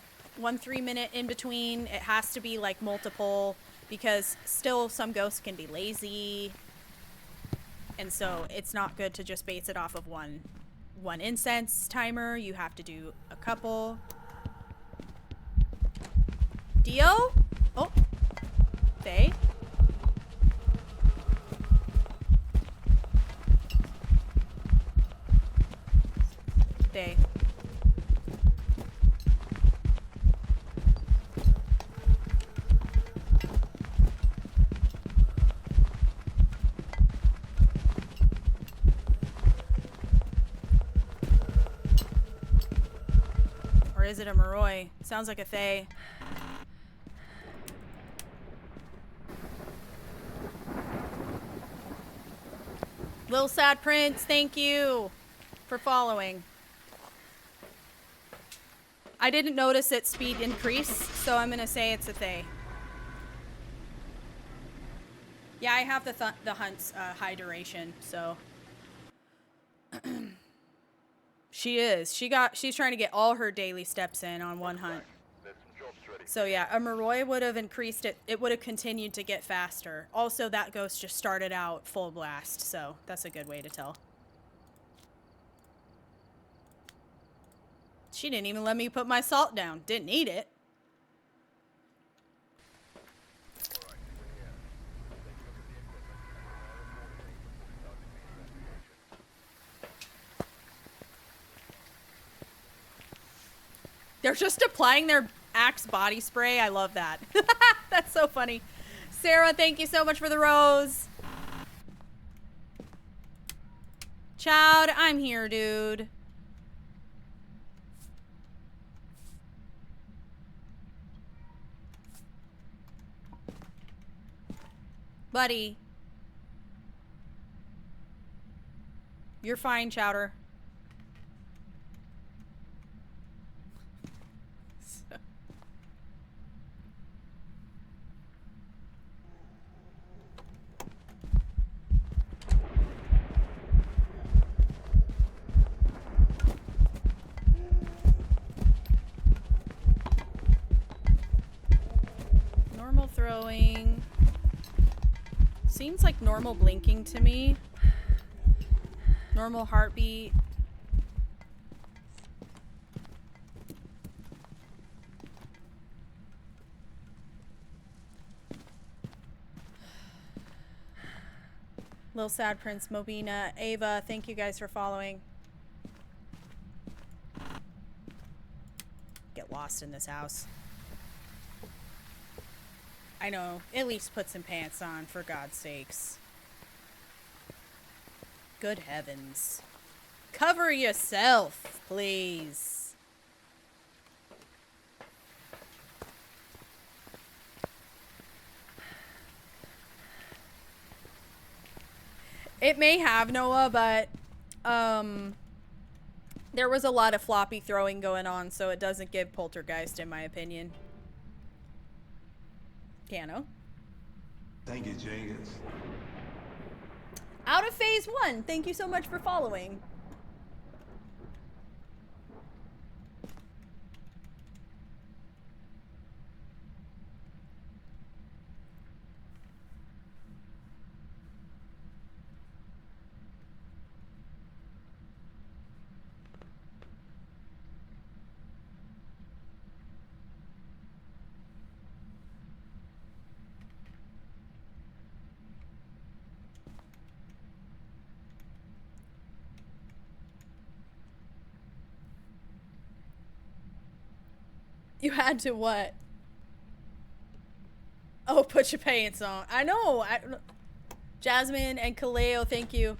in between. It has to be like multiple, because still some ghosts can be lazy. And so it's not good to just base it off of one incense timer. You have to do a couple. Dio? Oh. Faye? Faye. Or is it a Moroi? Sounds like a Faye. Lil Sad Prince, thank you for following. I didn't notice its speed increase, so I'm gonna say it's a Faye. Yeah, I have the hunt's high duration, so. She's trying to get all her daily steps in on one hunt. So yeah, a Moroi would have increased it. It would have continued to get faster. Also, that ghost just started out full blast, so that's a good way to tell. She didn't even let me put my salt down. Didn't eat it. They're just applying their Axe body spray. I love that. That's so funny. Sarah, thank you so much for the rose. Chowd, I'm here, dude. Buddy. You're fine, Chowder. Normal throwing. Seems like normal blinking to me. Normal heartbeat. Lil Sad Prince, Mobina, Ava, thank you guys for following. Get lost in this house. I know, at least put some pants on, for God's sakes. Good heavens. Cover yourself, please. It may have, Noah, but there was a lot of floppy throwing going on, so it doesn't give poltergeist, in my opinion. Piano. Thank you, Jenkins. Out of phase 1. Thank you so much for following. You had to what? Oh, put your pants on. I know. Jasmine and Kaleo, thank you.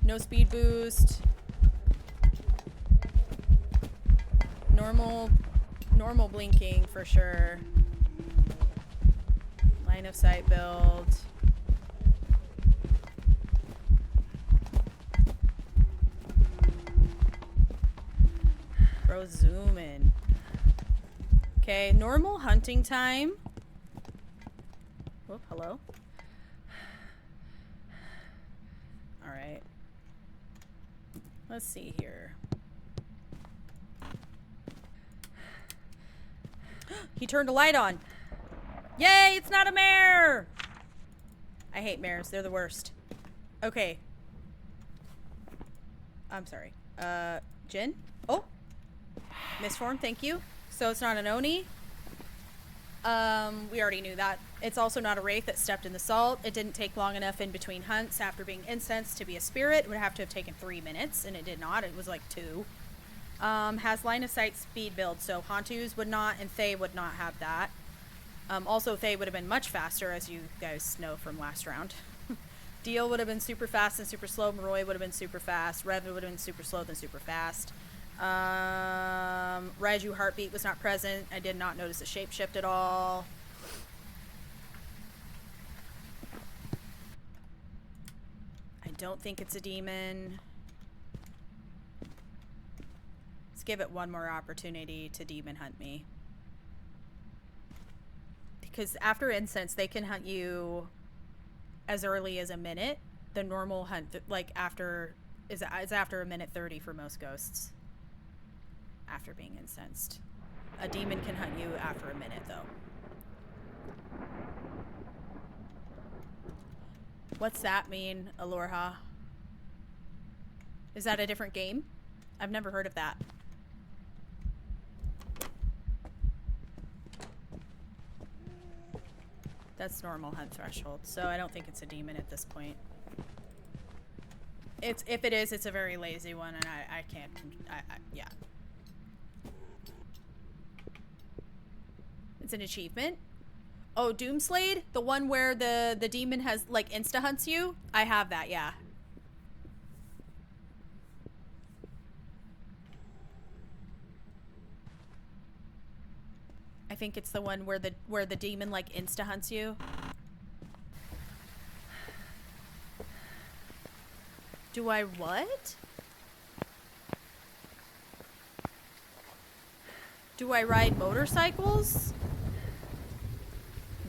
No speed boost. Normal blinking for sure. Line of sight build. Bro, zoom in. Okay, normal hunting time. Whoop, hello. Alright. Let's see here. He turned a light on. Yay, it's not a mare! I hate mares, they're the worst. Okay. I'm sorry. Jin? Oh! Misform, thank you. So it's not an Oni. We already knew that. It's also not a Wraith that stepped in the salt. It didn't take long enough in between hunts after being incensed to be a spirit. It would have to have taken 3 minutes, and it did not. It was like 2. Has line of sight speed build, so Hantus would not, and Thay would not have that. Also, Thay would have been much faster, as you guys know from last round. Deal would have been super fast and super slow. Maroi would have been super fast. Rev would have been super slow then super fast. Raiju heartbeat was not present. I did not notice a shapeshift at all. I don't think it's a demon. Let's give it one more opportunity to demon hunt me. Because after incense, they can hunt you as early as a minute. The normal hunt, like after, is after a minute 30 for most ghosts. After being incensed. A demon can hunt you after a minute, though. What's that mean, Alorha? Is that a different game? I've never heard of that. That's normal hunt threshold, so I don't think it's a demon at this point. If it is, it's a very lazy one, and I can't, yeah. It's an achievement. Oh, Doomslade? The one where the demon has, like, insta-hunts you? I have that, yeah. I think it's the one where the demon, like, insta-hunts you. Do I what? Do I ride motorcycles?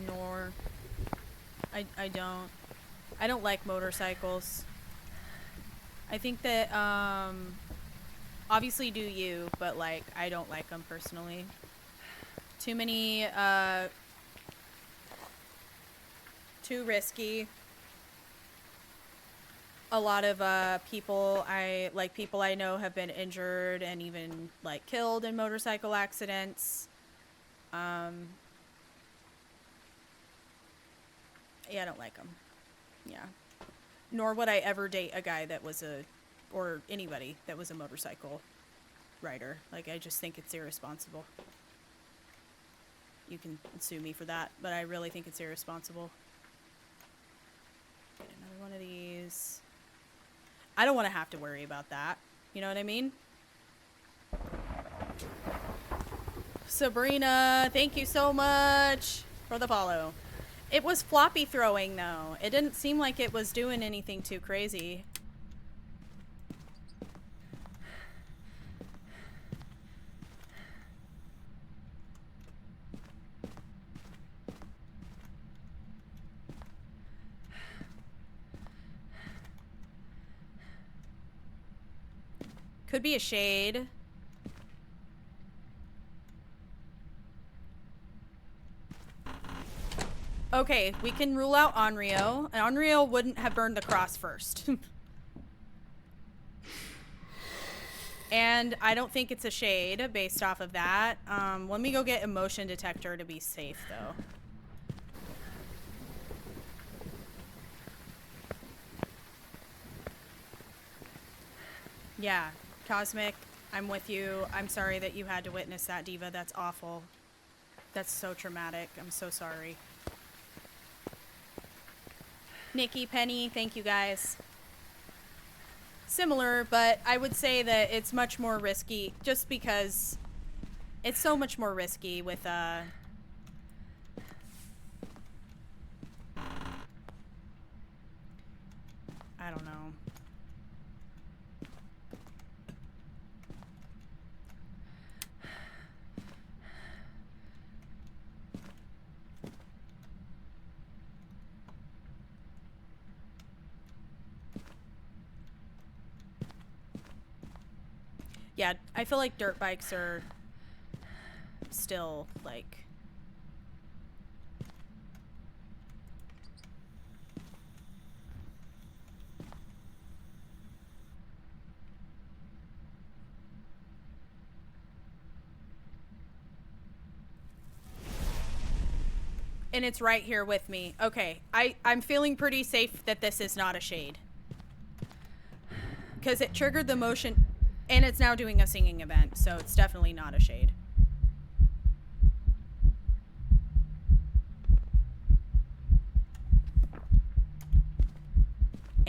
Nor. I don't. I don't like motorcycles. I think that, obviously do you, but, like, I don't like them personally. Too many, too risky. A lot of, people I know have been injured and even, like, killed in motorcycle accidents. Yeah, I don't like them. Yeah. Nor would I ever date a guy that was or anybody that was a motorcycle rider. Like, I just think it's irresponsible. You can sue me for that, but I really think it's irresponsible. Get another one of these. I don't want to have to worry about that. You know what I mean? Sabrina, thank you so much for the follow. It was floppy throwing, though. It didn't seem like it was doing anything too crazy. Could be a shade. Okay, we can rule out Onryo. And Onryo wouldn't have burned the cross first. And I don't think it's a shade based off of that. Let me go get emotion detector to be safe, though. Yeah, Cosmic, I'm with you. I'm sorry that you had to witness that, Diva. That's awful. That's so traumatic. I'm so sorry. Nikki, Penny, thank you guys. Similar, but I would say that it's much more risky just because it's so much more risky with, I don't know. Yeah, I feel like dirt bikes are still, like... And it's right here with me. Okay, I'm feeling pretty safe that this is not a shade. Because it triggered the motion... And it's now doing a singing event, so it's definitely not a shade.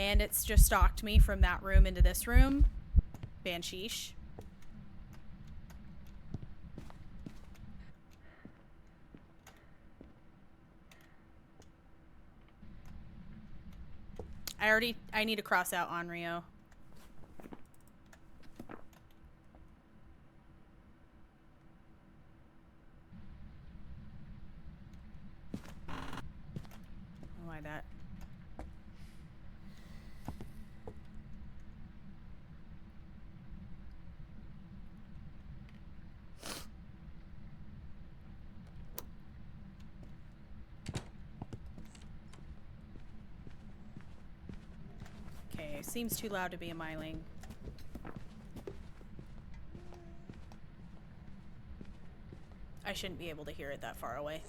And it's just stalked me from that room into this room. Bansheesh. I need to cross out Onryo. Why that? Okay, seems too loud to be a myling. I shouldn't be able to hear it that far away.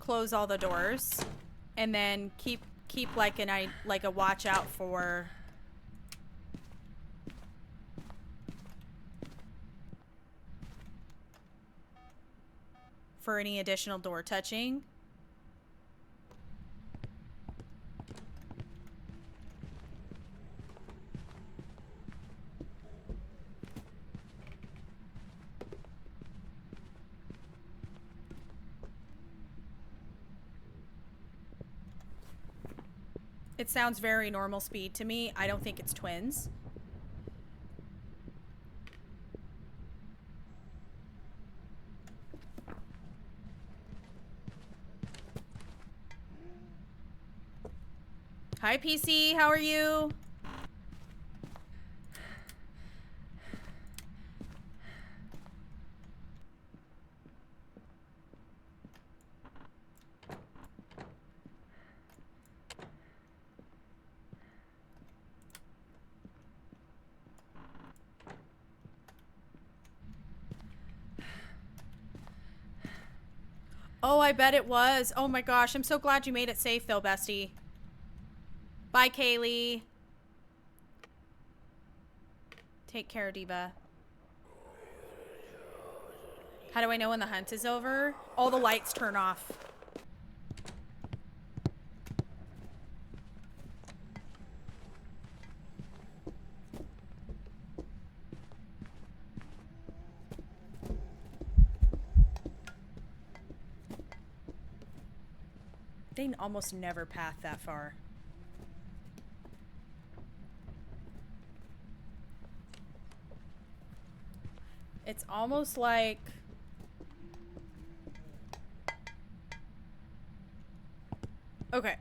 close all the doors, and then keep like a watch out for any additional door touching. It sounds very normal speed to me. I don't think it's twins. Hi, PC. How are you? Oh, I bet it was. Oh my gosh, I'm so glad you made it safe though, bestie. Bye, Kaylee. Take care, Diva. How do I know when the hunt is over? All the lights turn off. They almost never path that far. It's almost like... Okay.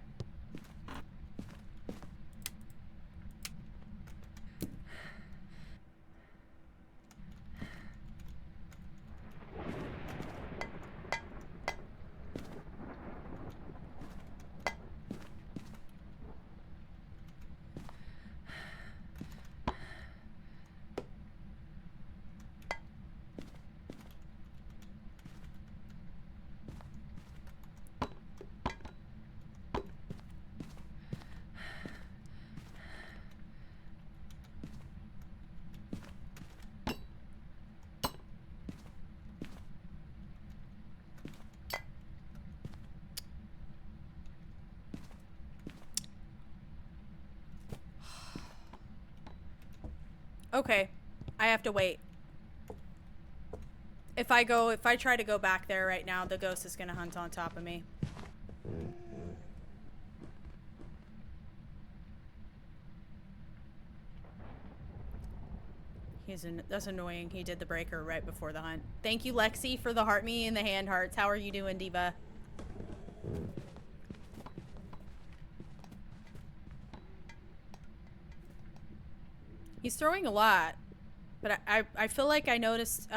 Okay, I have to wait. If I try to go back there right now, the ghost is gonna hunt on top of me. That's annoying. He did the breaker right before the hunt. Thank you, Lexi, for the heart me and the hand hearts. How are you doing, Diva? He's throwing a lot, but I feel like I noticed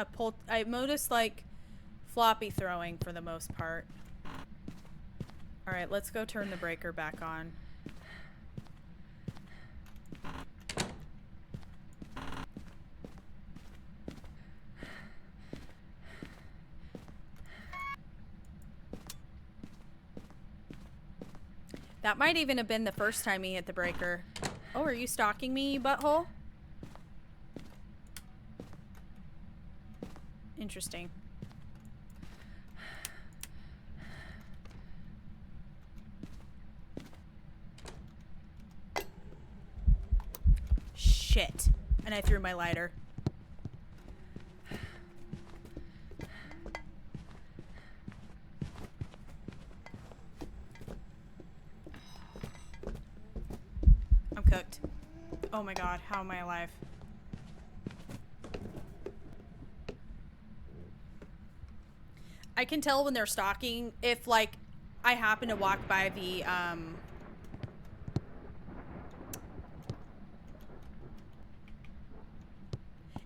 I noticed like floppy throwing for the most part. All right, let's go turn the breaker back on. That might even have been the first time he hit the breaker. Oh, are you stalking me, you butthole? Interesting. Shit. And I threw my lighter. I'm cooked. Oh my god, how am I alive? I can tell when they're stalking if, like, I happen to walk by the,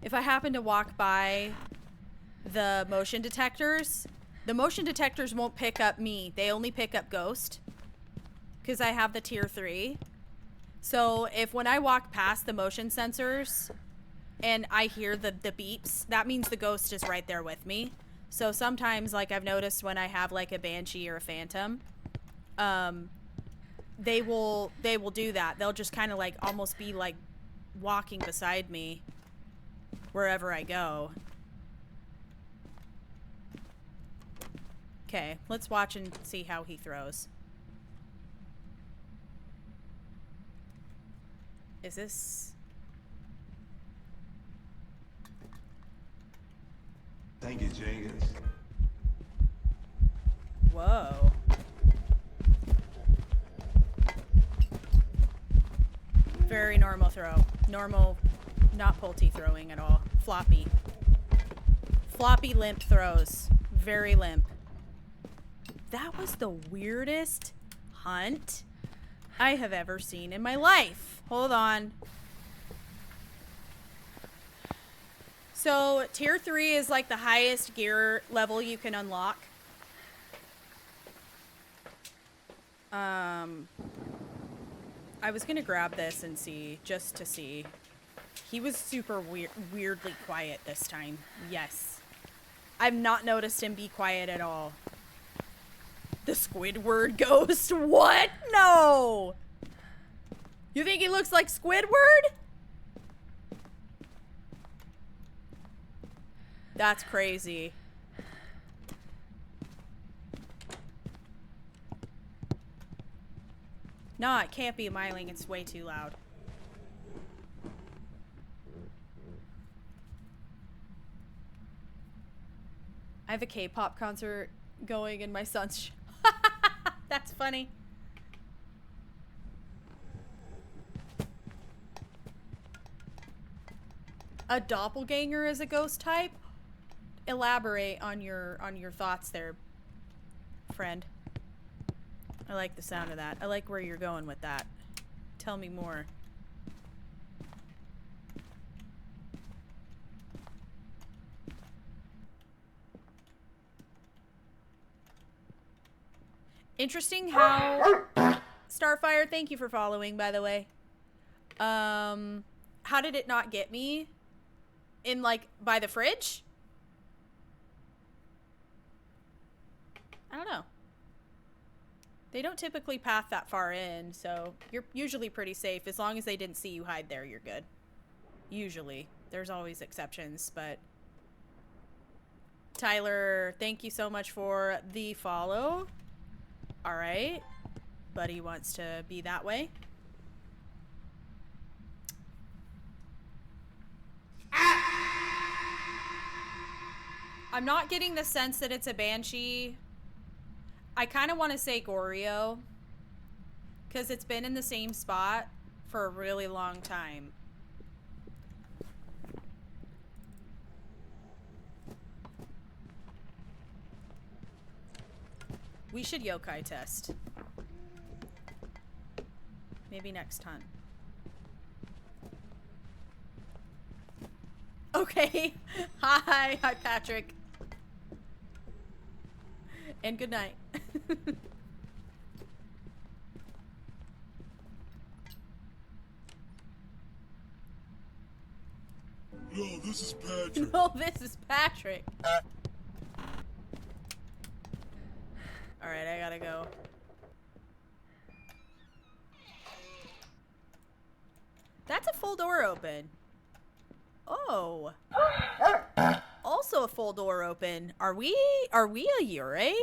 if I happen to walk by the motion detectors won't pick up me. They only pick up Ghost. Because I have the tier 3. So, when I walk past the motion sensors and I hear the beeps, that means the Ghost is right there with me. So sometimes, like, I've noticed when I have, like, a banshee or a phantom, they will do that. They'll just kind of, like, almost be, like, walking beside me wherever I go. Okay, let's watch and see how he throws. Is this... Thank you, Jenkins. Whoa. Very normal throw. Normal, not pulty throwing at all. Floppy. Floppy limp throws. Very limp. That was the weirdest hunt I have ever seen in my life. Hold on. So, tier 3 is like the highest gear level you can unlock. I was gonna grab this and see, just to see. He was super weirdly quiet this time. Yes. I've not noticed him be quiet at all. The Squidward ghost? What? No! You think he looks like Squidward? That's crazy. No, it can't be Myling. It's way too loud. I have a K-pop concert going in my son's That's funny. A doppelganger is a ghost type? Elaborate on your thoughts there, friend. I like the sound of that. I like where you're going with that. Tell me more. Interesting how... Starfire, thank you for following, by the way. How did it not get me? In, like, by the fridge? I don't know. They don't typically path that far in, so you're usually pretty safe. As long as they didn't see you hide there, you're good. Usually. There's always exceptions, but... Tyler, thank you so much for the follow. Alright. Buddy wants to be that way. I'm not getting the sense that it's a banshee. I kind of want to say Goryo, because it's been in the same spot for a really long time. We should yokai test. Maybe next hunt. Okay. Hi. Hi, Patrick. And good night. No, this is Patrick. No, this is Patrick. Alright, I gotta go. That's a full door open. Oh. Also a full door open. Are we a Yurei?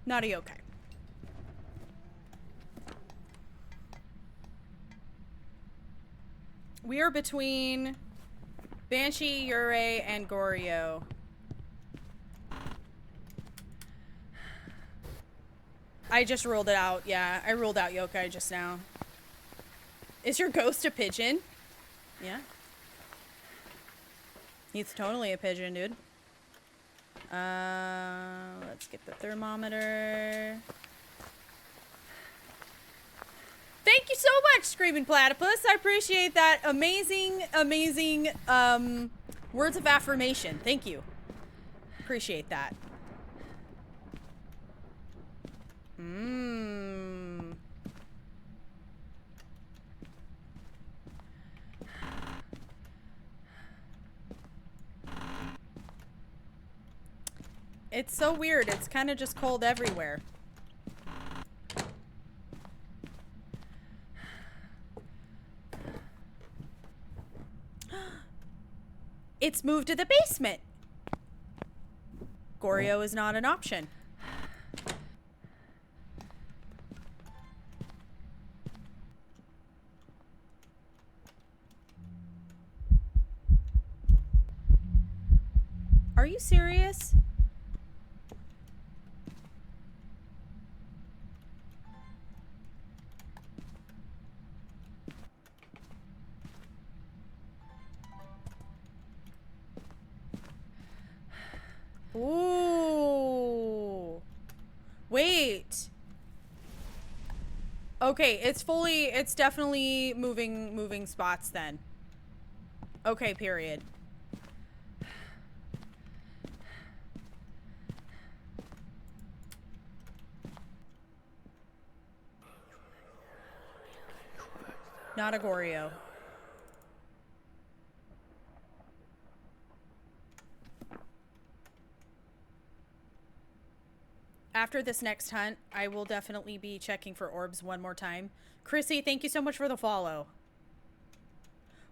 Not a yokai. We are between Banshee, Yurei, and Goryo. I just ruled it out. Yeah, I ruled out yokai just now. Is your ghost a pigeon? Yeah. He's totally a pigeon, dude. Let's get the thermometer. Thank you so much, Screaming Platypus. I appreciate that amazing, amazing, words of affirmation. Thank you. Appreciate that. It's so weird. It's kind of just cold everywhere. It's moved to the basement. Goryo is not an option. Are you serious? Ooh. Wait. Okay, it's definitely moving spots then. Okay, period. Not a Goryo. After this next hunt, I will definitely be checking for orbs one more time. Chrissy, thank you so much for the follow.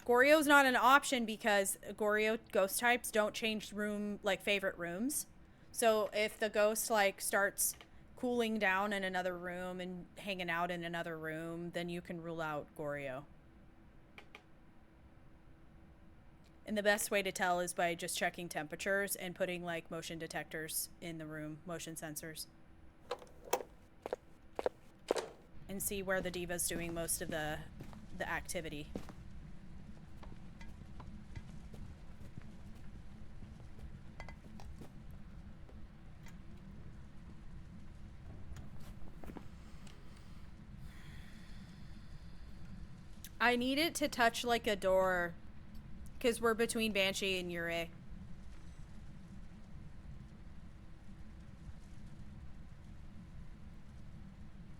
Goryo's not an option because Goryo ghost types don't change room, like, favorite rooms. So if the ghost, like, starts cooling down in another room and hanging out in another room, then you can rule out Goryo. And the best way to tell is by just checking temperatures and putting, like, motion detectors in the room, motion sensors. And see where the diva's doing most of the activity. I need it to touch like a door, because we're between Banshee and Yurei.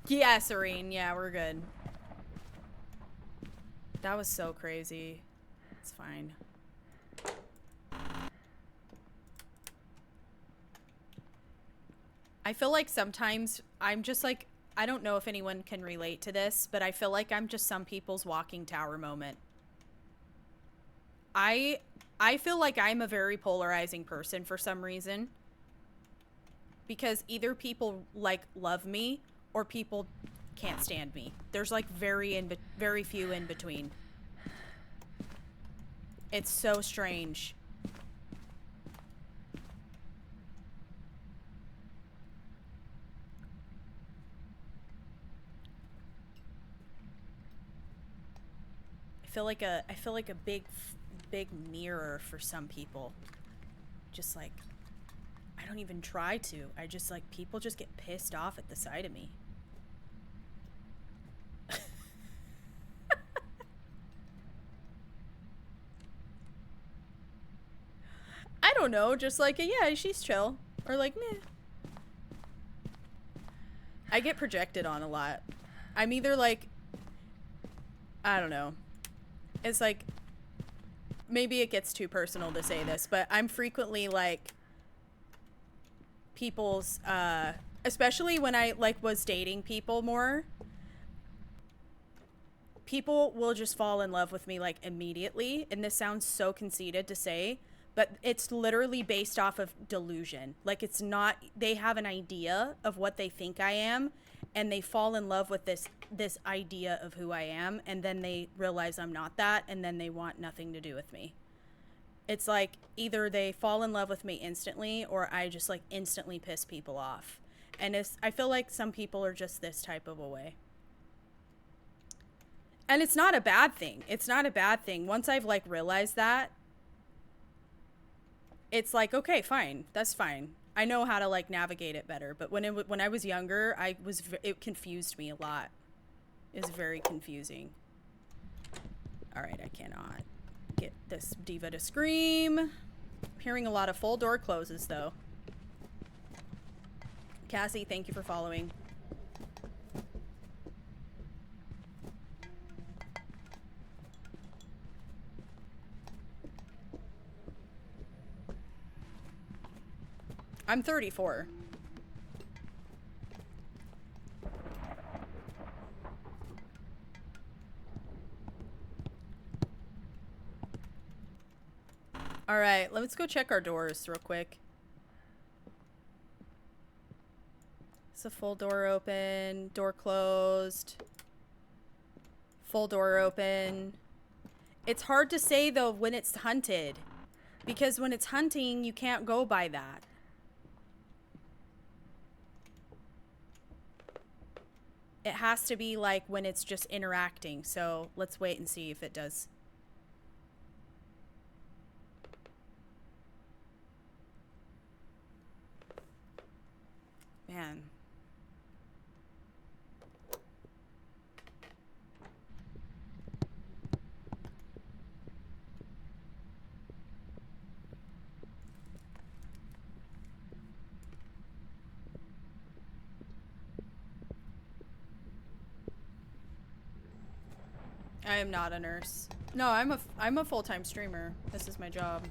Yeah, Serene. Yeah, we're good. That was so crazy. It's fine. I feel like sometimes I'm just like, I don't know if anyone can relate to this, but I feel like I'm just some people's walking tower moment. I feel like I'm a very polarizing person for some reason. Because either people, like, love me or people can't stand me. There's, like, very few in between. It's so strange. I feel like a big mirror for some people. Just like, I don't even try to. I just, like, people just get pissed off at the sight of me. I don't know, just like, yeah, she's chill. Or like, meh. I get projected on a lot. I'm either like, I don't know. It's like, maybe it gets too personal to say this, but I'm frequently like people's, especially when I like was dating people more, people will just fall in love with me like immediately. And this sounds so conceited to say, but it's literally based off of delusion. Like, it's not, they have an idea of what they think I am, and they fall in love with this idea of who I am, and then they realize I'm not that, and then they want nothing to do with me. It's like either they fall in love with me instantly, or I just like instantly piss people off. And I feel like some people are just this type of a way. And it's not a bad thing. It's not a bad thing. Once I've like realized that, it's like, okay, fine. That's fine. I know how to like navigate it better. But when I was younger, it confused me a lot. It was very confusing. All right, I cannot get this diva to scream. I'm hearing a lot of full door closes though. Cassie, thank you for following. I'm 34. All right, let's go check our doors real quick. It's a full door open, door closed, full door open. It's hard to say though when it's hunted, because when it's hunting, you can't go by that. It has to be like when it's just interacting. So let's wait and see if it does. Man. I am not a nurse. No, I'm a full-time streamer. This is my job.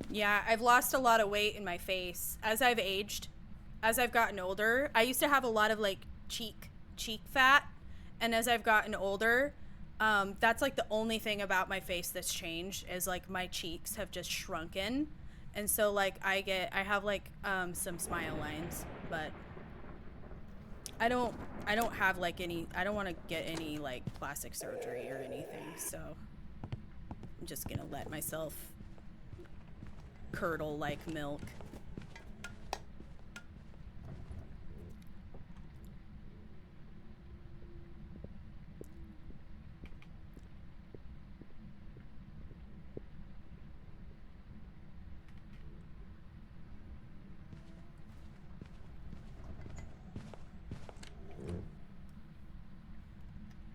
Yeah, I've lost a lot of weight in my face as I've aged. As I've gotten older, I used to have a lot of like cheek fat, and as I've gotten older, that's like the only thing about my face that's changed is like my cheeks have just shrunken, and so like I have like some smile lines, but I don't have like any. I don't want to get any like plastic surgery or anything, so I'm just gonna let myself curdle like milk.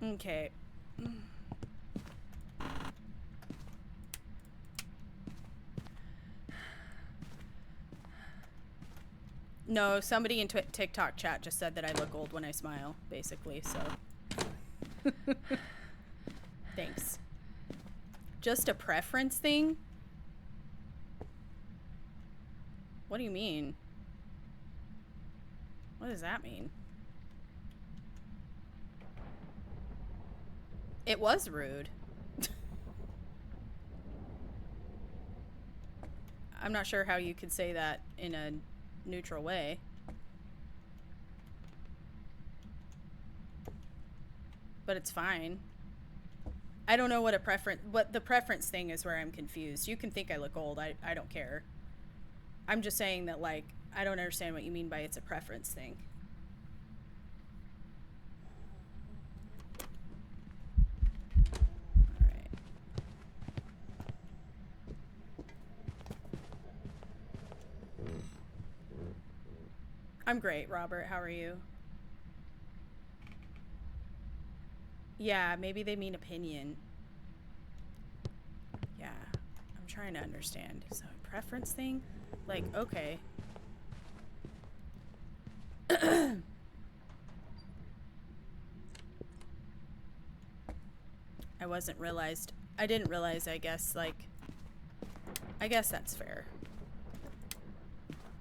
Okay. No, somebody in TikTok chat just said that I look old when I smile, basically, so. Thanks. Just a preference thing? What do you mean? What does that mean? It was rude. I'm not sure how you could say that in a neutral way. But it's fine. I don't know what the preference thing is where I'm confused. You can think I look old. I don't care. I'm just saying that, like, I don't understand what you mean by it's a preference thing. I'm great, Robert. How are you? Yeah, maybe they mean opinion. Yeah, I'm trying to understand. So, preference thing? Like, okay. I didn't realize, I guess, like, I guess that's fair.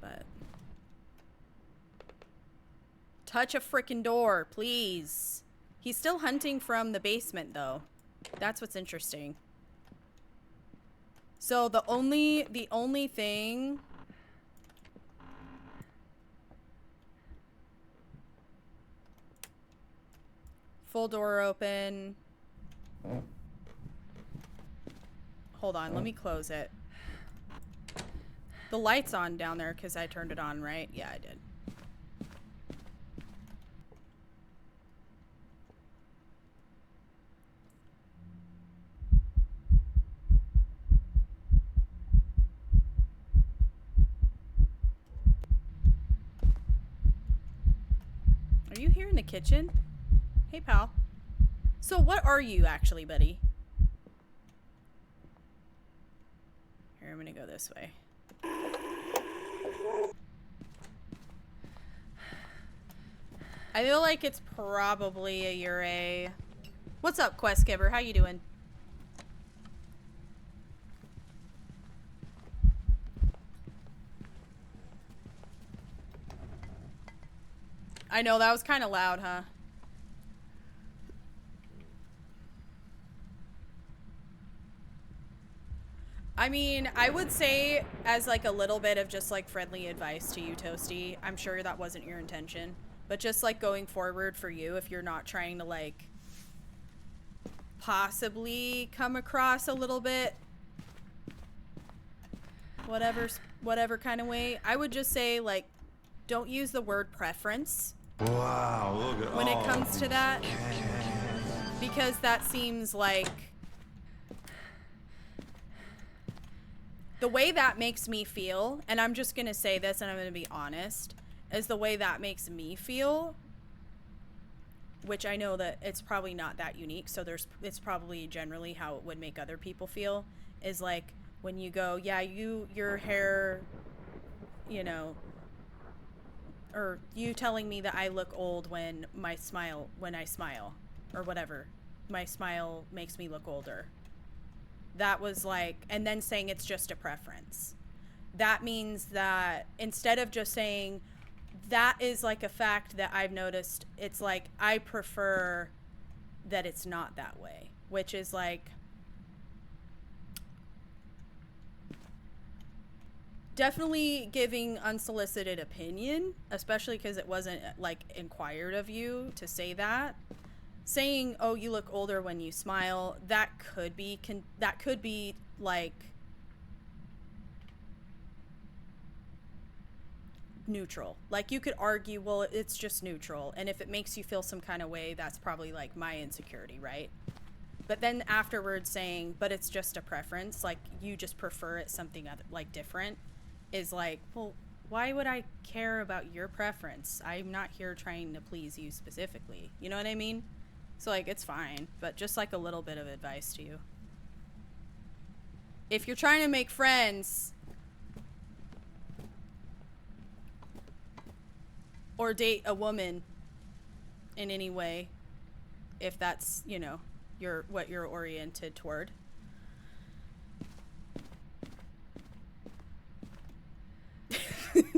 But. Touch a frickin' door, please. He's still hunting from the basement, though. That's what's interesting. So the only thing. Full door open. Hold on, let me close it. The light's on down there because I turned it on, right? Yeah, I did. Are you here in the kitchen? Hey, pal. So what are you actually, buddy? Here, I'm gonna go this way. I feel like it's probably a Ure. What's up, Quest Giver? How you doing? I know, that was kind of loud, huh? I mean, I would say as like a little bit of just like friendly advice to you, Toasty. I'm sure that wasn't your intention. But just like going forward for you, if you're not trying to like possibly come across a little bit whatever kind of way, I would just say like don't use the word preference. Wow, look at when it all comes to these that, cans. because that seems like the way that makes me feel, and I'm just gonna say this and I'm gonna be honest, is the way that makes me feel, which I know that it's probably not that unique, so it's probably generally how it would make other people feel, is like when you go, yeah, your hair, you know, or you telling me that I look old when I smile, or whatever, my smile makes me look older. That was like, and then saying it's just a preference. That means that instead of just saying that is like a fact that I've noticed, it's like I prefer that it's not that way, which is like definitely giving unsolicited opinion, especially because it wasn't like inquired of you to say that. Saying, oh, you look older when you smile, that could be like neutral. Like you could argue, well, it's just neutral, and if it makes you feel some kind of way, that's probably like my insecurity, right? But then afterwards saying, but it's just a preference, like you just prefer it something other, like different, is like, well, why would I care about your preference? I'm not here trying to please you specifically. You know what I mean? So like it's fine, but just like a little bit of advice to you. If you're trying to make friends or date a woman in any way, if that's, you know, what you're oriented toward.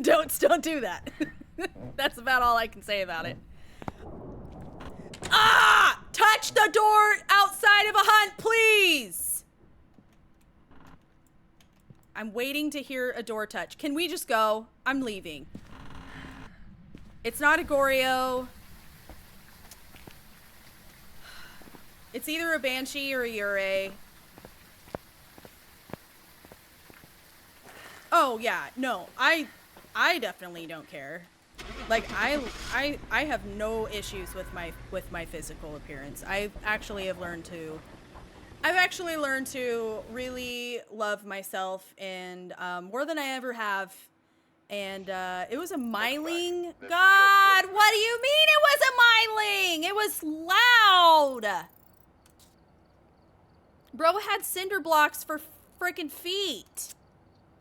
Don't do that. That's about all I can say about it. Ah! Touch the door outside of a hunt, please! I'm waiting to hear a door touch. Can we just go? I'm leaving. It's not a Goryo. It's either a Banshee or a Ure. Oh, yeah. No, I definitely don't care. Like I have no issues with my physical appearance. I've actually learned to really love myself, and more than I ever have. And it was a Myling. God, what do you mean it was a Myling? It was loud. Bro had cinder blocks for freaking feet.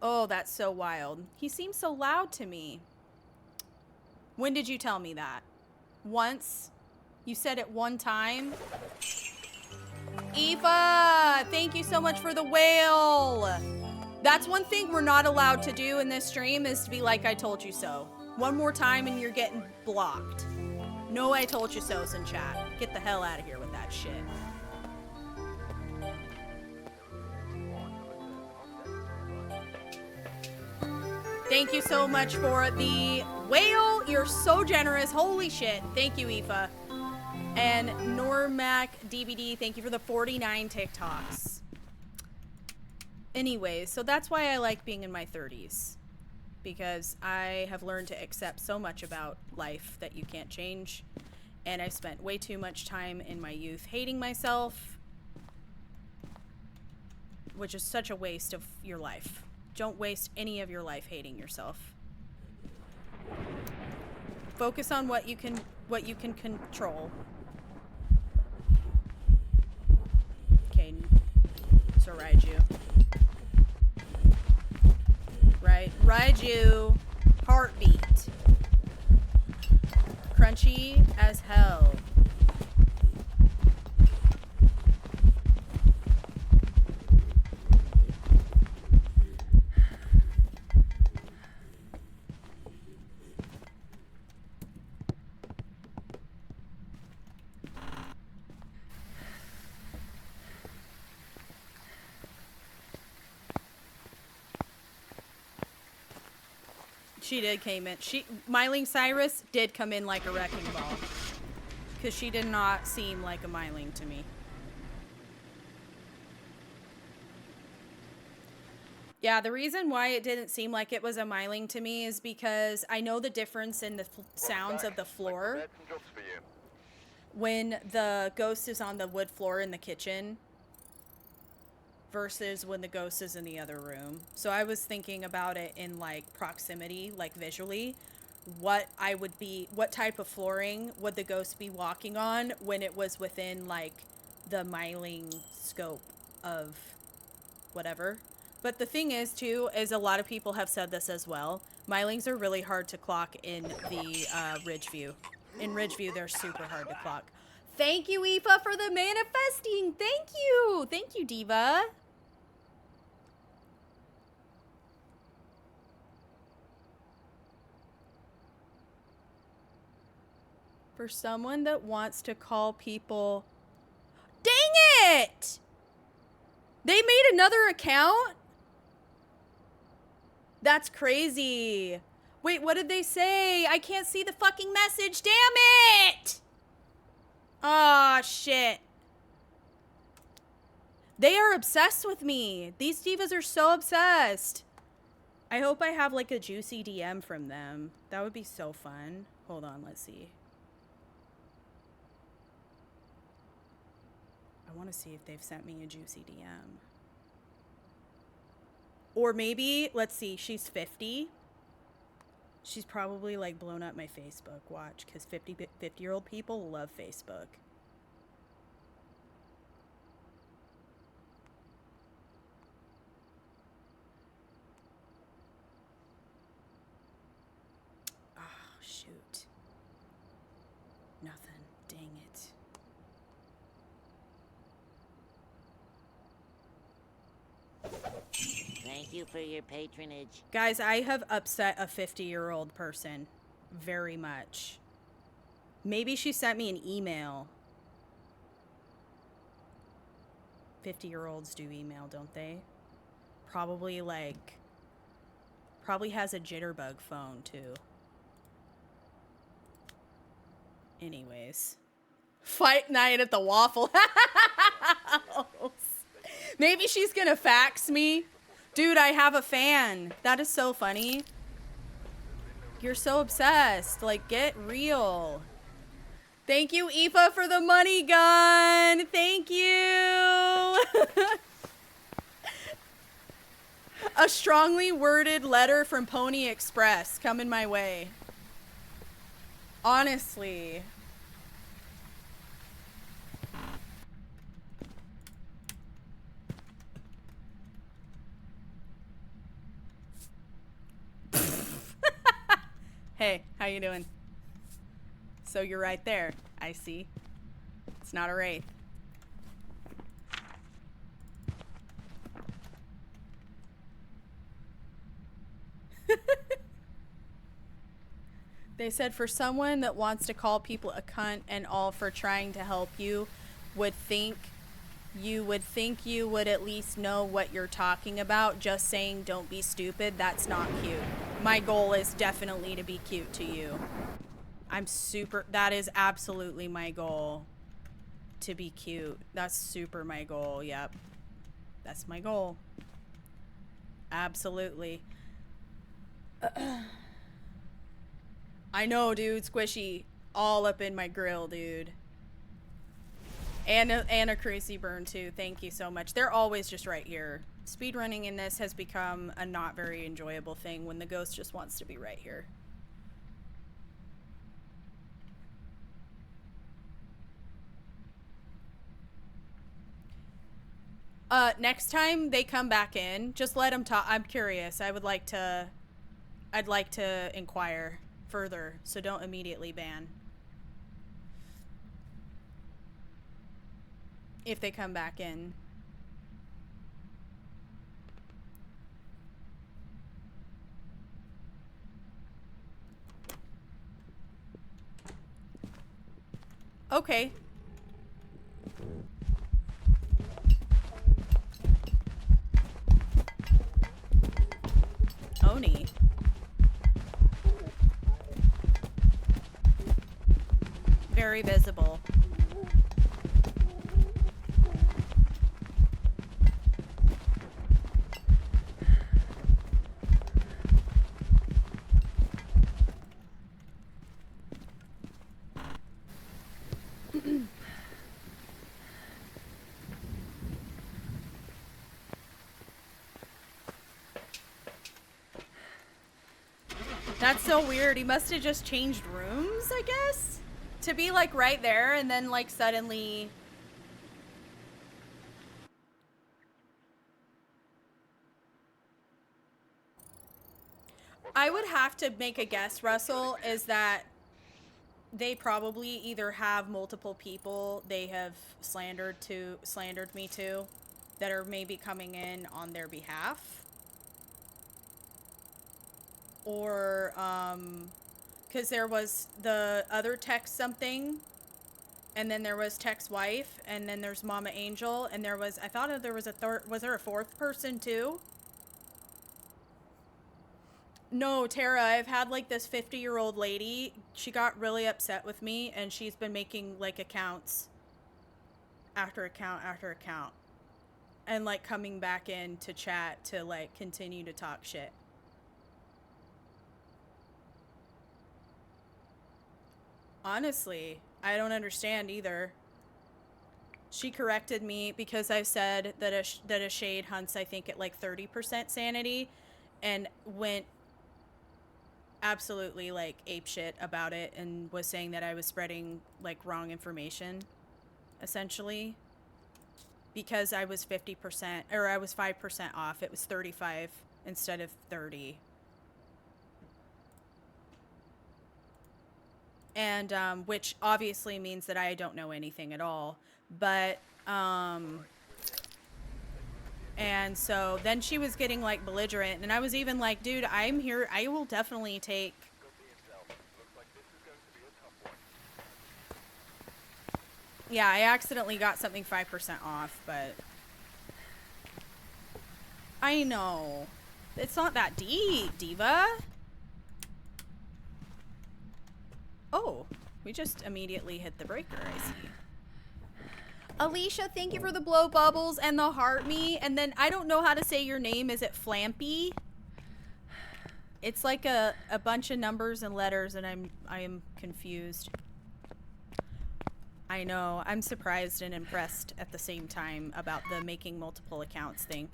Oh, that's so wild. He seems so loud to me. When did you tell me that? Once? You said it one time? Eva, thank you so much for the whale. That's one thing we're not allowed to do in this stream, is to be like, I told you so. One more time and you're getting blocked. No, I told you so's in chat. Get the hell out of here with that shit. Thank you so much for the whale. You're so generous. Holy shit. Thank you, Aoife. And Normac DVD, thank you for the 49 TikToks. Anyways, so that's why I like being in my 30s. Because I have learned to accept so much about life that you can't change. And I spent way too much time in my youth hating myself. Which is such a waste of your life. Don't waste any of your life hating yourself. Focus on what you can control. Okay, so Raiju. Raiju, heartbeat. Crunchy as hell. She did came in. Myling Cyrus did come in like a wrecking ball. Because she did not seem like a Myling to me. Yeah, the reason why it didn't seem like it was a Myling to me is because I know the difference in the sounds of the floor. When the ghost is on the wood floor in the kitchen versus when the ghost is in the other room. So I was thinking about it in like proximity, like visually, what type of flooring would the ghost be walking on when it was within like the Myling scope of whatever. But the thing is too, is a lot of people have said this as well. Mylings are really hard to clock in the Ridgeview. In Ridgeview, they're super hard to clock. Thank you, Aoife, for the manifesting. Thank you. Thank you, Diva. For someone that wants to call people... Dang it! They made another account? That's crazy. Wait, what did they say? I can't see the fucking message. Damn it! Aw, shit. They are obsessed with me. These divas are so obsessed. I hope I have like a juicy DM from them. That would be so fun. Hold on, let's see. I want to see if they've sent me a juicy DM. Or maybe, let's see, she's 50. She's probably like blown up my Facebook. Watch, because 50-year-old people love Facebook. Oh, shoot. Nothing. Dang it. Thank you for your patronage. Guys, I have upset a 50-year-old person very much. Maybe she sent me an email. 50-year-olds do email, don't they? Probably has a jitterbug phone too. Anyways. Fight night at the Waffle House. Maybe she's gonna fax me. Dude, I have a fan. That is so funny. You're so obsessed. Like, get real. Thank you, Aoife, for the money gun. Thank you. A strongly worded letter from Pony Express coming my way. Honestly. Hey, how you doing? So you're right there. I see. It's not a wraith. They said for someone that wants to call people a cunt and all for trying to help you would think you would at least know what you're talking about. Just saying don't be stupid, that's not cute. My goal is definitely to be cute to you. That is absolutely my goal. To be cute. That's super my goal, yep. That's my goal. Absolutely. I know, dude, Squishy. All up in my grill, dude. And a Crazy Burn, too. Thank you so much. They're always just right here. Speedrunning in this has become a not very enjoyable thing when the ghost just wants to be right here. Next time they come back in, just let them talk. I'm curious. I'd like to inquire further, so don't immediately ban. If they come back in. Okay. Oni. Very visible. That's so weird. He must have just changed rooms, I guess? To be, like, right there and then, like, suddenly... I would have to make a guess, Russell, is that they probably either have multiple people they have slandered me to that are maybe coming in on their behalf. Or, because there was the other text something, and then there was Tech's wife, and then there's Mama Angel, and there was, I thought there was a third, was there a fourth person too? No, Tara, I've had like this 50-year-old lady, she got really upset with me, and she's been making like accounts after account after account, and like coming back in to chat to like continue to talk shit. Honestly, I don't understand either. She corrected me because I said that a shade hunts, I think, at like 30% sanity, and went absolutely like apeshit about it and was saying that I was spreading like wrong information, essentially, because I was 50%, or I was 5% off. It was 35 instead of 30. And, which obviously means that I don't know anything at all, but, and so then she was getting like belligerent, and I was even like, dude, I'm here, I will definitely take, yeah, I accidentally got something 5% off, but, I know, it's not that deep, diva. Oh, we just immediately hit the breaker, I see. Alicia, thank you for the blow bubbles and the heart me. And then I don't know how to say your name. Is it Flampy? It's like a bunch of numbers and letters, and I am confused. I know. I'm surprised and impressed at the same time about the making multiple accounts thing.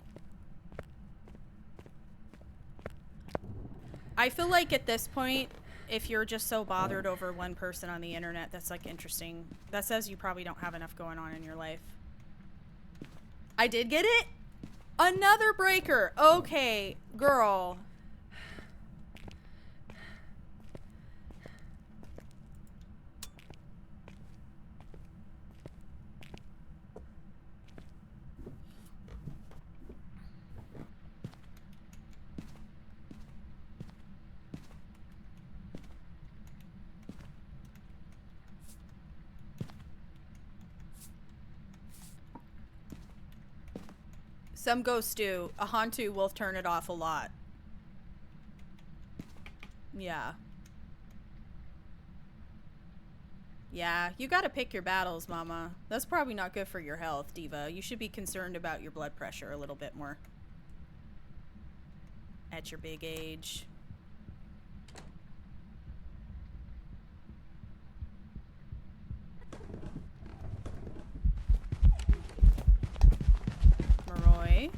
I feel like at this point, if you're just so bothered over one person on the internet, that's like interesting. That says you probably don't have enough going on in your life. I did get it? Another breaker. Okay, girl. Some ghosts do. A Hantu will turn it off a lot. Yeah. Yeah, you gotta pick your battles, mama. That's probably not good for your health, Diva. You should be concerned about your blood pressure a little bit more. At your big age. Maroi.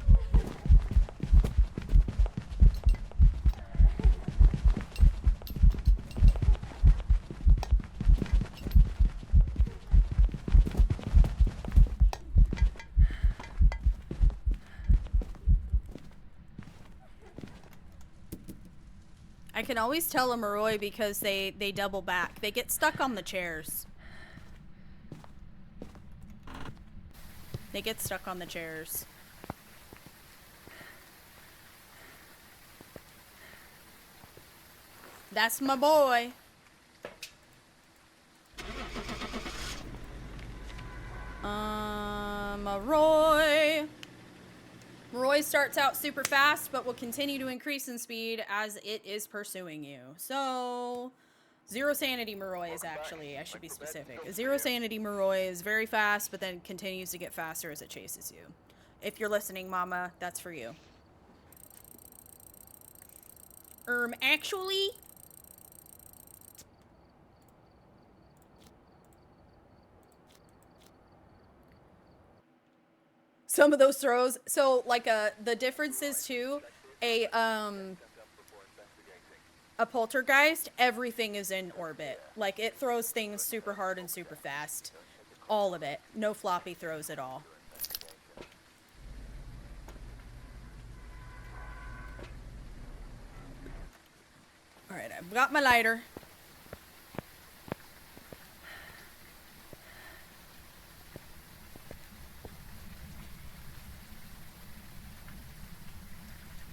I can always tell a Maroi because they double back. They get stuck on the chairs. They get stuck on the chairs. That's my boy. Maroi. Maroi starts out super fast, but will continue to increase in speed as it is pursuing you. So, zero sanity Maroi is actually, I should be specific. A zero sanity Maroi is very fast, but then continues to get faster as it chases you. If you're listening, Mama, that's for you. Actually... some of those throws, so like the difference is too, a poltergeist, everything is in orbit. Like it throws things super hard and super fast. All of it. No floppy throws at all. Alright, I've got my lighter.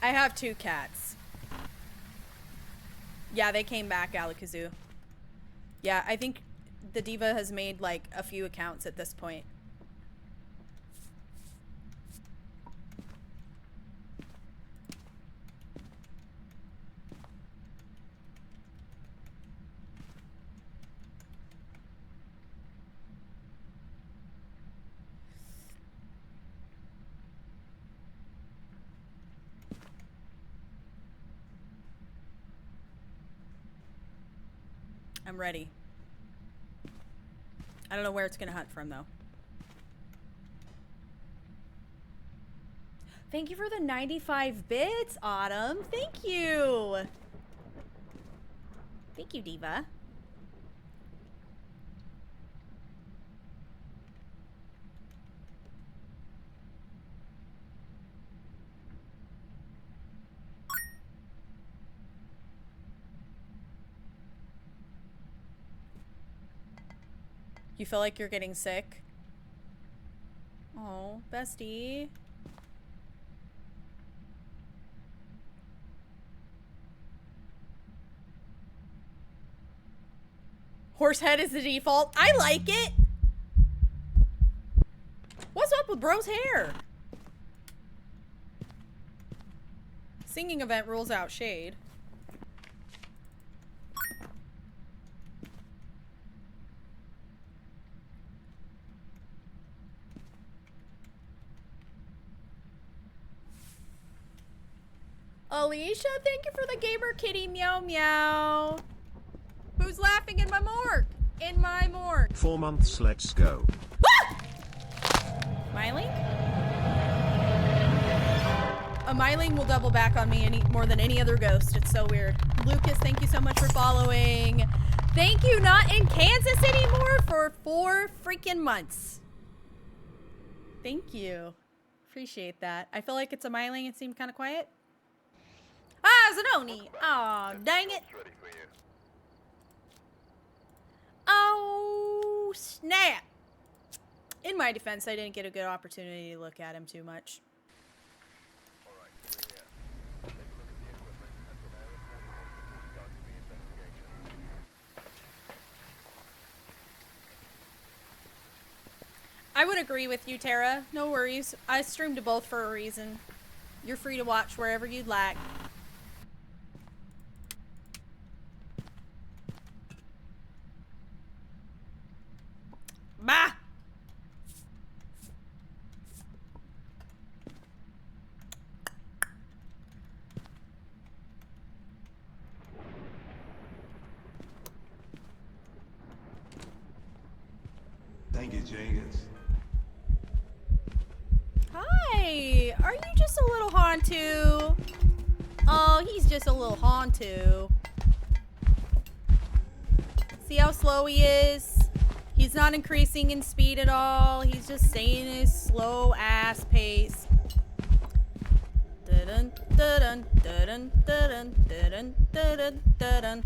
I have 2 cats. Yeah, they came back, Alakazoo. Yeah, I think the Diva has made like a few accounts at this point. I'm ready. I don't know where it's gonna hunt from though. Thank you for the 95 bits, Autumn. Thank you. Thank you, Diva. You feel like you're getting sick? Oh, bestie. Horsehead is the default. I like it. What's up with bro's hair? Singing event rules out shade. Alicia, thank you for the gamer kitty meow meow. Who's laughing in my morgue? In my morgue. 4 months, let's go. Ah! Myling? A Myling will double back on me more than any other ghost. It's so weird. Lucas, thank you so much for following. Thank you, not in Kansas anymore, for 4 freaking months. Thank you. Appreciate that. I feel like it's a Myling. It seemed kind of quiet. Ah, Zanoni! Aw, dang it. Oh, snap. In my defense, I didn't get a good opportunity to look at him too much. I would agree with you, Tara. No worries. I streamed to both for a reason. You're free to watch wherever you'd like. Thank you, Jenkins. Hi! Are you just a little Hantu? Oh, he's just a little Hantu. See how slow he is? He's not increasing in speed at all. He's just staying in his slow ass pace. Dun dun dun dun dun dun dun dun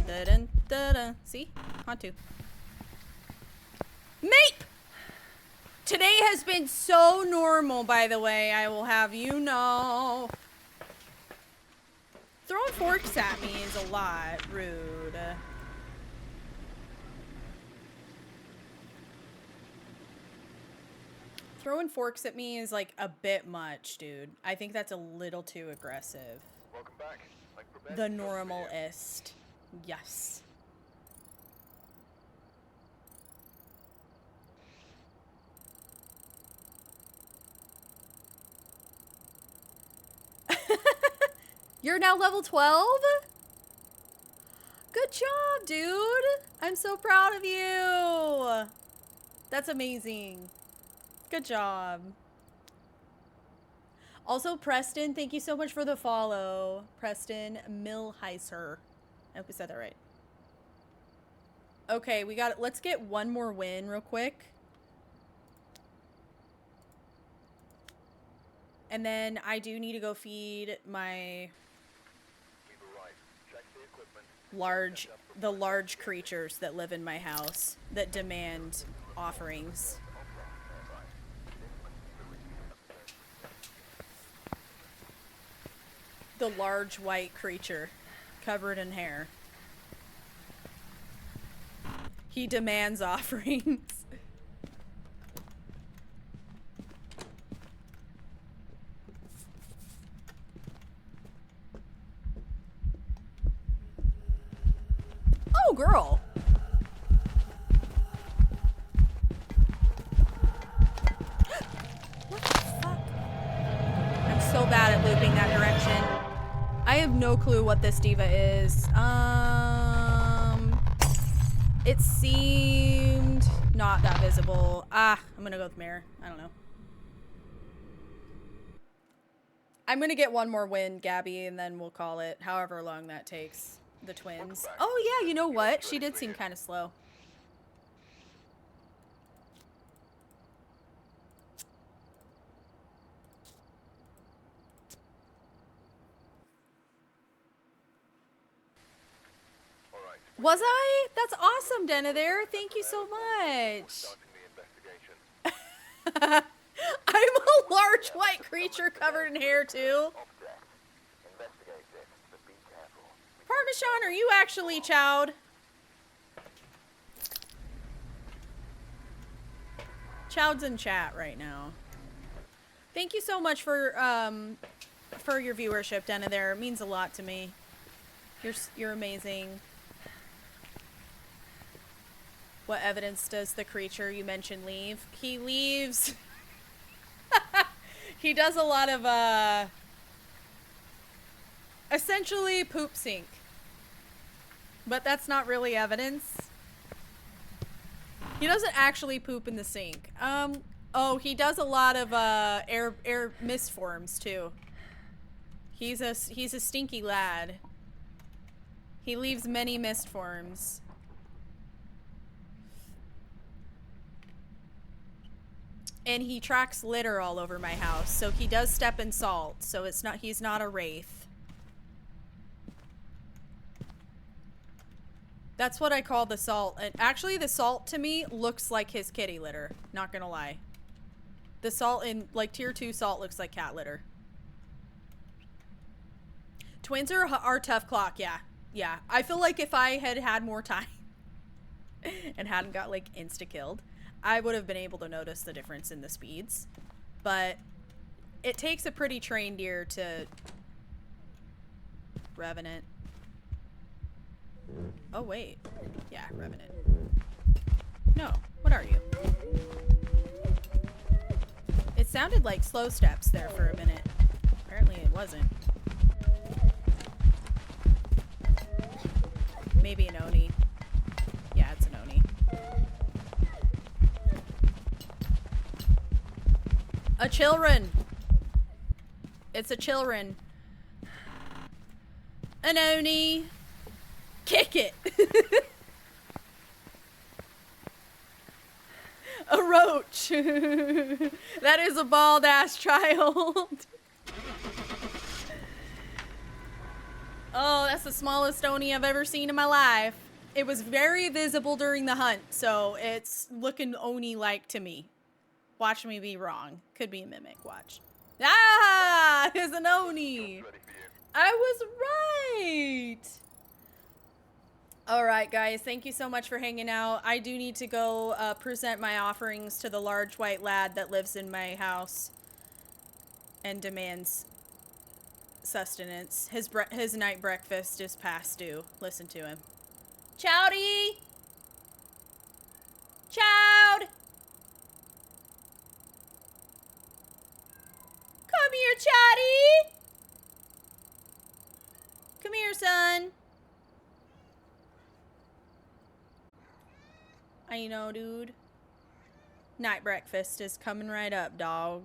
dun dun. See? Hantu. Mape! Today has been so normal, by the way, I will have you know. Throwing forks at me is a lot rude. Throwing forks at me is like a bit much, dude. I think that's a little too aggressive. Welcome back. The normalist. Yes. You're now level 12? Good job, dude. I'm so proud of you. That's amazing. Good job. Also, Preston, thank you so much for the follow. Preston Milheiser. I hope I said that right. Okay, we got it. Let's get one more win real quick. And then I do need to go feed my the large creatures that live in my house that demand offerings. The large white creature covered in hair. He demands offerings. Oh, girl. What the fuck? I'm so bad at looping that direction. I have no clue what this diva is. It seemed not that visible. Ah, I'm gonna go with Mare. I don't know. I'm gonna get one more win, Gabby, and then we'll call it however long that takes. The twins. Oh yeah, you know what? She did seem kind of slow. Was I? That's awesome, Denather. Thank you so much. I'm a large white creature covered in hair, too. Parmesan, are you actually Chowd? Chowd's in chat right now. Thank you so much for your viewership, Denather. It means a lot to me. You're amazing. What evidence does the creature you mentioned leave? He leaves... He does a lot of, essentially poop sink. But that's not really evidence. He doesn't actually poop in the sink. Oh, he does a lot of, air mist forms, too. He's a stinky lad. He leaves many mist forms. And he tracks litter all over my house, so he does step in salt, so he's not a wraith. That's what I call the salt. And actually the salt to me looks like his kitty litter, not gonna lie. The salt in like tier 2 salt looks like cat litter. Twins are tough clock, yeah. Yeah. I feel like if I had had more time and hadn't got like insta-killed, I would have been able to notice the difference in the speeds, but it takes a pretty trained ear to... Revenant. Oh, wait. Yeah, Revenant. No, what are you? It sounded like slow steps there for a minute. Apparently it wasn't. Maybe an Oni. Yeah, it's an Oni. A children. It's a children. An Oni. Kick it. A roach. That is a bald ass child. Oh, that's the smallest Oni I've ever seen in my life. It was very visible during the hunt, so it's looking Oni-like to me. Watch me be wrong. Could be a mimic, watch. Ah! It's an Oni! I was right! Alright, guys. Thank you so much for hanging out. I do need to go present my offerings to the large white lad that lives in my house and demands sustenance. His night breakfast is past due. Listen to him. Chowdy! Chowd! Come here, Chowdy! Come here, son. I know, dude. Night breakfast is coming right up, dog.